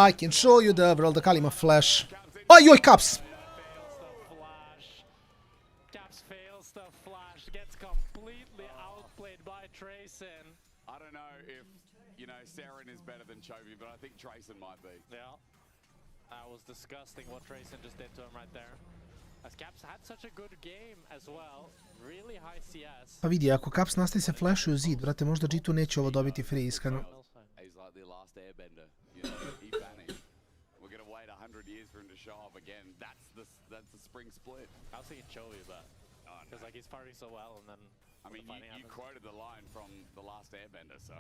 Speaker 9: I can show you the world, Akali ima flash. Ojoj, Caps!
Speaker 8: Caps fails the flash, gets completely outplayed by Trayson.
Speaker 7: I don't know if, you know, Seren is better than Chovy, but I think Trayson might be.
Speaker 8: Yeah. That was disgusting what Trayson just did to him right there. As Caps had such a good game as well, really high CS.
Speaker 9: Pa vidi, ako Caps nastavi se flashuju zid, brate, možda G2 neće ovo dobiti free, iskreno.
Speaker 7: He's like the last airbender, you know, he vanished. We're gonna wait 100 years for him to show up again. That's the spring split.
Speaker 8: I was thinking Chovy, but because like he's fighting so well, and then
Speaker 7: I mean, you quoted the line from the last airbender, so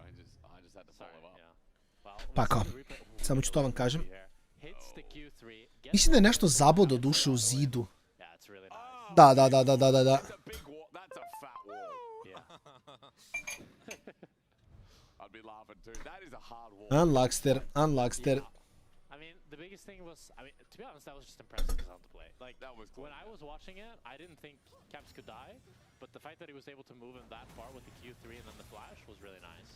Speaker 7: I just had to follow up.
Speaker 9: Pa kao, samo ću to vam kažem. Mislim da je nešto zabodo duše u zidu. Da. Unluckster.
Speaker 8: I mean, the biggest thing was, to be honest, that was just impressive on the play. Like, when I was watching it, I didn't think Caps could die, but the fact that he was able to move him that far with the Q3 and then the flash was really nice.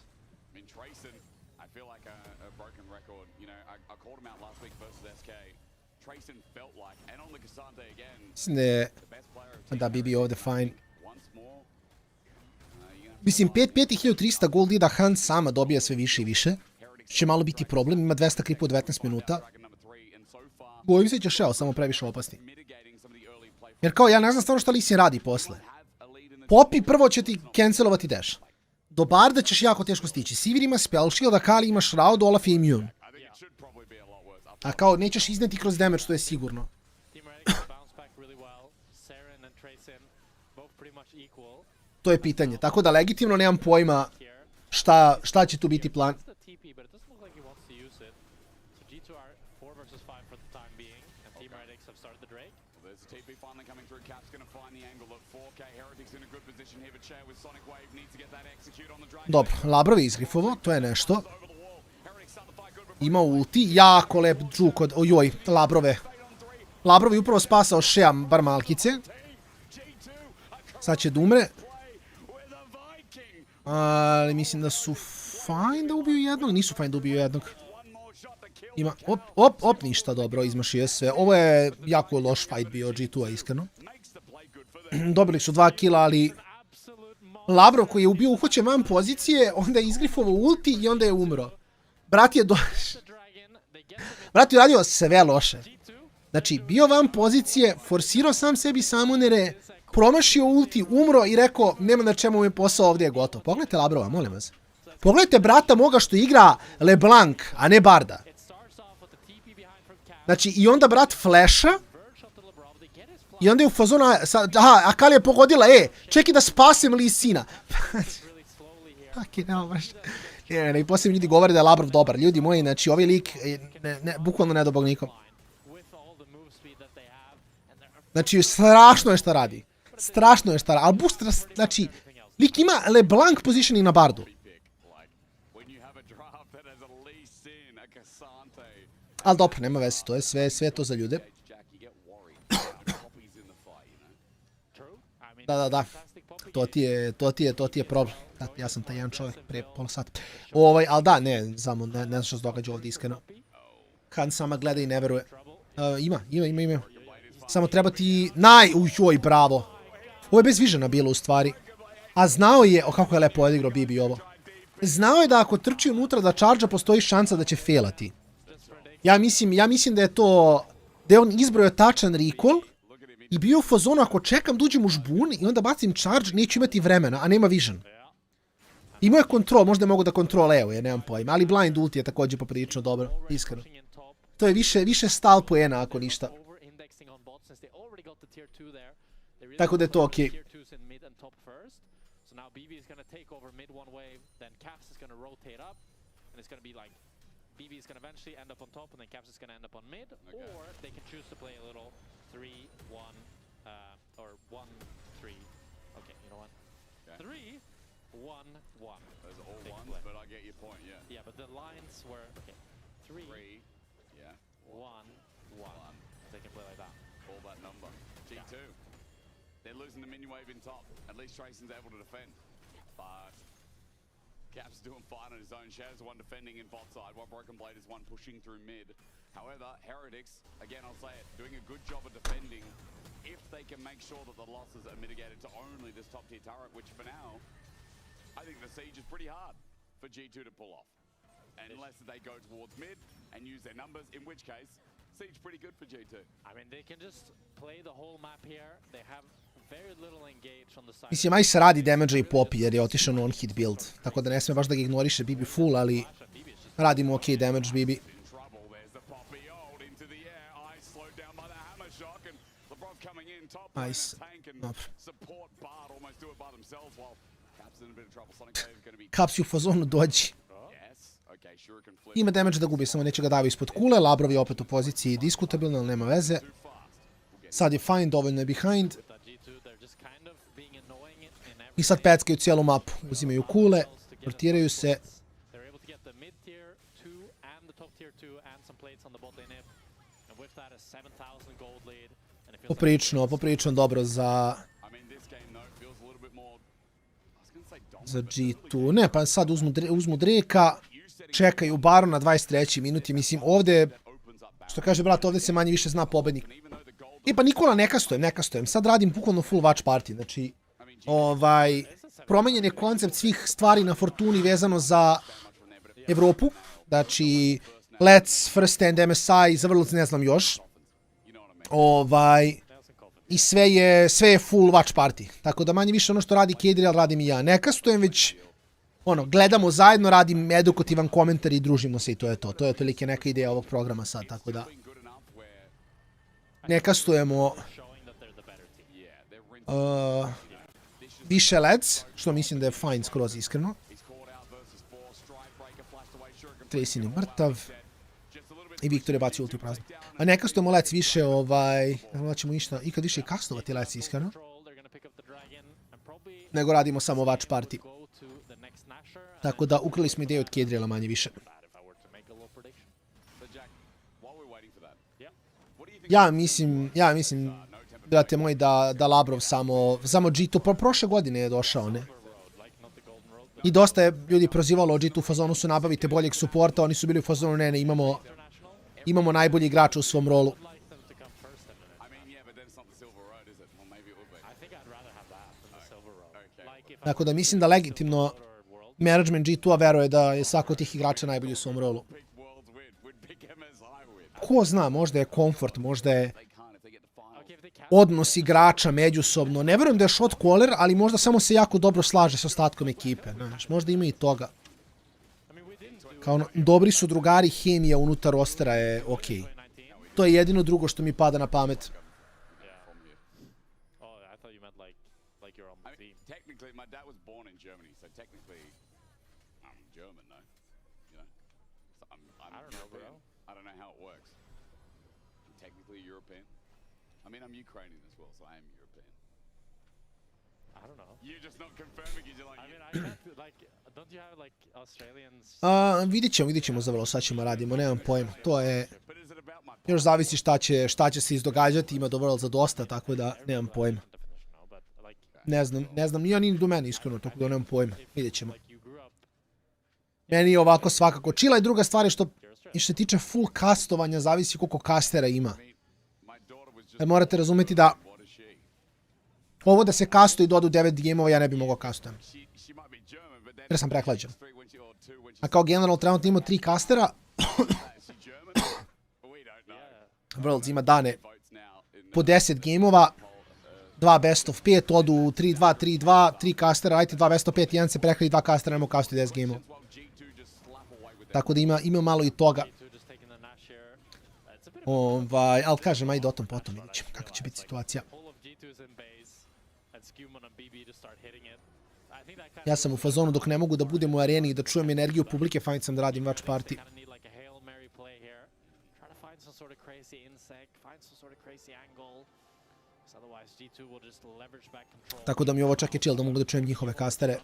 Speaker 7: I mean, Trayson, I feel like a broken record. You know, I called him out last week versus SK. Trayson felt like, and on the Cassante again,
Speaker 9: mislim da bi bio ovdje fine. Mislim, 5-5 i 1300 gold da Han sama dobija sve više i više. Će malo biti problem, ima 200 kripa u 19 minuta. Bojim se će Shell samo previše opasti. Jer kao, ja ne znam stvarno šta Lee Sin radi posle. Poppy prvo će ti cancelovati dash. Do Barda ćeš jako teško stići. Sivir ima spell shield, Akali ima shroud, Olaf je immune. A kao, nećeš izneti kroz damage, to je sigurno. To je pitanje. Tako da legitimno nemam pojma šta će tu biti plan. Dobro, Labrov je izgrifovo, to je nešto. Ima ulti, jako lep džuk od... Ojoj, Labrove. Labrov je upravo spasao Shea bar malkice. Sad će da umre. Ali mislim da su fajn da ubiju jednog. Nisu fajn da ubiju jednog. Ima... Op, ništa dobro, izmašio sve. Ovo je jako loš fight bio G2-a, iskreno. Dobili su 2 killa, ali... Labrov koji je ubio uhoćen van pozicije, onda je izgrifovao ulti i onda je umro. Brat je radio sve loše. Znači, bio van pozicije, forsirao sam sebi samonere, promašio ulti, umro i rekao, nema na čemu mi je posao, ovdje je gotov. Pogledajte Labrova, molim vas. Pogledajte brata moga što igra LeBlanc, a ne Barda. Znači, i onda brat flasha, i onda je u fazonu, aha, Akali je pogodila, čekaj da spasem Lee Sina. I poslije ljudi govore da je Labrov dobar. Ljudi moji, znači, ovaj lik, bukvalno ne do bog nikom. Znači, strašno je šta radi. Strašno je šta radi. Ali booster, znači, lik ima LeBlanc positioning na Bardu. Ali dobro, nema veze, to je sve to za ljude. Da. To ti je problem. Ja sam taj jedan čovjek prije pola sata. Ali da, ne znam što se događa ovdje iskreno. Han sama gleda i ne veruje. Ima. Samo treba ti... Ujoj, bravo. Ovo je bez visiona bilo u stvari. A znao je... kako je lepo odigrao Bibi ovo. Znao je da ako trči unutra da charge postoji šansa da će failati. Ja mislim da je to... Da je on izbrojao tačan recall. I bio u fazonu, ako čekam da uđem u žbun i onda bacim charge, neću imati vremena, a nema vision. Imao je kontrol, možda mogu da kontrol evo je, nemam pojma, ali blind ulti je također poprilično dobro, iskreno. To je više stal poena ako ništa. Tako da je to okej.
Speaker 8: BB is going to eventually end up on top, and then Caps is going to end up on mid, or they can choose to play a little 3-1, or 1-3. Okay, you know what? 3-1-1.
Speaker 7: Those are all ones, but I get your point, yeah.
Speaker 8: Yeah, but the lines were, okay, 3,
Speaker 7: yeah,
Speaker 8: 1-1. They can play like that.
Speaker 7: All that number. G2. They're losing the minion wave in top. At least Trayson's able to defend. But Cap's doing fine on his own. Shadow's the one defending in bot side, while Broken Blade is one pushing through mid. However, Heretics, again I'll say it, doing a good job of defending if they can make sure that the losses are mitigated to only this top tier turret, which for now, I think the siege is pretty hard for G2 to pull off. Unless they go towards mid and use their numbers, in which case, siege pretty good for G2.
Speaker 8: I mean, they can just play the whole map here. They have very little engage on the side.
Speaker 9: Mislim, aj se radi damage i Poppy jer je otišao na on-hit build. Tako da ne sme baš da ga ignoriše Bibi full, ali radimo ok damage Bibi. Nice. Dobro. Caps je u fazonu dođi. Ima damage da gubi, samo neće ga davi ispod kule. Labrov je opet u poziciji diskutabilno, ali nema veze. Sad je fine, dovoljno je behind. I sad peckaju cijelu mapu. Uzimaju kule, rotiraju se. Poprilično dobro za G2. Ne, pa sad uzmu Drake-a, čekaju Baron na 23. minuti. Mislim, ovdje, što kaže brat, ovdje se manje više zna pobednik. Pa Nikola, ne kastujem. Sad radim bukvalno full watch party. Znači, promenjen je koncept svih stvari na Fortuni vezano za Evropu. Znači, LEC, First Stand, MSI, za Vrlc ne znam još. I sve je full watch party. Tako da manje više ono što radi Kedriel radim i ja. Ne kastujem već, gledamo zajedno, radim edukativan komentar i družimo se i to je to. To je otprilike neka ideja ovog programa sad, tako da. Ne kastujemo više LEDs, što mislim da je fine skroz iskreno. Tracy je mrtav. I Viktor je bacio ulti u prazno. A ne kastujemo LEDs više, ne moćemo ništa, ikad više i kastovati LEDs iskreno. Nego radimo samo watch party. Tako da ukrali smo ideju od Kedriela manje više. Ja mislim, brate moji, da Labrov samo G2, prošle godine je došao, ne? I dosta je ljudi prozivalo G2 u fazonu su nabavite boljeg suporta, oni su bili u fazonu ne, imamo najbolji igrača u svom rolu. Tako da mislim da legitimno management G2-a veruje da je svako od tih igrača najbolji u svom rolu. Ko zna, možda je komfort, možda je odnos igrača međusobno. Ne verujem da je shot caller, ali možda samo se jako dobro slaže s ostatkom ekipe. Možda ima i toga. Kao dobri su drugari, hemija unutar rostera je okej. To je jedino drugo što mi pada na pamet.
Speaker 7: I mean, I'm Ukrainian as well, so I am European. I don't know. You're just not confirming it. You're like, I mean, I can't, like, don't you have, like, Australians?
Speaker 9: Vidit ćemo za vrlo, sad ćemo radimo, nemam pojma. To je, još zavisi šta će se izdogađati, ima do World za dosta, tako da nemam pojma. Ne znam, ja ni do mene iskreno, tako da nemam pojma. Vidjet ćemo. Meni je ovako svakako. Čila je druga stvar što se tiče full kastovanja, zavisi koliko kastera ima. Jer morate razumjeti da ovo da se kastuje i dodu 9 gameova, ja ne bi mogao kastujem. Jer sam prehlađen. A kao general trenutno ima 3 kastera. Worlds ima dane po 10 gameova, 2 best of 5, odu 3-2, 3-2, 3 kastera, ajte 2 best of 5, jedan se prehladi, 2 kastera, nemo kastuje 10 gameova. Tako da ima malo i toga. Ali kažem, ajde o tom potom, vidit ćemo kako će biti situacija. Ja sam u fazonu dok ne mogu da budem u areni i da čujem energiju publike, fajn sam da radim watch party. Tako da mi ovo čak je chill da mogu da čujem njihove kastere.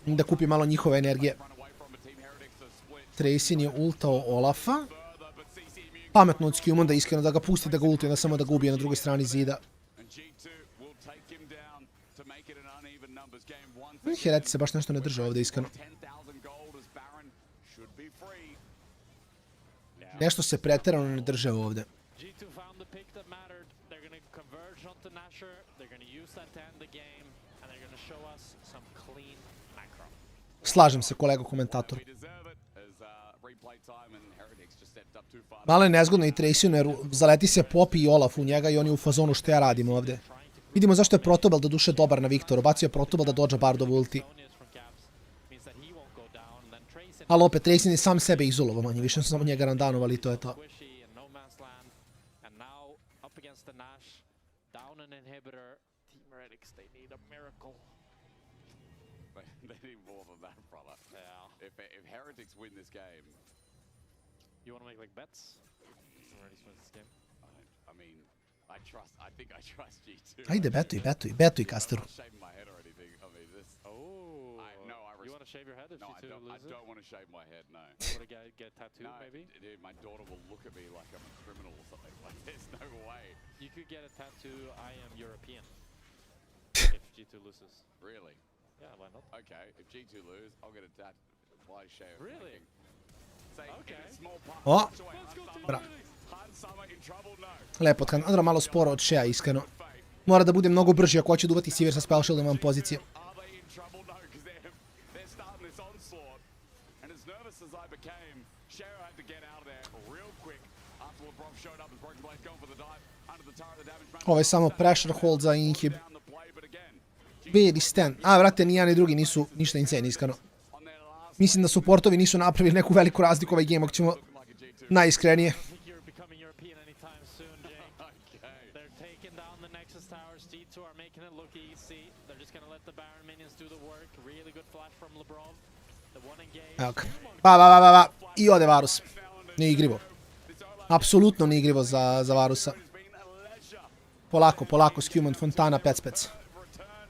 Speaker 9: Da kupim malo njihove energije. Tracy je ultao Olafa. Pametno od Skeanza da iskreno da ga pusti da ga ultuje, da samo da ga ubije na drugoj strani zida. Hereti se baš nešto ne drže ovdje iskreno. Nešto se preterano ne drže ovdje. Slažem se, kolega komentator. Malo je nezgodno i Tracy, jer zaleti se Poppy i Olaf u njega i on je u fazonu što ja radim ovdje. Vidimo zašto je Protobel da duše dobar na Viktoru. Bacio je Protobel da dođa Bardov ulti. Ali opet Tracy je sam sebe izolovao manje. Više su samo njega randanovali i to je to.
Speaker 8: You want to make like bets?
Speaker 7: I mean, I think I trust G2.
Speaker 9: Ajde, betuj Kasteru.
Speaker 8: You want to shave your head if
Speaker 7: No,
Speaker 8: G2 loses?
Speaker 7: I don't want to shave my head, no.
Speaker 8: You want to get tattooed,
Speaker 7: No,
Speaker 8: maybe?
Speaker 7: dude, my daughter will look at me like I'm a criminal or something. Like, there's no way.
Speaker 8: You could get a tattoo, I am European, if G2 loses.
Speaker 7: Really?
Speaker 8: Yeah, why not?
Speaker 7: Okay, if G2 lose, I'll get a tattoo. Why shave?
Speaker 8: Really?
Speaker 9: O! Bravo. Lepo, Andra malo sporo od Shea, iskreno. Mora da bude mnogo brži ako hoće duvati Sivir sa spell shieldom vam pozicije. Ovo je samo pressure hold za inhib. Bedi stand. A, vrate, ni jedan ni drugi nisu ništa insane, iskreno. Mislim da supportovi nisu napravili neku veliku razliku ovaj game, ako ćemo najiskrenije. Evo ga. Pa. I ode Varus. Nije igrivo. Apsolutno nije igrivo za Varusa. Polako, Skeanz, Fontana, Pecpec.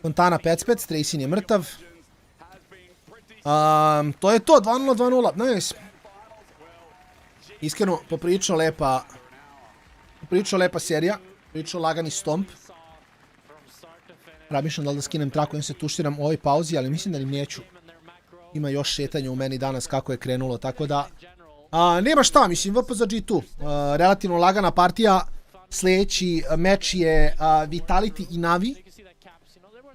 Speaker 9: Fontana, Pecpec, Tracing je mrtav. To je to, 2-0, 2-0, nice. Iskreno, poprilično lepa serija. Poprilično lagani stomp. Razmišljam da li da skinem traku i se tuširam u ovoj pauzi, ali mislim da ni neću. Ima još šetanja u meni danas kako je krenulo, tako da... nema šta, mislim, VP za G2. Relativno lagana partija. Sljedeći meč je Vitality i Navi.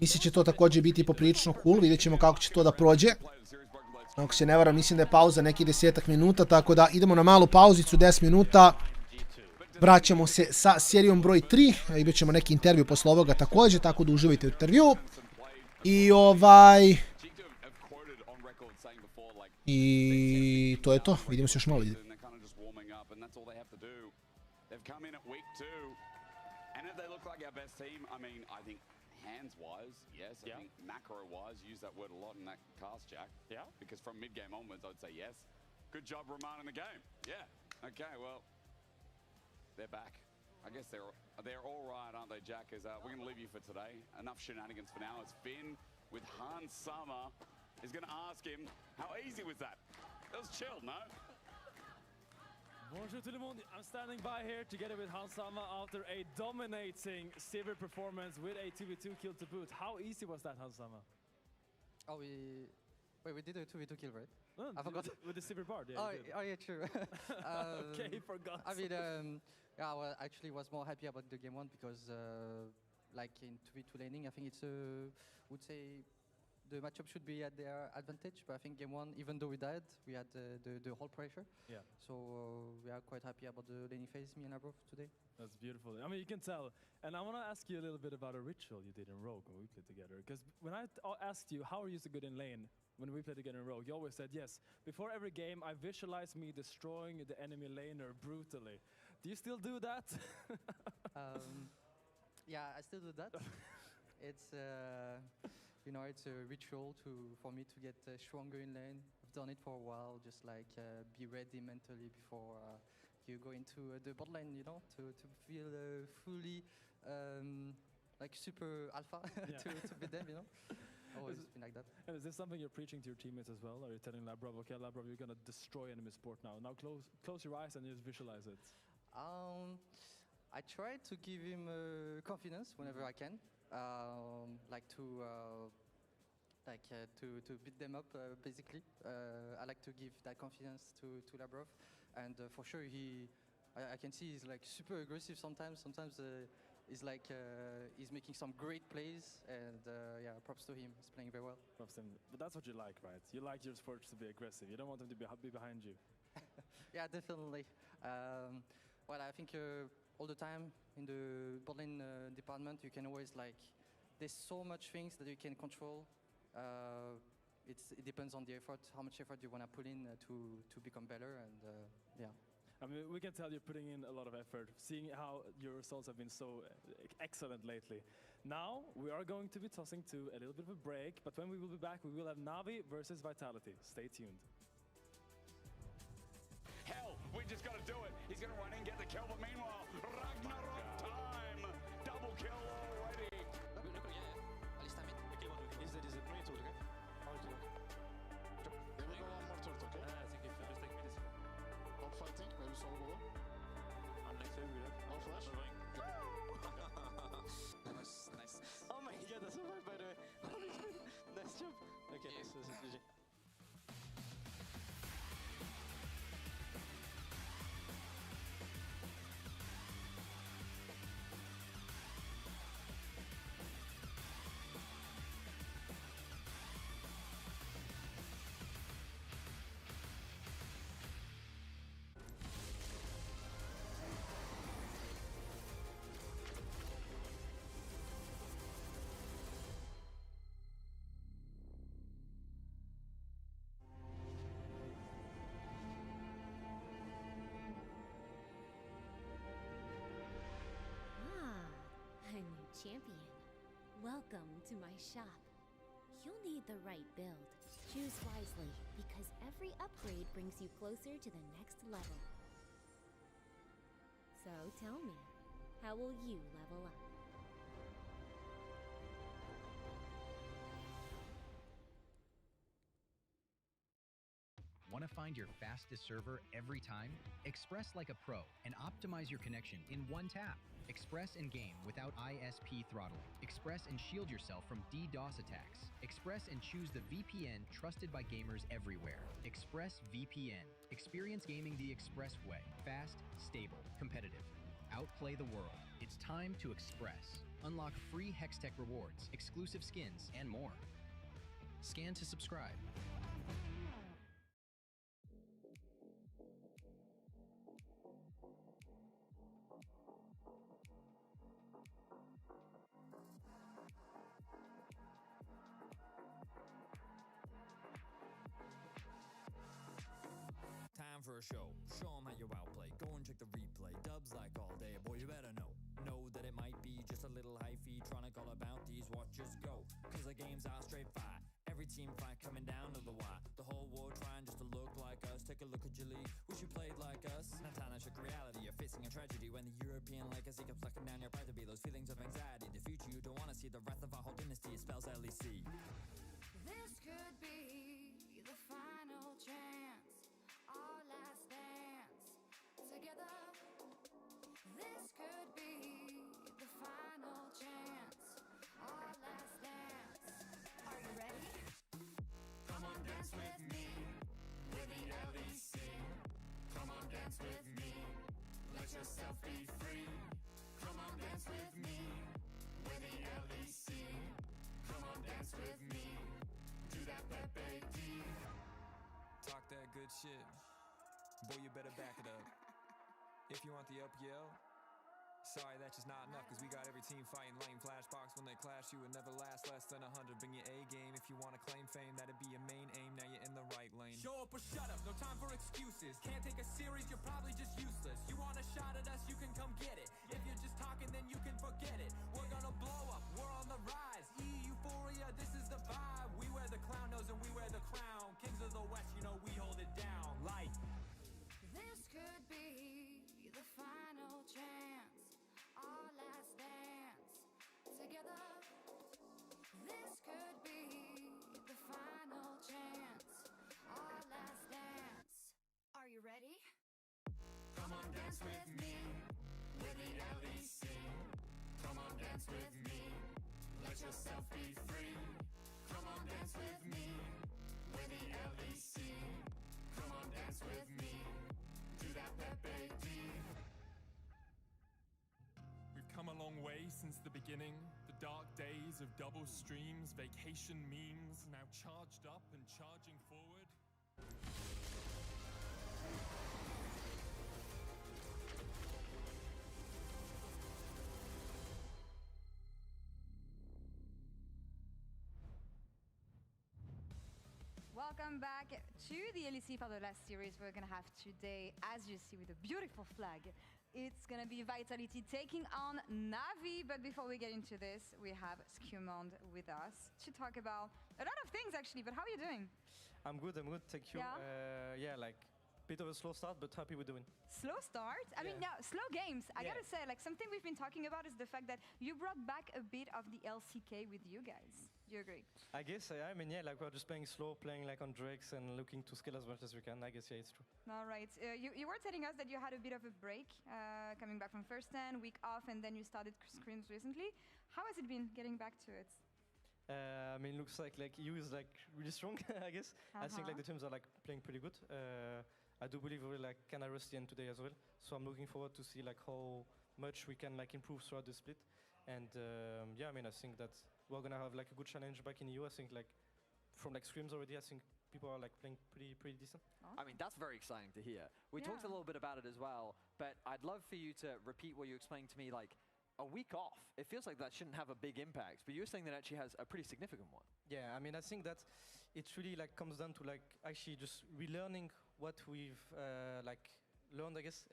Speaker 9: Mislim će to također biti poprilično cool, vidjet ćemo kako će to da prođe. Ako se ne varam, mislim da je pauza nekih 10 minuta, tako da idemo na malu pauzicu, 10 minuta. Vraćamo se sa serijom broj 3, imat ćemo neki intervju posle ovoga također, tako da uživajte u intervju. I to je to, vidimo se još malo.
Speaker 7: Hands-wise, yes. I think macro-wise, use that word a lot in that cast, Jack. Yeah? Because from mid-game onwards, I'd say yes. Good job, Roman, in the game. Yeah. Okay, well, they're back. I guess they're all right, aren't they, Jack? We're going to leave you for today. Enough shenanigans for now. It's Finn with Hans Summer. Is going to ask him, how easy was that? That was chilled, no?
Speaker 4: Bonjour tout le monde, I'm standing by here together with Hans Sama after a dominating Sivir performance with a 2v2 kill to boot. How easy was that, Hans Sama?
Speaker 5: Oh, we did a 2v2 kill, right?
Speaker 4: No,
Speaker 5: I forgot.
Speaker 4: With the Sivir bard, yeah.
Speaker 5: Oh, yeah, true.
Speaker 4: Okay, forgot.
Speaker 5: I mean, yeah, I actually was more happy about the game one because, like in 2v2 laning, I think it's, would say, the matchup should be at their advantage, but I think game one, even though we died, we had the whole pressure.
Speaker 4: Yeah.
Speaker 5: So we are quite happy about the laning phase, me and Abro today.
Speaker 4: That's beautiful. I mean, you can tell. And I want to ask you a little bit about a ritual you did in Rogue when we played together. Because when I asked you how are you so good in lane when we played together in Rogue, you always said, yes, before every game, I visualize me destroying the enemy laner brutally. Do you still do that?
Speaker 5: Yeah, I still do that. It's... you know, it's a ritual for me to get stronger in lane. I've done it for a while, just like be ready mentally before you go into the bot lane, you know, to feel fully like super alpha to beat them, you know. Always been like that.
Speaker 4: And is this something you're preaching to your teammates as well? Are you telling Labrov, okay, Labrov, you're going to destroy enemy support now. Now close your eyes and just visualize it.
Speaker 5: I try to give him confidence whenever I can. Like to beat them up, basically. I like to give that confidence to Labrov, and for sure I can see he's like super aggressive sometimes. Sometimes he's like he's making some great plays, and yeah, props to him. He's playing very well.
Speaker 4: Props to him. But that's what you like, right? You like your sports to be aggressive. You don't want them to be behind you.
Speaker 5: Yeah, definitely. Well, I think all the time in the bot lane department, you can always like, there's so much things that you can control. It depends on the effort, how much effort you want to put in to become better, and yeah.
Speaker 4: I mean, we can tell you're putting in a lot of effort, seeing how your results have been so excellent lately. Now, we are going to be tossing to a little bit of a break, but when we will be back, we will have Navi versus Vitality. Stay tuned.
Speaker 7: Hell, we just got to do it. He's going to run in and get the kill, but meanwhile, Ragnarok time! Double kill already!
Speaker 5: Nice. Oh my god, that's so hard, by the way. Nice job. Okay, so it's GG.
Speaker 6: champion. Welcome to my shop. You'll need the right build. Choose wisely, because every upgrade brings you closer to the next level. So tell me, how will you level up?
Speaker 12: Want to find your fastest server every time? Express like a pro and optimize your connection in one tap. Express and game without ISP throttling. Express and shield yourself from DDoS attacks. Express and choose the VPN trusted by gamers everywhere. Express VPN. Experience gaming the Express way. Fast, stable, competitive. Outplay the world. It's time to Express. Unlock free Hextech rewards, exclusive skins, and more. Scan to subscribe.
Speaker 22: Time for a show. Show 'em how you outplay. Go and check the replay. Dubs like all day. Boy, you better know. Know that it might be just a little hyphy. Tronic all about these watches go. Cause the games are straight fire. Every team fight coming down to the wire. The whole world trying just to look like us. Take a look at your league. Wish you played like us. Natana shook reality. You're facing a tragedy when the European legacy comes sucking down your pride to be. Those feelings of anxiety. The future you don't want to see. The wrath of our whole dynasty. It spells LEC.
Speaker 23: This could be the final chance. Our last dance together. This could be the final chance. Our last dance. Are you ready? Come on, dance with me. With the LEC. Come on, dance with me. Let yourself be free. Come on, dance with me. With the LEC. Come on, dance with me. Do that Pepe D.
Speaker 22: Talk that good shit. Boy, you better back it up. If you want the upyell, sorry, that's just not enough. Cause we got every team fighting lame flashbox. When they clash, you would never last less than 100. Bring your A game if you want to claim fame. That'd be your main aim, now you're in the right lane.
Speaker 24: Show up or shut up, no time for excuses. Can't take a series, you're probably just useless. You want a shot at us, you can come get it. If you're just talking, then you can forget it. We're gonna blow up, we're on the rise. Euphoria, this is the vibe. We wear the clown nose and we wear the crown. Kings of the West, you know we hold it down. Like
Speaker 23: This could be the final chance. Our last dance together. This could be the final chance. Our last dance. Are you ready? Come on, dance with me. With the LEC. Come on, dance with me. Let yourself be free. Come on, dance with me. With the LEC. Come on, dance with me. Do that Pepe D.
Speaker 25: We've come a long way since the beginning. The dark days of double streams, vacation memes, now charged up and charging forward.
Speaker 1: Welcome back to the LEC for the last series we're gonna have today. As you see with a beautiful flag, it's gonna be Vitality taking on Navi. But before we get into this, we have Skeanz with us to talk about a lot of things actually. But how are you doing?
Speaker 14: I'm good, thank you.
Speaker 1: Yeah?
Speaker 14: Like bit of a slow start, but happy with the win.
Speaker 1: Slow start? I mean, now, slow games. I gotta say, like, something we've been talking about is the fact that you brought back a bit of the LCK with you guys. Do you agree?
Speaker 14: I guess, I mean, yeah, like we're just playing slow, playing like on Drakes and looking to scale as much as we can. I guess, yeah, it's true.
Speaker 1: All right. You were telling us that you had a bit of a break coming back from first 10, week off, and then you started scrims recently. How has it been getting back to it?
Speaker 14: I mean, looks like EU is like really strong, I guess. I think like the teams are like playing pretty good. I do believe we're like kind of rusty end today as well. So I'm looking forward to see like how much we can like improve throughout the split. And yeah, I mean, I think that we're gonna have like a good challenge back in EU. I think like from like scrims already, I think people are like playing pretty decent.
Speaker 2: I mean, that's very exciting to hear. We talked a little bit about it as well, but I'd love for you to repeat what you explained to me, like a week off. It feels like that shouldn't have a big impact, but you're saying that actually has a pretty significant one.
Speaker 14: Yeah, I mean, I think that it really like comes down to like actually just relearning what we've like
Speaker 3: learned, I guess,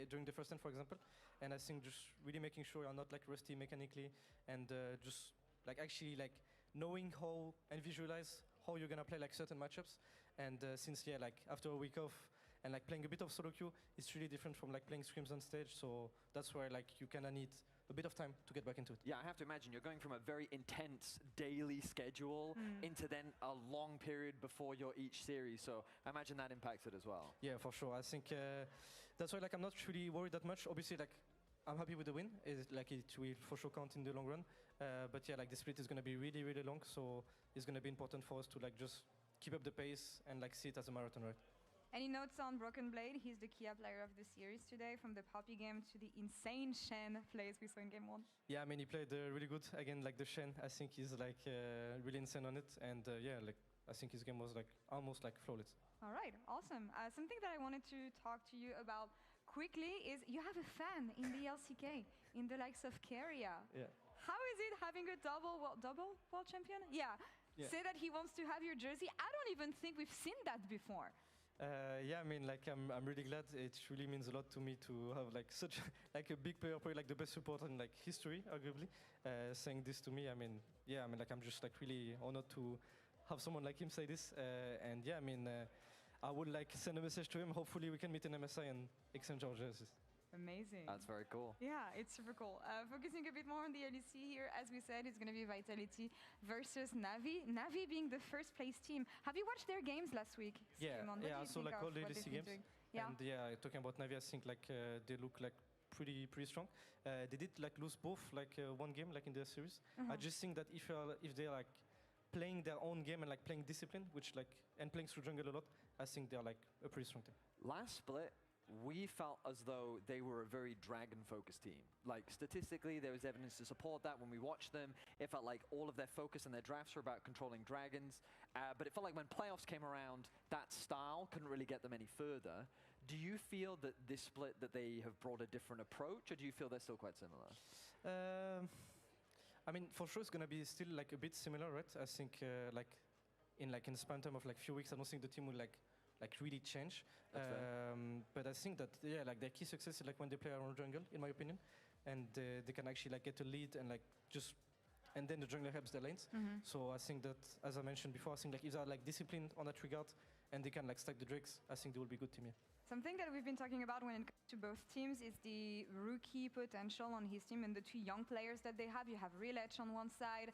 Speaker 3: during the first time, for example. And I think just really making sure you're not like rusty mechanically, and just like actually like knowing how and visualize how you're gonna play like certain matchups. And since like after a week off and like playing a bit of solo queue, it's really different from like playing scrims on stage. So that's where like you kind of need a bit of time to get back into it.
Speaker 2: Yeah, I have to imagine you're going from a very intense daily schedule into then a long period before your each series. So I imagine that impacts it as well.
Speaker 3: Yeah, for sure. I think that's why like I'm not really worried that much. Obviously, like I'm happy with the win. Like it will for sure count in the long run. But yeah, like the split is going to be really, really long. So it's going to be important for us to like just keep up the pace and like see it as a marathon, right?
Speaker 1: Any notes on Broken Blade? He's the Kia player of the series today, from the Poppy game to the insane Shen plays we saw in game 1.
Speaker 3: Yeah, I mean, he played really good. Again, like the Shen, I think he's like really insane on it. And yeah, like I think his game was like almost like flawless.
Speaker 1: All right, awesome. Something that I wanted to talk to you about quickly is you have a fan in the LCK, in the likes of Keria.
Speaker 3: Yeah.
Speaker 1: How is it having a double world champion? Yeah. Say that he wants to have your jersey. I don't even think we've seen that before.
Speaker 3: Yeah, I mean, like I'm really glad. It really means a lot to me to have like such like a big player, probably like the best supporter in like history, arguably, saying this to me. I mean, yeah, I mean, like I'm just like really honored to have someone like him say this. And yeah, I mean, I would like send a message to him. Hopefully, we can meet in MSI and exchange our jerseys.
Speaker 1: Amazing.
Speaker 2: That's very cool.
Speaker 1: Yeah, it's super cool. Focusing a bit more on the LEC here, as we said, it's going to be Vitality versus Navi. Navi being the first place team. Have you watched their games last week?
Speaker 3: Yeah,
Speaker 1: Skimon?
Speaker 3: yeah. So like all the LEC games.
Speaker 1: Yeah.
Speaker 3: And yeah, talking about Navi, I think like they look like pretty strong. They did like lose both like one game like in their series. I just think that if they're like playing their own game and like playing discipline, which like and playing through jungle a lot, I think they're like a pretty strong team.
Speaker 2: Last split, we felt as though they were a very dragon-focused team. Like, statistically, there was evidence to support that when we watched them. It felt like all of their focus and their drafts were about controlling dragons. But it felt like when playoffs came around, that style couldn't really get them any further. Do you feel that this split, that they have brought a different approach, or do you feel they're still quite similar?
Speaker 3: I mean, for sure, it's going to be still like a bit similar, right? I think like in the span time of like few weeks, I don't think the team will like really change. But I think that yeah, like their key success is like when they play around jungle, in my opinion, and they can actually like get a lead and like just, and then the jungler helps their lanes. So I think that, as I mentioned before, I think like if they're like disciplined on that regard and they can like stack the drakes, I think they will be good team. Yeah.
Speaker 1: Something that we've been talking about when it comes to both teams is the rookie potential on his team and the two young players that they have. You have Rilech on one side,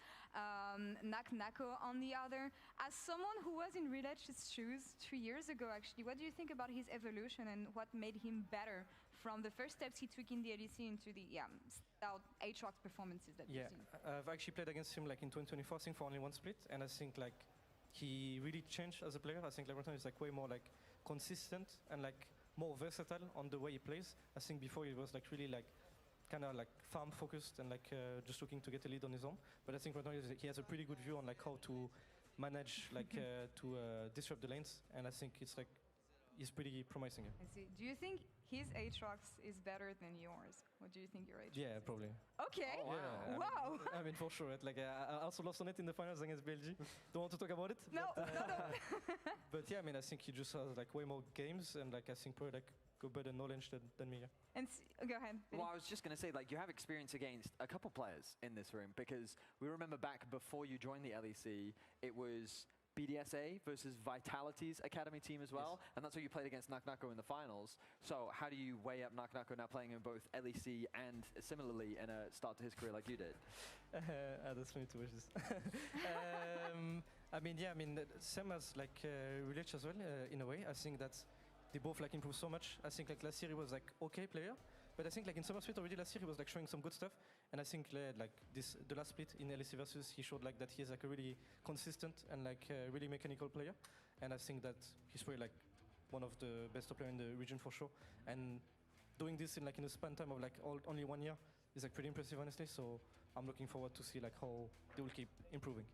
Speaker 1: Nako on the other. As someone who was in Rilech's shoes 3 years ago, actually, what do you think about his evolution and what made him better from the first steps he took in the LEC into the stout Aatrox performances that we've seen?
Speaker 3: I've actually played against him like in 2024, I think for only one split, and I think like he really changed as a player. I think Leverton is like way more like consistent and like more versatile on the way he plays. I think before he was like really like kind of like farm focused and like just looking to get a lead on his own. But I think right now he has a pretty good view on like how to manage like to disrupt the lanes, and I think it's like he's pretty promising. Yeah.
Speaker 1: I see. Do you think his Aatrox is better than yours? What do you think your Aatrox
Speaker 3: Yeah,
Speaker 1: is?
Speaker 3: probably.
Speaker 1: Okay.
Speaker 3: Oh, yeah,
Speaker 1: wow.
Speaker 3: I mean, for sure. Right? Like I also lost on it in the finals against BLG. Don't want to talk about it.
Speaker 1: No,
Speaker 3: but,
Speaker 1: no.
Speaker 3: But yeah, I mean, I think he just has like way more games, and like I think probably like go better knowledge than me. Yeah.
Speaker 1: And go ahead.
Speaker 2: Well, I was just going to say, like, you have experience against a couple players in this room, because we remember back before you joined the LEC, it was BDSA versus Vitality's academy team as well, and that's what you played against Nako in the finals. So how do you weigh up Nako now playing in both LEC and similarly in a start to his career like you did?
Speaker 3: That's funny to watch this. I mean, yeah, I mean, same as like Rilech as well, in a way. I think that they both like improved so much. I think like last year he was like okay player, but I think like in summer split already last year he was like showing some good stuff. And I think like the last split in LEC versus, he showed like that he is like a really consistent and like really mechanical player. And I think that he's probably like one of the best players in the region for sure. And doing this in like in a span time of like only 1 year is like pretty impressive, honestly. So I'm looking forward to see like how they will keep improving.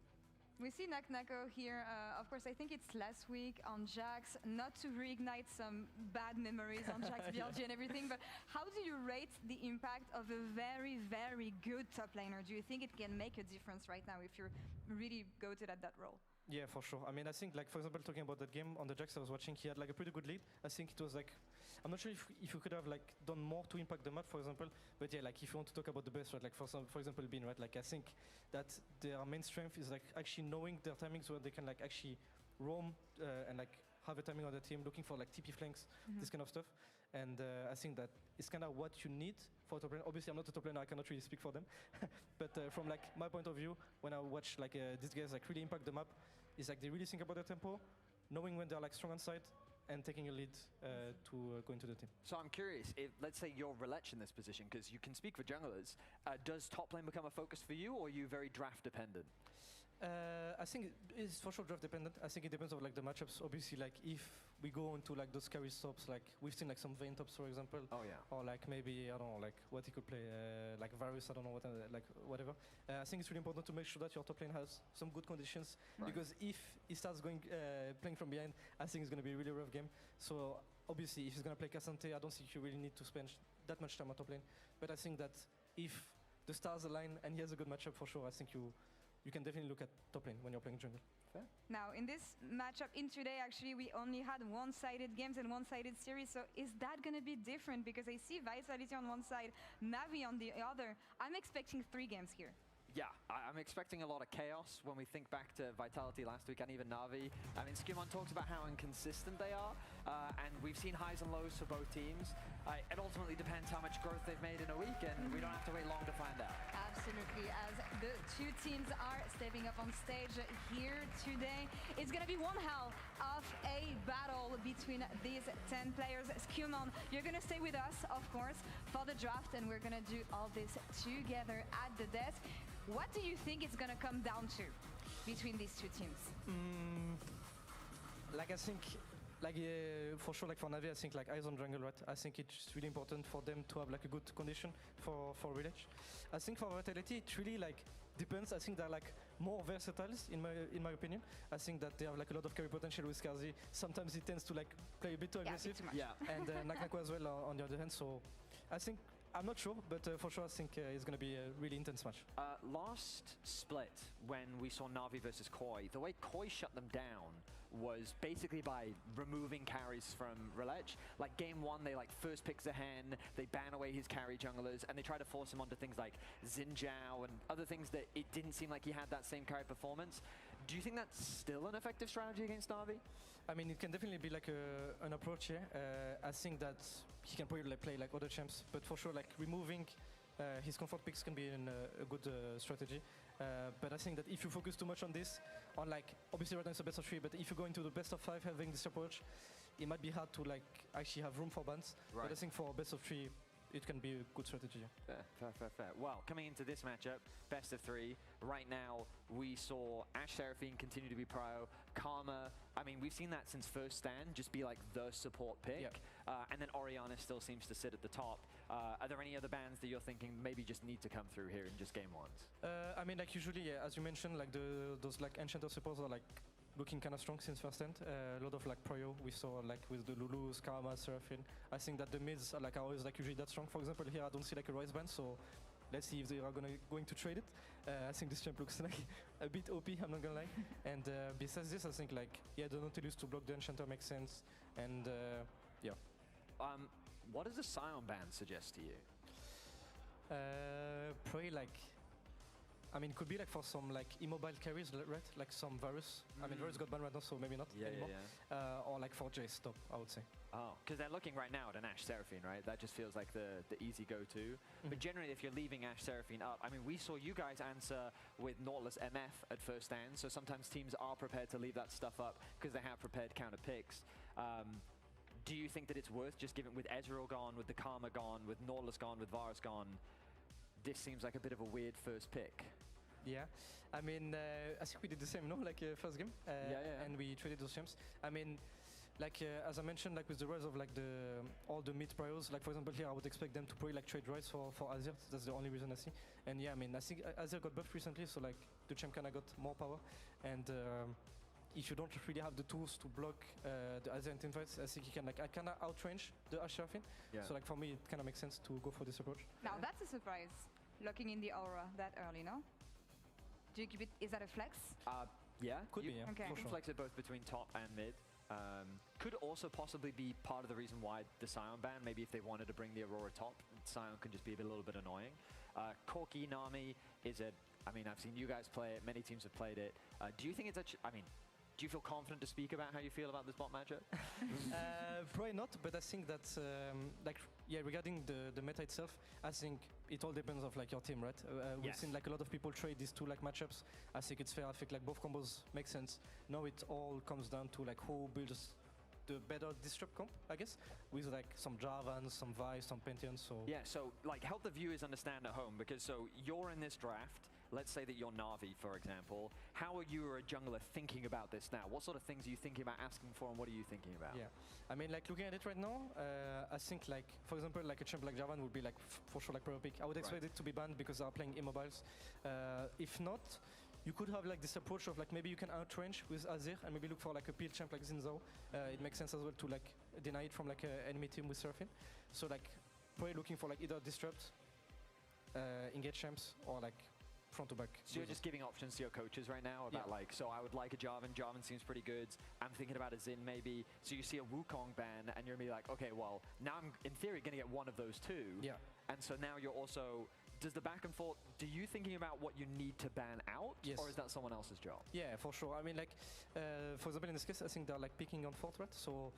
Speaker 1: We see Nako here. Of course, I think it's last week on Jax, not to reignite some bad memories on Jax, BLG and everything, but how do you rate the impact of a very, very good top laner? Do you think it can make a difference right now if you're really goated at that role?
Speaker 3: Yeah, for sure. I mean, I think, like, for example, talking about that game on the Jax I was watching, he had like a pretty good lead. I think it was like, I'm not sure if you could have like done more to impact the map, for example. But yeah, like if you want to talk about the best, right? Like for example, Bean, right? Like I think that their main strength is like actually knowing their timings where they can like actually roam and like have a timing on the team, looking for like TP flanks, this kind of stuff. And I think that it's kind of what you need for a top laner. Obviously, I'm not a top laner, I cannot really speak for them. But from like my point of view, when I watch like these guys like really impact the map, it's like they really think about their tempo, knowing when they're like strong on side, and taking a lead to go into the team.
Speaker 2: So I'm curious, if let's say you're Relech in this position, because you can speak for junglers, does top lane become a focus for you, or are you very draft dependent?
Speaker 3: I think it's for sure draft dependent. I think it depends on like the matchups. Obviously, like if we go into like those carry tops, like we've seen like some Vayne tops, for example.
Speaker 2: Oh yeah.
Speaker 3: Or like maybe I don't know, like what he could play, like Varus. I don't know what, like whatever. I think it's really important to make sure that your top lane has some good conditions, because if he starts going playing from behind, I think it's going to be a really rough game. So obviously, if he's going to play Cassante, I don't think you really need to spend that much time on top lane. But I think that if the stars align and he has a good matchup, for sure, I think you can definitely look at top lane when you're playing jungle.
Speaker 2: Fair.
Speaker 1: Now, in this matchup in today, actually, we only had one-sided games and one-sided series. So is that going to be different? Because I see Vitality on one side, Navi on the other. I'm expecting 3 games here.
Speaker 2: Yeah, I'm expecting a lot of chaos when we think back to Vitality last week and even Navi. I mean, Skimon talks about how inconsistent they are, and we've seen highs and lows for both teams. It ultimately depends how much growth they've made in a week, and we don't have to wait long to find out.
Speaker 1: Absolutely, as the 2 teams are stepping up on stage here today. It's going to be one hell of a battle between these 10 players. Skimon, you're going to stay with us, of course, for the draft, and we're going to do all this together at the desk. What do you think it's going to come down to between these 2 teams?
Speaker 3: Like I think, like for sure, like for Navi, I think like eyes on jungle, right? I think it's really important for them to have like a good condition for Relech. I think for Vitality, it really like depends. I think they're like more versatile in my opinion. I think that they have like a lot of carry potential with Skeanz. Sometimes he tends to like play a bit too aggressive. And Naknako as well on the other hand. So I think, I'm not sure, but for sure I think it's going to be a really intense match.
Speaker 2: Last split, when we saw Navi versus Koi, the way Koi shut them down was basically by removing carries from Relech. Like game 1, they like first pick Zahen, they ban away his carry junglers, and they try to force him onto things like Xin Zhao and other things that it didn't seem like he had that same carry performance. Do you think that's still an effective strategy against Navi?
Speaker 3: I mean, it can definitely be like an approach here. I think that he can probably play like other champs, but for sure, like removing his comfort picks can be a good strategy. But I think that if you focus too much on this, on like, obviously right now it's a best of 3, but if you go into the best of 5 having this approach, it might be hard to like actually have room for bans. But I think for best of 3, it can be a good strategy.
Speaker 2: Fair. Well, coming into this matchup, best of 3, right now we saw Ashe Seraphine continue to be prio, Karma, I mean, we've seen that since first stand, just be like the support pick, and then Orianna still seems to sit at the top. Are there any other bans that you're thinking maybe just need to come through here in just game 1s?
Speaker 3: I mean, like usually, yeah, as you mentioned, like those like Enchanter supports are like looking kind of strong since first stand. A lot of like prio we saw like with the Lulus, Karma, Seraphine. I think that the mids are like always like usually that strong. For example, here I don't see like a Rise ban, so let's see if they are going to trade it. I think this champ looks like a bit OP, I'm not gonna lie. And besides this, I think like, yeah, the Nautilus to block the Enchanter makes sense. And yeah.
Speaker 2: What does a Scion ban suggest to you?
Speaker 3: Probably like, I mean, it could be like for some like immobile carries, right? Like some Varus. I mean, Varus got banned right now, so maybe not anymore. Or like for Jace top, I would say.
Speaker 2: Oh, because they're looking right now at an Ashe Seraphine, right? That just feels like the easy go-to. But generally, if you're leaving Ashe Seraphine up, I mean, we saw you guys answer with Nautilus MF at first stand, so sometimes teams are prepared to leave that stuff up because they have prepared counter picks. Do you think that it's worth just giving, with Ezreal gone, with the Karma gone, with Nautilus gone, with Varus gone, this seems like a bit of a weird first pick?
Speaker 3: Yeah, I mean, I think we did the same, no? Like first game, and we traded those champs. I mean, like as I mentioned, like with the rise of like all the mid priors, like for example here, I would expect them to probably like trade Rise for Azir. That's the only reason I see. And yeah, I mean, I think Azir got buffed recently, so like the champ kinda got more power. And if you don't really have the tools to block the Azir teamfights, I think you can like kinda outrange the Ashe Seraphine. So like for me, it kinda makes sense to go for this approach.
Speaker 1: Now that's a surprise, locking in the aura that early, no? Do you keep it? Is that a flex?
Speaker 2: Yeah,
Speaker 3: Could be, yeah,
Speaker 1: Okay.
Speaker 2: You can flex it both between top and mid. Could also possibly be part of the reason why the Sion ban, maybe if they wanted to bring the Aurora top, Sion could just be a little bit annoying. Corki Nami is I mean, I've seen you guys play it, many teams have played it. Do you think it's actually, I mean, do you feel confident to speak about how you feel about this bot matchup?
Speaker 3: Probably not, but I think that, regarding the meta itself, I think it all depends of like your team, right? We've seen like a lot of people trade these two like matchups. I think it's fair. I think like both combos make sense. Now it all comes down to like who builds the better disrupt comp, I guess, with like some Jarvans, some Vice, some Pantheons. So
Speaker 2: yeah, so like help the viewers understand at home, because so you're in this draft. Let's say that you're Na'Vi, for example. How are you or a jungler thinking about this now? What sort of things are you thinking about asking for, and what are you thinking about?
Speaker 3: Yeah, I mean, like looking at it right now, I think like, for example, like a champ like Jarvan would be like for sure like perfect. I would expect it to be banned because they are playing immobiles. If not, you could have like this approach of like maybe you can outrange with Azir and maybe look for like a peel champ like Zinzao. It makes sense as well to like deny it from like an enemy team with Seraphine. So like probably looking for like either disrupt, engage champs, or like front to back.
Speaker 2: So you're just giving options to your coaches right now about like, so I would like a Jarvan seems pretty good. I'm thinking about a Xin maybe. So you see a Wukong ban and you're gonna be like, okay, well, now I'm in theory gonna get one of those two.
Speaker 3: Yeah.
Speaker 2: And so now you're also, does the back and forth, do you thinking about what you need to ban out?
Speaker 3: Yes.
Speaker 2: Or is that someone else's job?
Speaker 3: Yeah, for sure. I mean like, for example in this case, I think they're like picking on Thor, so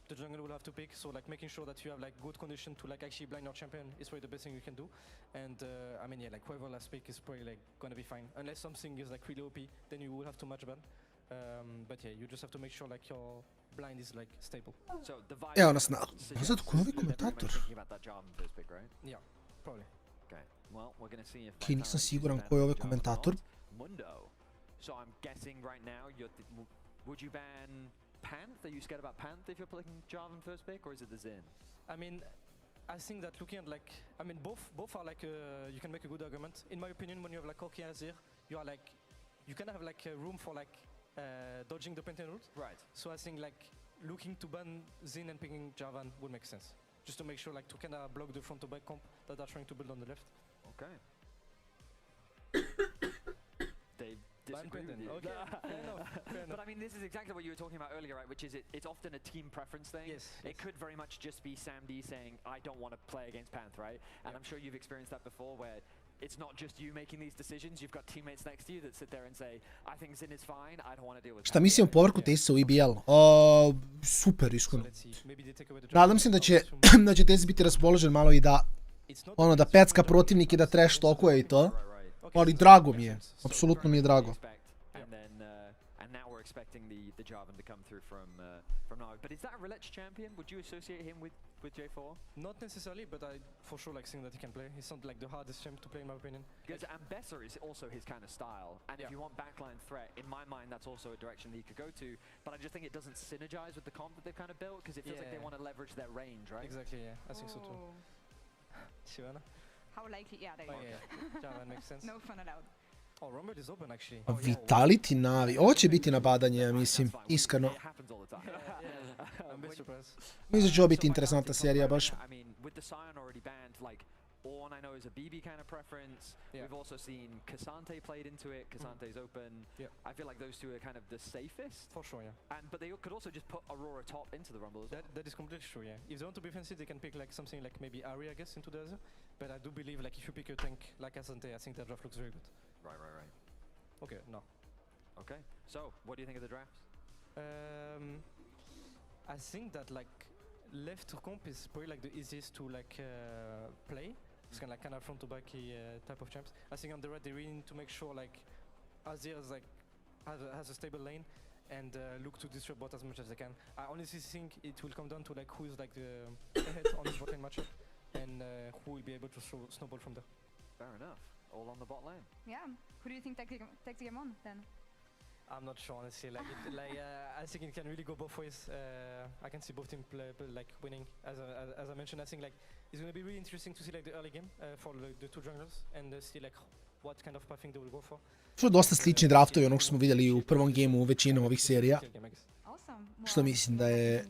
Speaker 3: the jungle will have to pick, so like making sure that you have like good condition to like actually blind your champion is probably the best thing you can do. And I mean, yeah, like whoever last pick is probably like gonna be fine, unless something is like really OP, then you will have to match ban. But yeah, you just have to make sure like your blind is like stable.
Speaker 2: So the
Speaker 9: Evo nas na. Sad ko novi komentator.
Speaker 2: Thinking about that Jarvan first pick, right?
Speaker 3: Yeah, probably.
Speaker 2: Okay. Well, we're gonna see if
Speaker 9: Ok, nisam siguran ko je ovaj komentator.
Speaker 2: Mundo. So I'm guessing right now would you ban Panth? Are you scared about Panth if you're picking Jarvan first pick, or is it the Xin?
Speaker 3: I mean, I think that looking at like, I mean, both are like, you can make a good argument. In my opinion, when you have like Corki and Azir, you are like, you can have like room for like dodging the Pantheon route.
Speaker 2: Right.
Speaker 3: So I think like looking to ban Xin and picking Jarvan would make sense. Just to make sure like to kind of block the front to back comp that are trying to build on the left.
Speaker 2: Okay. They disagree with you.
Speaker 3: Okay, fair enough.
Speaker 2: But I mean, this is exactly what you were talking about earlier, right? Which is it's often a team preference thing.
Speaker 3: Yes.
Speaker 2: It could very much just be Sam D saying, I don't want to play against Panth, right? And I'm sure you've experienced that before, where it's not just you making these decisions. You've got teammates next to you that sit there and say, I think Xin is fine, I don't want to deal with
Speaker 9: Šta mislim o povrku Tesa u EBL? Super, iskreno. Nadam se da će Tesa biti raspoložen malo i da da pecka protivnike, da trash talkuje i to. Ali drago mi je, apsolutno mi je drago.
Speaker 2: And now we're expecting the Jarvan to come through from now. But is that a Relech champion? Would you associate him with J4?
Speaker 3: Not necessarily, but I for sure like think that he can play. He's not like the hardest champ to play in my opinion.
Speaker 2: Because Ambessa is also his kind of style, and if you want backline threat, in my mind that's also a direction that he could go to. But I just think it doesn't synergize with the comp that they've kind of built, because it feels like they want to leverage their range, right?
Speaker 3: Exactly, yeah, I think so too. Sivana?
Speaker 1: How likely? Yeah, there you go.
Speaker 3: Yeah, that makes sense.
Speaker 1: No fun allowed.
Speaker 3: Oh, Rumble is open actually.
Speaker 9: Vitality Navi, ovo će biti nabadanje, mislim, iskreno.
Speaker 3: I'm a bit surprised.
Speaker 9: Mislim da će ovo biti interesantna serija baš.
Speaker 2: I mean, with the Sion already banned, like, Ornn I know is a BB kind of preference. We've also seen Cassante played into it. Cassante's open. I feel like those two are kind of the safest.
Speaker 3: For sure, yeah.
Speaker 2: But they could also just put Aurora top into the Rumble as well.
Speaker 3: That is completely true, yeah. If they want to be fancy, they can pick like something like maybe Ari, I guess, into the other. But I do believe like if you pick a tank like Cassante, I think that draft looks very good.
Speaker 2: Right.
Speaker 3: Okay, no.
Speaker 2: Okay, so what do you think of the drafts?
Speaker 3: I think that like left comp is probably like the easiest to like play. It's kind of front to back type of champs. I think on the right they really need to make sure like Azir is like has a stable lane and look to disrupt bot as much as they can. I honestly think it will come down to like who is like the ahead on this bot lane matchup and who will be able to snowball from there.
Speaker 2: Fair enough. All on the bot lane.
Speaker 1: Yeah. Who do you think takes the game on then?
Speaker 3: I'm not sure honestly. Like, I think it can really go both ways. I can see both teams like winning. As I mentioned, I think like it's going to be really interesting to see like the early game for the two junglers and see like what kind of pathing they will go for.
Speaker 9: Što dosta slični draftovi onog što smo vidjeli u prvom gameu u većini ovih serija. Što mislim da je...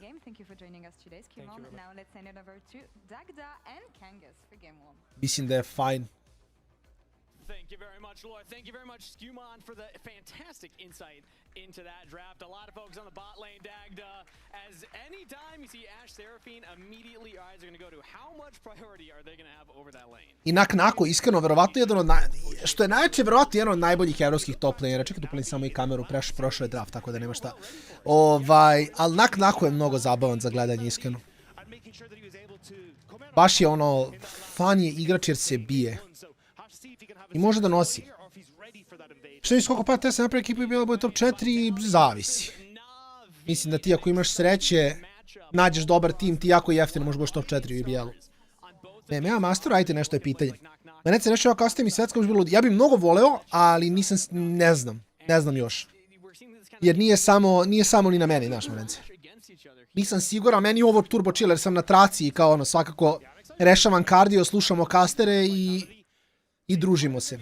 Speaker 1: Mislim
Speaker 9: da je fine.
Speaker 13: you very much, Lloyd. Thank you very much, Skeanz, for the fantastic insight into that draft. A lot of folks on the bot lane, Dagda, as any time you see Ashe Seraphine, immediately your eyes are going to go to how much priority are they going to have over that lane.
Speaker 9: I Nako, iskreno, verovatno jedan od što je najveće, verovatno jedan od najboljih evropskih top lanera. Čekaj, tu palim samo i kameru, prošao je draft, tako da nema šta. Ali Nako je mnogo zabavan za gledanje, iskreno. Baš je ono, fan je igrač jer se bije. I može da nosi. Što mi koliko pada Tesla napravi ekipu i bila bude top 4, zavisi. Mislim da ti ako imaš sreće, nađeš dobar tim, ti jako jeftino možeš boš top 4 u IBL-u. Nema Master, ajte nešto je pitanje. Mene se nešto kao custom i svetska bi bilo, ja bih mnogo voleo, ali nisam, ne znam još. Jer nije samo ni na meni, znaš Marence. Nisam siguran, meni je ovo turbo chill jer sam na traci i kao ono, svakako rešavam kardio, slušamo kastere i družimo se.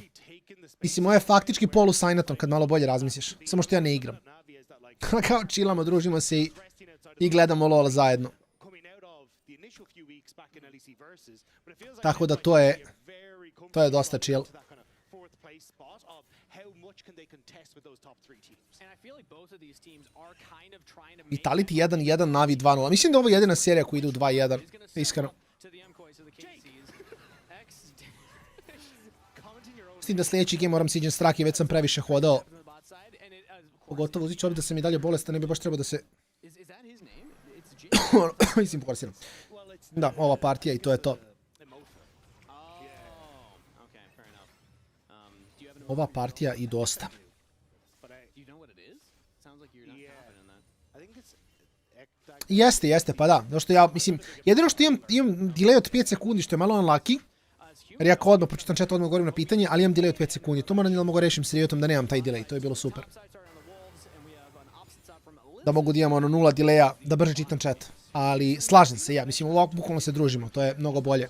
Speaker 9: Mislim, ovo je faktički polu Signaton kad malo bolje razmisliš, samo što ja ne igram. Kao chillamo, družimo se i gledamo LoL zajedno. Tako da to je dosta chill. Vitality 1-1, Navi 2-0. Mislim da ovo je jedina serija koja ide u 2-1. Iskreno. S tim da sljedeći game moram siđen strak i već sam previše hodao. Pogotovo uzići obje da sam i dalje bolestan, ne bi baš trebao da se... Mislim, pokorsiram. Da, ova partija i to je to. Ova partija i dosta. Jeste, pa da. Zašto ja, mislim, jedino što imam delay od 5 sekundi, što je malo unlucky, jer ja kao odmah pročitam chat, odmah govorim na pitanje, ali imam delay od 5 sekundi. To moram da mogu rešim s Riotom da nemam taj delay, to je bilo super. Da mogu da imam ono 0 delaya, da brže čitam chat. Ali slažem se ja, mislim, ovako bukvalno se družimo, to je mnogo bolje.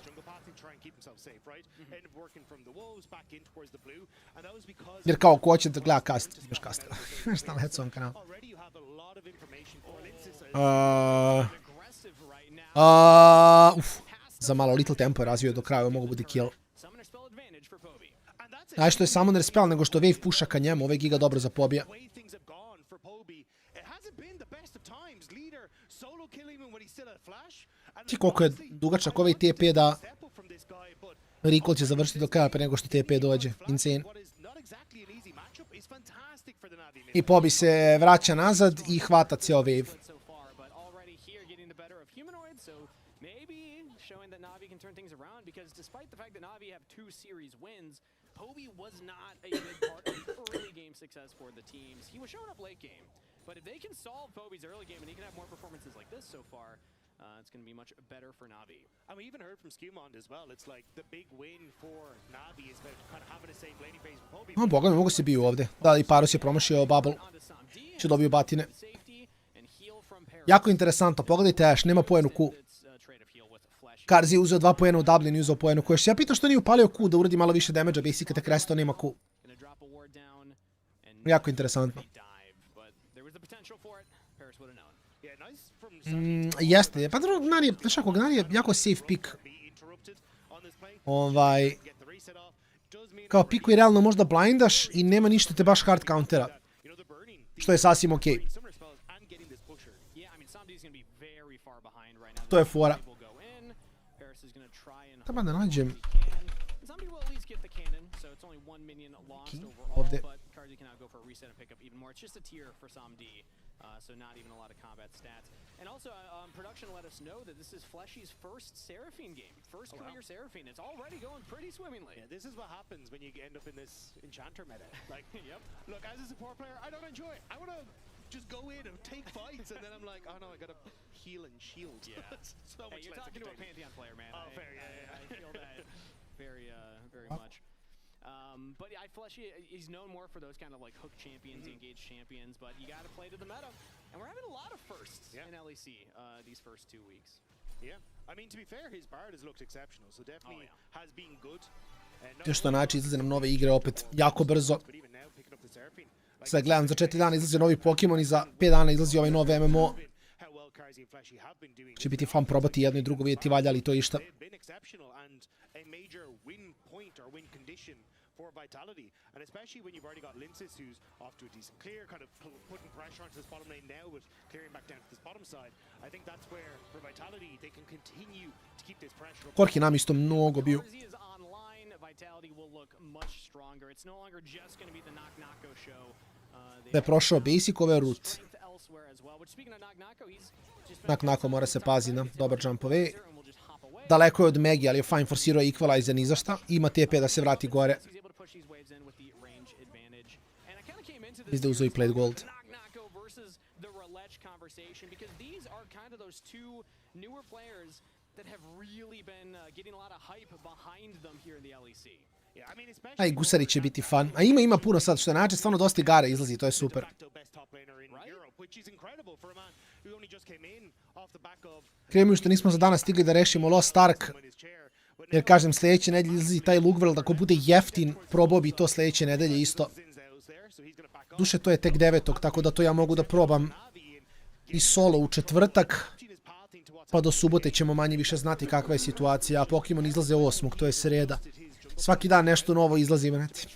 Speaker 9: Jer kao ko će da gleda kast, imaš kast. Šta na headsovom kanalu. Za malo Little Tempo je razvio do kraja, mogu biti kill. Znaš što je Summoner spell, nego što Wave pusha ka njemu, ovaj giga dobro za pobija. Ti koliko je dugačak ovaj TP da recall će završiti do kraja pre nego što TP dođe. Insane. I Pobi se vraća nazad i hvata cijel Wave.
Speaker 13: Pobi was not a big part of the early game success for the teams. He was showing up late game. But if they can solve Pobi's early game and he can have more performances like this so far, it's going to be much better for Navi.
Speaker 15: And we even heard from Skeanz as well. It's like the big win for Navi is about kind of having a safe laning phase with Pobi.
Speaker 9: Boga mi, mogu se biju ovdje. Da, i Paros je promašio bubble. Će dobiju batine. Jako interesantno, pogledajte Ashe, nema poenu Q. Karzi je uzeo 2 poena u Dublin i uzeo poenu Q. Ja pitam što nije upalio Q da uradi malo više damage-a, basic kad tek resto nema Q. Jako interesantno. Jeste, pa drugo, znaš ako Gnar je jako safe pick. Kao pick koji realno možda blindaš i nema ništa te baš hard countera. Što je sasvim okej. To je fora. Treba da nađem... Ovdje.
Speaker 13: So not even a lot of combat stats. And also, production let us know that this is Fleshy's first Seraphine game. First career Seraphine. It's already going pretty swimmingly.
Speaker 15: Yeah, this is what happens when you end up in this Enchanter meta. Like, yep. Look, as a support player, I don't enjoy it. I want to just go in and take fights, and then I'm like, oh no, I gotta heal and shield.
Speaker 13: Yeah.
Speaker 15: So much
Speaker 13: you're talking to a Pantheon player, man.
Speaker 15: Oh, fair, yeah.
Speaker 13: I feel that very much. But yeah, Fleshy, he's known more for those kind of like hook champions, engaged champions, but you got to play to the meta. And we're having a lot of firsts in LEC these first 2 weeks.
Speaker 15: Yeah, I mean, to be fair, his Bard has looked exceptional, so definitely has been good.
Speaker 9: Još što znači, izlaze nam nove igre opet jako brzo. Sad gledam, za 4 dana izlaze novi Pokemon i za 5 dana izlazi ovaj nov MMO. Će biti fun probati jedno i drugo, vidjeti valja li to išta.
Speaker 15: for Vitality. And especially when you've already got Linces, who's off to a decent clear, kind of putting pressure onto this bottom lane now with clearing back down to this bottom side. I think that's where, for Vitality, they can continue to keep this pressure.
Speaker 9: Korki nam isto mnogo bio.
Speaker 13: Vitality will look much stronger. It's no longer just going to be the knock-knocko show.
Speaker 9: Da je prošao basic-ove route. Knock-knocko mora se pazi na dobar jump away. Daleko je od Megi, ali je fine forsirao equalizer ni za šta. Ima TP da se vrati gore. Izde uzeo i plate gold. A i Gusari će biti fun. A ima puno sad, što je način, stvarno dosta igara izlazi, to je super. Krivo mi što nismo za danas stigli da rešimo Lost Ark. Jer kažem, sljedeće nedelje izlazi taj Lugworld, ako bude jeftin, probao bi to sljedeće nedelje isto. Duše, to je tek 9. tako da to ja mogu da probam i solo u četvrtak. Pa do subote ćemo manje više znati kakva je situacija, a Pokemon izlaze 8. to je sreda. Svaki dan nešto novo izlazi, maneti.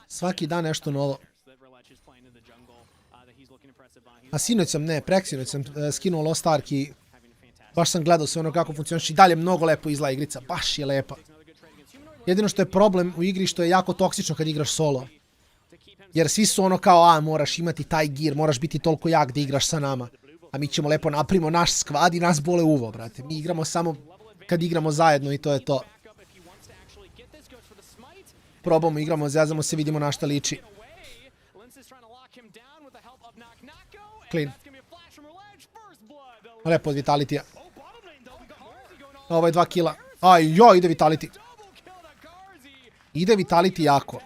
Speaker 9: Svaki dan nešto novo. A sinoć sam, preksinoć sam skinuo Lost Ark i baš sam gledao sve ono kako funkcioniš i dalje mnogo lepo izgleda igrica, baš je lepa. Jedino što je problem u igri što je jako toksično kad igraš solo. Jer svi su ono kao, moraš imati taj gear, moraš biti toliko jak da igraš sa nama. A mi ćemo lepo napravimo naš skvad i nas bole uvo, brate. Mi igramo samo kad igramo zajedno i to je to. Probamo, igramo, zezamo se, vidimo na šta liči. Clean. Lepo od Vitalitija. Ovo je 2 killa. Ide Vitality. Ide Vitality jako.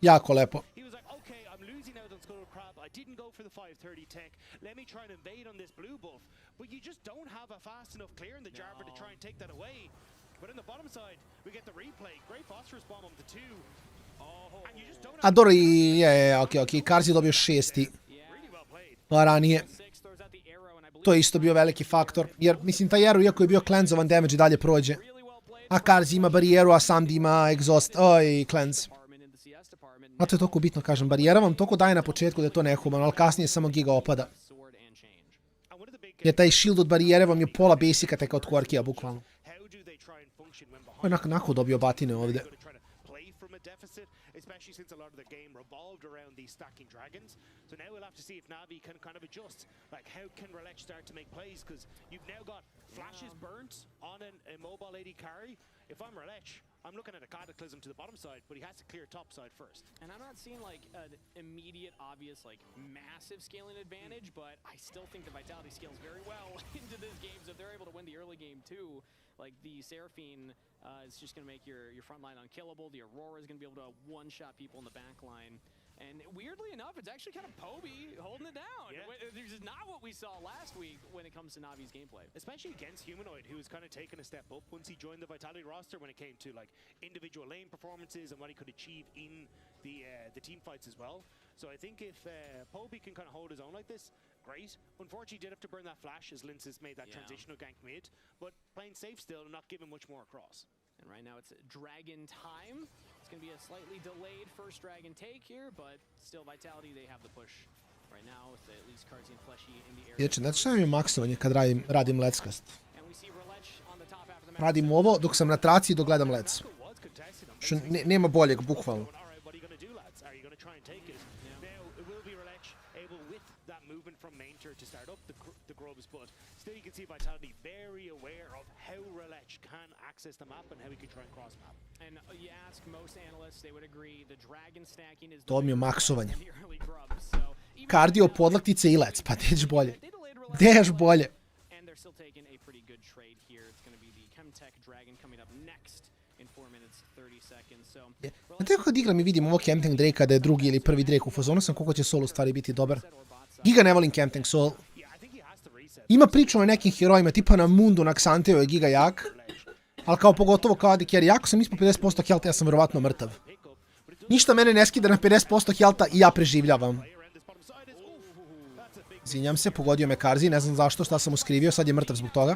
Speaker 9: Jako lepo. A dobro ok, Karz je dobio 6. Ranije. To je isto bio veliki faktor. Jer, mislim, taj Ergo, iako je bio cleansovan, damage i dalje prođe. A Karz ima barijeru, a Samdi ima exhaust. Cleanse. A to je toliko bitno, kažem. Barijera vam toliko daje na početku da je to nehumano, ali kasnije samo giga opada. Jer taj shield od barijere vam je pola basica teka od Korkija, bukvalno. Ovo je nakon dobio batine ovdje. Especially since a lot of the game revolved around these stacking dragons. So now we'll have to see if Navi can kind of adjust. Like, how can Relec start to make plays? Because you've now got flashes burnt on an immobile AD carry. If I'm Relec, I'm looking at a Cataclysm to the bottom side, but he has to clear top side first. And I'm not seeing like an immediate, obvious, like massive scaling advantage, but I still think the Vitality scales very well into this game. So if they're able to win the early game too, like the Seraphine is just going to make your front line unkillable. The Aurora is going to be able to one-shot people in the back line. And weirdly enough, it's actually kind of Poby holding it down. Yeah. This is not what we saw last week when it comes to Navi's gameplay. Especially against Humanoid, who was kind of taking a step up once he joined the Vitality roster when it came to like individual lane performances and what he could achieve in the team fights as well. So I think if Poby can kind of hold his own like this, great. Unfortunately, he did have to burn that flash as Linces made that transitional gank mid, but playing safe still and not giving much more across. And right now it's Dragon time. It's going to be a slightly delayed first Dragon take here, but still Vitality, they have the push right now with at least Karzi and Fleshy in the area. Znači, šta mi je maksovanje kad radim leckast? Radim ovo dok sam na traci i dok gledam lec. Što nema boljeg, bukvalno. To start up the grubs, but still you can see Vitality very aware of how Relec can access the map and how he can try and cross map. And you ask most analysts, they would agree the dragon stacking is to mi je maksovanje. Kardio, podlaktice i lec, pa gdješ bolje? Gdješ bolje? And they're still taking a pretty good trade here. It's going to be the Chemtech Dragon coming up next in 4 minutes 30 seconds. So znate kako kad igram i vidim ovo Chemtech Drake da je drugi ili prvi Drake u fazonu sam koliko će solo u stvari biti dobar. Giga ne volim Chemtech Soul. Ima priču o nekim herojima, tipa na Mundu, na Xanteo je giga jak. Ali kao pogotovo kao AD carry, jako sam ispod 50% health, ja sam verovatno mrtav. Ništa mene ne skida na 50% healtha i ja preživljavam. Izvinjam se, pogodio me Karzi, ne znam zašto, šta sam mu skrivio, sad je mrtav zbog toga.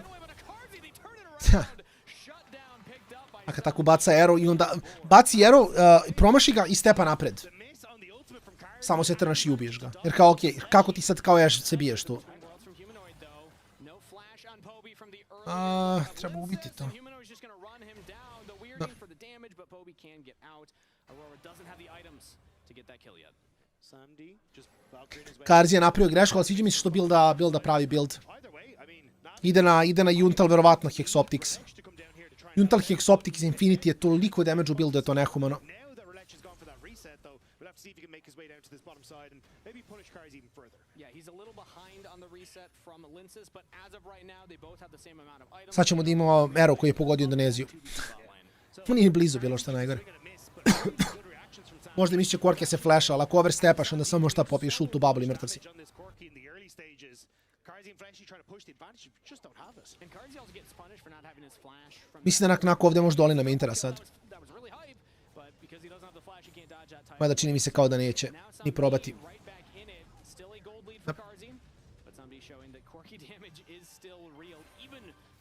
Speaker 9: A kad tako baca arrow i onda baci arrow, promaši ga i stepa napred. Samo se trnaš i ubiješ ga. Jer kao, okej, kako ti sad kao Ash se biješ tu? Treba ubiti to. Da. Karzi je napravio grešku, ali sviđa mi se što builda pravi build. Ide na Yuntal, verovatno Hexoptics. Yuntal Hexoptics Infinity je toliko damage u buildu, je to nehumano. Sad ćemo da imamo arrow koji je pogodio Indoneziju. To nije blizu bilo što najgore. Možda misliće Korke se flasha, ali ako overstepaš, onda samo šta popiješ ultu bubble i mrtav si. Mislim da nakon ovdje može doli nam intera sad. Mada čini mi se kao da neće ni probati.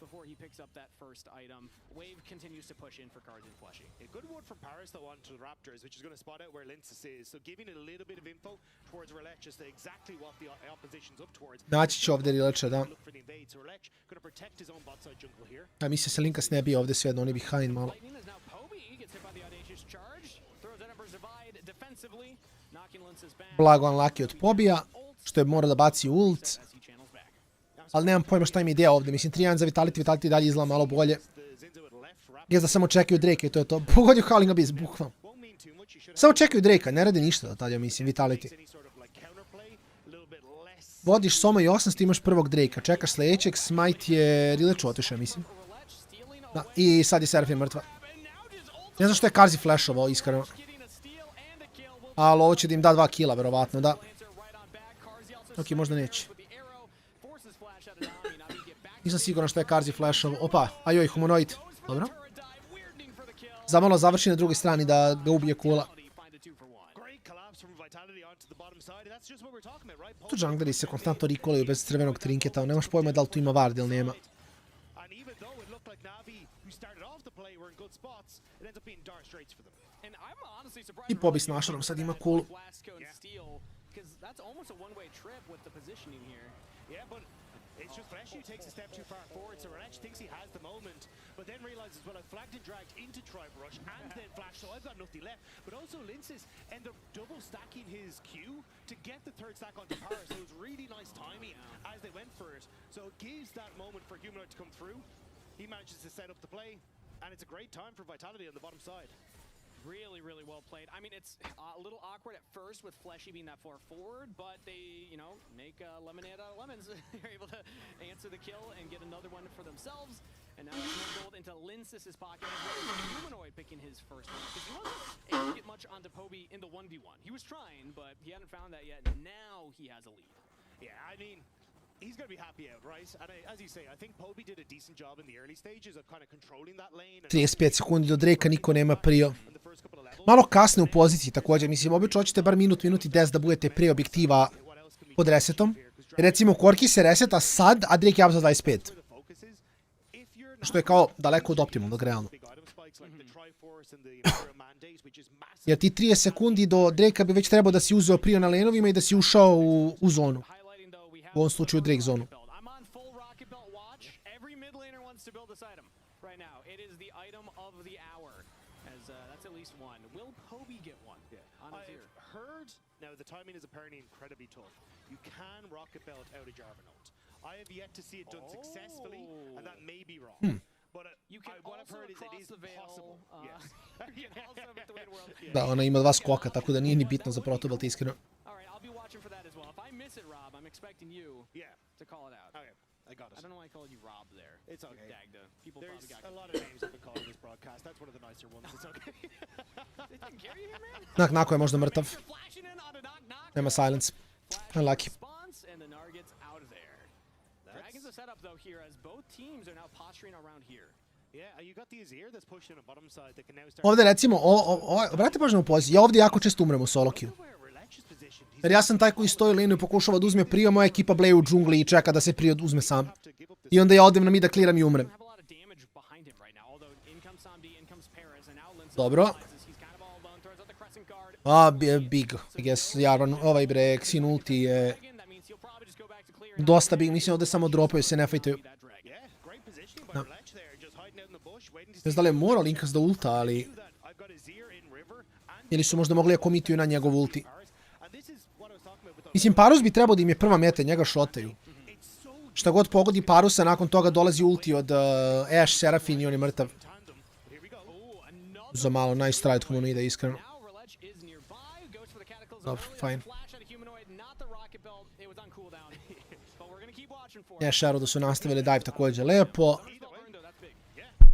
Speaker 9: Before he picks up that first item, Wave continues to push in for cards and Fleshy. A good word from Paris though onto the Raptors, which is going to spot out where Linces is. So giving it a little bit of info towards Relech, just exactly what the opposition's up towards. Naći će ovdje Relecha, da. A misle se Linkas ne bi ovdje svejedno, on je behind malo. Blago unlucky od pobija, što je mora da baci ult. Ali nemam pojma šta im je ideja ovdje. Mislim, 3-1 za Vitality dalje izgleda malo bolje. Gdje da samo čekaju Drake i to je to. Pogodio Howling Abyss, bukvalno. Samo čekaju Drake-a, ne radi ništa do tada, mislim, Vitality. Vodiš Soma i 800, imaš prvog Drake-a. Čekaš sljedećeg, Smite je Rilechu otišao, mislim. Da, i sad je Seraphine mrtva. Ne znam što je Karzi flashovao, iskreno. Ali ovo će da im da 2 killa, verovatno, da. Ok, možda neće. Nisam siguran što je Karzi flashov. Opa, ajoj, humanoid. Dobro. Zamalo završi na drugoj strani da ga ubije kula. Tu jungleri se konstantno rikolaju bez crvenog trinketa, nemaš pojma da li tu ima ward ili nema. I Pobi s Nasharom sad ima kulu. It's just Fleshy who takes a step too far forward, so Relech thinks he has the moment, but then realizes, well, I've flagged and dragged into Tribe Rush and then Flash, so I've got nothing left. But also Linces end up double stacking his Q to get the third stack onto Power, so it's really nice timing as they went for it. So it gives that moment for Humanoid to come through. He manages to set up the play, and it's a great time for Vitality on the bottom side. Really, really well played. I mean, it's a little awkward at first with Fleshy being that far forward, but they, you know, make lemonade out of lemons. They're able to answer the kill and get another one for themselves. And now it's more gold into Linces' pocket as well as Humanoid picking his first one. Because he wasn't able to get much onto Pobi in the 1v1. He was trying, but he hadn't found that yet. Now he has a lead. Yeah, I mean, he's going to be happy out, right? And as you say, I think Pobi did a decent job in the early stages of kind of controlling that lane. 35 sekundi do Drake-a niko nema prio. Malo kasne u poziciji također, mislim, obično hoćete bar minut i 10 da budete prije objektiva pod resetom. Recimo, Korki se reseta sad, a Drake je up za 25. Što je kao daleko od optimalnog, realno. Jer ti 30 sekundi do Drake-a bi već trebao da si uzeo prio na lanovima i da si ušao u zonu. U ovom slučaju Drake zonu.
Speaker 15: Now, the timing is apparently incredibly tough. You can rocket belt out of Jarvanot. I have yet to see it done successfully, and that may be wrong. But what I've heard is it is possible. Yes.
Speaker 9: Da, ona ima 2 skoka, tako da nije ni bitno za protobelt, iskreno.
Speaker 13: I'll be watching for that as well. If I miss it, Rob, I'm expecting you to call it out.
Speaker 15: Okay, I got it.
Speaker 13: I don't know why I called you Rob there.
Speaker 15: It's okay.
Speaker 13: Dagda. People
Speaker 15: There's
Speaker 13: probably got
Speaker 15: a lot of names I've been called in this broadcast. That's one of the nicer ones. It's okay.
Speaker 13: They didn't carry you here, man?
Speaker 9: Nako je možda mrtav. Nema silence. Unlucky.
Speaker 13: And the Nar gets out of there. Dragons are set up though here as both teams are now posturing around here.
Speaker 9: Ovdje recimo, brate pažnju u poziciju, ja ovdje jako često umrem u solo queue. Jer ja sam taj koji stoji liniju i pokušava da uzme prio, moja ekipa bleje u džungli i čeka da se prio uzme sam. I onda ja odem na mid da kliram i umrem. Dobro. Big, I guess, Jarvan, ovaj bre, Xin ulti je dosta big, mislim ovdje samo dropaju se, ne fajtaju. Da. Ne znam da li je morao Linkas da ulta, ali... Ili su možda mogli da komituju na njegov ulti. Mislim, Parus bi trebao da im je prva meta, njega šotaju. Šta god pogodi Parusa, nakon toga dolazi ulti od Ashe, Seraphine i on je mrtav. Za malo, nice try od komu ide, iskreno. Dobro, fajn. Shadow da su nastavili dive također lepo.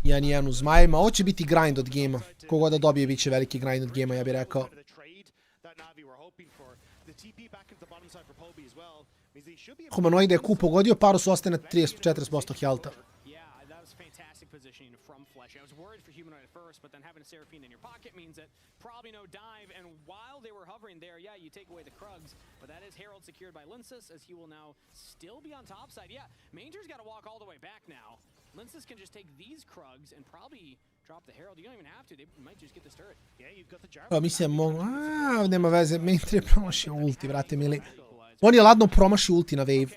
Speaker 9: 1-1 u zmajima. Ovo će biti grind od gema. Kogo da dobije, bit će veliki grind od gema, ja bih rekao. Humanoide je Q pogodio, Parus ostaje na 30-40% health-a.
Speaker 13: Probably no dive, and while they were hovering there, yeah, you take away the Krugs, but that is Herald secured by Linsus, as he will now still be on top side. Yeah, Manger's got to walk all the way back now. Linsus can just take these Krugs and probably drop the Herald. You don't even have to, they might just get this turret. Yeah, you've got the jar.
Speaker 9: Mislim, nema veze, Manter je promašio ulti, brate mili. On je ladno promašio ulti na wave.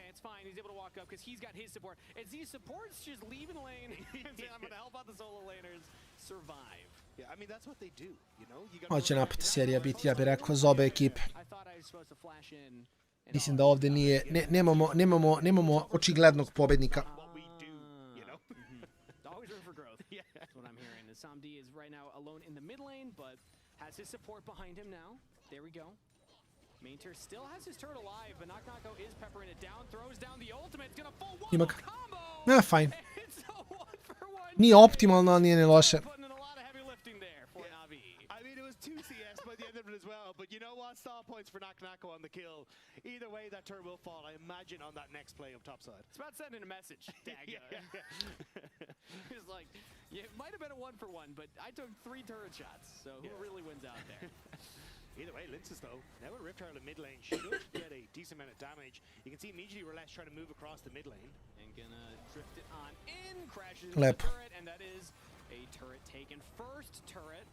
Speaker 13: He's got his support. As these supports just leave in the lane, I'm going to help out the solo laners survive. Yeah, I mean, that's what they do, you know?
Speaker 9: Ovo će napad serija biti, ja bih rekao, za obe ekipe. Mislim da ovdje nije, nemamo očiglednog pobednika. Ima ga. Ne, fajn. Nije optimalno, ali nije ni loše.
Speaker 15: As well, but you know what? Stall points for Nako on the kill. Either way, that turret will fall, I imagine, on that next play of topside.
Speaker 13: It's about sending a message, Dagger. He's like, yeah, it might have been a 1-for-1, but I took 3 turret shots, so who really wins out there?
Speaker 15: Either way, Linsus, though, now a Rift Herald in mid lane should get a decent amount of damage. You can see immediately Relash trying to move across the mid lane.
Speaker 13: And gonna drift it on in, crashes
Speaker 9: into
Speaker 13: the turret, and that is a turret taken. First turret.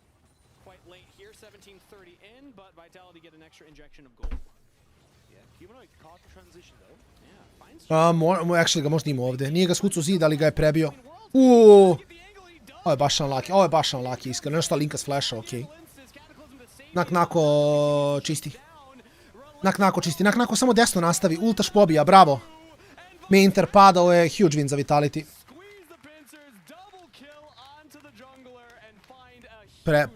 Speaker 13: Quite late here, 17:30 in, but Vitality get an extra injection of gold.
Speaker 15: Yeah, Humanoid caught the transition though. Yeah, finds.
Speaker 9: Actually ga možda ima ovdje. Nije ga skucao zid, ali ga je prebio. Ovo je baš unlucky, iskreno. Nešto Linkas flasha, okej. Nako čisti. Nako samo desno nastavi. Ultaš pobija, bravo. Minter pada, ovo je huge win za Vitality.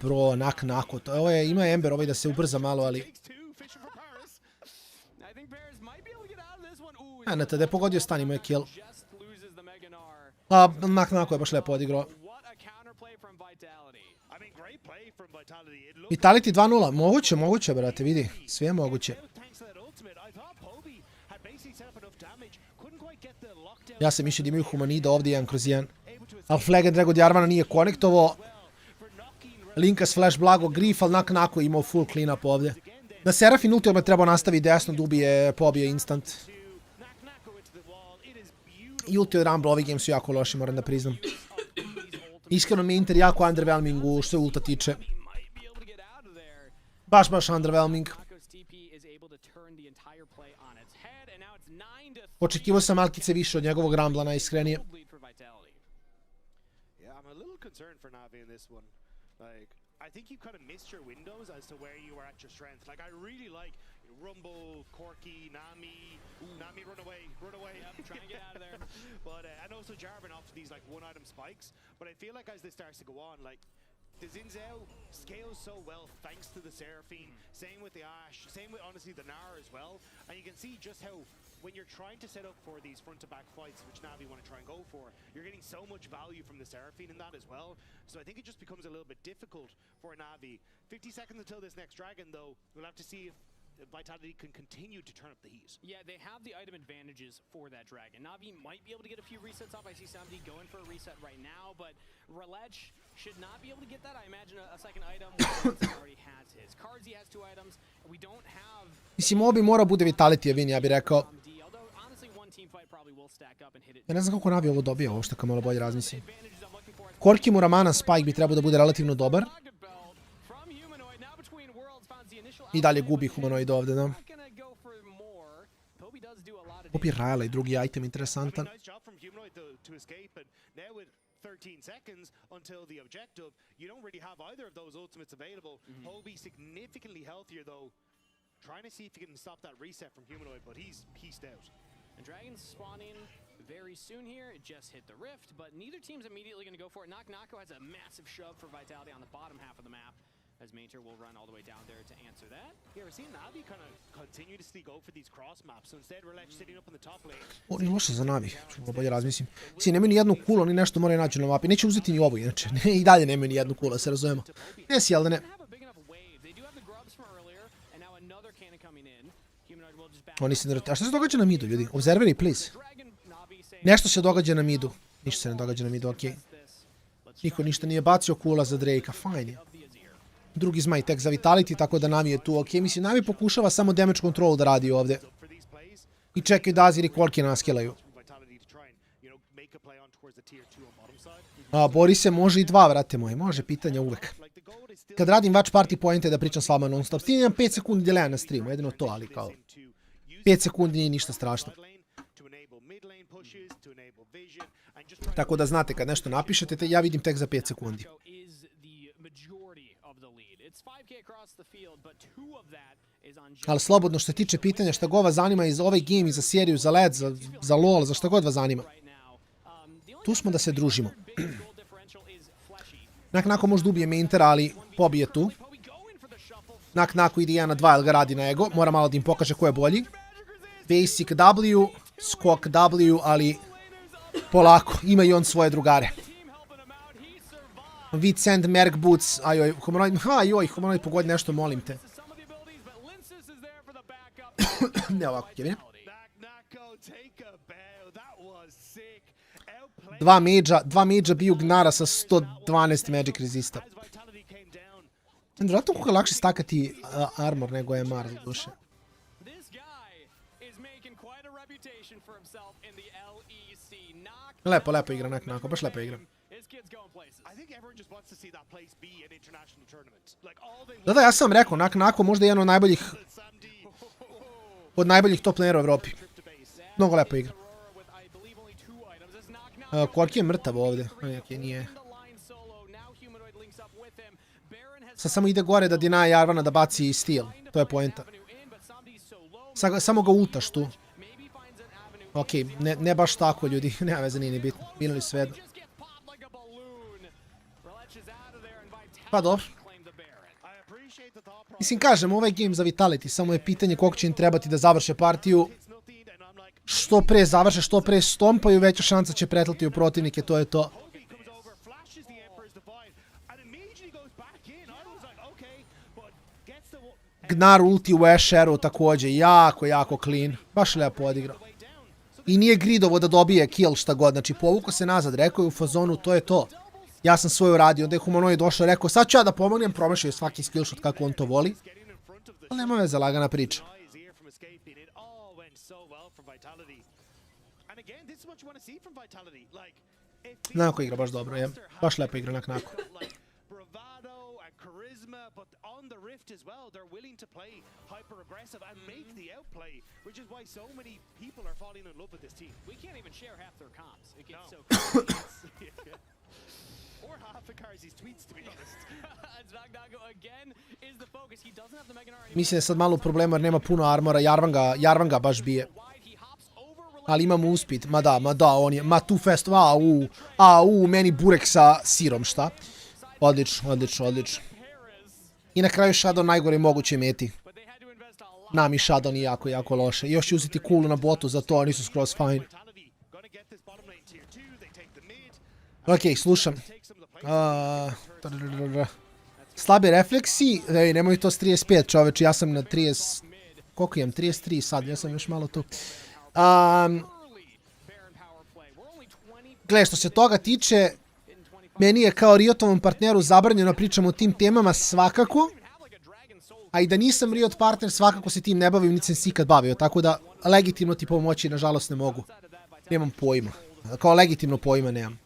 Speaker 9: Bro, Nako, ovo je, ima Ember ovaj da se ubrza malo, ali... Na tada je pogodio stan, imao je kill. Nako je baš lepo odigrao. Vitality 2-0, moguće, brate, vidi, sve je moguće. Ja sam mišljio da imaju humanida ovdje 1/1. Ali Flag and Drag od Jarvana nije konektovao. Linkas flash blago, Griff, ali Nako je imao full clean up ovdje. Na Seraphine ulti odmah trebao nastaviti desno, dubije, pobije instant. I ulti od Rumble, ovi game su jako loši, moram da priznam. Iskreno mi je Inter jako underwhelming u što se ulta tiče. Baš underwhelming. Očekivao sam malkice više od njegovog Rumbla, najiskrenije.
Speaker 15: I think you kind of missed your windows as to where you were at your strength. Like, I really like Rumble, Corki, Nami, run away.
Speaker 13: Yep, try and get out of there.
Speaker 15: But, and also Jarvan off these, like, one-item spikes. But I feel like as this starts to go on, like, the Xin Zhao scales so well thanks to the Seraphine. Same with the Ashe, same with, honestly, the Gnar as well. And you can see just how, when you're trying to set up for these front-to-back fights, which Navi want to try and go for, you're getting so much value from the Seraphine in that as well. So I think it just becomes a little bit difficult for Navi. 50 seconds until this next dragon, though. We'll have to see if Vitality can continue to turn up the heat.
Speaker 13: Yeah, they have the item advantages for that Dragon. Navi might be able to get a few resets off. I see somebody going for a reset right now, but Relech should not be able to get that. I imagine a second item already has his. Cardzi has 2 items. We don't have...
Speaker 9: Mislim, ovo bi morao bude Vitality, ja bih rekao. Ja ne znam kako Navi ovo dobio, ovo što kad malo bolje razmislim. Koliki mu Ramana Spike bi trebao da bude relativno dobar. I dalje gubi humanoid ovdje, da. Gubi Rajla i drugi item interesantan.
Speaker 15: 13 seconds until the objective. You don't really have either of those ultimates available. Hobie significantly healthier though. Trying to see if he can stop that reset from Humanoid, but he's pieced out.
Speaker 13: And Dragon's spawning very soon here. It just hit the rift, but neither team's immediately going to go for it. Nako has a massive shove for Vitality on the bottom half of the map, as Mater will run all the way down there to answer that.
Speaker 15: Yeah, we're seeing Navi kind of continuously go for these cross maps. So instead, Relech sitting up in the top lane.
Speaker 9: Ovo nije loše za Navi, ćemo bolje razmislim. Si, nemaju ni jednu kulu, oni nešto moraju naći na mapi. Neće uzeti ni ovo, inače. I dalje nemaju ni jednu kulu, se razumemo. Nesi, jel da ne? Oni se ne... A što se događa na midu, ljudi? Observeri, please. Nešto se događa na midu. Ništa se ne događa na midu, okej. Niko ništa nije bacio kula za Drake-a, fajn je. Drugi zmaj tek za Vitality, tako da Navi je tu, okej. Mislim, Navi pokušava samo damage control da radi ovdje. I čekaju da Azir i Kolki naskilaju. A, bori se, može i 2, vrate moji, može, pitanja uvek. Kad radim watch party pointe da pričam s vama non stop, stijem imam 5 sekundi delaja na streamu, jedino to, ali kao... 5 sekundi nije ništa strašno. Tako da znate, kad nešto napišete, ja vidim tek za 5 sekundi. Ali slobodno što se tiče pitanja šta god vas zanima iz ove game, i za seriju, za LED, za LOL, za šta god vas zanima. Tu smo da se družimo. Nak-nako možda ubije Mintera, ali pobije tu. Nak-nako ide 1 na 2, jer ga radi na ego. Mora malo da im pokaže ko je bolji. Basic W, skok W, ali polako, ima i on svoje drugare. Vidsend, Merc Boots, ajoj, humanoid pogodi nešto, molim te. Ne ovako, Kevin. 2 mage biju Gnara sa 112 magic resista. Vjerojatno kako je lakše stakati armor nego je MR za duše. Lepo, lepo igra, nak-nako, baš lepo igra. Da, ja sam rekao, nak-nako možda je jedan od najboljih top lanera u Evropi. Mnogo lepo igra. Koliki je mrtav ovdje? Ok, nije. Sad samo ide gore da dinaja Jarvana da baci stil. To je poenta. Samo ga ultaš tu. Ok, ne baš tako, ljudi. Nema veze, nije ni bitno. Binuli svejedno. Pa dobro. Mislim, kažem, ovaj game za Vitality. Samo je pitanje koliko će im trebati da završe partiju. Što pre završe, što pre stompaju, veća šansa će pretlati u protivnike, to je to. Gnar ulti u Asheru također, jako clean. Baš lepo odigrao. I nije gridovo da dobije kill šta god, znači povuko se nazad, rekao je u fazonu, to je to. Ja sam svoje uradio, onda je humanoid došao, rekao sad ću ja da pomognem, promašio je svaki skillshot kako on to voli. Ali nema veze, lagana priča. Nako igra baš dobro, je. Baš lepo igra nak-nako.
Speaker 15: But on the rift as well, they're willing to play hyper aggressive and make the outplay, which is why so many people are falling in love with this team.
Speaker 13: We can't even share half their comps. It gets so crazy.
Speaker 15: Or half of Karzi's tweets, to be honest.
Speaker 13: Nako again is the focus. He doesn't have the Mega Gnar.
Speaker 9: Mislim da je sad malo problema jer nema puno armora, Jarvan ga baš bije. Ali ima Mousepad, ma da, on je, ma tu fest, meni burek sa sirom, šta? Odlično. I na kraju Shadow najgore moguće meti. Nam i Shadow nije jako loše. Još će uzeti kulu na botu za to, nisu skroz fine. Ok, slušam. Slabi refleksi, nemoj to s 35 čoveče, ja sam na 30... Koliko imam? 33 sad, ja sam još malo tu. Gle, što se toga tiče, meni je kao Riotovom partneru zabranjeno pričam o tim temama svakako. A i da nisam Riot partner, svakako se tim ne bavim, niti sam se ikad bavio. Tako da, legitimno ti pomoći, nažalost, ne mogu. Nemam pojma. Kao legitimno pojma nemam.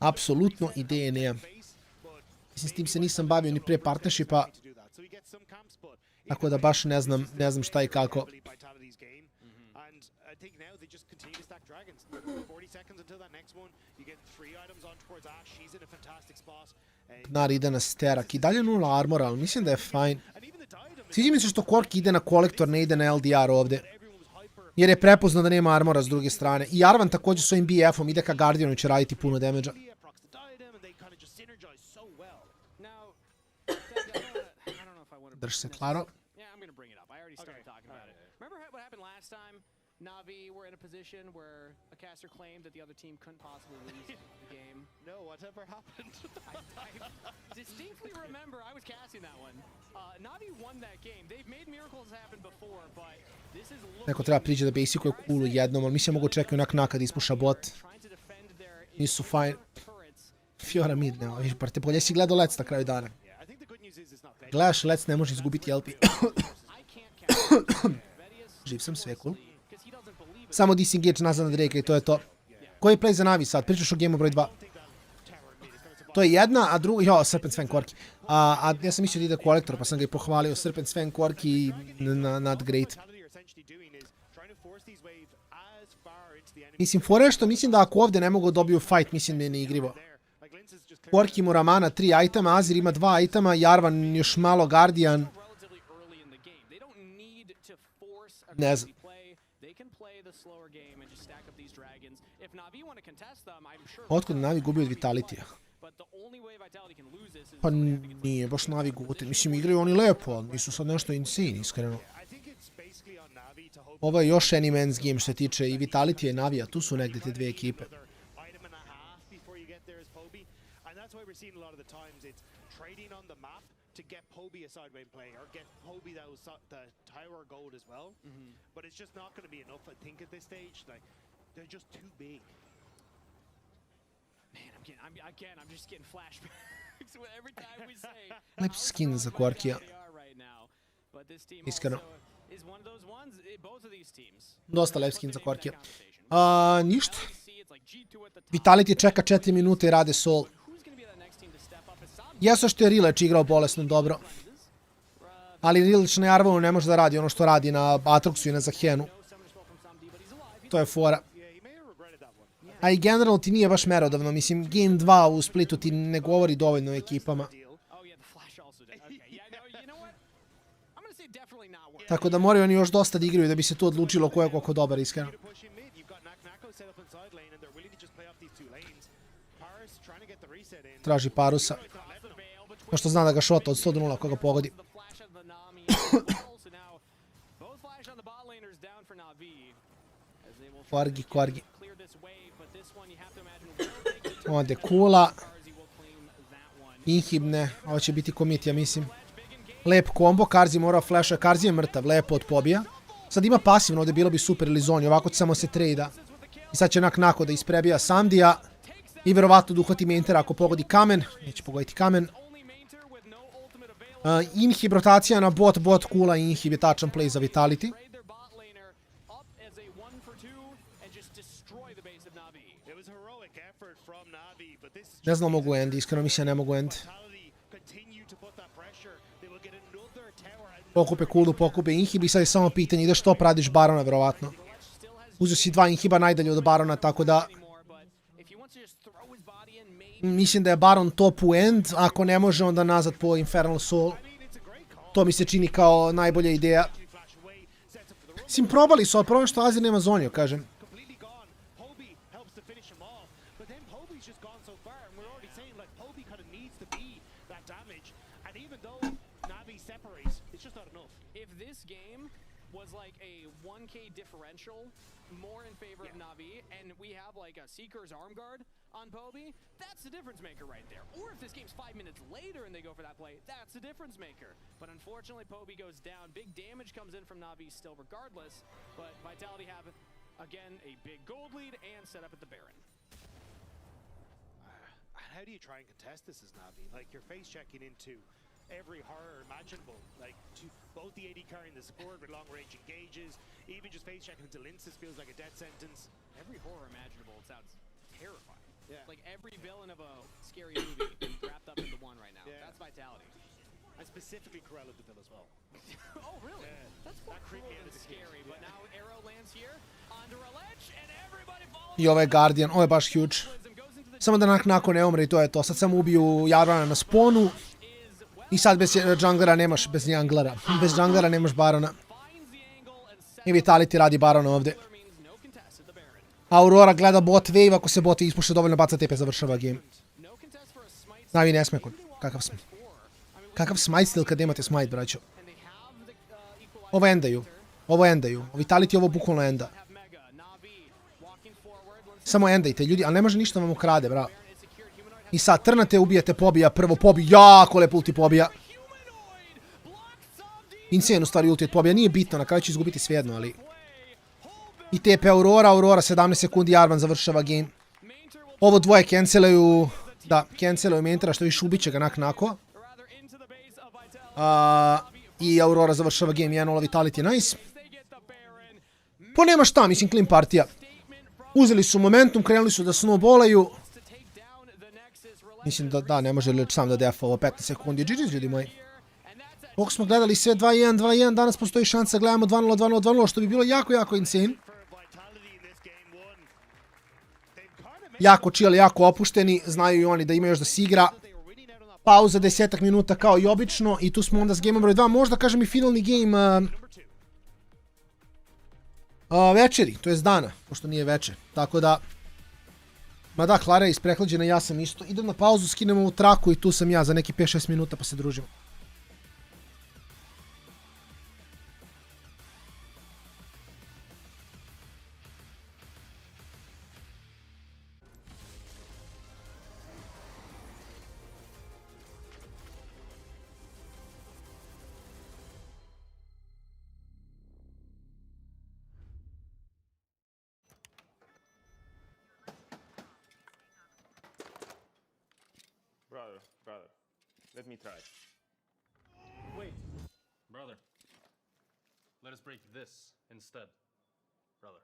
Speaker 9: Apsolutno ideje nemam. Mislim, s tim se nisam bavio ni pre partnershipa. Tako da baš ne znam šta i kako. Gnar ide na sterak. I dalje 0 armora, ali mislim da je fajn. Sviđa mi se što Korki ide na kolektor, ne ide na LDR ovde. Jer je prepoznao da nema armora s druge strane. I Jarvan također s ovim BF-om ide ka Guardianu i će raditi puno damage-a. Drž se, Klaro.
Speaker 13: Navi were in a position where a caster claimed that the other team couldn't possibly lose the game.
Speaker 15: No, whatever happened?
Speaker 13: I distinctly remember I was casting that one. Navi won that game. They've made miracles happen before, but this is...
Speaker 9: Neko treba priđe da basicuje kulu jednom, ali mislim mogu čekaju onak da ispuša bot. Nisu fajn. Fiora mid, nema, viš, parte bolje si gledao Lec na kraju dana. Gledaš, Lec ne može izgubiti LP. Živ sam, sve cool. Samo disengage nazad na Drake i to je to. Koji je play za Navi sad? Pričaš o gameu broj 2. To je jedna, a druga... Jo, Serpent Sven Korki. A ja sam mislio da ide kolektor, pa sam ga i pohvalio. Serpent Sven Korki not great. Mislim, fora je što mislim da ako ovdje ne mogu dobiju fight, mislim da je neigrivo. Korki mu Ramana 3 itema, Azir ima 2 itema, Jarvan još malo Guardian. Ne znam. Otkud Navi gubi od Vitalitija? Pa nije baš Navi gute. Mislim, igraju oni lepo, ali nisu sad nešto insane, iskreno. Ovo je još any man's game što se tiče i Vitalitija i Navija. Tu su negdje te dve ekipe.
Speaker 15: To get Poby a sideway play or get Poby the tower gold as well. But it's just not going to be enough, I think, at this stage. Like, they're just too big.
Speaker 13: Man, I'm just getting flashbacks every time we say.
Speaker 9: Lep skin za Korkija. Iskreno. Dosta lep skin za Korkija. Ništa. Vitality čeka 4 minute i rade Soul. Jesu što je Rileč igrao bolesno dobro. Ali Rileč na Jarvanu ne može da radi ono što radi na Atroxu i na Zahenu. To je fora. A i generalno ti nije baš merodavno. Mislim, Game 2 u Splitu ti ne govori dovoljno o ekipama. Tako da moraju oni još dosta da igraju da bi se tu odlučilo ko je koliko dobar, iskreno. Traži Parusa. Pošto zna da ga šota od 100 do 0 koga pogodi. Korgi. Ovdje Kula. Inhibne. Ovo će biti komitija, mislim. Lep kombo. Karzi morao flasha. Karzi je mrtav. Lepo od pobija. Sad ima pasivno. Ovdje bilo bi super ili zoni. Ovako samo se trejda. I sad će nako da isprebija Sandija. I verovatno da uhvati Mentera ako pogodi kamen. Neće pogoditi kamen. Inhib rotacija na bot Kula. Inhib je tačan play za Vitality. Ne znam mogu end, iskreno mislim ne mogu end. Pokupe Kulu, pokupe Inhib i sad je samo pitanje, ideš top, radiš Barona verovatno. Uzeo si 2 Inhiba najdalje od Barona, tako da... Mislim da je Baron top u end, ako ne može onda nazad po Infernal Soul. To mi se čini kao najbolja ideja. Mislim, probali su, ali problem što Azir nema zonio, kažem.
Speaker 13: was like a 1K differential more in favor of Na'Vi, and we have like a Seeker's arm guard on Poby, that's the difference maker right there. Or if this game's 5 minutes later and they go for that play, that's the difference maker. But unfortunately, Poby goes down. Big damage comes in from Na'Vi still regardless, but Vitality have, again, a big gold lead and set up at the Baron.
Speaker 15: How do you try and contest this as Na'Vi? Like, you're face checking into every horror imaginable. Like, both the AD carrying the support with long-range engages, even just face checking into Linces feels like a death sentence.
Speaker 13: Every horror imaginable, it sounds terrifying. Yeah. Like every villain of a scary movie wrapped up into one right now. Yeah. That's Vitality.
Speaker 15: And specifically Corella Deville as well.
Speaker 13: Oh, really?
Speaker 15: Yeah.
Speaker 13: That's more cool and scary. But now Arrow lands here under a ledge and everybody follows.
Speaker 9: I ovaj Guardian, ovo je baš huge. Samo da nakon ne umre i to je to. Sad samo ubiju Jarvana na sponu. I sad bez junglera nemaš, bez junglera. Bez junglera nemaš Barona. I Vitality radi Barona ovdje. Aurora gleda bot wave, ako se bot ispuše dovoljno baca TP, završava game. Navi ne sme kod. Kakav smite still kad imate smite, braćo. Ovo endaju. Ovo endaju. Vitality ovo bukvalno enda. Samo endajte ljudi, ali ne može ništa vam ukrade, bravo. I sad trnate, ubijete Pobija, prvo Pobi, jako lepo ulti Pobija. Insane u stvari ulti od Pobija, nije bitno, na kraju će izgubiti svejedno, ali... I TP Aurora, 17 sekundi, Jarvan završava game. Ovo dvoje canceluju, da, canceluju mentera, što više ubit će ga nako. I Aurora završava game 1-0, Vitality, nice. Pa nema šta, mislim, clean partija. Uzeli su momentum, krenuli su da snowballaju. Mislim da ne može Lič sam da defa ovo 15 sekundi. GG's, ljudi moji. Koliko smo gledali sve 2-1, 2-1, danas postoji šansa, gledamo 2-0, 2-0, 2-0, što bi bilo jako, jako insane. Jako chill, jako opušteni, znaju i oni da ima još da se igra. Pauza 10 minuta kao i obično i tu smo onda s gameom broj 2, možda kažem i finalni game večeri, to je dana, pošto nije večer, tako da... Ma da, Klara je isprehlađena, ja sam isto. Idem na pauzu, skinemo ovu traku i tu sam ja za neki 5-6 minuta pa se družimo.
Speaker 10: Brother, let me try. Wait, brother. Let us break this instead, brother.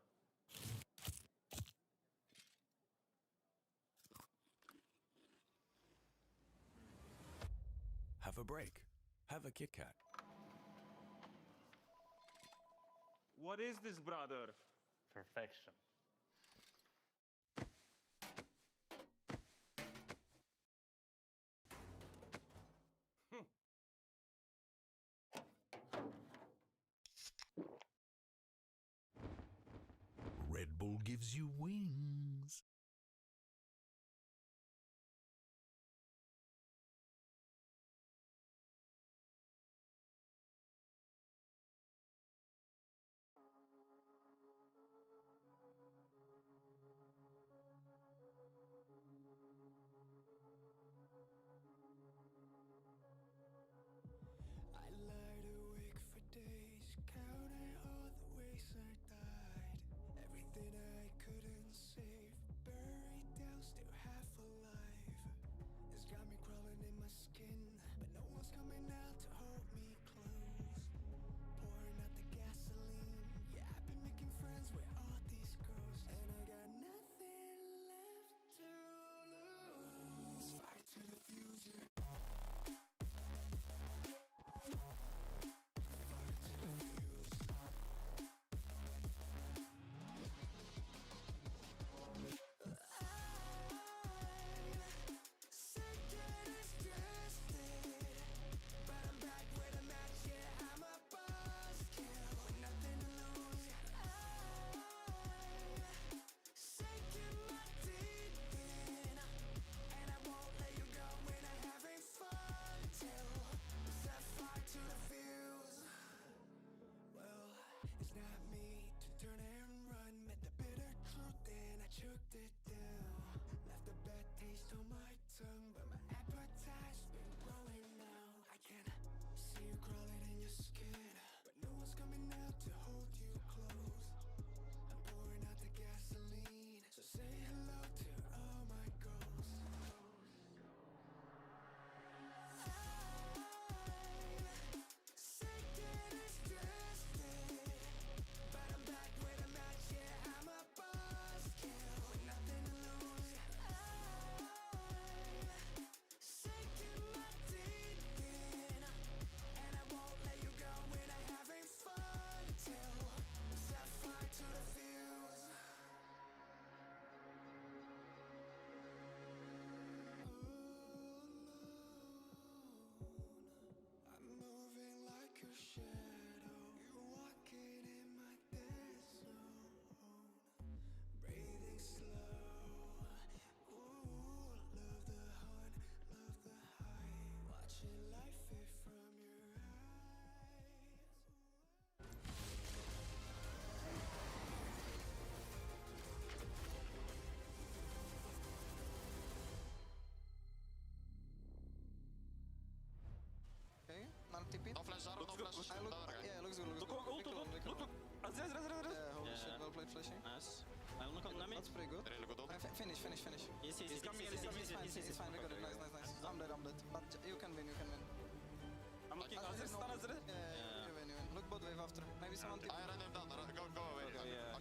Speaker 16: Have a break. Have a Kit Kat.
Speaker 10: What is this, brother?
Speaker 16: Perfection.
Speaker 19: Red Bull gives you wings.
Speaker 20: Counting all the ways I died, everything I couldn't say.
Speaker 11: looks good. Look. Holy shit, well played flashing.
Speaker 17: Nice. I will look on Nami.
Speaker 11: That's pretty good. Finish.
Speaker 17: Yes.
Speaker 11: He's fine, we got it. Nice. I'm dead. But you can win.
Speaker 17: I'm looking at this.
Speaker 11: Yeah, you win. Look bot wave after. Maybe someone tip.
Speaker 18: I ran him down. Go away.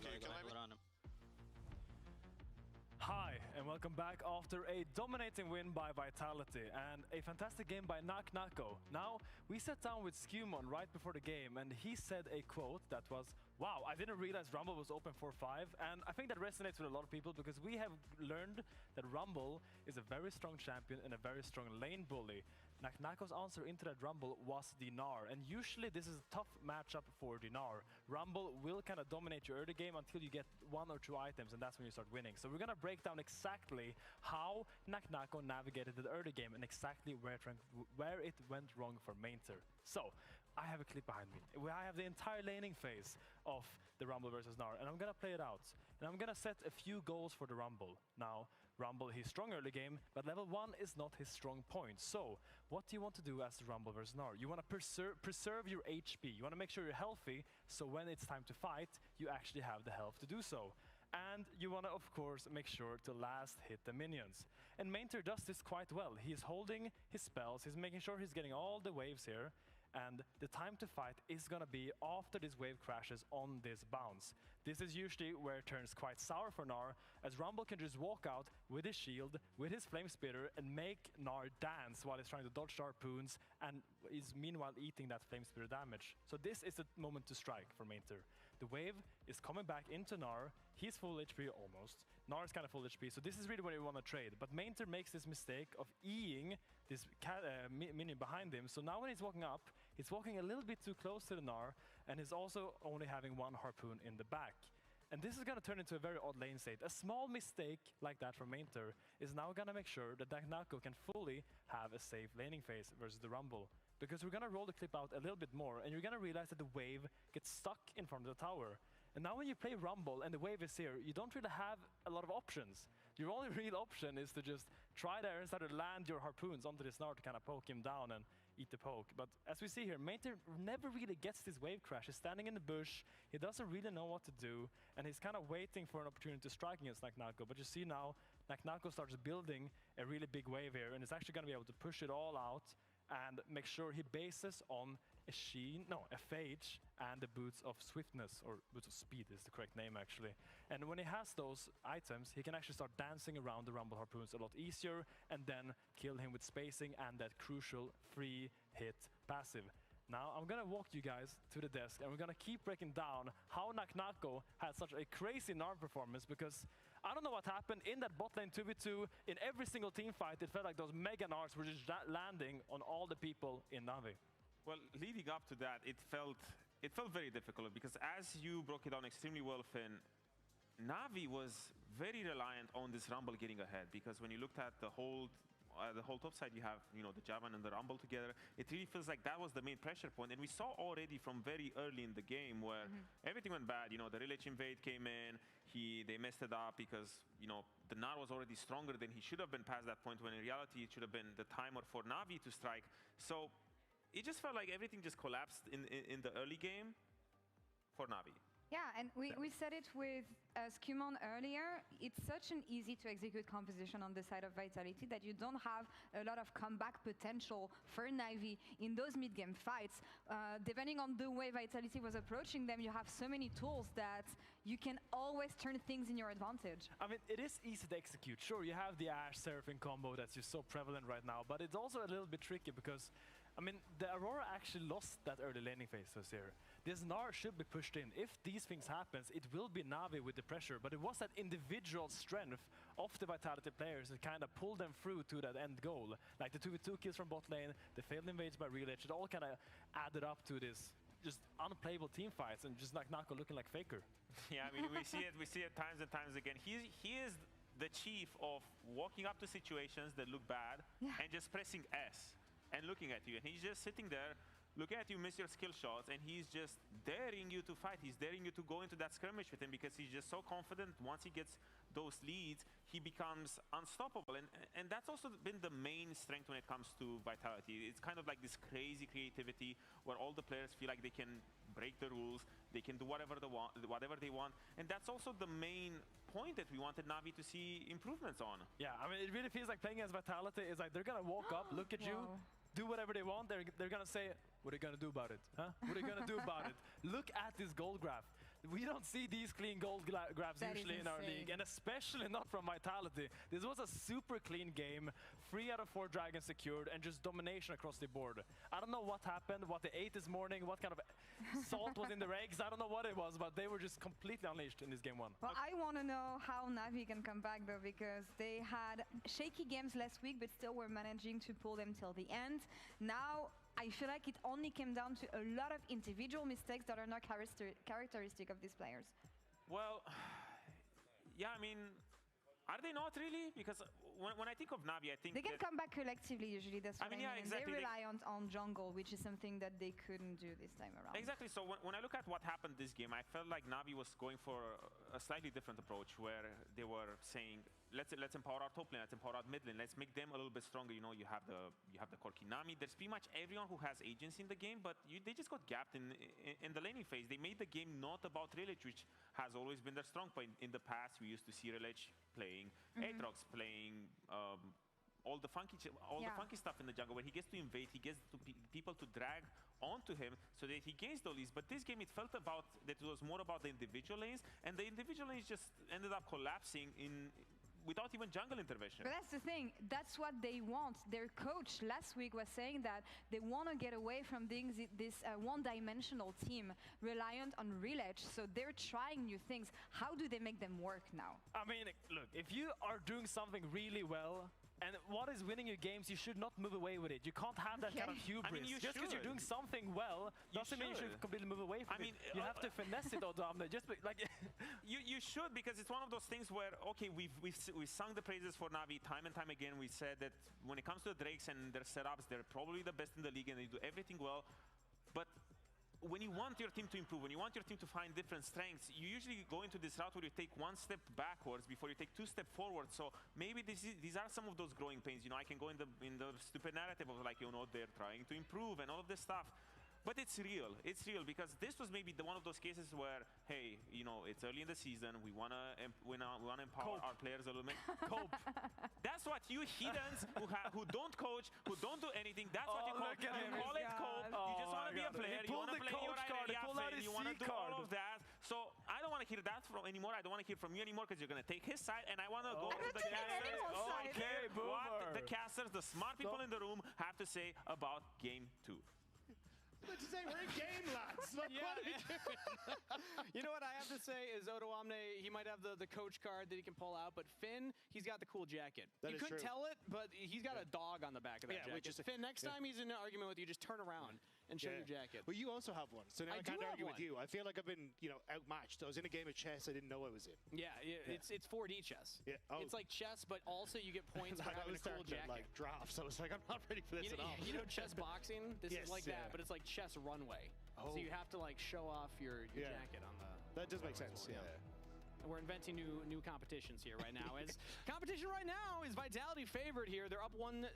Speaker 18: Okay, you can maybe.
Speaker 4: Hi, and welcome back after a dominating win by Vitality and a fantastic game by Naknako. Now, we sat down with Skeanz right before the game, and he said a quote that was, "Wow, I didn't realize Rumble was open 4-5," and I think that resonates with a lot of people because we have learned that Rumble is a very strong champion and a very strong lane bully. Naknako's answer into that Rumble was Dinar, and usually this is a tough matchup for Dinar. Rumble will kind of dominate your early game until you get 1 or 2 items, and that's when you start winning. So we're going to break down exactly how Naknako navigated the early game and exactly where it went wrong for Mainter. So, I have a clip behind me. I have the entire laning phase of the Rumble versus Gnar, and I'm going to play it out. And I'm going to set a few goals for the Rumble. Now, Rumble, he's strong early game, but level 1 is not his strong point. So, what do you want to do as the Rumble versus Gnar? You want to preserve your HP. You want to make sure you're healthy, so when it's time to fight, you actually have the health to do so. And you want to, of course, make sure to last hit the minions. And Mainter does this quite well. He's holding his spells, he's making sure he's getting all the waves here, and the time to fight is gonna be after this wave crashes on this bounce. This is usually where it turns quite sour for Gnar, as Rumble can just walk out with his shield, with his flame spitter, and make Gnar dance while he's trying to dodge harpoons and is meanwhile eating that flame spitter damage. So this is the moment to strike for Mainter. The wave is coming back into Gnar. He's full HP almost. Gnar is kind of full HP, so this is really where you want to trade. But Mainter makes this mistake of E-ing this minion behind him. So now when he's walking up, he's walking a little bit too close to the Gnar, and he's also only having 1 harpoon in the back. And this is going to turn into a very odd lane state. A small mistake like that from Mainter is now going to make sure that Naknako can fully have a safe laning phase versus the Rumble. Because we're going to roll the clip out a little bit more, and you're going to realize that the wave gets stuck in front of the tower. And now when you play Rumble and the wave is here, you don't really have a lot of options. Your only real option is to just try there and start to land your harpoons onto this Gnar to kind of poke him down and eat the poke. But as we see here, Mainter never really gets this wave crash. He's standing in the bush, he doesn't really know what to do, and he's kind of waiting for an opportunity to strike against Naknako. But you see now, Naknako starts building a really big wave here, and is actually going to be able to push it all out and make sure he bases on a Phage and the Boots of Swiftness, or Boots of Speed is the correct name actually. And when he has those items, he can actually start dancing around the Rumble harpoons a lot easier and then kill him with spacing and that crucial free hit passive. Now I'm gonna walk you guys to the desk and we're gonna keep breaking down how Naknako had such a crazy Gnar performance, because I don't know what happened in that bot lane 2v2. In every single team fight, it felt like those mega Gnars were just landing on all the people in Navi.
Speaker 10: Well, leading up to that, it felt very difficult because as you broke it down extremely well, Finn, Navi was very reliant on this Rumble getting ahead, because when you looked at the whole top side, you have the Javan and the Rumble together. It really feels like that was the main pressure point, and we saw already from very early in the game where everything went bad. The Relich invade came in, they messed it up because the Gnar was already stronger than he should have been past that point, when in reality it should have been the timer for Navi to strike. So it just felt like everything just collapsed in the early game for Navi.
Speaker 1: Yeah, and we said it with Skeanz earlier. It's such an easy to execute composition on the side of Vitality that you don't have a lot of comeback potential for Navi in those mid-game fights. Depending on the way Vitality was approaching them, you have so many tools that you can always turn things in your advantage.
Speaker 4: I mean, it is easy to execute. Sure, you have the Ashe Seraphine combo that's just so prevalent right now, but it's also a little bit tricky because, I mean, the Aurora actually lost that early laning phase this year. This Gnar should be pushed in. If these things happens, it will be Navi with the pressure, but it was that individual strength of the Vitality players that kind of pulled them through to that end goal. Like the 2v2 kills from bot lane, the failed invades by Relich, it all kind of added up to this just unplayable team fights and just like Nako looking like Faker.
Speaker 10: Yeah, I mean, we see it times and times again. He is the chief of walking up to situations that look bad and just pressing S and looking at you, and he's just sitting there look at you miss your skill shots, and he's just daring you to fight. He's daring you to go into that skirmish with him because he's just so confident. Once he gets those leads, he becomes unstoppable. And that's also been the main strength when it comes to Vitality. It's kind of like this crazy creativity where all the players feel like they can break the rules, they can do whatever they want. And that's also the main point that we wanted Navi to see improvements on.
Speaker 4: Yeah, I mean, it really feels like playing as Vitality is like they're gonna walk up, look at you, do whatever they want. They're gonna say, what are you gonna do about it? Huh? What are you gonna do about it? Look at this gold graph. We don't see these clean gold graphs usually in our league, and especially not from Vitality. This was a super clean game, 3 out of 4 dragons secured, and just domination across the board. I don't know what happened, what they ate this morning, what kind of salt was in their eggs. I don't know what it was, but they were just completely unleashed in this game 1.
Speaker 1: Well, I want to know how Navi can come back, though, because they had shaky games last week, but still were managing to pull them till the end. Now, I feel like it only came down to a lot of individual mistakes that are not characteristic of these players.
Speaker 10: Well, yeah, I mean, are they not really? Because when I think of Navi, I think
Speaker 1: they can come back collectively usually. That's what I mean.
Speaker 10: Yeah, exactly.
Speaker 1: They rely on jungle, which is something that they couldn't do this time around.
Speaker 10: Exactly. So when I look at what happened this game, I felt like Navi was going for a slightly different approach, where they were saying, let's empower our top lane, let's empower our mid lane, let's make them a little bit stronger. You know, you have the Corki Nami. There's pretty much everyone who has agency in the game, but they just got gapped in the laning phase. They made the game not about Relich, which has always been their strong point. In the past, we used to see Relich playing Aatrox, playing all the funky stuff in the jungle, where he gets to invade, he gets to people to drag onto him so that he gains the leads. But this game, it felt about that it was more about the individual lanes, and the individual lanes just ended up collapsing without even jungle intervention.
Speaker 1: But that's the thing. That's what they want. Their coach last week was saying that they want to get away from being this one-dimensional team reliant on Relich. So they're trying new things. How do they make them work now?
Speaker 4: I mean, look, if you are doing something really well, and what is winning your games, you should not move away with it. You can't have that kind of hubris.
Speaker 10: I mean,
Speaker 4: just because you're doing something well doesn't mean you should completely move away from it. You have to finesse it, Odamne. Just like
Speaker 10: you should, because it's one of those things where, okay, we've sung the praises for Navi time and time again. We said that when it comes to the Drakes and their setups, they're probably the best in the league and they do everything well. But when you want your team to improve, when you want your team to find different strengths, you usually go into this route where you take 1 step backwards before you take 2 steps forward. So maybe these are some of those growing pains. You know, I can go in the stupid narrative of like, you know, they're trying to improve and all of this stuff. But it's real. It's real, because this was maybe one of those cases where, hey, you know, it's early in the season. We wanna empower our players a little bit. Cope. That's what you heathens who don't coach, who don't do anything. That's what you call. You call it cope. You just wanna be a player. You wanna play your area. You wanna do all of that. So I don't wanna hear that anymore. I don't wanna hear from you anymore, because you're gonna take his side, and I wanna go to the casters.
Speaker 4: Okay,
Speaker 10: what the casters, the smart people in the room, have to say about game 2.
Speaker 15: What to say? We're in game, lads. What are we doing?
Speaker 13: You know what I have to say is Odoamne, he might have the coach card that he can pull out, but Finn, he's got the cool jacket. You couldn't tell it, but he's got a dog on the back of that jacket. Finn, next time he's in an argument with you, just turn around and show your jacket.
Speaker 15: Well, you also have one, so now I can't argue with you. I feel like I've been, outmatched. I was in a game of chess I didn't know I was in.
Speaker 13: Yeah. It's 4D chess.
Speaker 15: Yeah.
Speaker 13: It's like chess, but also you get points for having a cool jacket.
Speaker 15: Like drafts. I was like, I'm not ready for this at all.
Speaker 13: You know chess boxing? This is like that, but it's like chess runway. So you have to like show off your jacket on the.
Speaker 15: That does make sense. Yeah.
Speaker 13: And we're inventing new competitions here right now. As competition right now is Vitality favored here. They're up 1-0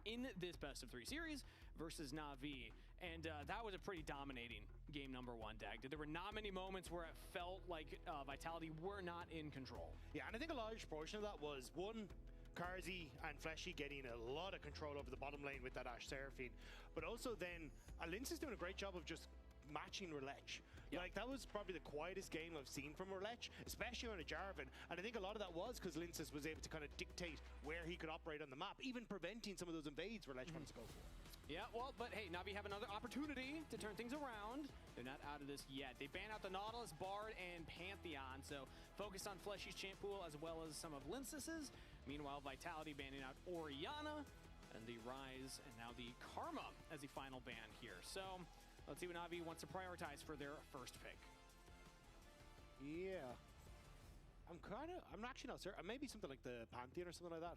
Speaker 13: in this best of 3 series versus Navi. And that was a pretty dominating game number 1, Dag. There were not many moments where it felt like Vitality were not in control.
Speaker 15: Yeah, and I think a large portion of that was, one, Karzi and Fleshy getting a lot of control over the bottom lane with that Ashe Seraphine. But also then, Lince is doing a great job of just matching Relich. Like, that was probably the quietest game I've seen from Relich, especially on a Jarvan. And I think a lot of that was because Linces was able to kind of dictate where he could operate on the map, even preventing some of those invades Relich wanted to go for.
Speaker 13: Yeah, well, but hey, Navi have another opportunity to turn things around. They're not out of this yet. They ban out the Nautilus, Bard, and Pantheon, so focused on Fleshy's champ pool as well as some of Linces's. Meanwhile, Vitality banning out Orianna, and the Rise, and now the Karma as the final ban here. So let's see what Navi wants to prioritize for their first pick.
Speaker 15: Yeah. I'm actually not certain. Maybe something like the Pantheon or something like that.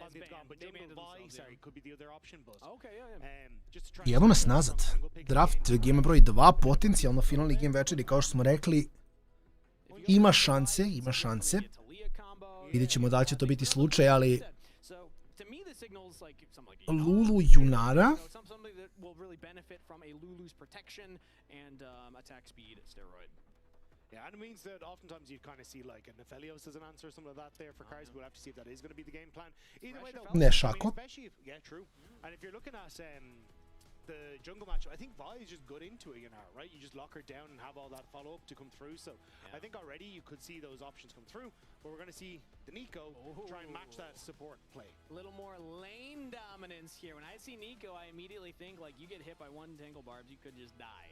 Speaker 15: Pantheon's gone, but Jungle Vi, sorry, could be the other option. But
Speaker 13: okay, yeah.
Speaker 15: Just to try.
Speaker 9: I evo nas nazad. Draft game broj 2, potencijalno finalni game večeri, kao što smo rekli. Ima šanse. Vidjet ćemo da li će to biti slučaj, ali Lulu Junara.
Speaker 15: Yeah, and it means that oftentimes you kind of see like a Nephelios as an answer or something like that there for cars. We'll have to see if that is going to be the game plan. Either way, though,
Speaker 9: Ne Shako.
Speaker 15: especially if, yeah, true. And if you're looking at the jungle matchup, I think Vi is just good into it, you know, right? You just lock her down and have all that follow-up to come through. So I think already you could see those options come through, but we're going to see the Nico try and match that support play.
Speaker 13: A little more lane dominance here. When I see Nico, I immediately think like you get hit by one tangle barbs, you could just die.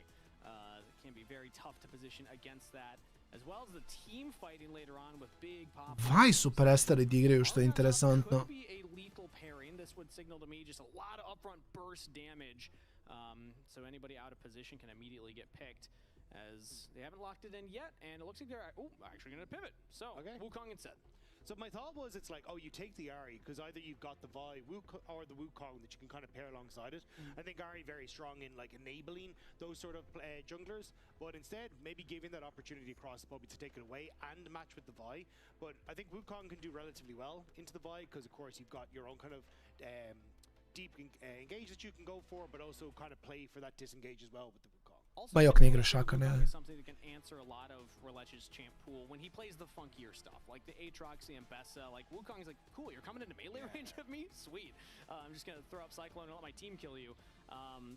Speaker 13: It can be very tough to position against that, as well as the team fighting later on with big pop.
Speaker 9: Vaj su prestali da igraju, što je interesantno.
Speaker 13: Could be a lethal pairing. This would signal to me just a lot of upfront burst damage. So anybody out of position can immediately get picked, as they haven't locked it in yet, and it looks like they're actually going to pivot. So Wukong instead.
Speaker 15: So my thought was, it's like, oh, you take the Ahri, because either you've got the Vi or the Wukong that you can kind of pair alongside it. I think Ahri very strong in like enabling those sort of junglers, but instead maybe giving that opportunity across the Bobby to take it away and match with the Vi. But I think Wukong can do relatively well into the Vi, because of course you've got your own kind of deep engage that you can go for, but also kind of play for that disengage as well with the Wukong.
Speaker 9: Ma jok ne igra Shaka, ne.
Speaker 13: Something that can answer a lot of Relech's champ pool when he plays the funkier stuff, like the Aatrox, the Ambessa. Like Wukong's like, cool, you're coming into melee range of me? Sweet. I'm just gonna throw up Cyclone and let my team kill you.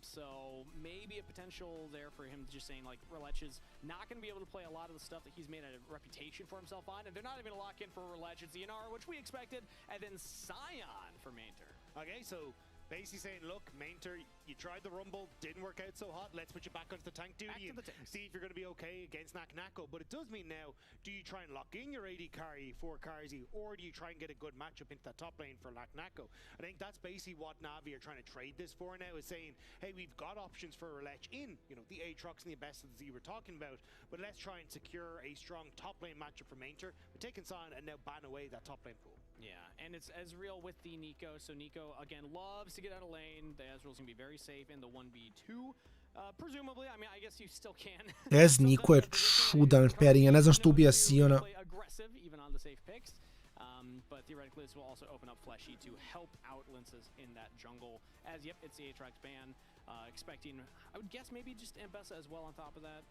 Speaker 13: So maybe a potential there for him just saying like Relech is not gonna be able to play a lot of the stuff that he's made a reputation for himself on, and they're not even gonna lock in for Relech. It's the Inara, which we expected, and then Scion for Mainter.
Speaker 15: Okay, so basically saying, look, Mainter, you tried the Rumble, didn't work out so hot, let's put you back onto the tank duty and see if you're going to be okay against Nako. But it does mean now, do you try and lock in your AD carry for Karzi, or do you try and get a good matchup into that top lane for Nako? I think that's basically what Navi are trying to trade this for now, is saying, hey, we've got options for Relech in, you know, the Aatrox and the Ambessa that you were talking about, but let's try and secure a strong top lane matchup for Mainter. We're taking Sion and now ban away that top lane pool.
Speaker 13: Yeah, and it's Ezreal with the Nico. So Nico, again, loves to get out of lane. The Ezreal's going to be very safe in the 1v2. Presumably, I mean, I guess you still can.
Speaker 9: Ez Niko je čudan pairing, ja ne znam što ubija Siona.
Speaker 13: Aggressive, even on the safe picks. But theoretically, this will also open up Fleshy to help out Linces in that jungle. As, yep, it's the Aatrox ban. Expecting, I would guess, maybe just Ambessa as well on top of that.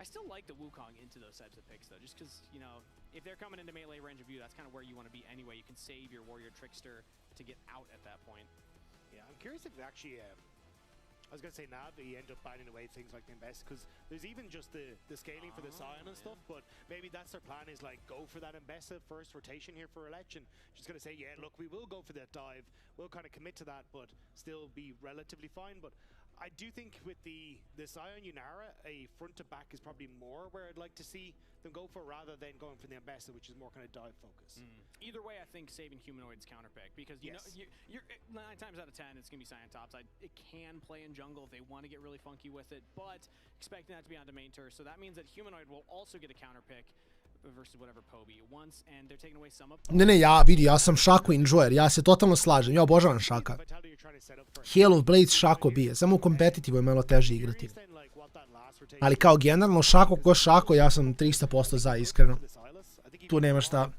Speaker 13: I still like the Wukong into those types of picks, though, just because, you know, if they're coming into melee range of you, that's kind of where you want to be anyway. You can save your Warrior Trickster to get out at that point.
Speaker 15: Yeah, I'm curious if actually, I was going to say Navi end up banning away things like the Ambessa, because there's even just the scaling for the Sion and stuff, but maybe that's their plan, is like, go for that Ambessa first rotation here for Relech, and she's going to say, yeah, look, we will go for that dive, we'll kind of commit to that, but still be relatively fine. But I do think with the Sion Yunara, a front to back is probably more where I'd like to see them go for, rather than going for the Ambessa, which is more kind of dive focus.
Speaker 13: Either way, I think saving Humanoid's counter pick, because you know you're 9 times out of 10 it's gonna be Sion top side. It can play in jungle if they want to get really funky with it, but expecting that to be onto Mainter, so that means that Humanoid will also get a counter pick versus whatever Poby wants, and they're taking away some of.
Speaker 9: Ne, ja sam Shaco enjoyer, ja se totalno slažem, ja obožavam Shaka. Hail of Blades Shaco bije, samo u kompetitivu je malo teže igrati. Ali kao generalno Shaco ko Shaco, ja sam 300% za, iskreno. Tu nema šta.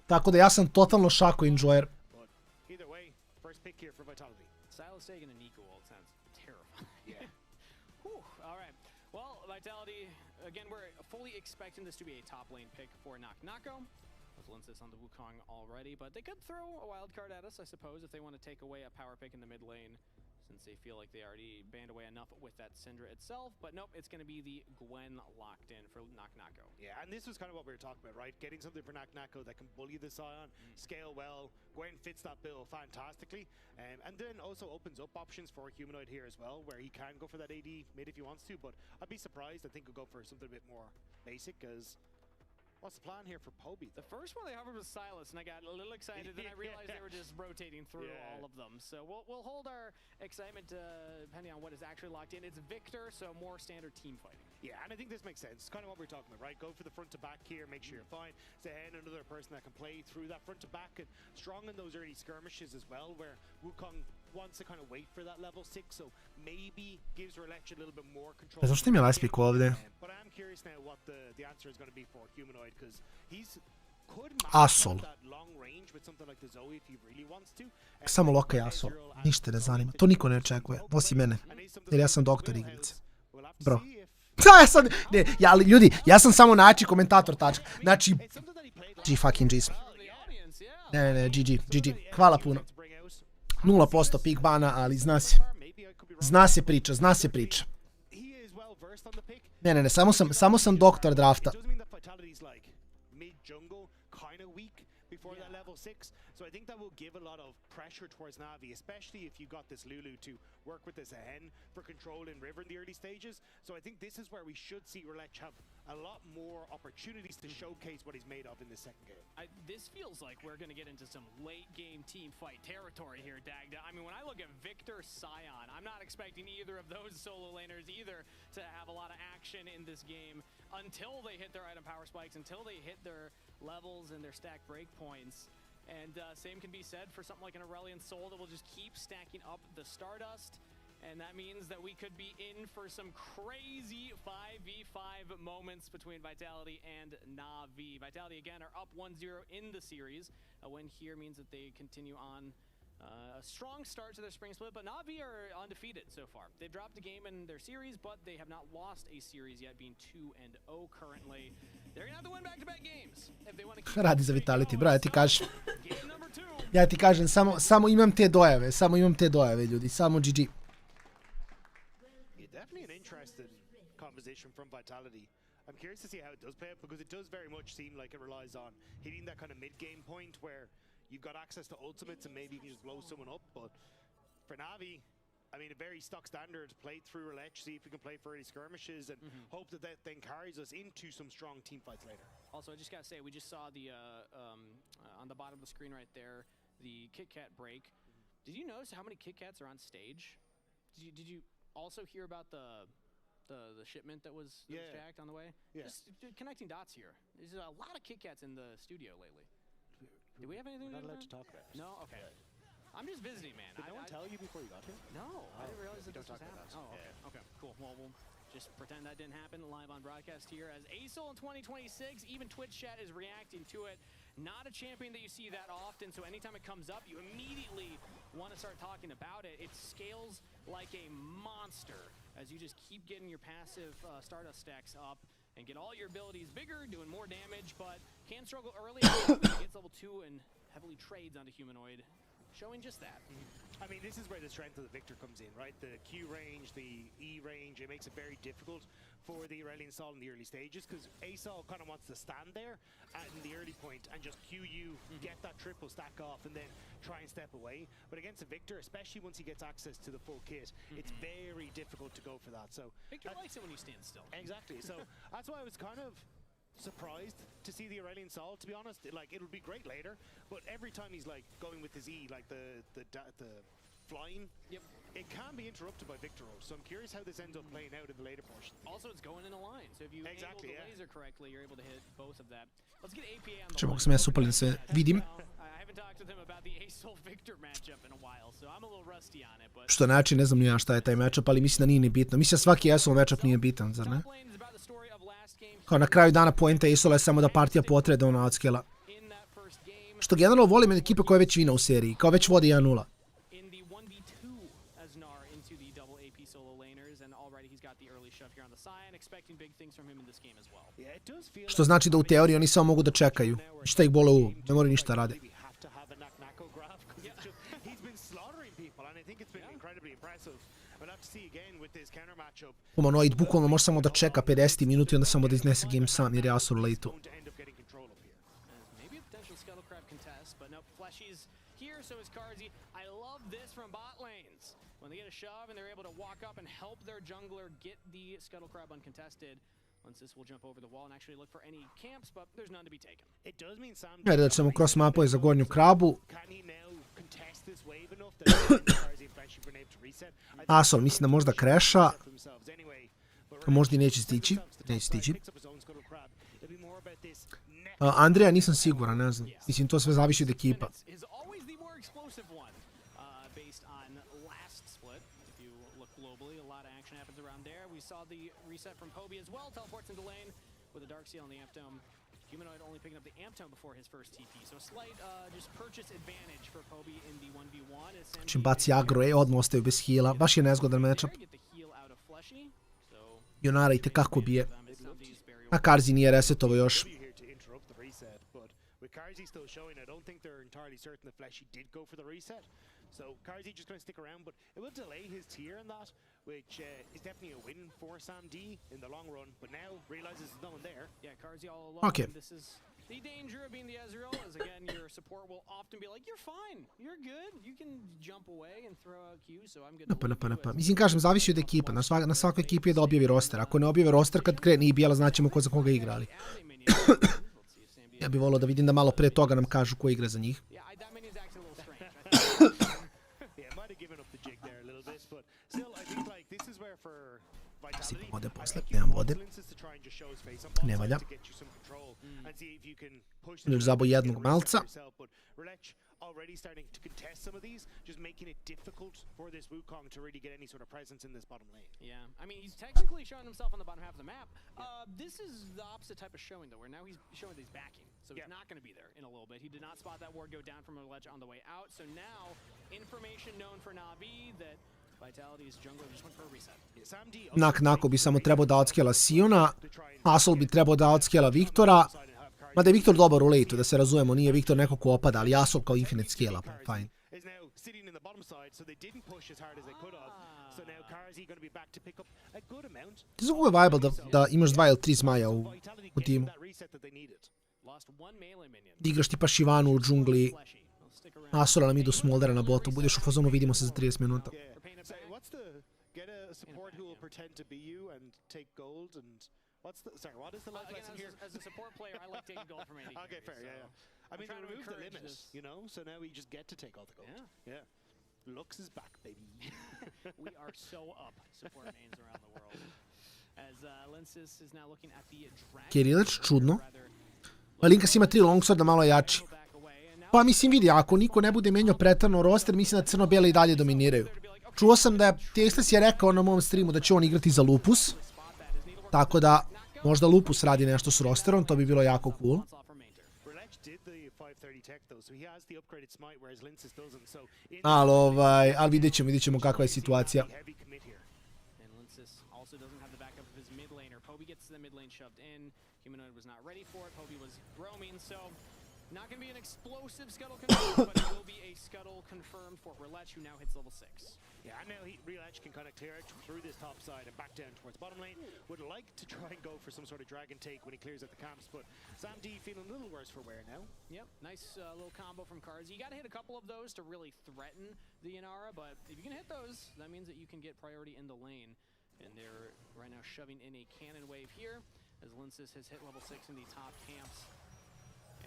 Speaker 9: Tako da ja sam totalno Shaco enjoyer.
Speaker 13: Silas taking a Nico ult sounds terrifying. Yeah. All right. Well, Vitality, again, we're fully expecting this to be a top lane pick for Nako. With Linces on the Wukong already, but they could throw a wild card at us, I suppose, if they want to take away a power pick in the mid lane, since they feel like they already banned away enough with that Syndra itself. But nope, it's going to be the Gwen locked in for Nako.
Speaker 15: Yeah, and this was kind of what we were talking about, right? Getting something for Nako that can bully the Sion, scale well. Gwen fits that bill fantastically. And then also opens up options for Humanoid here as well, where he can go for that AD mid if he wants to, but I'd be surprised. I think he'll go for something a bit more basic, because what's the plan here for Poby?
Speaker 13: The first one they hovered was Silas, and I got a little excited, and I realized they were just rotating through all of them. So we'll hold our excitement depending on what is actually locked in. It's Victor, so more standard team fighting.
Speaker 15: Yeah, and I think this makes sense. It's kind of what we're talking about, right? Go for the front to back here, make sure you're fine. Then another person that can play through that front to back and strong in those early skirmishes as well, where Wukong wants to kind of wait for that level 6, so maybe gives Relech a little bit more control.
Speaker 9: Zašto im je Lespik ovdje?
Speaker 15: But I am curious now what the answer is going to be for Humanoid, because he's
Speaker 9: Asol. Samo Loka i Asol. Ništa ne zanima. To niko ne očekuje. Osim mene. Jer ja sam doktor igrice. Bro. Ali ljudi, ja sam samo način komentator tačka. Znači, G fucking G's. Ne, GG. Hvala puno. 0% pick bana, ali zna se. Zna se priča. Ne, samo sam doktor drafta.
Speaker 15: Before that level 6, so I think that will give a lot of pressure towards Na'Vi, especially if you got this Lulu to work with this Ahen for control in River in the early stages. So I think this is where we should see Relech have a lot more opportunities to showcase what he's made of in the second game.
Speaker 13: This feels like we're going to get into some late game team fight territory here, Dagda. I mean, when I look at Victor Sion, I'm not expecting either of those solo laners either to have a lot of action in this game until they hit their item power spikes, until they hit their levels and their stack breakpoints. And same can be said for something like an Aurelion Soul that will just keep stacking up the Stardust. And that means that we could be in for some crazy 5v5 moments between Vitality and Na'Vi. Vitality, again, are up 1-0 in the series. A win here means that they continue on a strong start to their spring split, but Na'Vi are undefeated so far. They've dropped a game in their series, but they have not lost a series yet, being 2-0 currently. They're going to have to win back-to-back games if they want to keep
Speaker 9: Radi za Vitality, bro, ja ti kažem, samo imam te dojave, ljudi, samo GG.
Speaker 15: Definitely an interesting composition from Vitality. I'm curious to see how it does play out, because it does very much seem like it relies on hitting that kind of mid-game point where you've got access to ultimates and maybe you can just blow someone up. But for Na'Vi, I mean, a very stock standard, play through Relech, see if we can play for early skirmishes and hope that that then carries us into some strong team fights later.
Speaker 13: Also, I just gotta say, we just saw the on the bottom of the screen right there, the Kit Kat break. Did you notice how many Kit Kats are on stage? Did you also hear about the shipment that was jacked on the way?
Speaker 15: Yeah.
Speaker 13: Just connecting dots here. There's a lot of Kit Kats in the studio lately. Do we have anything?
Speaker 15: We're not allowed to talk about it.
Speaker 13: No? Okay. I'm just visiting, man.
Speaker 15: Did no one tell you before you got here?
Speaker 13: No, I didn't realize that this was
Speaker 15: about
Speaker 13: happening.
Speaker 15: that.
Speaker 13: Oh, okay. Okay, cool. Well, we'll just pretend that didn't happen live on broadcast here as Asol in 2026, even Twitch chat is reacting to it. Not a champion that you see that often, so anytime it comes up, you immediately want to start talking about it. It scales like a monster as you just keep getting your passive Stardust stacks up and get all your abilities bigger, doing more damage, but can struggle early. Gets level 2 and heavily trades onto Humanoid, showing just that.
Speaker 15: I mean, this is where the strength of the Victor comes in, right? The Q range, the E range, it makes it very difficult for the Aurelion Sol in the early stages, because Asol kind of wants to stand there in the early point and just Q you, get that triple stack off, and then try and step away. But against a Victor, especially once he gets access to the full kit, it's very difficult to go for that. So
Speaker 13: Victor likes it when you stand still.
Speaker 15: Exactly. So that's why I was kind of surprised to see the Aurelion Sol, to be honest. Like, it'll be great later, but every time he's like going with his E, like the flying, it can be interrupted by Victor Rose. So I'm curious how this ends up playing out in the later portion.
Speaker 13: Also, it's going in a line, so if you angle the laser correctly, you're able to hit both of that. Let's get APA on the
Speaker 9: Če mogu sam ja supalim se vidim.
Speaker 13: I haven't talked with him about the Asol Victor matchup in a while, so I'm a little rusty on it, but
Speaker 9: Što znači, ne znam ni ja šta je taj matchup, ali mislim da nije ni bitno. Mislim da svaki Asol matchup nije bitan, zar ne? Kao na kraju dana poenta Asola je samo da partija potraje da ona odskela. Što generalno volim ekipe koje već vina u seriji, kao već vodi 1-0. Što znači da u teoriji oni samo mogu da čekaju. Šta ih bole u, ne moraju ništa rade. Humanoid bukvalno može samo da čeka 50 minuta i onda samo da iznese game sam jer je Asur late-u. When they get a shove and they're able to walk up and help their jungler get the Scuttle Crab uncontested. Once this will jump over the wall and actually look for any camps, but there's none to be taken.
Speaker 15: It does mean Sam
Speaker 9: Ajde da ćemo cross mapove za gornju krabu. Asol mislim da možda kreša. A možda i neće stići. Neće stići. Andreja nisam siguran, ne znam. Mislim, to sve zavisi od ekipa. Humanoid only picking up the amp tone before his first TP, so a slight just purchase advantage for Poby in the 1v1. Čim baci agro, odmah ostaju bez heala, baš je nezgodan matchup. Jonara i tekako bije. A Karzi nije resetovao još. Karzi still showing, I don't think they're entirely certain that Fleshy did go for the reset. So Karzi just going to stick around, but it will delay his tier in that, which is definitely a win for Sam D in the long run, but now realizes there's no one there. Yeah, Karzi all alone. Okay. This is the danger of being the Ezreal, is again, your support will often be like, you're fine, you're good, you can jump away and throw out Q, so I'm good. Napa. Mislim, kažem, zavisi od ekipa, na svakoj ekipi je da objavi roster. Ako ne objavi roster, kad krene i bijela, znaćemo ko za koga igrali. Ja bih volio da vidim da malo pre toga nam kažu ko igra za njih. Sipam vode posle, nemam vode. Ne valja. Još zabo jednog malca. Already starting to contest some of these, just making it difficult for this Wukong to really get any sort of presence in this bottom lane. Yeah, I mean, he's technically showing himself on the bottom half of the map. This is the opposite type of showing, though, where now he's showing that he's backing, so he's not going to be there in a little bit. He did not spot that ward go down from a ledge on the way out, so now information known for Navi that Vitality's jungler just went for a reset. Nako bi samo trebao da outskela Siona, Asol bi trebao da outskela Viktora. Mada je Viktor dobar u late-u, da se razumemo, nije Viktor neko ko opada, ali Asol kao infinite scale-up, fine. Ti znam kako je viable da imaš 2 ili 3 zmaja u timu. Da igraš tipa Shivanu u džungli, Asola nam idu Smoldera na botu, budeš u fazonu, vidimo se za 30 minuta. Sorry, what is the life lesson here? As a support player, I like taking gold from AD. Okay, fair, yeah. I mean, they removed the limit, you know, so now we just get to take all the gold. Yeah. Lux is back, baby. We are so up, support mains around the world. As Lensis is now looking at the Dragon. Kirillac, čudno. Malinkas ima 3 longsworda, malo jači. Pa mislim, vidi, ako niko ne bude menjao pretarno roster, mislim da crno-bele i dalje dominiraju. Čuo sam da je Tasteless je rekao na mom streamu da će on igrati za Lupus. Tako da, možda Lupus radi nešto s rosterom, to bi bilo jako cool. Ali vidjet ćemo kakva je situacija. Not going to be an explosive scuttle confirmed, but it will be a scuttle confirmed for Relech, who now hits level 6. Yeah, and now Relech can kind of clear it through this top side and back down towards bottom lane. Would like to try and go for some sort of dragon take when he clears out the camps, but Sam D feeling a little worse for wear now. Yep, nice little combo from Cards. You got to hit a couple of those to really threaten the Inara, but if you can hit those, that means that you can get priority in the lane. And they're right now shoving in a cannon wave here, as Lensis has hit level 6 in the top camps.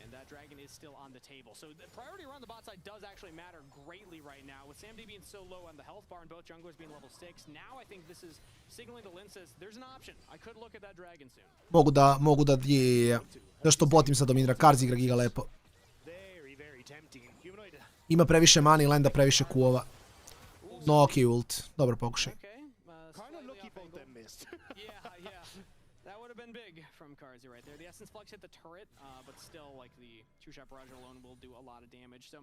Speaker 9: And that dragon is still on the table. So the priority around the bot side does actually matter greatly right now. With Sam D being so low on the health bar and both junglers being level 6, now I think this is signaling to Lensis, there's an option. I could look at that dragon soon. Mogu da je... Zašto botim sad dominira, Karz igra giga lepo. Ima previše mana i lenda previše kuova. No, ok, ult. Dobro pokušaj. Karzi right there. The Essence Flux hit the turret, but still, like, the two-shot barrage alone will do a lot of damage. So,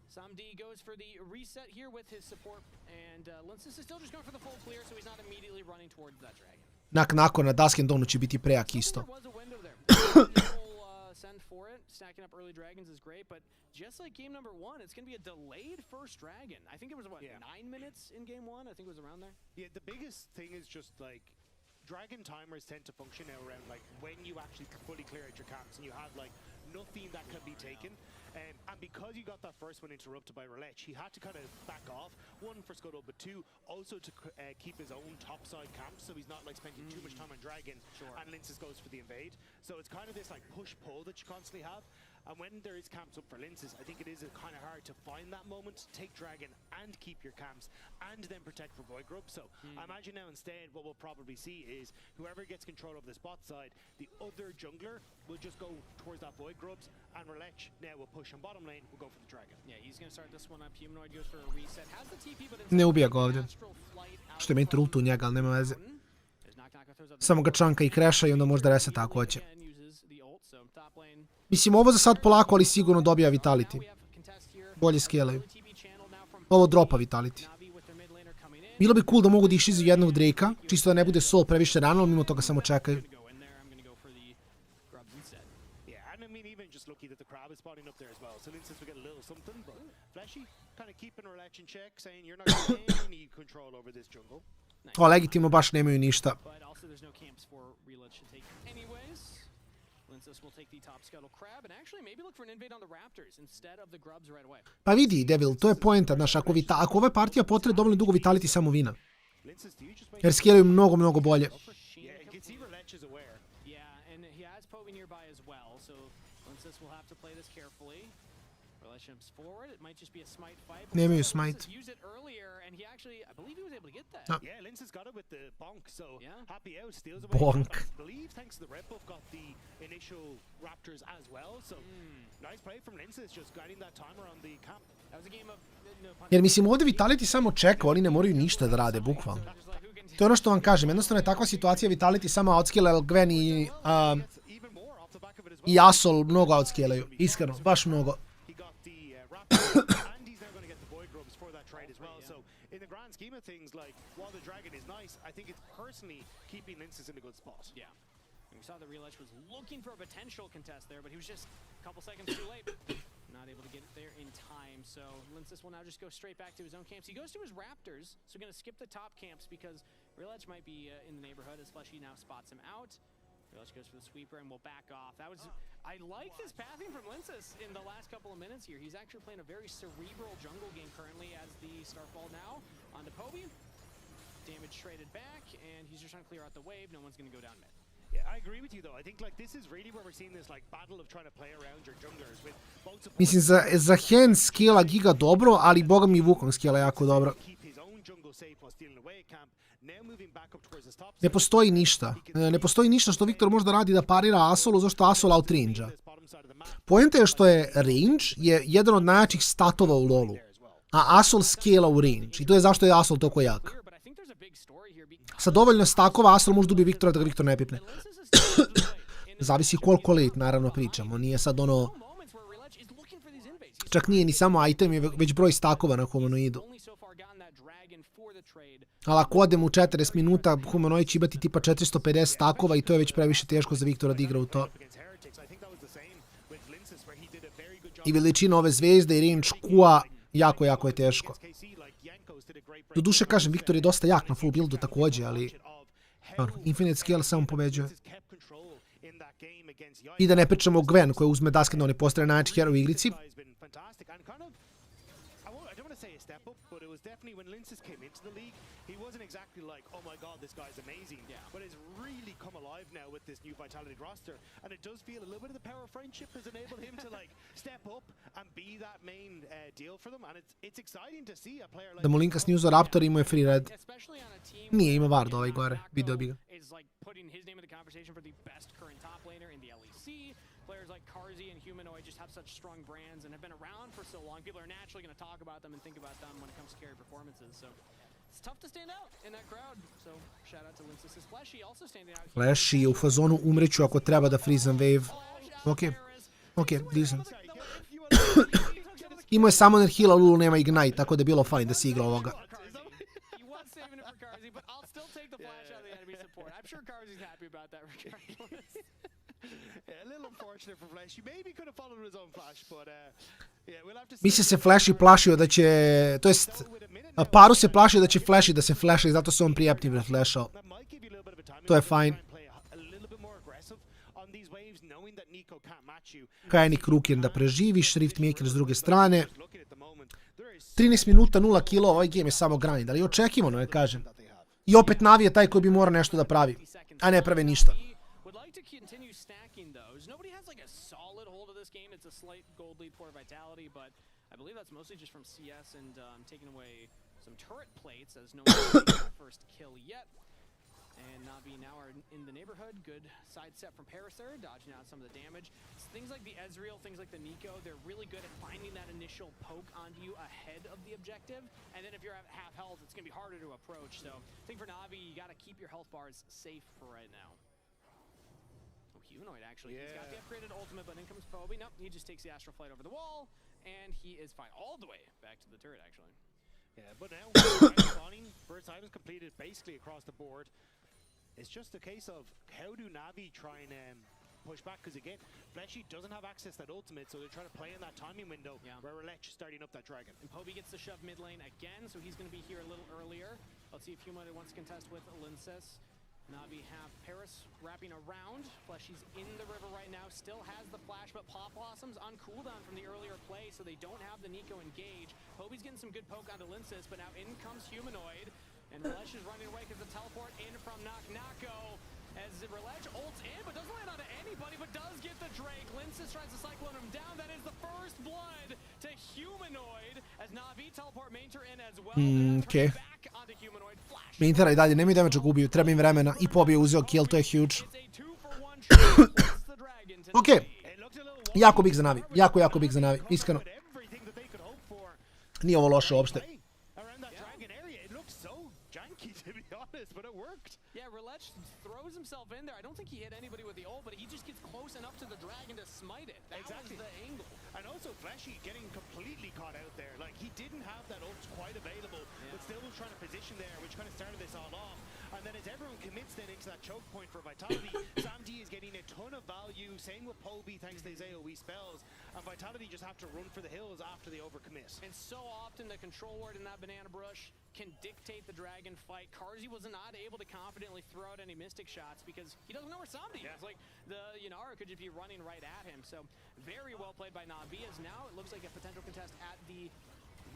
Speaker 9: Sam D goes for the reset here with his support, and Lensis is still just going for the full clear, so he's not immediately running towards that dragon. Nakon na Duskendonu će biti prejak isto. Send for it. Stacking up early dragons is great, but just like game number 1, it's going to be a delayed first dragon. I think it was, what, 9 minutes in game 1? I think it was around there. Yeah, the biggest thing is just, like, Dragon timers tend to function now around like when you actually fully clear out your camps and you have like nothing that can be taken. And because you got that first one interrupted by Relech, he had to kind of back off. One for Scuttle, but two also to keep his own topside camps, so he's not like spending too much time on Dragon. And Lensis goes for the invade. So it's kind of this like push-pull that you constantly have.
Speaker 15: And when there is camps up for Linces, I think it is kind of hard to find that moment, take Dragon and keep your camps, and then protect for Void Grub. So I imagine now instead what we'll probably see is whoever gets control of the spot side, the other jungler will just go towards that Void Grubs, and Relech now will push on bottom lane, will go for the Dragon.
Speaker 13: Yeah, he's going to start this one up. Humanoid goes for a reset. Has the TP, but
Speaker 9: Ne ubija ga ovdje. Što je meni trutu u njega, ali nema veze. Samo ga čanka i kreša i onda možda reseta ako hoće. Mislim, ovo za sad polako, ali sigurno dobija Vitality. Bolje skelaju. Ovo dropa Vitality. Bilo bi cool da mogu da išizu jednog Drakea, čisto da ne bude Sol previše rano, ali mimo toga samo čekaju. To legitimno baš nemaju ništa. Pa vidi, Devil, to je poenta, znaš, ako ova partija potraje dovoljno dugo Vitality samo vina. Jer skelaju mnogo bolje. Nemaju smite.
Speaker 15: No. Yeah, Lince has got it with the bonk, so happy out, steals away.
Speaker 9: Bonk.
Speaker 15: I believe thanks to the red buff got the initial Raptors as well, so nice play from Lince, just guiding that timer on the camp. That was a game of
Speaker 9: Jer mislim ovdje Vitality samo čeka, oni ne moraju ništa da rade, bukvalno. To je ono što vam kažem, jednostavno je takva situacija, Vitality samo outskillaju, Gwen i Asol mnogo outscalaju, iskreno, baš mnogo.
Speaker 15: In the grand scheme of things, like, while the Dragon is nice, I think it's personally keeping Linces in a good spot.
Speaker 13: Yeah. We saw that Relech was looking for a potential contest there, but he was just a couple seconds too late. Not able to get it there in time, so Linces will now just go straight back to his own camps. He goes to his Raptors, so going to skip the top camps because Relech might be in the neighborhood as Fleshy now spots him out. Relech goes for the sweeper and will back off. That was... I like this pathing from Linces in the last couple of minutes here. He's actually playing a very cerebral jungle game currently as the Starfall now onto Poby. Damage traded back, and he's just trying to clear out the wave. No one's going to go down mid.
Speaker 15: Yeah, I agree with you though. I think like this is really where we're seeing this like battle of trying to play around your junglers with both support.
Speaker 9: Mislim, za hand skilla Giga dobro, ali boga mi Wukong skilla jako dobro. Ne postoji ništa. Ne postoji ništa što Viktor možda radi da parira Asolu, zašto Asol outrange-a. Poenta je što je range je jedan od najjačih statova u LoLu. A Asol scala u range. I to je zašto je Asol toliko jak. Sa dovoljno stakova Asol može dobiti Viktora da ga Viktor ne pipne. Zavisi koliko late, naravno, pričamo. Nije sad ono... Čak nije ni samo item, već broj stakova na humanoidu. Ali ako odem u 40 minuta, humanoid će imati tipa 450 stakova i to je već previše teško za Viktora da igra u to. I veličina ove zvezde i range Q-a jako je teško. Doduše, kažem, Viktor je dosta jak na full buildu također, ali infinite scale samo pobeđuje. I da ne pričamo o Gwen koja uzme dasket na one postane najjači hero u igrici.
Speaker 15: But it was definitely when Linces came into the league, he wasn't exactly like, oh my god, this guy's amazing. But it's really come alive now with this new Vitality roster, and it does feel a little bit of the power of friendship has enabled him to like step up and be that main deal for them, and it's exciting to see a player like...
Speaker 9: Da mu linka snuzao Raptor imao je free red. Nije, ima Ward ovaj gore, video bi ga.
Speaker 13: Players like Karzi and Humanoid just have such strong brands and have been around for so long. People are naturally going to talk about them and think about them when it comes to carry performances. So it's tough to stand out in that crowd. So shout out to Linces. Flashy also standing out.
Speaker 9: Flashy je u fazonu umreću ako treba da freezam wave. Ok, decent. Imao je Summoner heal, Lulu nema Ignite, tako da je bilo fajn da si igra ovoga. Mislim se Flashy plašio da će, to jest Paru se plašio da će Flashy da se flasha i zato se on preemptivno flashao. To je fajn. Kajan i Kraken da preživiš, Riftmaker s druge strane. 13 minuta, 0 kilo, ovaj game je samo grind, ali očekivano, ne kažem. I opet Navi je taj koji bi morao nešto da pravi, a ne prave ništa.
Speaker 13: has like a solid hold of this game. It's a slight gold lead for Vitality, but I believe that's mostly just from CS and taking away some turret plates as no one's taken their first kill yet. And Na'Vi now are in the neighborhood. Good side step from Paris there, dodging out some of the damage. It's things like the Ezreal, things like the Nico, they're really good at finding that initial poke onto you ahead of the objective. And then if you're at half health, it's going to be harder to approach. So I think for Na'Vi, you got to keep your health bars safe for right now. Oh, Humanoid actually. He's got the upgraded ultimate, but in comes Poby. Nope, he just takes the Astral Flight over the wall, and he is fine all the way back to the turret, actually.
Speaker 15: Yeah, but now, first time is completed basically across the board. It's just a case of how do Na'Vi try and push back, because again, Fleshy doesn't have access to that ultimate, so they're trying to play in that timing window where Relech is starting up that dragon.
Speaker 13: And Poby gets the shove mid lane again, so he's going to be here a little earlier. Let's see if Humanoid wants to contest with Linces. Na'Vi have Paris wrapping around. Fleshy's in the river right now, still has the flash, but Pop Blossom's on cooldown from the earlier play, so they don't have the Nico engage. Poby's getting some good poke onto Linces, but now in comes Humanoid. And Relech is running away because the teleport in from Nako as Relech ults in, but doesn't land onto anybody, but does get the Drake. Linces tries to cyclone him down. That is the first blood to Humanoid as Na'Vi teleport Mainter in as well.
Speaker 9: Okay. Mainter i dalje nemaju damage gubiju, treba im vremena. I Poby je uzeo kill, to je huge. Ok. Jako big za Na'Vi. Jako big za Na'Vi, iskreno. Nije ovo loše uopšte.
Speaker 15: But it worked.
Speaker 13: Yeah, Relech throws himself in there. I don't think he hit anybody with the ult, but he just gets close enough to the dragon to smite it. That was the angle.
Speaker 15: And also Fleshy getting completely caught out there. Like, he didn't have that ult quite available, but still was trying to position there, which kind of started this all off. And then as everyone commits then into that choke point for Vitality, Sam D is getting a ton of value. Same with Poby thanks to his AoE spells. And Vitality just have to run for the hills after they overcommit.
Speaker 13: And so often the control ward in that banana brush can dictate the dragon fight. Carzzy was not able to confidently throw out any Mystic shots because he doesn't know where Samdi is. Like, the Yunara could just be running right at him. So very well played by Na'Vi, as now it looks like a potential contest at the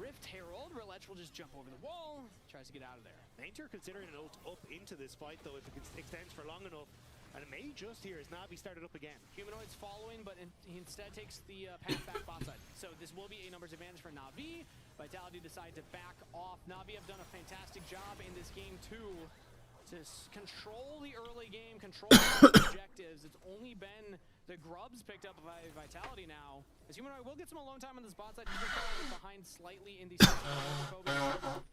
Speaker 13: Rift Herald. Relech will just jump over the wall, tries to get out of there.
Speaker 15: Mainter considering an ult up into this fight though, if it extends for long enough. And it may just here as Na'Vi started up again.
Speaker 13: Humanoid's following, but he instead takes the path back bot side. So this will be a numbers advantage for Na'Vi. Vitality decide to back off. Na'Vi have done a fantastic job in this game too to control the early game, control the objectives. It's only been the grubs picked up by Vitality now. As Humanoid will get some alone time on this bot side. He's been falling behind slightly in the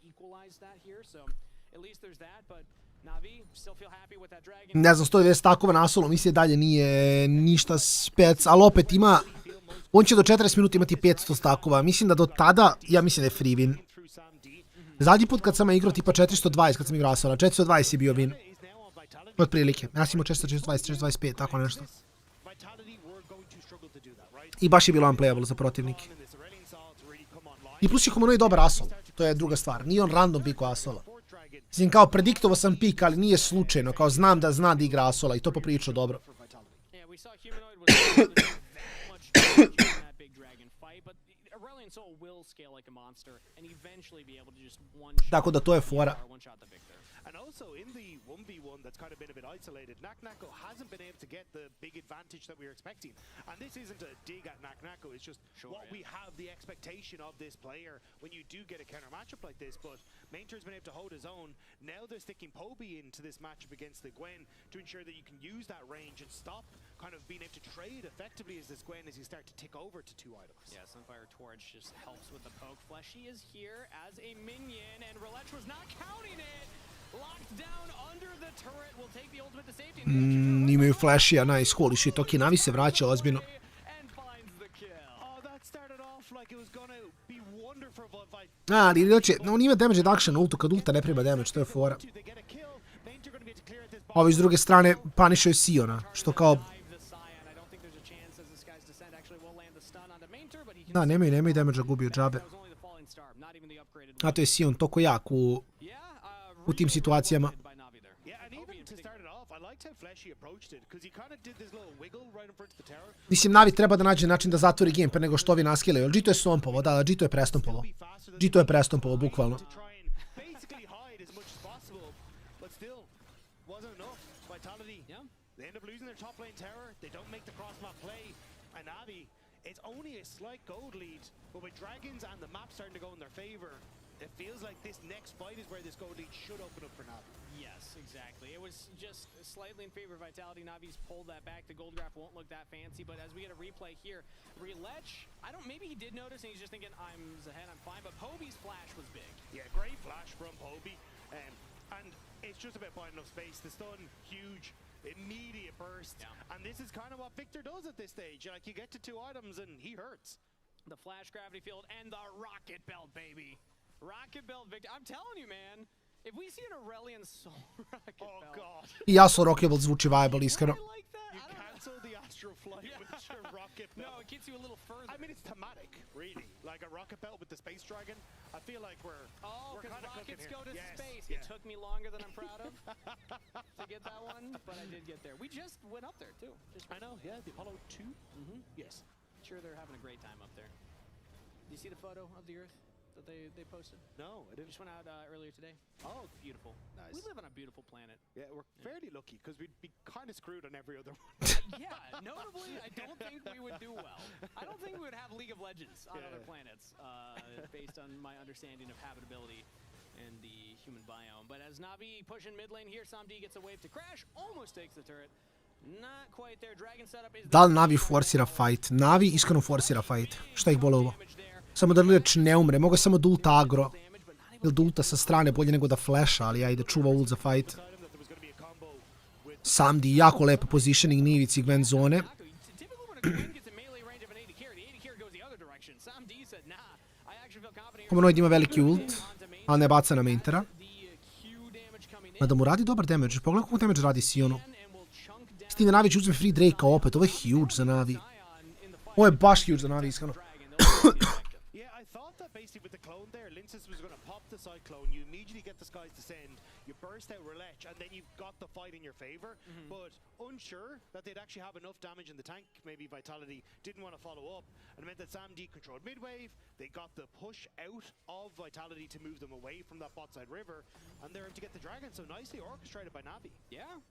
Speaker 13: equalize that here, so at least there's that, but Na'Vi still feel happy with that dragon.
Speaker 9: Ne znam, 190 stakova na solo, mislim dalje nije ništa spec, ali opet ima, on će do 40 minuta imati 500 stakova, mislim da do tada, ja mislim da je free win. Zadnji put kad sam igrao tipa 420, kad sam igrao Asola, 420 je bio win. Od prilike, ja sam imao 420, 425, tako nešto. I baš je bilo unplayable za protivnike. I plus je Humanoid dobar Asol, to je druga stvar, nije on random pick Asola. Mislim, kao prediktovao sam pik, ali nije slučajno, kao znam da zna da igra Asola i to popričao dobro. Tako da to je fora.
Speaker 15: And also in the 1v1 that's kind of been a bit isolated, Nako hasn't been able to get the big advantage that we were expecting. And this isn't a dig at Nako, it's just what we have the expectation of this player when you do get a counter matchup like this. But Mainter's been able to hold his own. Now they're sticking Poby into this matchup against the Gwen to ensure that you can use that range and stop kind of being able to trade effectively as this Gwen as you start to tick over to 2 items.
Speaker 13: Yeah, Sunfire Torch just helps with the poke. Fleshy is here as a minion, and Relech was not counting it. Locked down under the turret, will take the ultimate to safety.
Speaker 9: Imaju Flashija, nice, holy shit, ok, Na'Vi se vraća ozbiljno. Ali on ima damage reduction na ultu, kad ulta ne prima damage, to je fora. Ovi s druge strane panišaju Siona, što kao... Da, nemaju damage, gubiju džabe. A to je Sion toko jak u tim situacijama. Mislim, Na'Vi treba da nađe način da zatvori game pre nego što ovi naskilaju. Jer G2 je stompovo, da, G2 je prestompovo. G2 je prestompovo, bukvalno.
Speaker 15: top lane tower. They don't make the cross-map play. And Navi, it's only a slight gold lead, but with dragons and the map starting to go in their favor, it feels like this next fight is where this gold lead should open up for Navi.
Speaker 13: Yes, exactly. It was just slightly in favor of Vitality. Navi's pulled that back. The gold graph won't look that fancy, but as we get a replay here, Relech, maybe he did notice and he's just thinking, I'm ahead, I'm fine, but Poby's flash was big.
Speaker 15: Yeah, great flash from Poby. And it's just about buying enough space. The stun, huge, immediate burst. Yeah. And this is kind of what Victor does at this stage. Like, you get to 2 items and he hurts.
Speaker 13: The flash gravity field and the rocket belt, baby. Rocket belt, Victor. I'm telling you, man. If we see an Aurelian Soul rocket belt.
Speaker 15: God.
Speaker 9: I Yasuo Rocket Belt zvuči viable, iskreno.
Speaker 15: You cancel the astral flight with your rocket belt.
Speaker 13: No, it gets you a little further.
Speaker 15: I mean, it's thematic, really. Like a rocket belt with the space dragon. I feel like we're
Speaker 13: because
Speaker 15: kind of
Speaker 13: rockets go to space.
Speaker 15: Yeah.
Speaker 13: It took me longer than I'm proud of to get that one, but I did get there. We just went up there too.
Speaker 15: I know, yeah, the Apollo 2.
Speaker 13: Yes. Sure, they're having a great time up there. Do you see the photo of the Earth that they posted?
Speaker 15: No, I didn't.
Speaker 13: Just went out earlier today.
Speaker 15: Oh,
Speaker 13: beautiful.
Speaker 15: Nice.
Speaker 13: We live on a beautiful planet.
Speaker 15: Yeah, we're fairly lucky because we'd be kind of screwed on every other one.
Speaker 13: Yeah, notably, I don't think we would do well. I don't think we would have League of Legends on other planets, based on my understanding of habitability and the human biome. But as Navi pushing mid lane here, Samdi gets a wave to crash, almost takes the turret. Not quite there. Dragon setup is
Speaker 9: Da li Navi forsira fight? Navi iskreno forsira fight. Šta ih boli ovo? Samo da Lileč ne umre, mogu samo da ulta agro. Ili da ulta sa strane bolje nego da flasha, ali ajde, čuva ult za fight. Samdi, jako lepo positioning na ivici Gwen zone. Humanoid ima veliki ult, ali ne baca na Mintera. Mada mu radi dobar damage, pogledaj kako damage radi Sionu. S tim da Navi će uzme free Drake-a opet, ovo je huge za Navi. Ovo je baš huge za Navi, iskreno.
Speaker 15: Basically with the clone there, Linces was going to pop the cyclone, you immediately get the skies to send, you burst out Relech, and then you've got the fight in your favor, but unsure that they'd actually have enough damage in the tank, maybe Vitality didn't want to follow up, and it meant that Sam D controlled mid-wave, they got the push out of Vitality to move them away from that bot side river, and they're able to get the dragon, so nicely orchestrated by Navi.
Speaker 13: Yeah.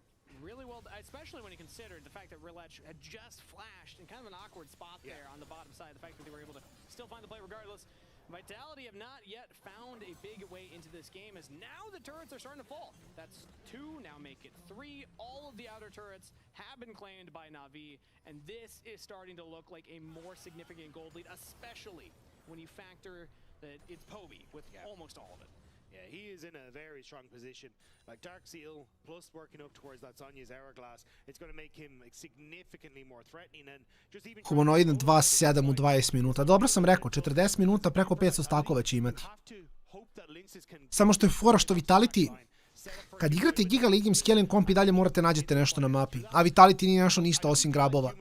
Speaker 13: Really well, especially when you consider the fact that Relech had just flashed in kind of an awkward spot there on the bottom side, the fact that they were able to still find the play regardless. Vitality have not yet found a big way into this game as now the turrets are starting to fall. That's 2, now make it 3. All of the outer turrets have been claimed by Navi, and this is starting to look like a more significant gold lead, especially when you factor that it's Poby with almost all of it.
Speaker 15: Yeah, he is in a very strong position. Like Dark Seal, plus working up towards that Sonya's Hourglass, it's going to make him significantly more threatening and just even...
Speaker 9: Humanoid 2-7 u 20 minuta. Dobro sam rekao, 40 minuta preko 500 stakova će imati. Samo što je fora što Vitality, kad igrate Giga League s Kellen Comp i dalje morate nađete nešto na mapi, a Vitality nije našao ništa osim grabova.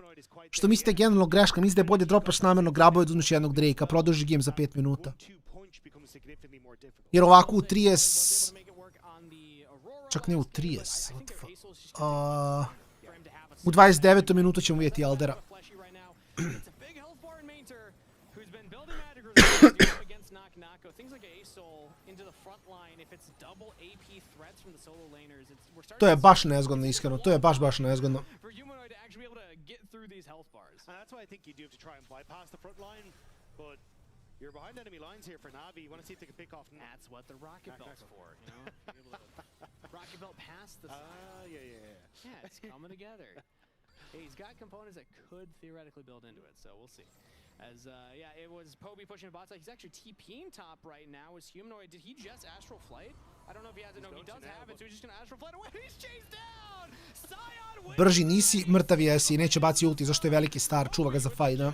Speaker 9: Što mislite generalno greška, mislite da je bolje dropaš namjerno grabove da uzmeš jednog Drake-a, produži game za 5 minuta. Jer ovako u 30... Čak ne u 30. U 29. minutu ćemo vidjeti Aldera. To je baš nezgodno, iskreno. To je baš nezgodno.
Speaker 15: You're behind enemy lines here for Navi. You want to see if they can pick off.
Speaker 13: That's what the rocket belt's for, you know? Rocket belt past the side. Yeah, it's coming together. Hey, he's got components that could theoretically build into it, so we'll see. As, yeah, it was Poby pushing the bot side. He's actually TPing top right now as Humanoid. Did he just Astral Flight? I don't know if he has it. No, he does have it, so he's just gonna Astral Flight away. He's chased down! Scion wins!
Speaker 9: Brži nisi, mrtav jesi, neće baci ulti, zašto je veliki star, čuva ga za fight, da?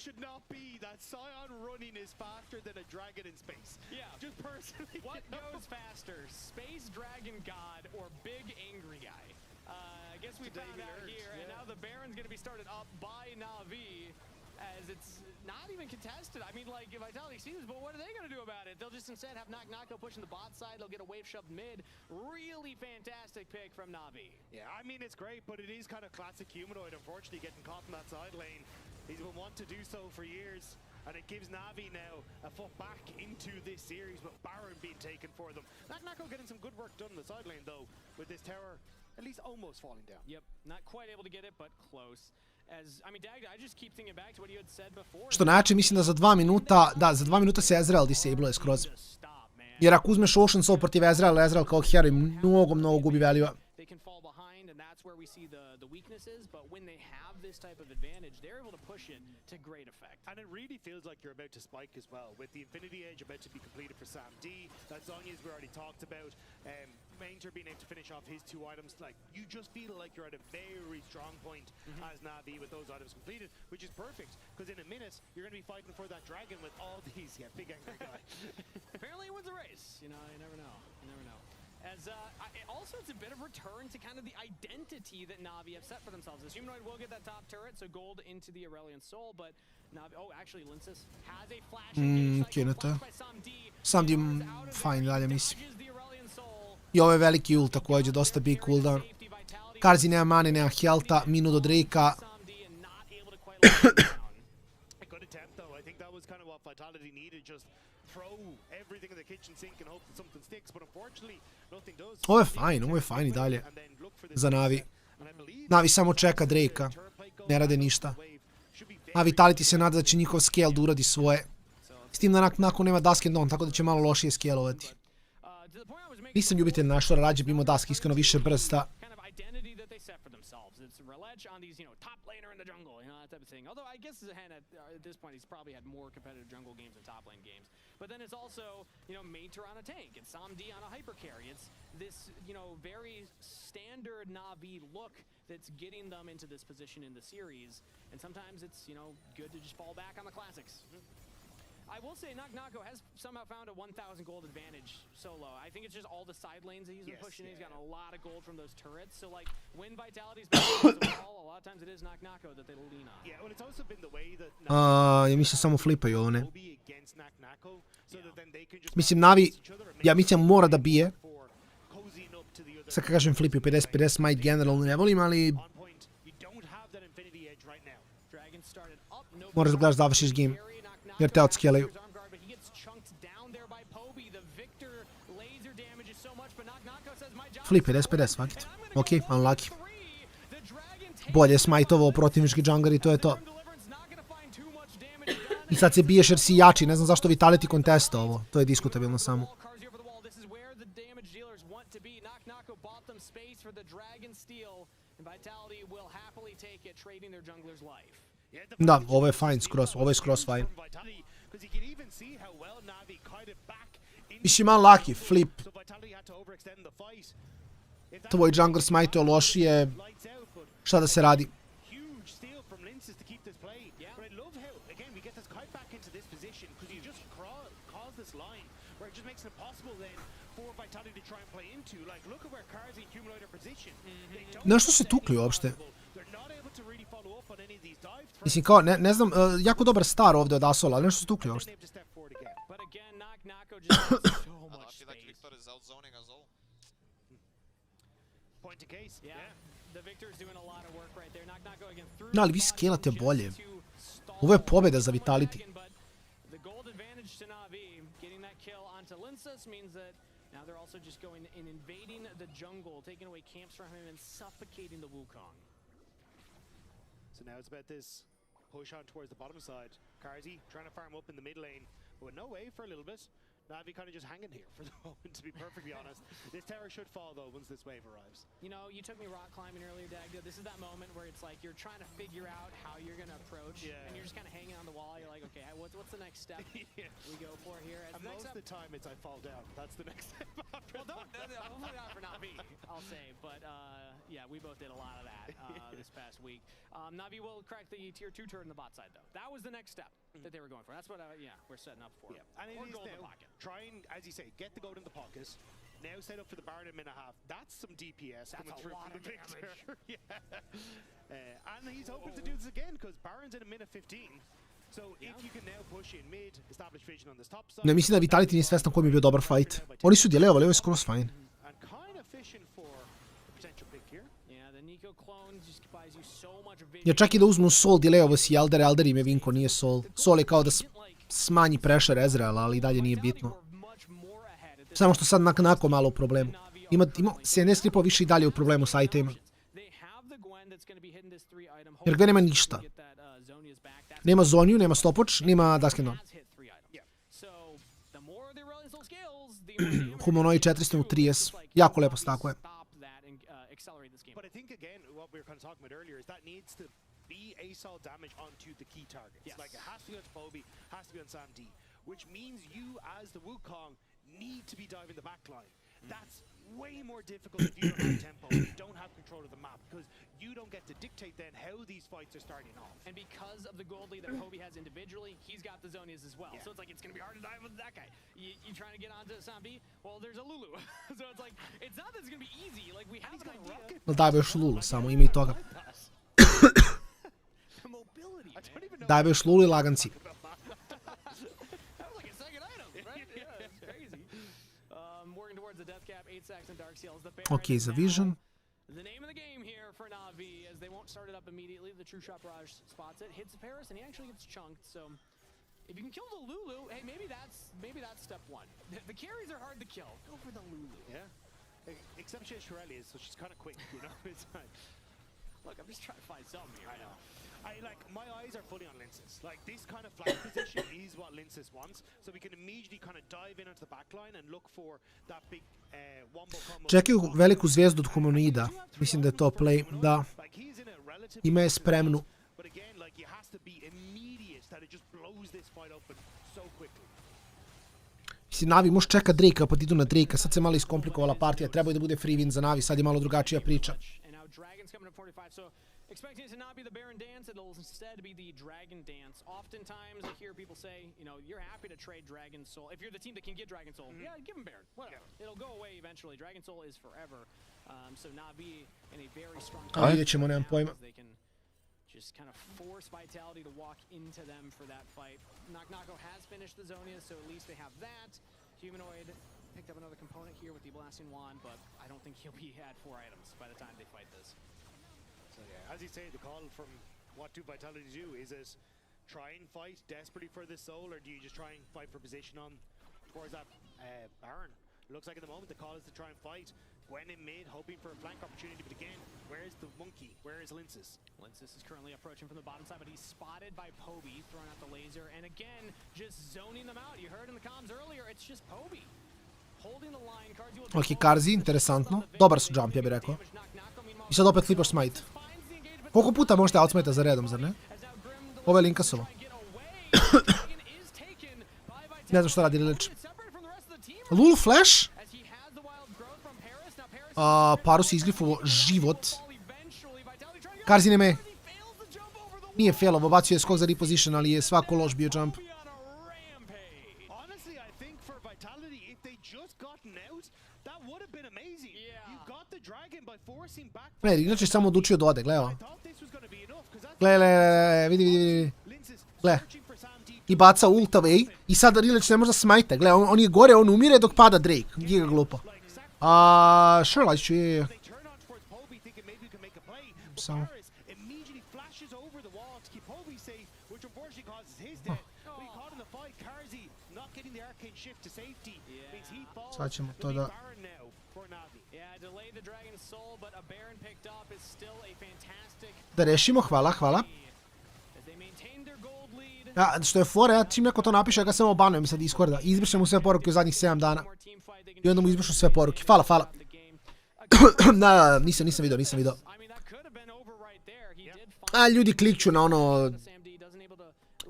Speaker 15: Should not be that Scion running is faster than a dragon in space.
Speaker 13: Yeah.
Speaker 15: Just personally.
Speaker 13: What goes faster, Space Dragon God or Big Angry Guy? I guess we found out here, and now the Baron's going to be started up by Navi as it's not even contested. I mean, like, Vitality sees this, but what are they going to do about it? They'll just instead have Nako pushing the bot side. They'll get a wave shoved mid. Really fantastic pick from Navi.
Speaker 15: Yeah, I mean, it's great, but it is kind of classic Humanoid, unfortunately, getting caught in that side lane. He's been wanting to do so for years, and it gives Navi now a foot back into this series with Baron being taken for them. Nako getting some good work done in the side lane, though, with this tower at least almost falling down.
Speaker 13: Yep, not quite able to get it, but close. As I mean, Dag, I just keep thinking back to what you had said before.
Speaker 9: Što najjače, mislim da za 2 minuta se Ezreal disabluje skroz. Jer ako uzmeš Ocean Soul protiv Ezreal, Ezreal kao hero mnogo gubi value-a.
Speaker 13: They can fall behind, and that's where we see the weaknesses. But when they have this type of advantage, they're able to push it to great effect.
Speaker 15: And it really feels like you're about to spike as well, with the Infinity Edge about to be completed for Sam D. That Zhonya's we already talked about. Manger being able to finish off his 2 items. Like, you just feel like you're at a very strong point as Na'Vi with those items completed, which is perfect, because in a minute, you're going to be fighting for that dragon with all these. Yeah, big angry guy.
Speaker 13: Apparently he wins the race. You know, you never know. You never know. As also, it's a bit of return to kind of the identity that Na'Vi have set for themselves. As Humanoid will get that top turret, so gold into the Aurelion Soul, but Na'Vi, oh, actually, Linces has a flash
Speaker 9: by Sam D fajn dalje, mislim. I ovo je veliki ult također, dosta big cooldown. Karzi nema mane, nema healtha, minu do Drakea. Ovo je fajn i dalje za Na'Vi. Na'Vi samo čeka Drakea, ne rade ništa. A Vitality se nada da će njihov scale da uradi svoje. S tim da nakon nema Dusk and Dawn, tako da će malo lošije scalovati. Nisam ljubitelj Nashora, rađe bi imao Dusk, iskreno više brsta. On these, top laner in the jungle, that type of thing. Although I guess at this point he's probably had more competitive jungle games than top lane games. But then it's also, Mater on a tank and Sam D on a hyper carry. It's this, very standard Na'Vi look that's getting them into this position in the series. And sometimes it's, good to just fall back on the classics. I will say Nako has somehow found a 1,000 gold advantage solo. I think it's just all the side lanes that he's been pushing. He's gotten a lot of gold from those turrets. So like when Vitality's back against the wall, a lot of times it is Nako that they lean on.
Speaker 15: Yeah, well, it's also been the way that
Speaker 9: Ja mislim samo flipaju ovo, ne. Mislim Na'Vi, ja mislim mora da bije. Sad kad kažem flipaju 50-50, might generalno ne volim, ali moraš da gledaš da završiš game. Jer te outscaleaju. Flip 50-50, fuck it. Ok, unlucky. Bolje smajtovao protivnički jungler i to je to. I sad se biješ jer si jači, ne znam zašto Vitality contesta ovo. To je diskutabilno samo. Da, ovo je fajn skroz, ovo je skroz fajn. Mislim, unlucky, flip. Tvoj jungler smite je lošije. Šta da se radi? Nešto se tukli uopšte. Mislim, kao, ne znam, jako dobar star ovdje od Asola, ali nešto se tukli uopšte. No, ali vi skelate bolje. Ovo je pobjeda za Vitality.
Speaker 13: Now they're also just going and invading the jungle, taking away camps from him and suffocating the Wukong.
Speaker 15: So now it's about this push on towards the bottom side. Karzi trying to farm up in the mid lane, but no way for a little bit. Na'Vi kind of just hanging here for the moment, to be perfectly honest. This tower should fall, though, once this wave arrives.
Speaker 13: You know, you took me rock climbing earlier, Dagda. This is that moment where it's like you're trying to figure out how you're going to approach, and you're just kind of hanging on the wall. You're like, okay, what's the next step we go for here?
Speaker 15: And most of the time, it's I fall down. That's the next step.
Speaker 13: Well, hopefully not for Na'Vi, I'll say. But, yeah, we both did a lot of that this past week. Na'Vi will crack the tier 2 turret in the bot side, though. That was the next step that they were going for. That's what, we're setting up for.
Speaker 15: Yeah, and it is now trying, as you say, get the gold in the pocket. Now set up for the Baron in minute half. That's some DPS coming through from the Victor. And he's hoping to do this again because Baron's in a minute 15. So if you can now push in mid, establish vision on this top side.
Speaker 9: Ne mislim da Vitality nije svestan koji mi je bio dobar fight. Oni su djelevali, ovo je skroz fajn.
Speaker 15: And kind of fishing for a potential pick here.
Speaker 13: Yeah, the Nico clone just buys you so much vision.
Speaker 9: Ja čak i da uzmu Soul deleovo si Elder im je vinko, nije Soul. Soul je kao da smanji pressure Ezreala, ali i dalje nije bitno. Samo što sad nakon malo u problemu. Ima 70 klipova više i dalje u problemu sa itemima. Jer ga nema ništa. Nema zoniju, nema stopoč, nema Duskendon. Humanoid 400 u 30. Jako lepo stakuje.
Speaker 15: But I think again, what we were kind of talking about earlier is that needs to be ASOL damage onto the key targets. Like it has to be on Poby, has to be on Sam D, which means you as the Wukong need to be diving the back line. That's way more difficult if you don't have tempo, if you don't have control of the map, because you don't get to dictate then how these fights are starting off.
Speaker 13: And because of the gold lead that Poby has individually, he's got the Zonias as well. So it's like, it's going to be hard to dive with that guy. You trying to get onto Sambi? Well, there's a Lulu. So it's like, it's not that it's going to be easy. Like, we have an idea.
Speaker 9: Dajbe još Lulu, samo ima i toga. Dajbe još Lulu i laganci. Ok, za Vision.
Speaker 13: The name of the game here for Na'Vi, as they won't start it up immediately. The True Shot Barrage spots it, hits Paris, and he actually gets chunked. So if you can kill the Lulu, hey, maybe that's step one. The carries are hard to kill. Go for the Lulu.
Speaker 15: Yeah. Except she has Shirelli, so she's kind of quick, you know? It's like,
Speaker 13: look, I'm just trying to find something here.
Speaker 15: I know. My eyes are fully on Linces. Like, this kind of flank position is what Linces wants, so we can immediately kind of dive in onto the back line and look for that big wombo combo.
Speaker 9: Čekaju veliku zvijezdu od humanoida. Mislim da je to play. Da. Ima je spremnu.
Speaker 15: But again, like, you has to be immediate that it just blows this fight open so quickly.
Speaker 9: Mislim, Navi može čeka Drake-a, pa ti idu na Drake-a. Sad se malo iskomplikovala partija. Trebao je da bude free win za Navi. Sad je malo drugačija priča.
Speaker 13: Expecting it to not be the Baron dance, it'll instead be the Dragon dance. Oftentimes, I hear people say, you know, you're happy to trade Dragon Soul. If you're the team that can get Dragon Soul, yeah, give him Baron, whatever. It'll go away eventually. Dragon Soul is forever. So Na'Vi in a very strong
Speaker 9: A vidjet ćemo, nemam pojma.
Speaker 13: They can just kind of force Vitality to walk into them for that fight. Knock has finished the Zonias, so at least they have that. Humanoid picked up another component here with the Blasting Wand, but I don't think he'll be at 4 items by the time they fight this.
Speaker 15: So yeah, as you say, the call from what do Vitality do? Is it try and fight desperately for this soul, or do you just try and fight for position on towards that Baron? Looks like at the moment the call is to try and fight. Gwen in mid, hoping for a flank opportunity, but again, where is the monkey? Where is Linces?
Speaker 13: Linces is currently approaching from the bottom side, but he's spotted by Poby, throwing out the laser, and again, just zoning them out. You heard in the comms earlier, it's just Poby.
Speaker 9: Ok, Karzi, interesantno. Dobar su jump, ja bih rekao. I sad opet flipaš smite. Koliko puta možete outsmite za redom, zar ne? Ovo je Linkasovo. Ne znam što radi Lilić. Lulu flash? Parus je izgrifovo život. Karzi ne me. Nije failovo, bacio je skok za reposition, ali je svako loš bio jump. Ne, inače samo odlučio da ode, gledaj. Gle, vidi. Gle. I baca ult away i sad Rileć ne može da smajte. Gle, on je gore, on umire dok pada Drake. Giga glupo. Sure, light ću, je. Samo. Sad ćemo to da... Da rešimo, hvala. Ja, što je fora, ja čim neko to napiše, ja ga samo banujem sa Discorda. Izbrišem mu sve poruke u zadnjih 7 dana. I onda mu izbrišu sve poruke. Hvala. Nisam vidio. A ljudi klikću na ono...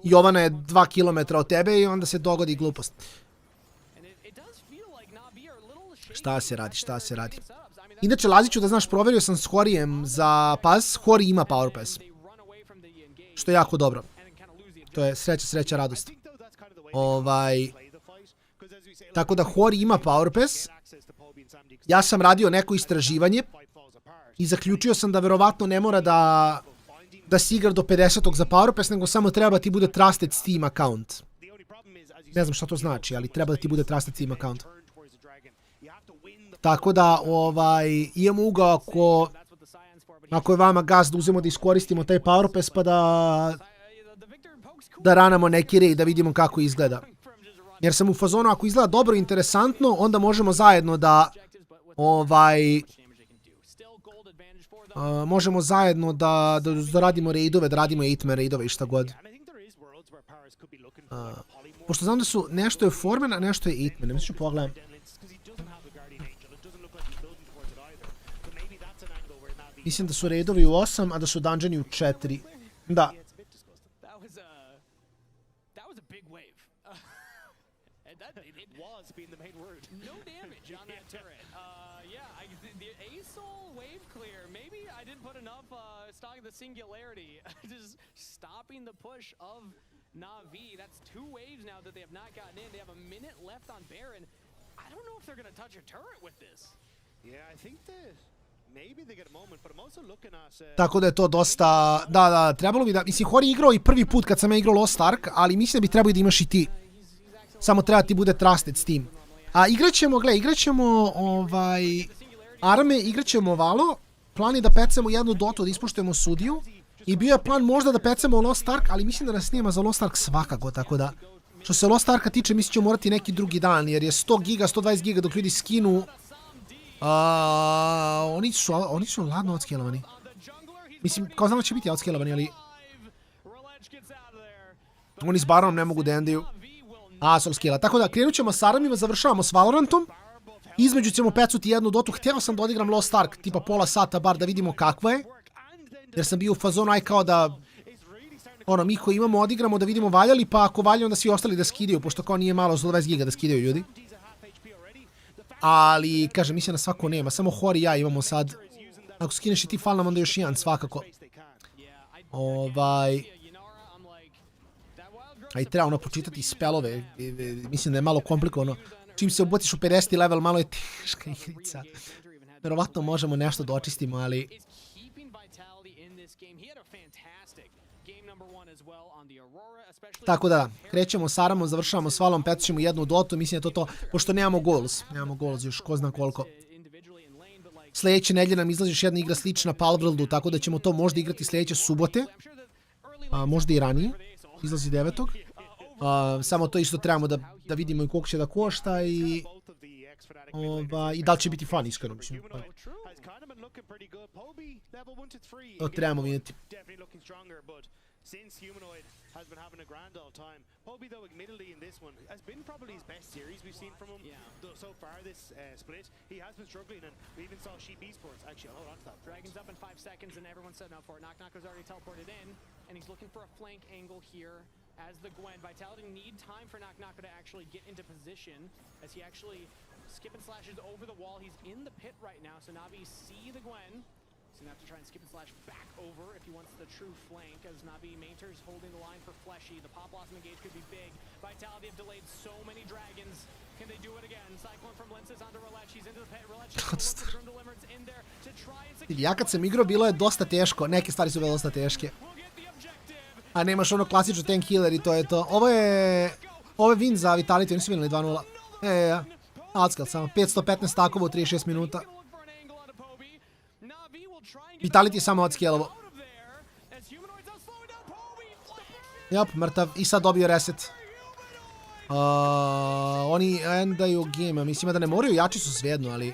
Speaker 9: Jovana je 2 kilometra od tebe i onda se dogodi glupost. Šta se radi? Inače, Laziću, da znaš, proverio sam s Horijem za pas. Hori ima power pass. Što je jako dobro. To je sreća, radost. Tako da Hori ima power pass. Ja sam radio neko istraživanje i zaključio sam da verovatno ne mora da si igra do 50. za power pass, nego samo treba ti bude trusted Steam account. Ne znam šta to znači, ali treba da ti bude trusted Steam account. Tako da, imamo ugao ako je vama gaz da uzemo da iskoristimo taj power pass pa da ranamo neki raid, da vidimo kako izgleda. Jer sam u fazonu, ako izgleda dobro i interesantno, onda možemo zajedno možemo zajedno da radimo raidove, da radimo 8-man raidove i šta god. Pošto znam da su, nešto je 4-man, a nešto je 8-man, mislim ću pogledam. Mislim da su raidovi u 8, a da su dungeoni u 4. Da.
Speaker 13: The singularity, just stopping the push of Na'Vi. That's 2 waves now that they have not gotten in. They have a minute left on Baron. I don't know if they're going to touch a turret with this.
Speaker 15: Yeah, I think that maybe they get a moment, but I'm also looking at...
Speaker 9: Tako da je to dosta... Da, trebalo bi da... Mislim, Hori igrao i prvi put kad sam ja igrao Lost Ark, ali mislim da bi trebao da imaš i ti. Samo treba ti bude trusted s tim. A igraćemo arme, igraćemo Valo. Plan je da pecamo jednu dotu, da ispoštujemo sudiju. I bio je plan možda da pecamo Lost Ark, ali mislim da nas snima za Lost Ark svakako, tako da... Što se Lost Arka tiče, mislim ćemo morati neki drugi dan, jer je 100 giga, 120 giga dok ljudi skinu. Oni su ladno odscalovani. Mislim, kao znam da će biti odscalovani, ali... Oni s Baronom ne mogu da endaju. Sol scala. Tako da, krenut ćemo s Aramima, završavamo s Valorantom. Između ćemo pecuti jednu dotu. Htio sam da odigram Lost Ark, tipa pola sata bar da vidimo kakva je. Jer sam bio u fazonu aj kao da... mi koji imamo odigramo da vidimo valjali, pa ako valjaju onda svi ostali da skidaju, pošto kao nije malo za 20 giga da skidaju ljudi. Ali, kažem, mislim da svako nema. Samo Hori i ja imamo sad. Ako skineš i ti fal nam onda još jedan svakako. A i treba počitati spelove. Mislim da je malo komplikovano. Čim se obotiš u 50. level, malo je teška igrica. Verovatno možemo nešto da očistimo, ali... Tako da, krećemo s Aramom, završavamo s Valom, pecućemo jednu dotu, mislim da je to. Pošto nemamo goals. Nemamo goals još, ko zna koliko. Sljedeće nedelje nam izlazi još jedna igra slična Palworldu, tako da ćemo to možda igrati sljedeće subote. Možda i ranije. Izlazi 9. Samo to isto trebamo da vidimo i koliko će da košta i da li će biti fun, iskreno mislim. To trebamo vidjeti.
Speaker 15: Since Humanoid has been having a grand old time. Poby, though, admittedly in this one, has been probably his best series we've seen from him so far this split. He has been struggling, and we even saw Sheep Esports actually hold on to that.
Speaker 13: Dragon's up in 5 seconds, and everyone's setting up for it. Knock-Knock already teleported in, and he's looking for a flank angle here as the Gwen. Vitality need time for Knock-Knock to actually get into position, as he actually skip and slashes over the wall. He's in the pit right now, so Na'Vi see the Gwen. He's going to have to try and skip and slash back over if he wants the true flank, as Na'Vi Mainter's holding the line for Fleshy. The Pop Blossom engage could be big. Vitality have delayed so many dragons. Can they do it again? Cyclone from Lenses onto Roulette. She's into the pit. Roulette, she's going to look for Grim Deliverance in there to try and secure...
Speaker 9: Ja kad sam igrao bilo je dosta teško, neke stvari su bile dosta teške. A nemaš ono klasično tank healer i to je to. Ovo je win za Vitality, oni su vinili 2-0. Outscale samo, 515 stakova u 36 minuta. Vitality je samo odscale-ovo. Mrtav. I sad dobio reset. Oni endaju game, mislim da ne moraju, jači su svejedno, ali...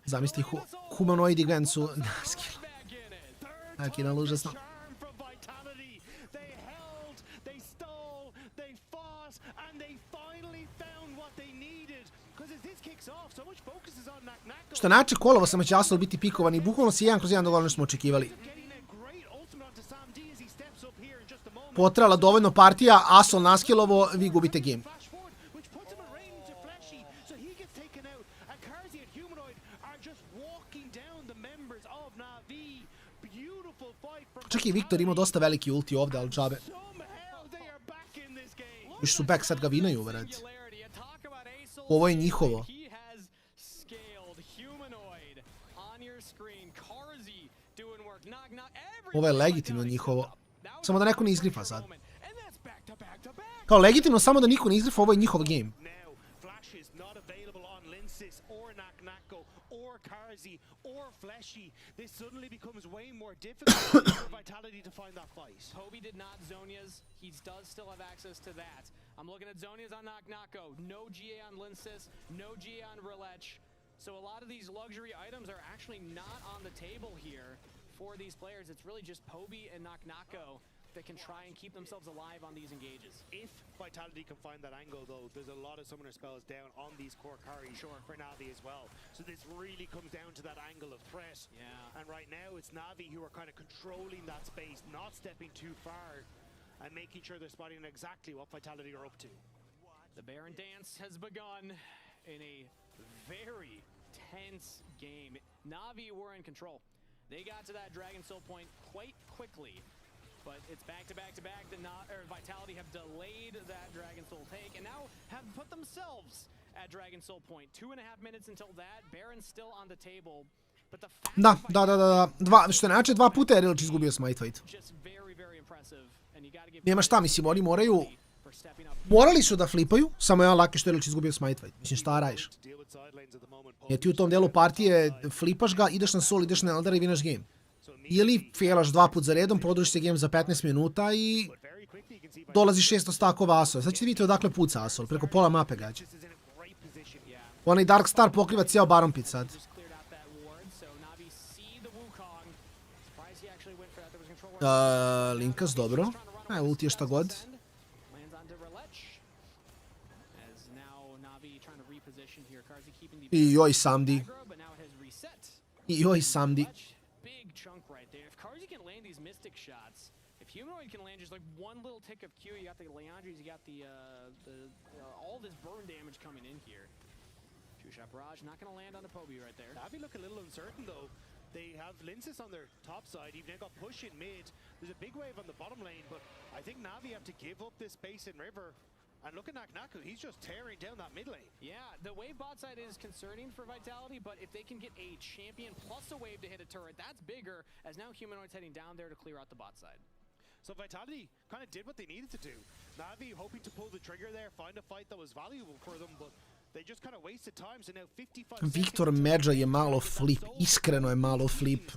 Speaker 9: Zamisli, humanoidi Gwen su na skill. Taki je užasno. Što način kolovo sam će Asol biti pikovan i bukvalno se 1/1 dovoljno smo očekivali. Potrala dovoljno partija, Asol naskilovo, vi gubite game. Čak i Viktor imao dosta veliki ulti ovdje, ali džabe. Još su back, sad ga vinaju, vrati. Ovo je njihovo. Ovo je legitimno njihovo. Samo da neko ne izgrifa sad. Kao legitimno, samo da niko ne izgrifa, ovo je njihov game.
Speaker 15: Karzi or Fleshy, this suddenly becomes way more difficult for Vitality to find that fight.
Speaker 13: Toby did not Zonia's. He does still have access to that. I'm looking at Zonia's on Knock-Knocko. No GA on Linsis, no GA on Relech. So a lot of these luxury items are actually not on the table here for these players. It's really just Poby and Knock-Knocko that can try and keep themselves alive on these engages.
Speaker 15: If Vitality can find that angle, though, there's a lot of summoner spells down on these core carries for Na'Vi as well. So this really comes down to that angle of threat.
Speaker 13: Yeah.
Speaker 15: And right now, it's Na'Vi who are kind of controlling that space, not stepping too far, and making sure they're spotting exactly what Vitality are up to.
Speaker 13: The Baron dance has begun in a very tense game. Na'Vi were in control. They got to that Dragon Soul point quite quickly. But it's back-to-back-to-back. Vitality have delayed that Dragon Soul take and now have put themselves at Dragon Soul point. 2.5 minutes until that. Baron's still on the table. But the fact
Speaker 9: Što ne znači, 2 puta je Relech izgubio Smite Fight. Nema šta, mislim, oni moraju... Morali su da flipaju, samo je on laki što je Relech izgubio Smite Fight. Mislim, šta radiš? Jer ti u tom delu partije flipaš ga, ideš na Soul, ideš na Eldar i vinaš game. Ili failaš 2 put za redom, produžiš se game za 15 minuta i dolazi 600 stakova Asol. Sad ćete vidjeti odakle puca Asol, preko pola mape gađa. Onaj Dark Star pokriva cijel Baron Pit sad. Linkas, dobro. Ulti je šta god. I joj Samdi. I joj Samdi.
Speaker 13: Humanoid can land just like one little tick of Q. You got the Leandries, you got the all this burn damage coming in here. Two-shot barrage, not going to land on the Poby right there.
Speaker 15: Na'Vi look a little uncertain though. They have Linsis on their top side, even they got push in mid. There's a big wave on the bottom lane, but I think Na'Vi have to give up this space in river. And look at Knock-Knocko, he's just tearing down that mid lane.
Speaker 13: Yeah, the wave bot side is concerning for Vitality, but if they can get a champion plus a wave to hit a turret, that's bigger, as now Humanoid's heading down there to clear out the bot side.
Speaker 15: So Vitality kind of did what they needed to do. Na'Vi hoping to pull the trigger there, find a fight that was valuable for them, but they just kind of wasted time, so now 55
Speaker 9: Viktor Medža je malo flip, iskreno je malo flip.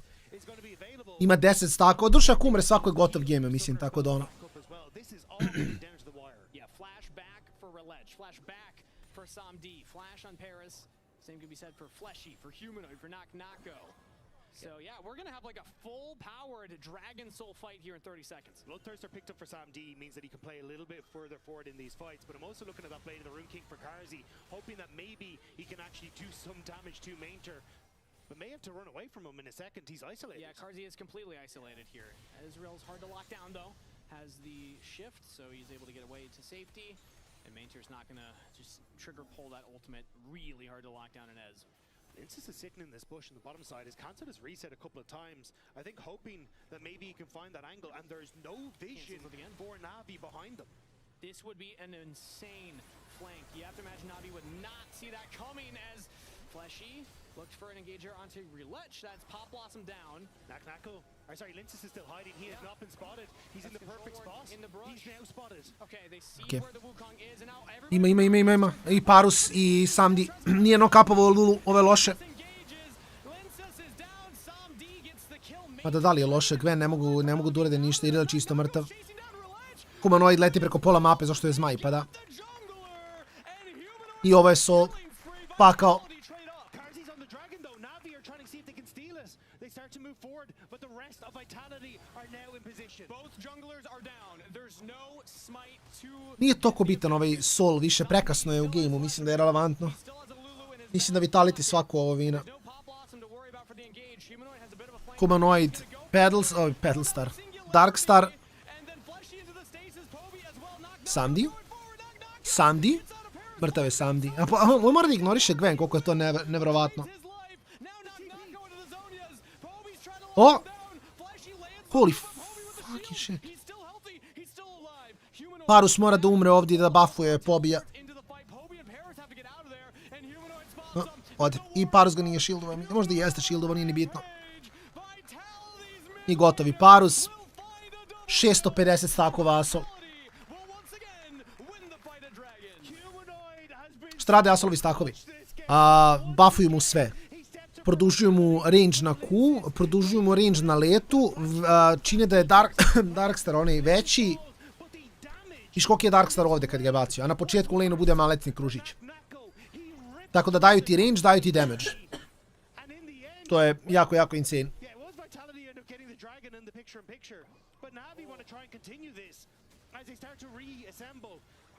Speaker 9: Ima 10 stakova, duša ako umre svako je gotov game, mislim, tako da ono.
Speaker 13: Yeah, flash back for Relech, flash back for Samdi, flash on Paris. Same could be said for Fleshy, for Humanoid, for Knock-Knocko. So yeah, we're going to have like a full-powered Dragon Soul fight here in 30 seconds.
Speaker 15: Bloodthirster picked up for Sam D means that he can play a little bit further forward in these fights, but I'm also looking at that Blade of the Rune King for Karzi, hoping that maybe he can actually do some damage to Mainter, but may have to run away from him in a second. He's isolated.
Speaker 13: Yeah, Karzi is completely isolated here. Ezreal's hard to lock down though, has the shift, so he's able to get away to safety, and Mainter's not going to just trigger pull that ultimate. Really hard to lock down an Ez.
Speaker 15: Linsis is sitting in this bush on the bottom side. His cancel is reset a couple of times. I think hoping that maybe he can find that angle, and there's no vision for Na'Vi behind them.
Speaker 13: This would be an insane flank. You have to imagine Na'Vi would not see that coming as Fleshy looked for an engager onto Relech. That's Pop Blossom down.
Speaker 15: Knock-Knocko, or sorry, Linsis is still hiding. He has not been spotted. He's in the perfect spot. He's now spotted.
Speaker 13: Okay, they see where the Wukong is, and now everybody...
Speaker 9: Ima. I Parus i Samdi. Nije nokapovo Lulu ove loše. Pa da li je loše, Gwen ne mogu da urede ništa, ili je čisto mrtav. Humanoid leti preko pola mape, zašto je zmaj, pa da. I ovo je Soul. Pa kao... Nije toliko bitan ovaj Soul, više prekasno je u gameu, mislim da je relevantno. Mislim da Vitality svako ovo vina. Humanoid, Pedalstar, Darkstar. Samdi? Mrtav je Samdi. On mora da ignoriše Gwen, koliko je to nevjerovatno. O! Holy fucking shit. Parus mora da umre ovdje da buffuje, pobija. Ode. I Parus ga nije shieldovao. Možda i jeste shieldovao, nije ni bitno. I gotovi Parus. 650 stakova Asol. Šta rade Asolovi stakovi? Buffuju mu sve. produžuju mu range na Q, produžuju mu range na letu, čine da je Darkstar onaj veći. Viš koliko je Darkstar ovdje kad ga je bacio, a na početku u lane-u bude maletni kružić. Tako da daju ti range, daju ti damage. To je jako, jako insane.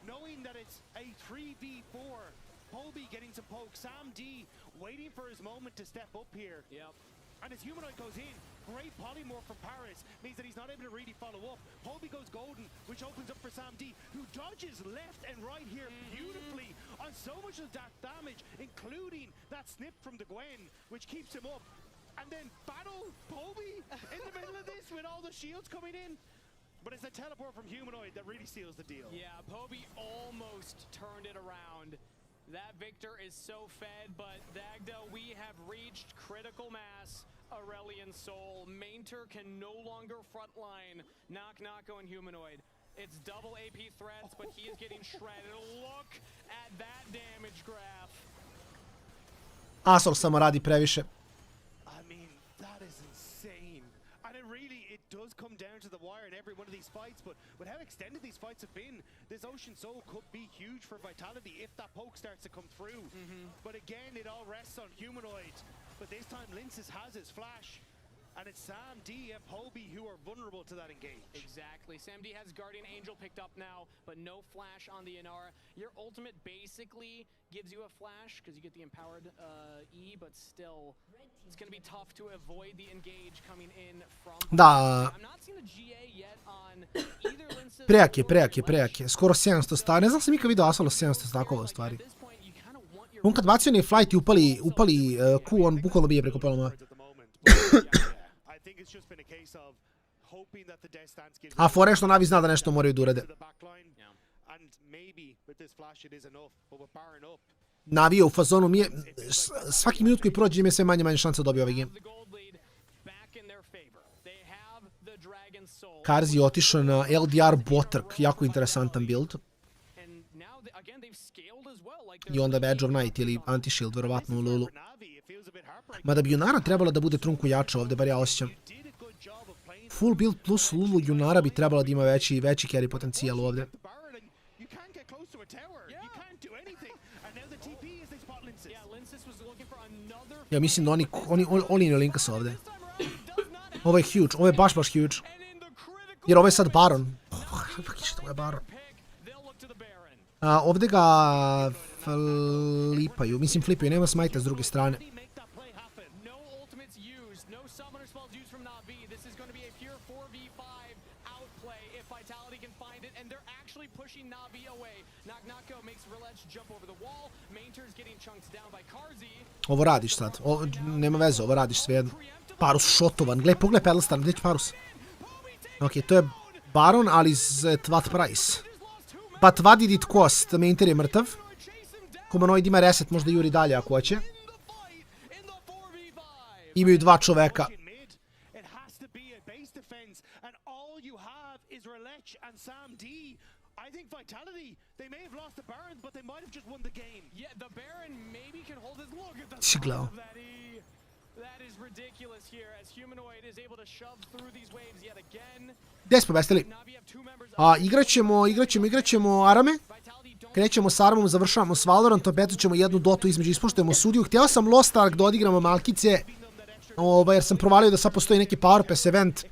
Speaker 15: Knowing that it's a 3v4, Polby getting some poke, Sam D waiting for his moment to step up here. Yep. And as Humanoid goes in, great polymorph from Paris means that he's not able to really follow up. Polby goes golden, which opens up for Sam D, who dodges left and right here beautifully on so much of that damage, including that snip from the Gwen, which keeps him up. And then battle Polby in the middle of this with all the shields coming in. But it's a teleport from Humanoid that really seals the deal.
Speaker 13: Yeah, Poby almost turned it around. That Victor is so fed, but Dagda, we have reached critical mass. Aurelian Soul. Mainter can no longer frontline. Knock on Humanoid. It's double AP threats, but he is getting shredded. Look at that damage graph.
Speaker 9: Asol samo radi previše.
Speaker 15: I mean, that is insane. And it does come down to the wire in every one of these fights, but with how extended these fights have been, this Ocean Soul could be huge for Vitality if that poke starts to come through. But again, it all rests on Humanoid. But this time, Linces has his flash. And it's Sam D and Polby who are vulnerable to that engage.
Speaker 13: Exactly. Sam D has Guardian Angel picked up now, but no flash on the Inara. Your ultimate basically gives you a flash because you get the empowered E, but still, it's going to be tough to avoid the engage coming in from...
Speaker 9: Da.
Speaker 13: I'm not seeing the GA yet on either Linces...
Speaker 9: Prejak je. Skoro 700 stakova. Ne znam sam ikad vidio Asolo 700 stakova u stvari. On kad bacio onaj flight i upali Q, on bukvalno bije preko pola moja. A fora je što Navi zna da nešto moraju da urade. Navi je u fazonu, svaki minut koji prođe im je sve manje šanse da dobije ovaj game. Karzi je otišao na LDR Botrk, jako interesantan build. I onda Badge of Night ili Anti-Shield, verovatno u Lulu. Mada bi Junara trebala da bude trunku jača ovdje, bar ja osjećam. Full build plus Lulu Junara bi trebala da ima veći carry potencijal ovdje. Ja mislim da oni ne linka se ovdje. Ovo je huge, ovo je baš huge. Jer ovo je sad Baron. Ovo je Baron. Ovdje ga flipaju, nema smajta s druge strane. Ovo radiš sad, nema veze, ovo radiš svejedno. Parus šotovan, pogledaj Pedalstar, gdje će Parus? Ok, to je Baron, ali iz Tvat Price. But what did it cost? Mainter je mrtav. Humanoid ima reset, možda juri dalje ako hoće. Imaju dva čoveka. Si gledao. Gdje smo bestili? Igraćemo Arame. Krećemo s Aramom, završavamo s Valorantom, petu ćemo jednu dotu između, ispoštujemo sudiju. Htio sam Lost Ark da odigramo Malkice, jer sam provalio da sad postoji neki Power Pass event.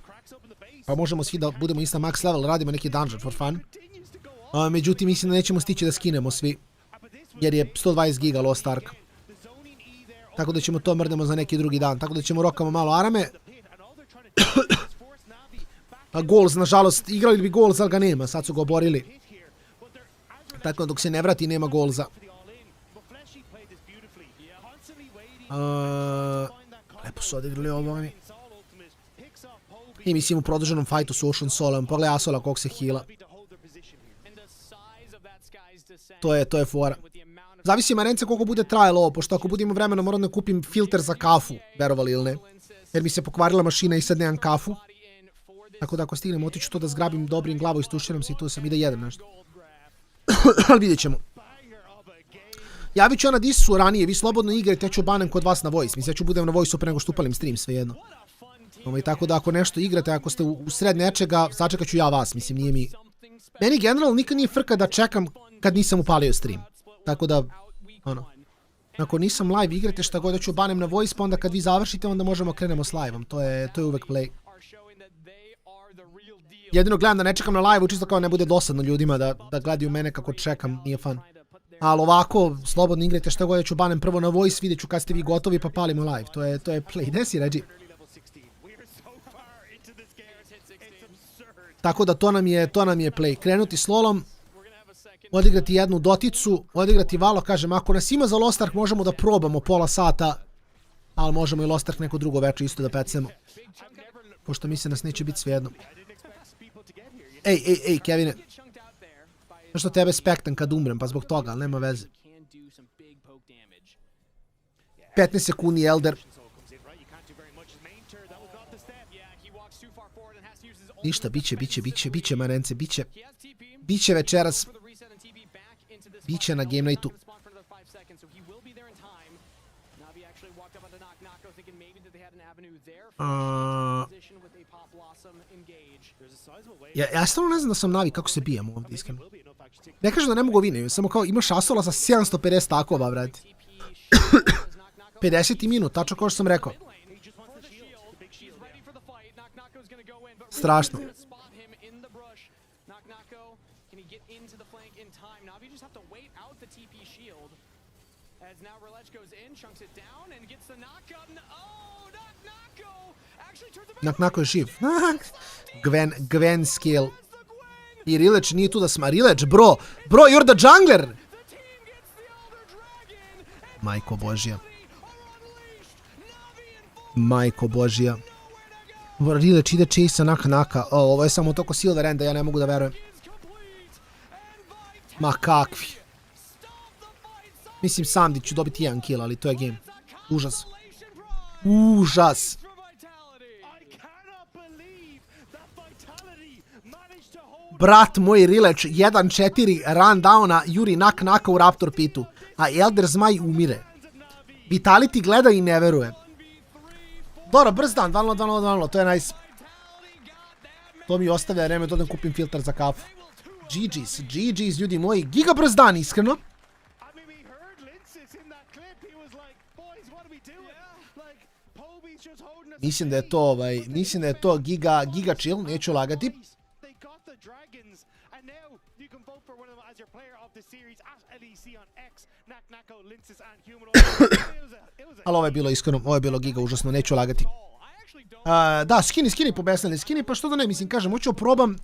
Speaker 9: Pa možemo svi da budemo isto max level, radimo neki dungeon for fun. Međutim, mislim da nećemo stići da skinemo svi, jer je 120 giga Lost Ark. Tako da ćemo to mrdemo za neki drugi dan. Tako da ćemo rokamo malo Arame. A Goals, nažalost, igrali bi Goals, ali ga nema. Sad su ga oborili. Tako da dok se ne vrati, nema Goalsa. Lepo su odigrali ovo mi. I mislim u produženom fajtu su Ocean Soulom. Pogledaj Asola koliko se heala. To je fora. Zavisi Marence koliko bude trajalo ovo, pošto ako budemo vremena moram da kupim filter za kafu, verovali ili ne. Jer mi se pokvarila mašina i sad nemam kafu. Tako da ako stignem otiću to da zgrabim dobrim glavu i stuširam se i tu sam i da jedem nešto. Ali vidjet ćemo. Javit ću ja na disu ranije, vi slobodno igrajte, ja ću banem kod vas na voice. Mislim, ja ću budem na voice pre nego što upalim stream, svejedno. Tako da ako nešto igrate, ako ste u sred nečega, sačekat ću ja vas, mislim, nije mi... Meni generalno nikad nije frka da čekam kad nisam upalio stream. Tako da, ono... Ako nisam live, igrate šta god, da ću banem na voice, pa onda kad vi završite, onda možemo krenemo s live-om. To je uvek play. Jedino gledam da ne čekam na live-u, čisto kao ne bude dosadno ljudima da gledaju mene kako čekam, nije fan. Ali ovako, slobodno igrajte šta god, da ću banem prvo na voice, vidjet ću kad ste vi gotovi pa palimo live. To je play. Gde si, Regi? Tako da to nam je play. Krenuti s lolom, odigrati jednu doticu, odigrati valo, kažem, ako nas ima za Lost Ark možemo da probamo pola sata, ali možemo i Lost Ark neko drugo večer isto da pecemo. Pošto mi se nas neće biti svejedno. Ej, Kevine. Zašto tebe spektam kad umrem, pa zbog toga, ali nema veze. 15 sekundi Elder. Ništa, biće Marence, biće. Biće večeras. Biće na Game Nightu. Ja stvarno ne znam da sam navi kako se bijem ovdje, iskreno. Ne kažem da ne mogu vine, samo kao imaš asola sa 750 takova, brate. 50 minut, tačno kao što sam rekao. Strašno. Nako je živ. Gwen skill. I Rilech nije tu da sma. Rilech, bro, you're the jungler! Majko Božja. Majko Božja. Rilech ide chase naka. Ovo je samo toko silver end, ja ne mogu da verujem. Ma kakvi. Mislim sam da ću dobiti jedan kill, ali to je game. Užas. Užas. Brat moj Rilech, 1-4 rundowna, juri naka u Raptor pitu. A Elder Zmaj umire. Vitality gleda i ne veruje. Dobro, brz dan, 2-0, to je nice. To mi ostavlja vreme da odem kupim filtar za kafu. GG's, ljudi moji. Giga brz dan, iskreno. Mislim da je to giga chill, neću lagati. Ali ovo je bilo iskreno, ovo je bilo giga užasno, neću lagati. Da, skini pobesnali, skini pa što da ne, mislim, kažem, hoću probam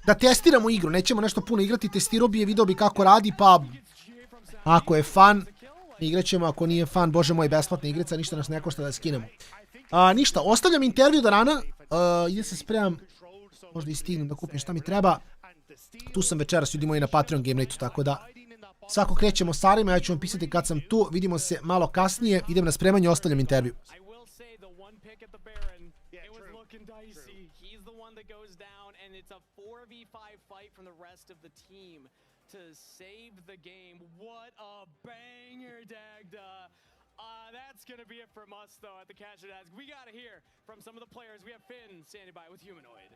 Speaker 9: da testiramo igru, nećemo nešto puno igrati, testirao bi je, video bi kako radi, pa ako je fan, igrat ćemo, ako nije fan, bože moj, besplatna igrica, ništa nas ne košta da skinemo. Ništa, ostavljam intervju do rana, ide se spremam, možda i stignem da kupim šta mi treba. Tu sam večeras, ljudi moji, na Patreon Game Nightu, tako da svako krećemo starima, ja ću vam pisati kad sam tu, vidimo se malo kasnije, idem na spremanje, ostavljam intervju.
Speaker 5: That's going to be it from us, though, at the Catch It Ask. We got to hear from some of the players. We have Finn standing by with Humanoid.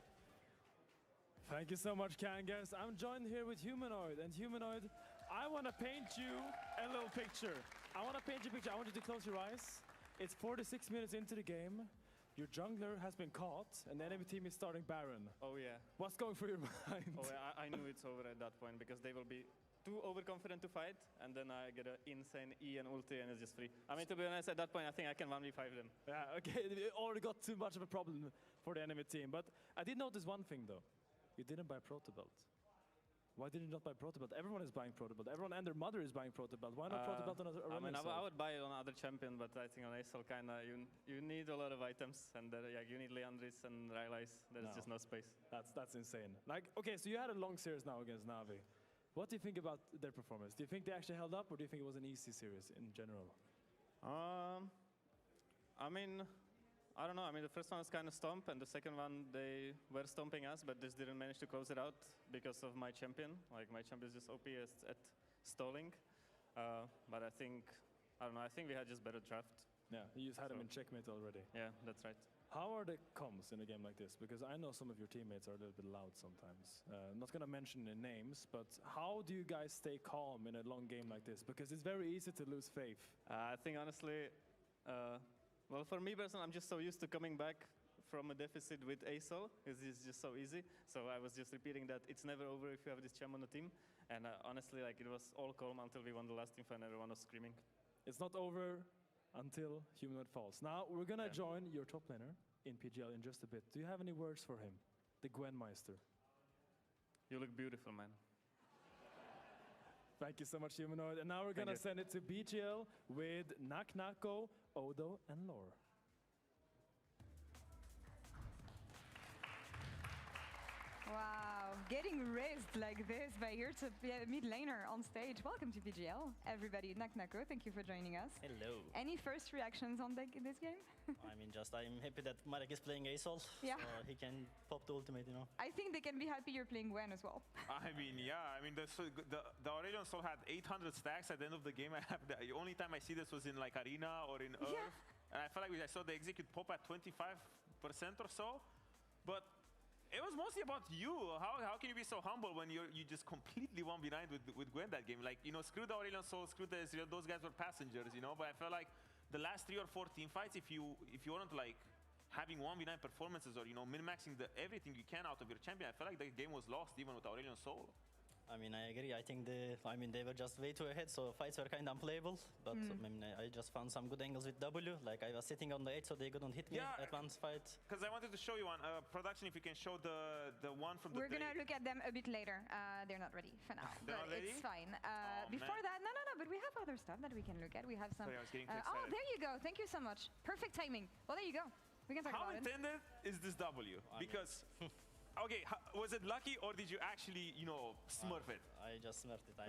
Speaker 25: Thank you so much, Kangas. I'm joined here with Humanoid. And Humanoid, I want to paint you a little picture. I want to paint you a picture. I want you to close your eyes. It's 46 minutes into the game. Your jungler has been caught, and the enemy team is starting Baron.
Speaker 7: Oh, yeah.
Speaker 25: What's going through your mind?
Speaker 7: Oh, yeah, I knew it's over at that point, because they will be too overconfident to fight, and then I get an insane E and ulti, and it's just free. I mean, to be honest, at that point, I think I can 1v5 them.
Speaker 25: Yeah, okay. You already got too much of a problem for the enemy team. But I did notice one thing, though. You didn't buy Protobelt. Why did you not buy Protobelt? Everyone is buying Protobelt. Everyone and their mother is buying Protobelt. Why not Protobelt on a
Speaker 7: I mean, I would buy it on other champion, but I think on ASL kinda you need a lot of items, and you need Leandris and Rylais. There's just no space.
Speaker 25: That's insane. Like, okay, so you had a long series now against Na'Vi. What do you think about their performance? Do you think they actually held up, or do you think it was an easy series in general?
Speaker 7: I mean, I don't know. I mean, the first one was kind of stomp, and the second one, they were stomping us, but just didn't manage to close it out because of my champion. Like, my champion is just OP at stalling. But I think, I don't know, I think we had just better draft.
Speaker 25: Yeah, you just had him in checkmate already.
Speaker 7: Yeah, that's right.
Speaker 25: How are the comms in a game like this? Because I know some of your teammates are a little bit loud sometimes. I'm not going to mention their names, but how do you guys stay calm in a long game like this? Because it's very easy to lose faith.
Speaker 7: I think honestly, well, for me personally, I'm just so used to coming back from a deficit with ASOL. It's just so easy. So I was just repeating that it's never over if you have this champ on the team. And honestly, like, it was all calm until we won the last team fight and everyone was screaming.
Speaker 25: It's not over until Humanoid falls. Now, we're going to join your top laner in PGL in just a bit. Do you have any words for him, the Gwenmeister?
Speaker 7: You look beautiful, man.
Speaker 25: Thank you so much, Humanoid. And now we're going to send it to BGL with Naknako, Odo, and Lore.
Speaker 1: Wow, getting raised like this by your mid laner on stage. Welcome to PGL, everybody. Naknako, thank you for joining us.
Speaker 6: Hello.
Speaker 1: Any first reactions on this game?
Speaker 6: I mean, I'm happy that Marek is playing ASOL,
Speaker 1: yeah.
Speaker 6: So he can pop the ultimate, you know.
Speaker 1: I think they can be happy you're playing Gwen as well.
Speaker 10: I mean, yeah. I mean, the Aurelion Sol had 800 stacks at the end of the game. The only time I see this was in like Arena or in Earth.
Speaker 1: Yeah.
Speaker 10: And I felt like I saw the execute pop at 25% or so. But it was mostly about you. How can you be so humble when you just completely 1v9 with Gwen that game? Like, you know, screw the Aurelion Sol, screw the Ezreal, those guys were passengers, you know? But I felt like the last 3 or 4 team fights, if you weren't like having 1v9 performances or, you know, min-maxing everything you can out of your champion, I felt like the game was lost even with Aurelion Sol.
Speaker 6: I mean, I agree. I think they were just way too ahead, so fights were kind of unplayable. But I mean, I just found some good angles with W. Like, I was sitting on the 8, so they couldn't hit me at one fight.
Speaker 10: Because I wanted to show you one. Production, if you can show the one from the
Speaker 1: We're going to look at them a bit later. They're not ready for now, but it's fine. Before that, no, but we have other stuff that we can look at. We have some...
Speaker 10: Sorry, I was getting too excited.
Speaker 1: Oh, there you go. Thank you so much. Perfect timing. Well, there you go. We can talk
Speaker 10: How
Speaker 1: about it.
Speaker 10: intended is this W? Because... Okay, was it lucky or did you actually, you know, smurf it?
Speaker 6: I just smurfed it. I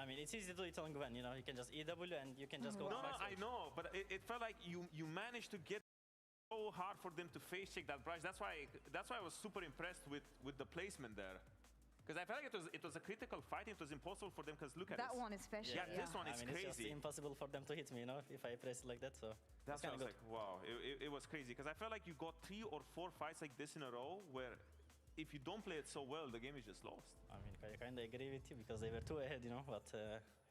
Speaker 6: mean, it's easy to do it on Gwen. You know, you can just EW and you can just go.
Speaker 10: No, I know, but it felt like you managed to get so hard for them to face check that brush. That's why I was super impressed with the placement there. Because I felt like it was a critical fight. It was impossible for them. Because look at
Speaker 1: that one especially.
Speaker 10: Yeah, this one is crazy.
Speaker 6: It's just impossible for them to hit me, you know, if I press it like that. So
Speaker 10: that's why I was like, wow, it was crazy. Because I felt like you got 3 or 4 fights like this in a row where, if you don't play it so well, the game is just lost.
Speaker 6: I mean, I kind of agree with you because they were too ahead, you know, but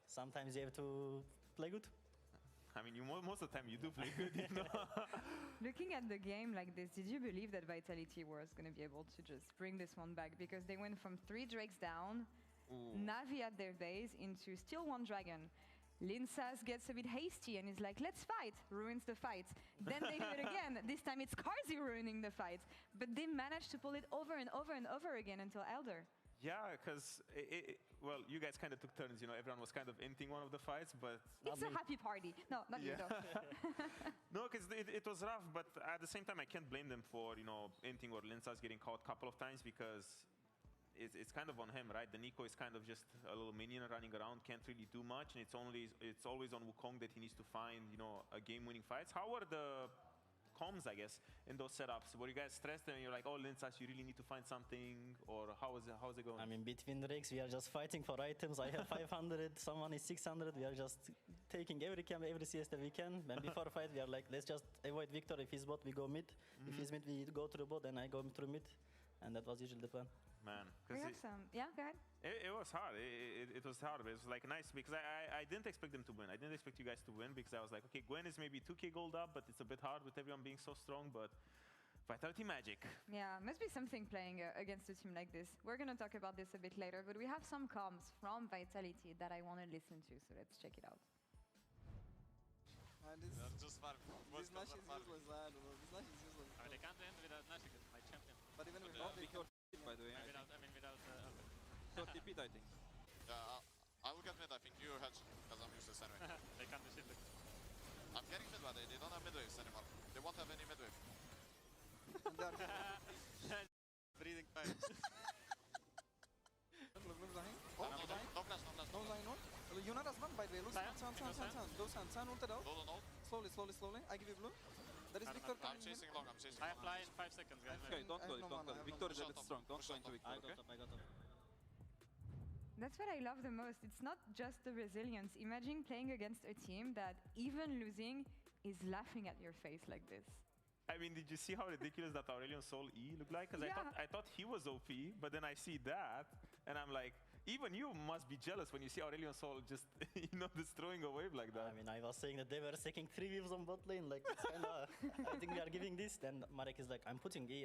Speaker 6: sometimes you have to play good.
Speaker 10: I mean, most of the time you do play good, you know.
Speaker 1: Looking at the game like this, did you believe that Vitality was going to be able to just bring this one back? Because they went from 3 Drakes down, Navi at their base, into still 1 Dragon. Linsas gets a bit hasty and is like, let's fight, ruins the fight. Then they do it again. This time it's Carzy ruining the fight. But they managed to pull it over and over and over again until Elder.
Speaker 10: Yeah, because, well, you guys kind of took turns, you know, everyone was kind of inting one of the fights, but...
Speaker 1: It's a happy party. No, not you though.
Speaker 10: No, because it was rough, but at the same time I can't blame them for, you know, inting or Linsas getting caught a couple of times because it's kind of on him, right? The Nico is kind of just a little minion running around, can't really do much, and it's always on Wukong that he needs to find, you know, a game-winning fights. How were the comms, I guess, in those setups? Were you guys stressed and you're like, oh, Linsas, you really need to find something, or how's it going?
Speaker 6: I mean, between Drakes, we are just fighting for items. I have 500, someone is 600. We are just taking every camp, every CS that we can. And before fight, we are like, let's just avoid Victor. If he's bot, we go mid. If he's mid, we go through bot, and I go through mid. And that was usually the plan.
Speaker 10: Man,
Speaker 1: we have some. Yeah, go ahead.
Speaker 10: It was hard. It was hard, but it was like nice because I didn't expect them to win. I didn't expect you guys to win because I was like, okay, Gwen is maybe 2k gold up, but it's a bit hard with everyone being so strong. But Vitality magic.
Speaker 1: Yeah, must be something playing against a team like this. We're gonna talk about this a bit later, but we have some comms from Vitality that I want to listen to. So let's check it out.
Speaker 11: Just this Nash is useless, I don't know. This Nash is useless.
Speaker 8: I mean, they can't win without Nash against my champion.
Speaker 11: But even without, they can...
Speaker 8: by the way. Without
Speaker 11: So TP'd, I think.
Speaker 18: Yeah, I will get mid, I think. You hedge, because I'm useless anyway.
Speaker 8: They can't do shit.
Speaker 18: I'm getting mid, but they don't have mid waves anymore. They won't have any mid wave.
Speaker 11: And they're...
Speaker 8: Breathing fire.
Speaker 11: Look, dying. Oh, dying.
Speaker 18: No flash, no flash.
Speaker 11: No line, no. Yuna does one, by the way. Look, San. Go San, ulted out. Slowly. I give you blue. There is Victor coming.
Speaker 18: I'm chasing long, I'm chasing
Speaker 8: long.
Speaker 18: I
Speaker 8: fly in 5 seconds, guys.
Speaker 11: Okay, don't go. Victor is a bit strong. Don't go into Victor.
Speaker 6: I got up.
Speaker 1: That's what I love the most. It's not just the resilience. Imagine playing against a team that even losing is laughing at your face like this.
Speaker 10: I mean, did you see how ridiculous that Aurelion Sol E looked like? Because I thought he was OP, but then I see that, and I'm like, even you must be jealous when you see Aurelion Sol just, destroying a wave like that.
Speaker 6: I mean, I was saying that they were taking 3 waves on bot lane, like, it's kinda, I think we are giving this, then Marek is like, I'm putting E